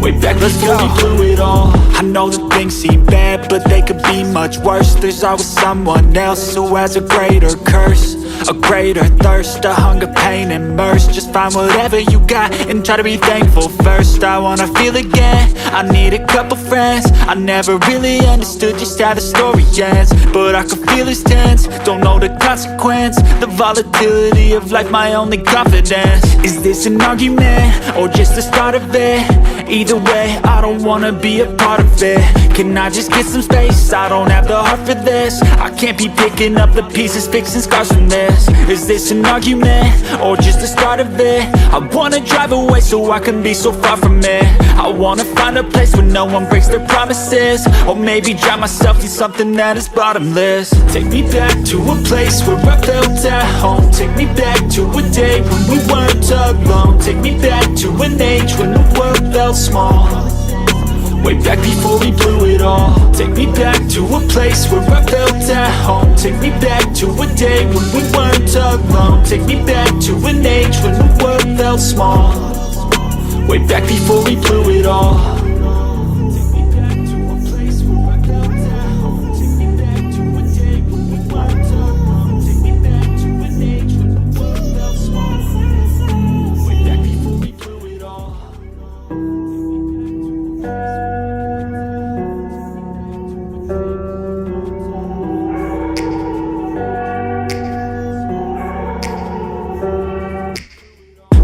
way back before we blew it all. I know that things seem bad, but they could be much worse. There's always someone else who has a greater curse, a greater thirst, a hunger, pain, and mercy. Just find whatever you got and try to be thankful first. I wanna feel again, I need a couple friends. I never really understood just how the story ends, but I can feel it's tense, don't know the consequence. The volatility of life, my only confidence. Is this an argument or just the start of it? Either way, I don't wanna be a part of it. Can I just get some space? I don't have the heart for this. I can't be picking up the pieces, fixing scars from this. Is this an argument or just the start of it? I wanna drive away so I can be so far from it. I wanna find a place where no one breaks their promises, or maybe drown myself in something that is bottomless. Take me back to a place where I felt at home. Take me back to a day when we weren't alone. Take me back to an age when the world felt small, way back before we blew it all. Take me back to a place where I felt at home. Take me back to a day when we weren't alone. Take me back to an age when the world felt small, way back before we blew it all.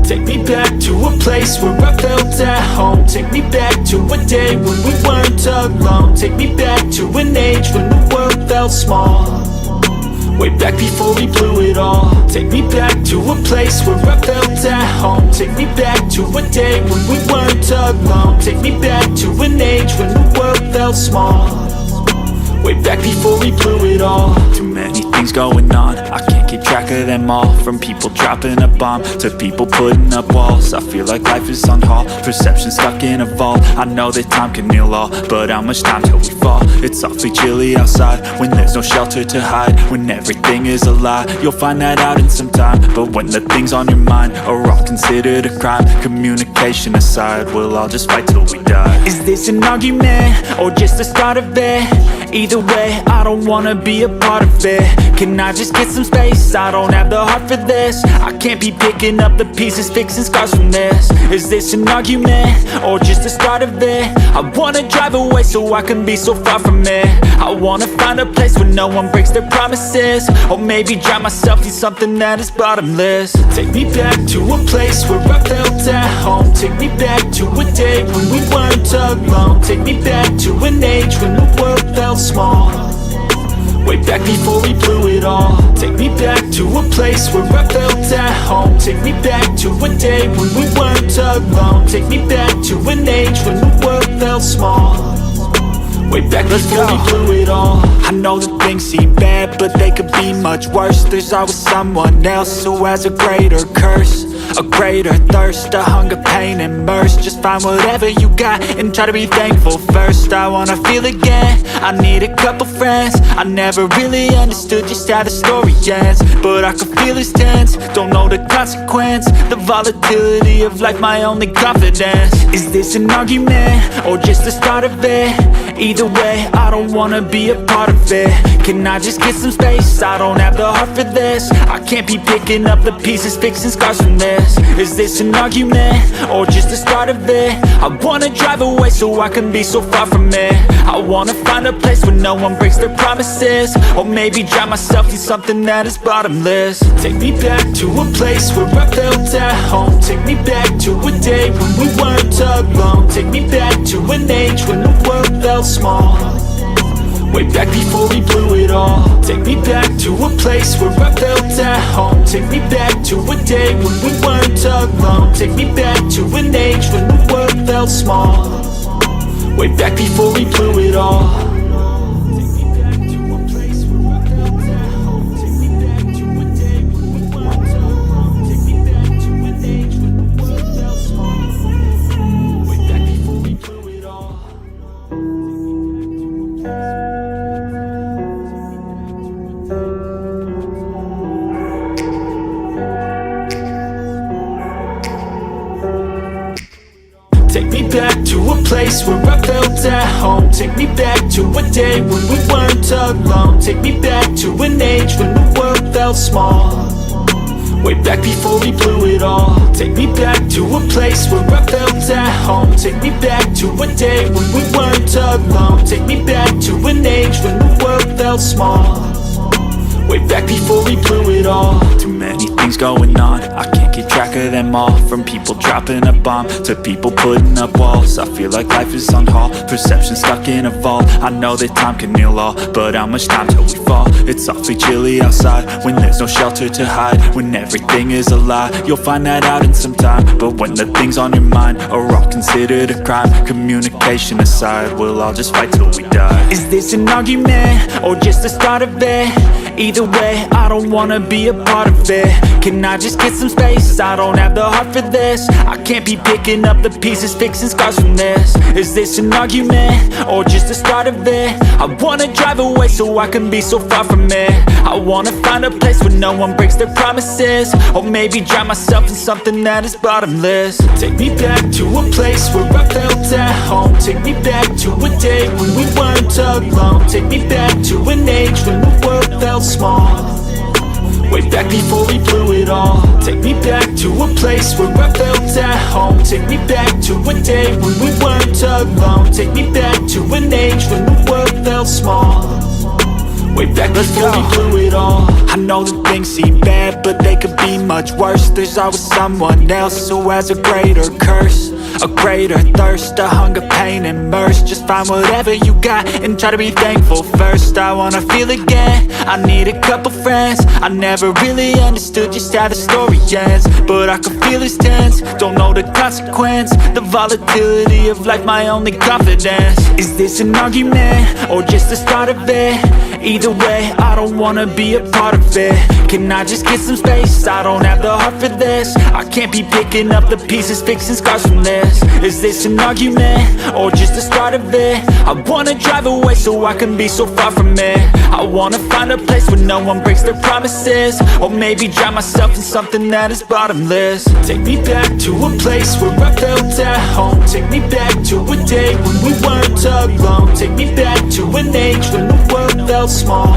Take me back to a place where I felt at home. Take me back to a day when we weren't alone. Take me back to an age when the world felt small, way back before we blew it all. Take me back to a place where I felt at home. Take me back to a day when we weren't alone. Take me back to an age when the world felt small, way back before we blew it all. Too many things going on, I can't keep track of them all. From people dropping a bomb to people putting up walls. I feel like life is on hold, perception stuck in a vault. I know that time can heal all, but how much time till we fall? It's awfully chilly outside when there's no shelter to hide. When everything is a lie, you'll find that out in some time. But when the things on your mind are all considered a crime, communication aside, we'll all just fight till we die. Is this an argument or just the start of it? Either way, I don't wanna be a part of it. Can I just get some space? I don't have the heart for this. I can't be picking up the pieces, fixing scars from this. Is this an argument or just the start of it? I wanna drive away so I can be so far from it. I wanna find a place where no one breaks their promises, or maybe drown myself in something that is bottomless. Take me back to a place where I felt at home. Take me back to a day when we weren't alone. Take me back to an age when the world felt small, way back before we blew it all. Take me back to a place where I felt at home. Take me back to a day when we weren't alone. Take me back to an age when the world felt small, way back before we blew it all. I know that things seem bad, but they could be much worse. There's always someone else who has a greater curse, a greater thirst, a hunger, pain, and mercy. Just find whatever you got and try to be thankful first. I wanna feel again, I need a couple friends. I never really understood just how the story ends, but I can feel it's tense, don't know the consequence. The volatility of life, my only confidence. Is this an argument, or just the start of it? Either way, I don't wanna be a part of it. Can I just get some space? I don't have the heart for this. I can't be picking up the pieces, fixing scars from this. Is this an argument, or just the start of it? I wanna drive away so I can be so far from it. I wanna find a place where no one breaks their promises, or maybe drown myself in something that is bottomless. Take me back to a place where I felt at home. Take me back to a day when we weren't alone. Take me back to an age when the world felt small, way back before we blew it all. Take me back to a place where I felt at home. Take me back to a day when we weren't alone. Take me back to an age when the world felt small, way back before we blew it all. Take me back to a place where I felt at home. Take me back to a day when we weren't alone. Take me back to an age when the world felt small, way back before we blew it all. Take me back to a place where I felt at home. Take me back to a day when we weren't alone. Take me back to an age when the world felt small, way back before we blew it all. Too many things going on, I can't keep track of them all. From people dropping a bomb to people putting up walls. I feel like life is on hold, perception stuck in a vault. I know that time can heal all, but how much time till we fall? It's awfully chilly outside when there's no shelter to hide. When everything is a lie, you'll find that out in some time. But when the things on your mind are all considered a crime, communication aside, we'll all just fight till we die. Is this an argument, or just the start of it? Either way, I don't wanna be a part of it. Can I just get some space? I don't have the heart for this. I can't be picking up the pieces, fixing scars from this. Is this an argument, or just the start of it? I wanna drive away so I can be so far from it. I wanna find a place where no one breaks their promises, or maybe drown myself in something that is bottomless. Take me back to a place where I felt at home. Take me back to a day when we weren't alone. Take me back to an age when the world felt small, way back before we blew it all. Take me back to a place where I felt at home. Take me back to a day when we weren't alone. Take me back to an age when the world felt small, way back before we blew it all. I know that things seem bad, but they could be much worse. There's always someone else who has a greater curse, a greater thirst, a hunger, pain, and mercy. Just find whatever you got and try to be thankful first. I wanna feel again, I need a couple friends. I never really understood just how the story ends, but I can feel it's tense, don't know the consequence. The volatility of life, my only confidence. Is this an argument, or just the start of it? Either way, I don't wanna be a part of it. Can I just get some space? I don't have the heart for this. I can't be picking up the pieces, fixing scars from this. Is this an argument, or just the start of it? I wanna drive away so I can be so far from it. I wanna find a place where no one breaks their promises, or maybe drown myself in something that is bottomless. Take me back to a place where I felt at home. Take me back to a day when we weren't alone. Take me back to an age when the world felt small,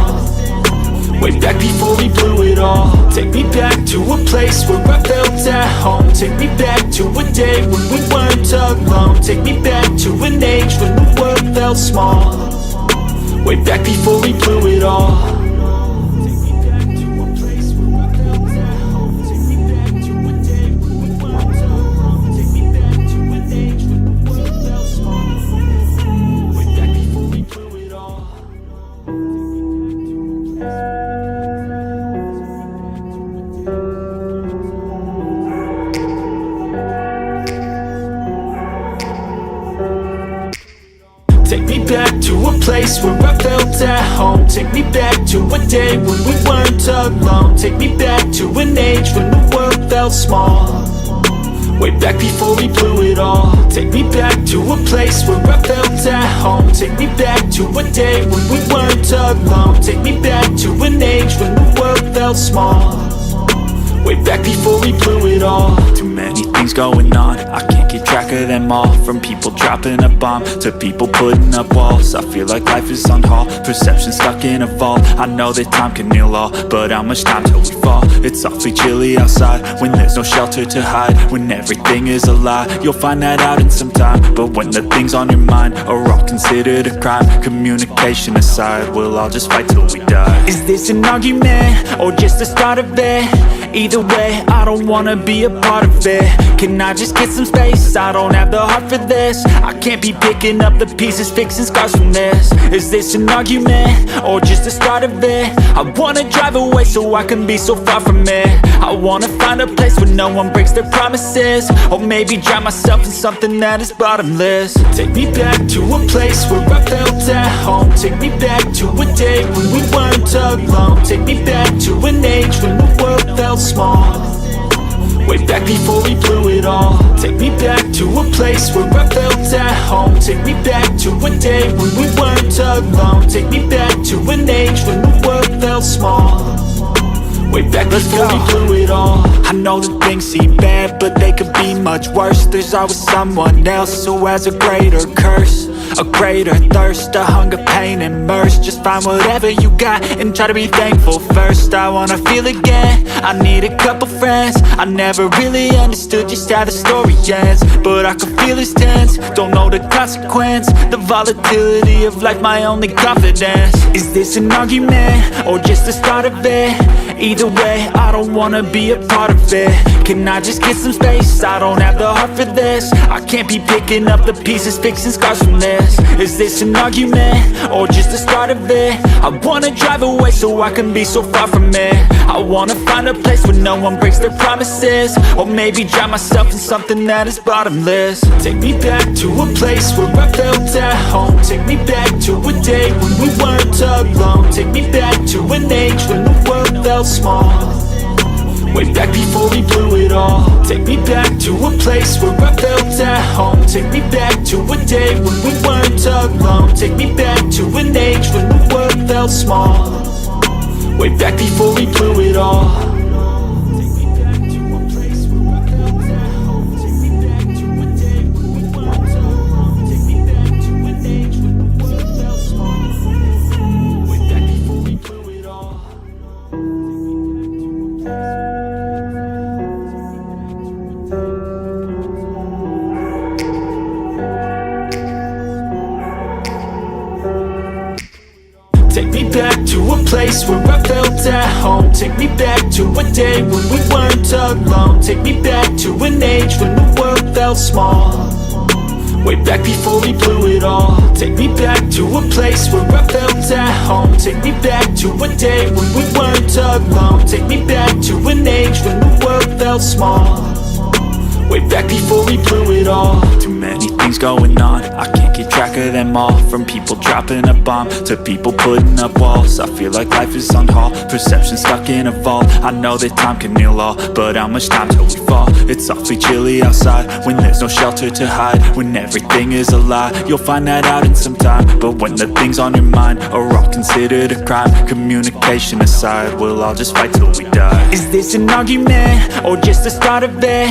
way back before we blew it all. Take me back to a place where I felt at home. Take me back to a day when we weren't alone. Take me back to an age when the world felt small, way back before we blew it all. Take me back to a place where I felt at home. Take me back to a day when we weren't alone. Take me back to an age when the world felt small. Way back before we blew it all. Take me back to a place where I felt at home. Take me back to a day when we weren't alone. Take me back to an age when the world felt small. Way back before we blew it all. Too many things going on, I can't keep track of them all. From people dropping a bomb to people putting up walls. I feel like life is on hold, perception stuck in a vault. I know that time can heal all, but how much time till we fall? It's awfully chilly outside, when there's no shelter to hide. When everything is a lie, you'll find that out in some time. But when the things on your mind are all considered a crime, communication aside, we'll all just fight till we die. Is this an argument, or just the start of it? Either way, I don't wanna be a part of it. Can I just get some space? I don't have the heart for this. I can't be picking up the pieces, fixing scars from this. Is this an argument, or just the start of it? I wanna drive away so I can be so far from it. I wanna find a place where no one breaks their promises, or maybe drown myself in something that is bottomless. Take me back to a place where I felt at home. Take me back to a day when we weren't alone. Take me back to an age when the world felt small. Way back before we blew it all. Take me back to a place where I felt at home. Take me back to a day when we weren't alone. Take me back to an age when the world felt small. Way back before we blew it all. I know that things seem bad, but they could be much worse. There's always someone else who has a greater curse, a greater thirst, a hunger, pain, and mercy. Just find whatever you got and try to be thankful first. I wanna feel again, I need a couple friends. I never really understood just how the story ends, but I can feel it's tense, don't know the consequence. The volatility of life, my only confidence. Is this an argument, or just the start of it? Either way, I don't wanna be a part of it. Can I just get some space? I don't have the heart for this. I can't be picking up the pieces, fixing scars from this. Is this an argument, or just the start of it? I wanna drive away so I can be so far from it. I wanna find a place where no one breaks their promises, or maybe drown myself in something that is bottomless. Take me back to a place where I felt at home. Take me back to a day when we weren't alone. Take me back to an age when the world felt small. Way back before we blew it all. Take me back to a place where I felt at home. Take me back to a day when we weren't alone. Take me back to an age when the world felt small. Way back before we blew it all. Take me back to a place where I felt at home. Take me back to a day when we weren't alone. Take me back to an age when the world felt small. Way back before we blew it all. Take me back to a place where I felt at home. Take me back to a day when we weren't alone. Take me back to an age when the world felt small. Way back before we blew it all. Too many things going on, I can't keep track of them all. From people dropping a bomb to people putting up walls. I feel like life is on hold, perception stuck in a vault. I know that time can heal all, but how much time till we fall? It's awfully chilly outside, when there's no shelter to hide. When everything is a lie, you'll find that out in some time. But when the things on your mind are all considered a crime, communication aside, we'll all just fight till we die. Is this an argument, or just the start of it?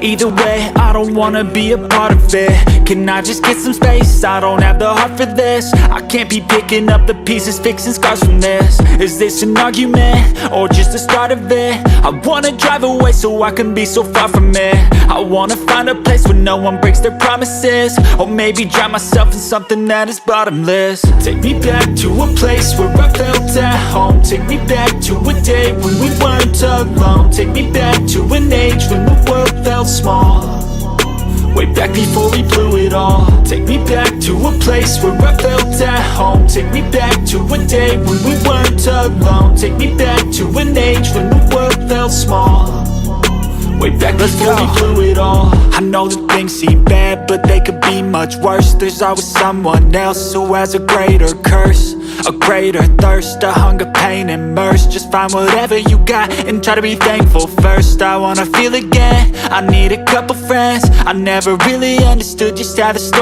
Either way, I don't wanna be a part of it. Can I just get some space? I don't have the heart for this. I can't be picking up the pieces, fixing scars from this. Is this an argument, or just the start of it? I wanna drive away so I can be so far from it. I wanna find a place where no one breaks their promises, or maybe drown myself in something that is bottomless. Take me back to a place where I felt at home. Take me back to a day when we weren't alone. Take me back to an age when the world felt small. Way back before we blew it all. Take me back to a place where I felt at home. Take me back to a day when we weren't alone. Take me back to an age when the world felt small. Way back back before we blew it all. I know that things seem bad, but they could be much worse. There's always someone else who has a greater curse, a greater thirst, a hunger, pain, and mercy. Just find whatever you got and try to be thankful first. I wanna feel again, I need a couple friends. I never really understood just how the story